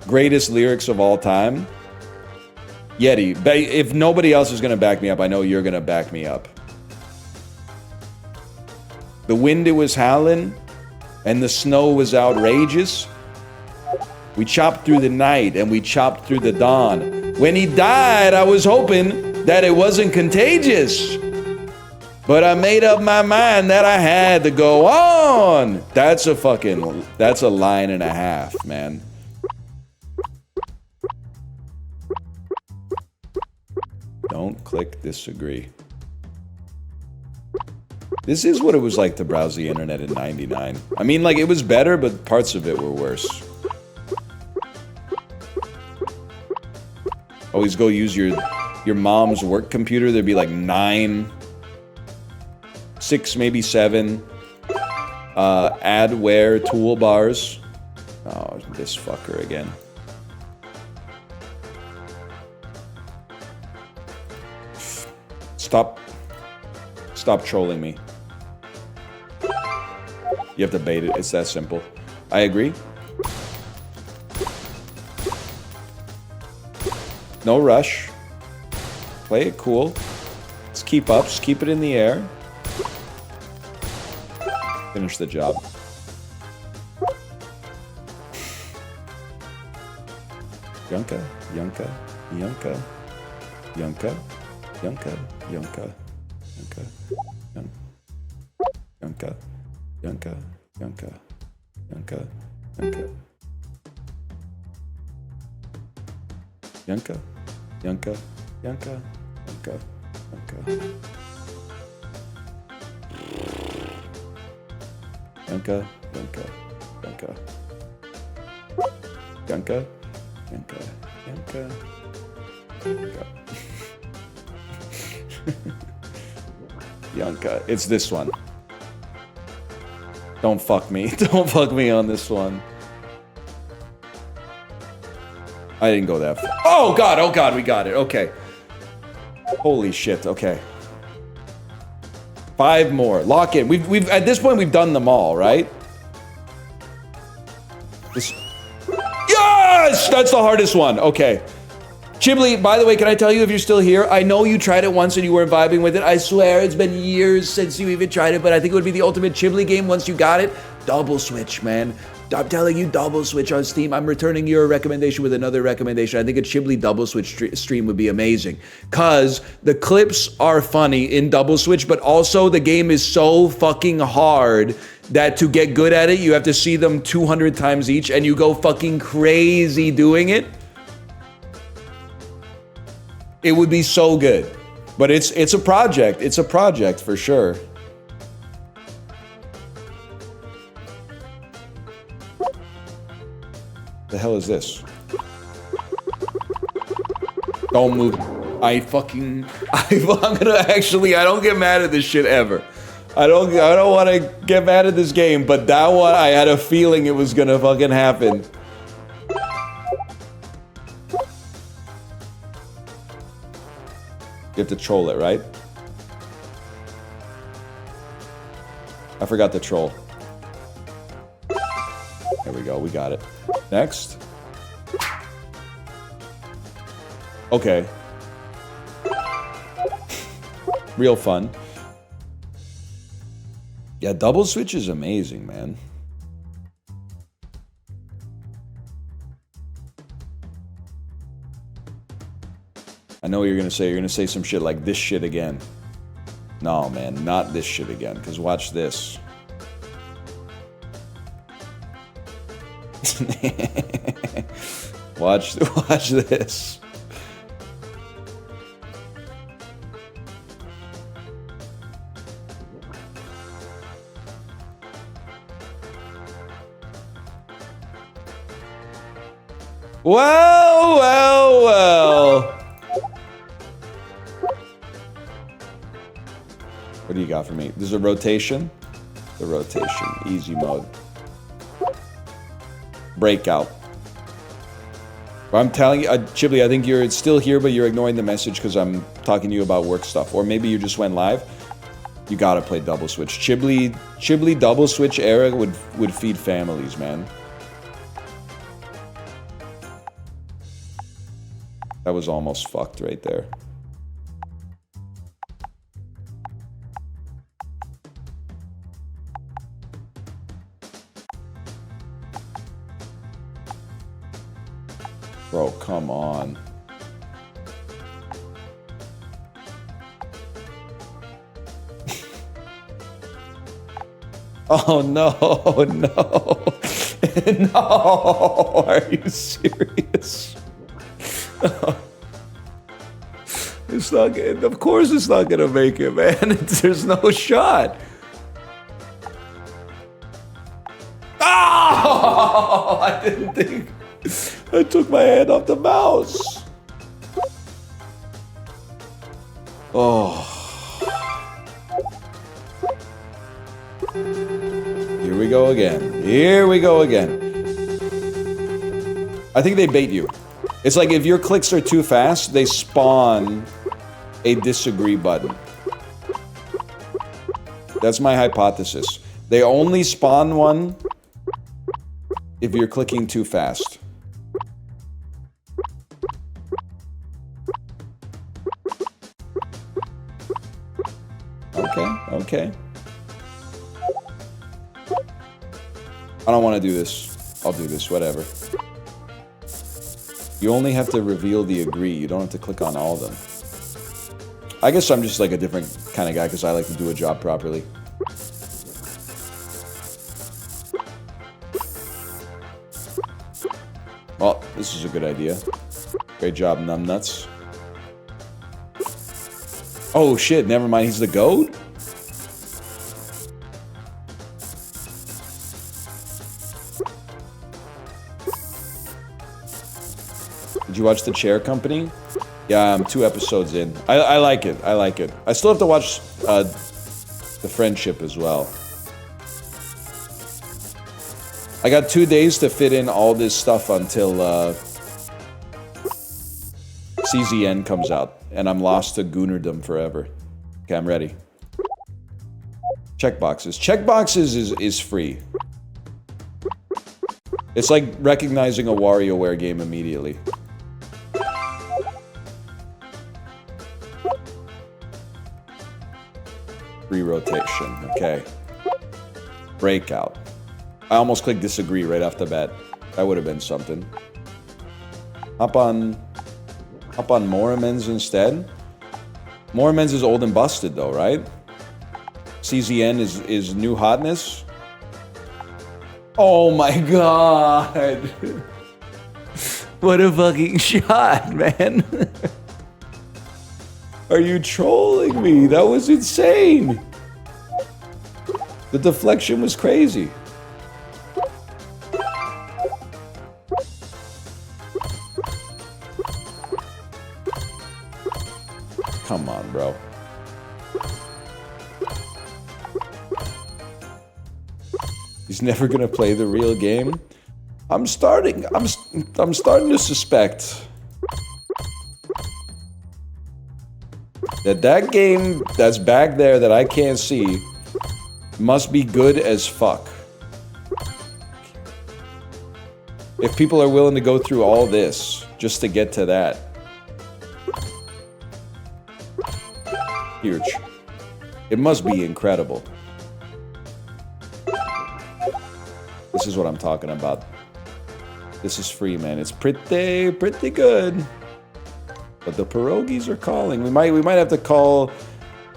greatest lyrics of all time, Yeti, if nobody else is going to back me up, I know you're going to back me up. The wind, it was howling, and the snow was outrageous. We chopped through the night, and we chopped through the dawn. When he died, I was hoping that it wasn't contagious. But I made up my mind that I had to go on. That's a line and a half, man. Don't click disagree. This is what it was like to browse the internet in '99. I mean, like, it was better, but parts of it were worse. Always go use your mom's work computer. There'd be like 9, 6, maybe 7 adware toolbars. Oh, this fucker again. Stop trolling me. You have to bait it. It's that simple. I agree. No rush. Play it cool. Let's keep up. Just keep it in the air. Finish the job. Yunka, Yunka, Yunka, Yunka, Yunka, Yunka, Yunka, Yunka, Yunka, Yunka, Yunka, Yunka, Yunka, Yunka, Yunka, Yunka, Yunka. Yunka, Yunka, Yunka. Yunka, Yunka, Yunka, Yunka. Yunka. It's this one. Don't fuck me. Don't fuck me on this one. I didn't go that far. Oh god, we got it. Okay. Holy shit, okay. 5 more. Lock in. We've at this point we've done them all, right? Yes! That's the hardest one. Okay. Chibli, by the way, can I tell you if you're still here? I know you tried it once and you weren't vibing with it. I swear it's been years since you even tried it, but I think it would be the ultimate Chibli game once you got it. Double switch, man. I'm telling you, double switch on Steam. I'm returning your recommendation with another recommendation. I think a Chibli double switch stream would be amazing. Cause the clips are funny in double switch, but also the game is so fucking hard that to get good at it, you have to see them 200 times each and you go fucking crazy doing it. It would be so good. But it's a project. It's a project for sure. The hell is this? Don't move. I'm gonna actually, I don't get mad at this shit ever. I don't want to get mad at this game, but that one, I had a feeling it was gonna fucking happen. You have to troll it, right? I forgot the troll. There we go, we got it. Next. Okay. Real fun. Yeah, double switch is amazing, man. I know what you're gonna say. You're gonna say some shit like this shit again. No, man, not this shit again, because watch this. watch this. Well. What do you got for me? There's a rotation. The rotation. Easy mode. Breakout. I'm telling you, Chibli, I think you're still here, but you're ignoring the message because I'm talking to you about work stuff. Or maybe you just went live. You gotta play double switch. Chibli double switch era would feed families, man. That was almost fucked right there. Bro, come on. Oh no, no. No, are you serious? It's not good. Of course it's not gonna make it, man. There's no shot. Oh! I didn't think. I took my hand off the mouse. Oh. Here we go again. Here we go again. I think they bait you. It's like if your clicks are too fast, they spawn a disagree button. That's my hypothesis. They only spawn one if you're clicking too fast. Okay. I don't want to do this. I'll do this, whatever. You only have to reveal the agree. You don't have to click on all of them. I guess I'm just like a different kind of guy because I like to do a job properly. Well, this is a good idea. Great job, numbnuts. Oh shit, never mind, he's the GOAT? Did you watch The Chair Company? Yeah, I'm 2 episodes in. I like it. I like it. I still have to watch The Friendship as well. I got 2 days to fit in all this stuff until CZN comes out, and I'm lost to Goonerdom forever. Okay, I'm ready. Checkboxes. Checkboxes is free. It's like recognizing a WarioWare game immediately. Re-rotation, okay. Breakout. I almost clicked disagree right off the bat. That would have been something. Hop on Moramens instead. Moramens is old and busted though, right? CZN is new hotness. Oh my god! What a fucking shot, man! Are you trolling me? That was insane! The deflection was crazy. Come on, bro. He's never gonna play the real game. I'm starting to suspect that game that's back there that I can't see must be good as fuck. If people are willing to go through all this just to get to that. Huge. It must be incredible. This is what I'm talking about. This is free, man. It's pretty good. But the pierogies are calling. We might have to call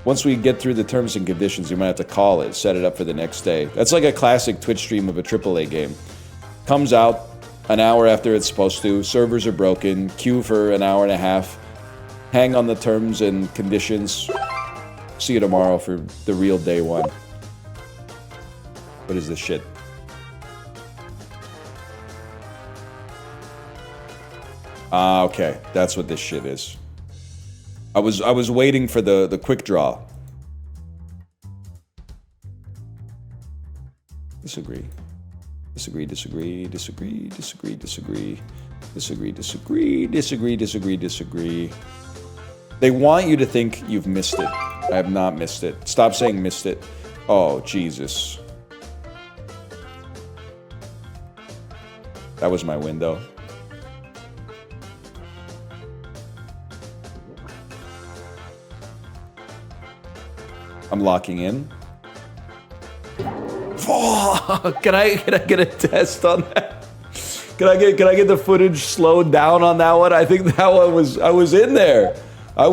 once we get through the terms and conditions. We might have to call it, set it up for the next day. That's like a classic Twitch stream of a AAA game. Comes out an hour after it's supposed to. Servers are broken. Queue for an hour and a half. Hang on the terms and conditions. See you tomorrow for the real day one. What is this shit? Ah, okay. That's what this shit is. I was waiting for the quick draw. Disagree. Disagree, disagree, disagree, disagree, disagree. Disagree, disagree, disagree, disagree, disagree. They want you to think you've missed it. I have not missed it. Stop saying missed it. Oh, Jesus. That was my window. I'm locking in. Oh, can I get a test on that? Can I get the footage slowed down on that one? I think that one was I was in there. I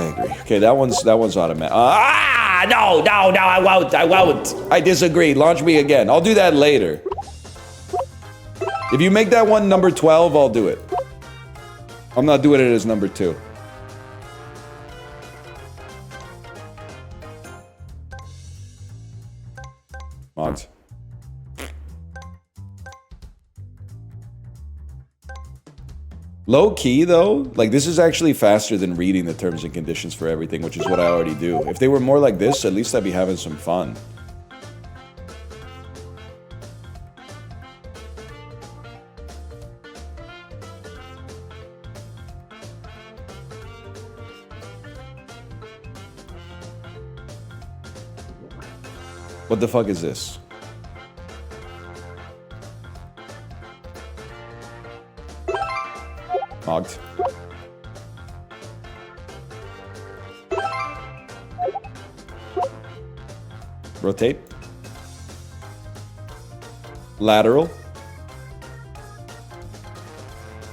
agree. Okay, that one's automatic. No, I won't. I disagree. Launch me again. I'll do that later. If you make that one number 12, I'll do it. I'm not doing it as number 2. Mods. Low key though, like this is actually faster than reading the terms and conditions for everything, which is what I already do. If they were more like this, at least I'd be having some fun. What the fuck is this? Hogged. Rotate. Lateral.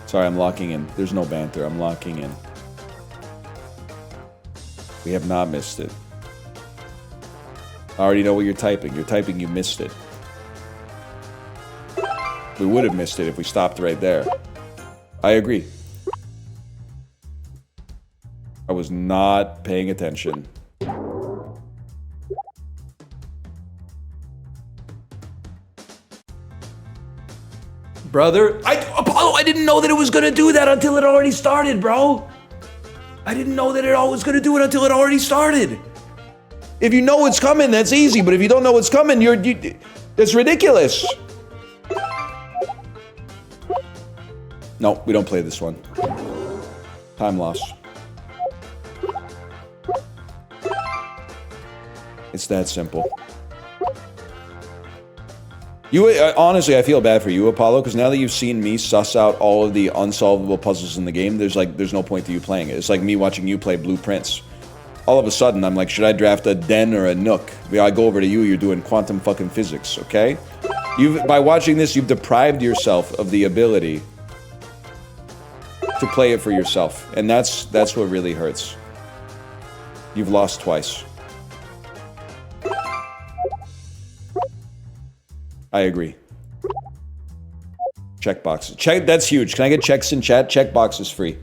Sorry, I'm locking in. There's no banter. I'm locking in. We have not missed it. I already know what you're typing. You're typing you missed it. We would have missed it if we stopped right there. I agree. I was not paying attention. Brother, Apollo, I didn't know that it was gonna do that until it already started, bro. I didn't know that it was gonna do it until it already started. If you know what's coming, that's easy. But if you don't know what's coming, that's ridiculous. No, we don't play this one. Time loss. It's that simple. Honestly, I feel bad for you, Apollo, because now that you've seen me suss out all of the unsolvable puzzles in the game, there's no point to you playing it. It's like me watching you play Blueprints. All of a sudden, I'm like, should I draft a Den or a Nook? I go over to you, you're doing quantum fucking physics, okay? By watching this, you've deprived yourself of the ability to play it for yourself. And that's what really hurts. You've lost twice. I agree. Checkboxes. That's huge. Can I get checks in chat? Checkbox is free.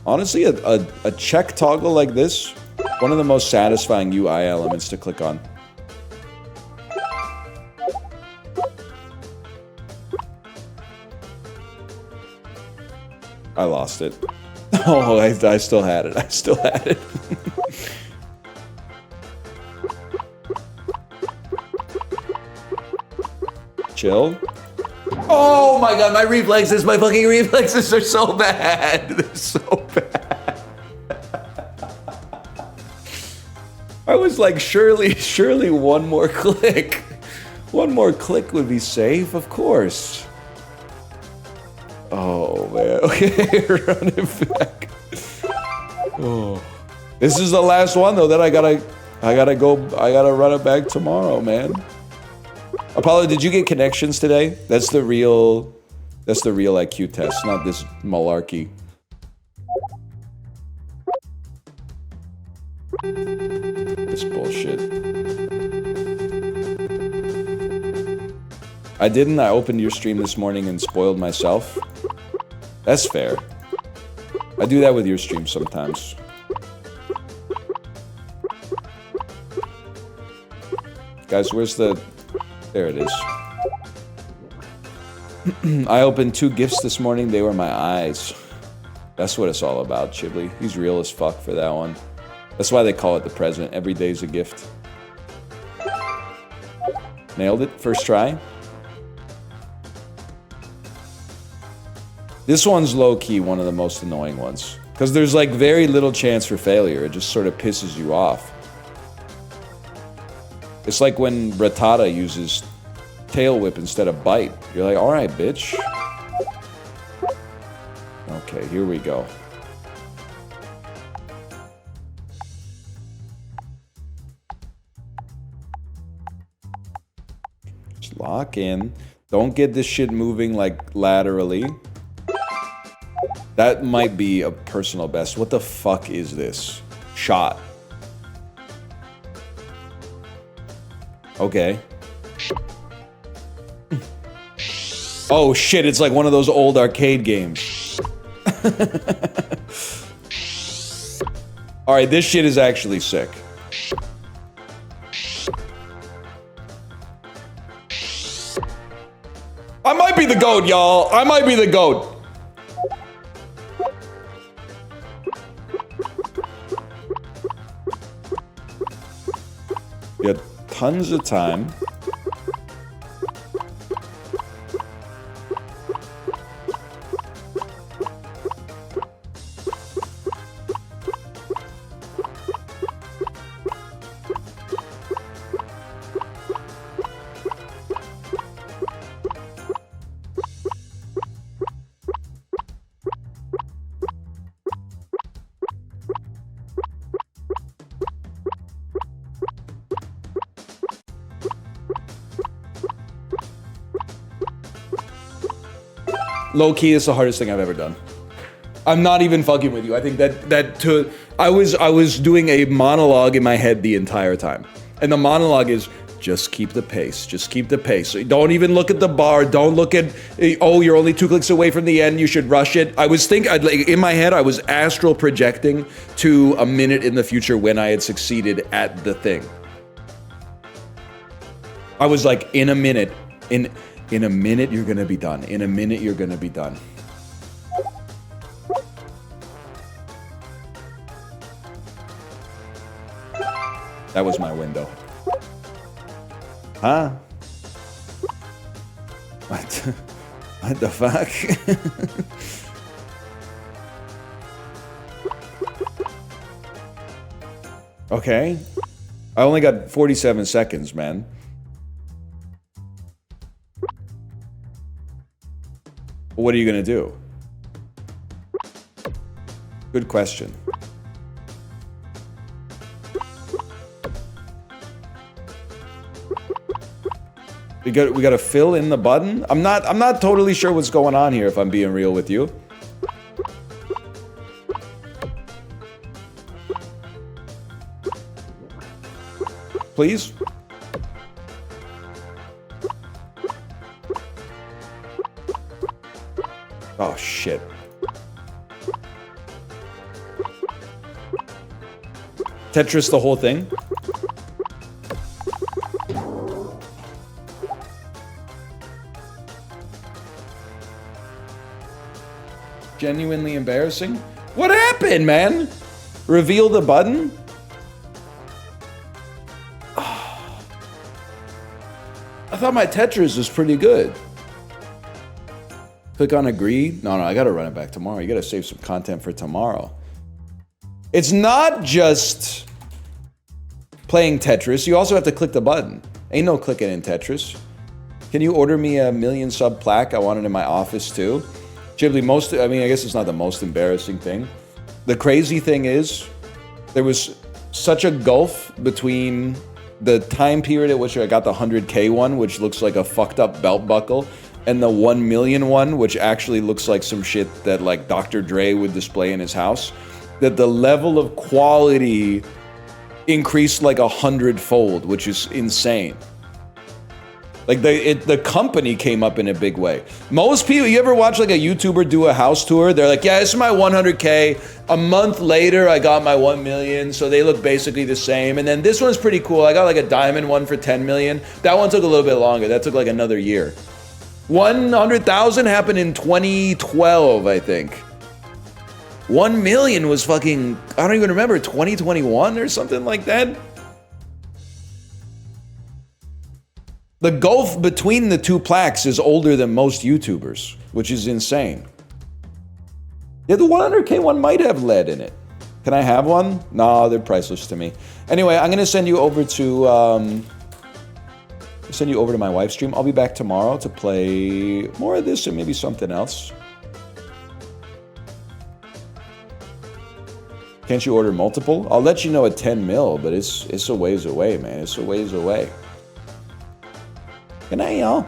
Honestly, a check toggle like this, one of the most satisfying UI elements to click on. I lost it. Oh, I still had it. I still had it. Chill. Oh my god, my fucking reflexes are so bad. They're so bad. I was like, surely one more click. One more click would be safe, of course. Oh man, okay, run it back. Oh, this is the last one though. That I gotta run it back tomorrow, man. Apollo, did you get connections today? That's the real IQ test, not this malarkey. This bullshit. I opened your stream this morning and spoiled myself. That's fair. I do that with your stream sometimes. Guys, where's the... There it is. I opened 2 gifts this morning. They were my eyes. That's what it's all about, Chibli. He's real as fuck for that one. That's why they call it the present. Every day's a gift. Nailed it. First try. This one's low-key one of the most annoying ones. Because there's like very little chance for failure. It just sort of pisses you off. It's like when Rattata uses tail whip instead of bite. You're like, alright, bitch. Okay, here we go. Just lock in. Don't get this shit moving like laterally. That might be a personal best. What the fuck is this? Shot. Okay. Oh shit, it's like one of those old arcade games. Alright, this shit is actually sick. I might be the GOAT, y'all. I might be the GOAT. You got tons of time. Low key, it's the hardest thing I've ever done. I'm not even fucking with you. I think I was doing a monologue in my head the entire time. And the monologue is, just keep the pace. Just keep the pace. Don't even look at the bar. Don't look at, oh, you're only 2 clicks away from the end. You should rush it. I was in my head, I was astral projecting to a minute in the future when I had succeeded at the thing. I was like, in a minute, in a minute, you're gonna be done. In a minute, you're gonna be done. That was my window. Huh? What the fuck? Okay. I only got 47 seconds, man. What are you gonna do? Good question. We gotta fill in the button? I'm not totally sure what's going on here, if I'm being real with you. Please? Oh, shit. Tetris the whole thing? genuinely embarrassing. What happened, man? Reveal the button? I thought my Tetris was pretty good. Click on agree. No, I gotta run it back tomorrow. You gotta save some content for tomorrow. It's not just playing Tetris. You also have to click the button. Ain't no clicking in Tetris. Can you order me a 1,000,000 sub plaque? I want it in my office too. Ghibli, I guess it's not the most embarrassing thing. The crazy thing is, there was such a gulf between the time period at which I got the 100K one, which looks like a fucked up belt buckle, and the 1,000,000 one, which actually looks like some shit that like Dr. Dre would display in his house, that the level of quality increased like 100-fold, which is insane. Like the company came up in a big way. Most people, you ever watch like a YouTuber do a house tour? They're like, yeah, this is my 100K. A month later, I got my 1,000,000. So they look basically the same. And then this one's pretty cool. I got like a diamond one for 10 million. That one took a little bit longer. That took like another year. 100,000 happened in 2012, I think. 1,000,000 was fucking, I don't even remember, 2021 or something like that. The gulf between the two plaques is older than most YouTubers, which is insane. Yeah, the 100K one might have lead in it. Can I have one? No, they're priceless to me. Anyway, I'm gonna send you over to my wife's stream. I'll be back tomorrow to play more of this and maybe something else. Can't you order multiple? I'll let you know at 10 mil, but it's a ways away, man. It's a ways away. Good night, y'all.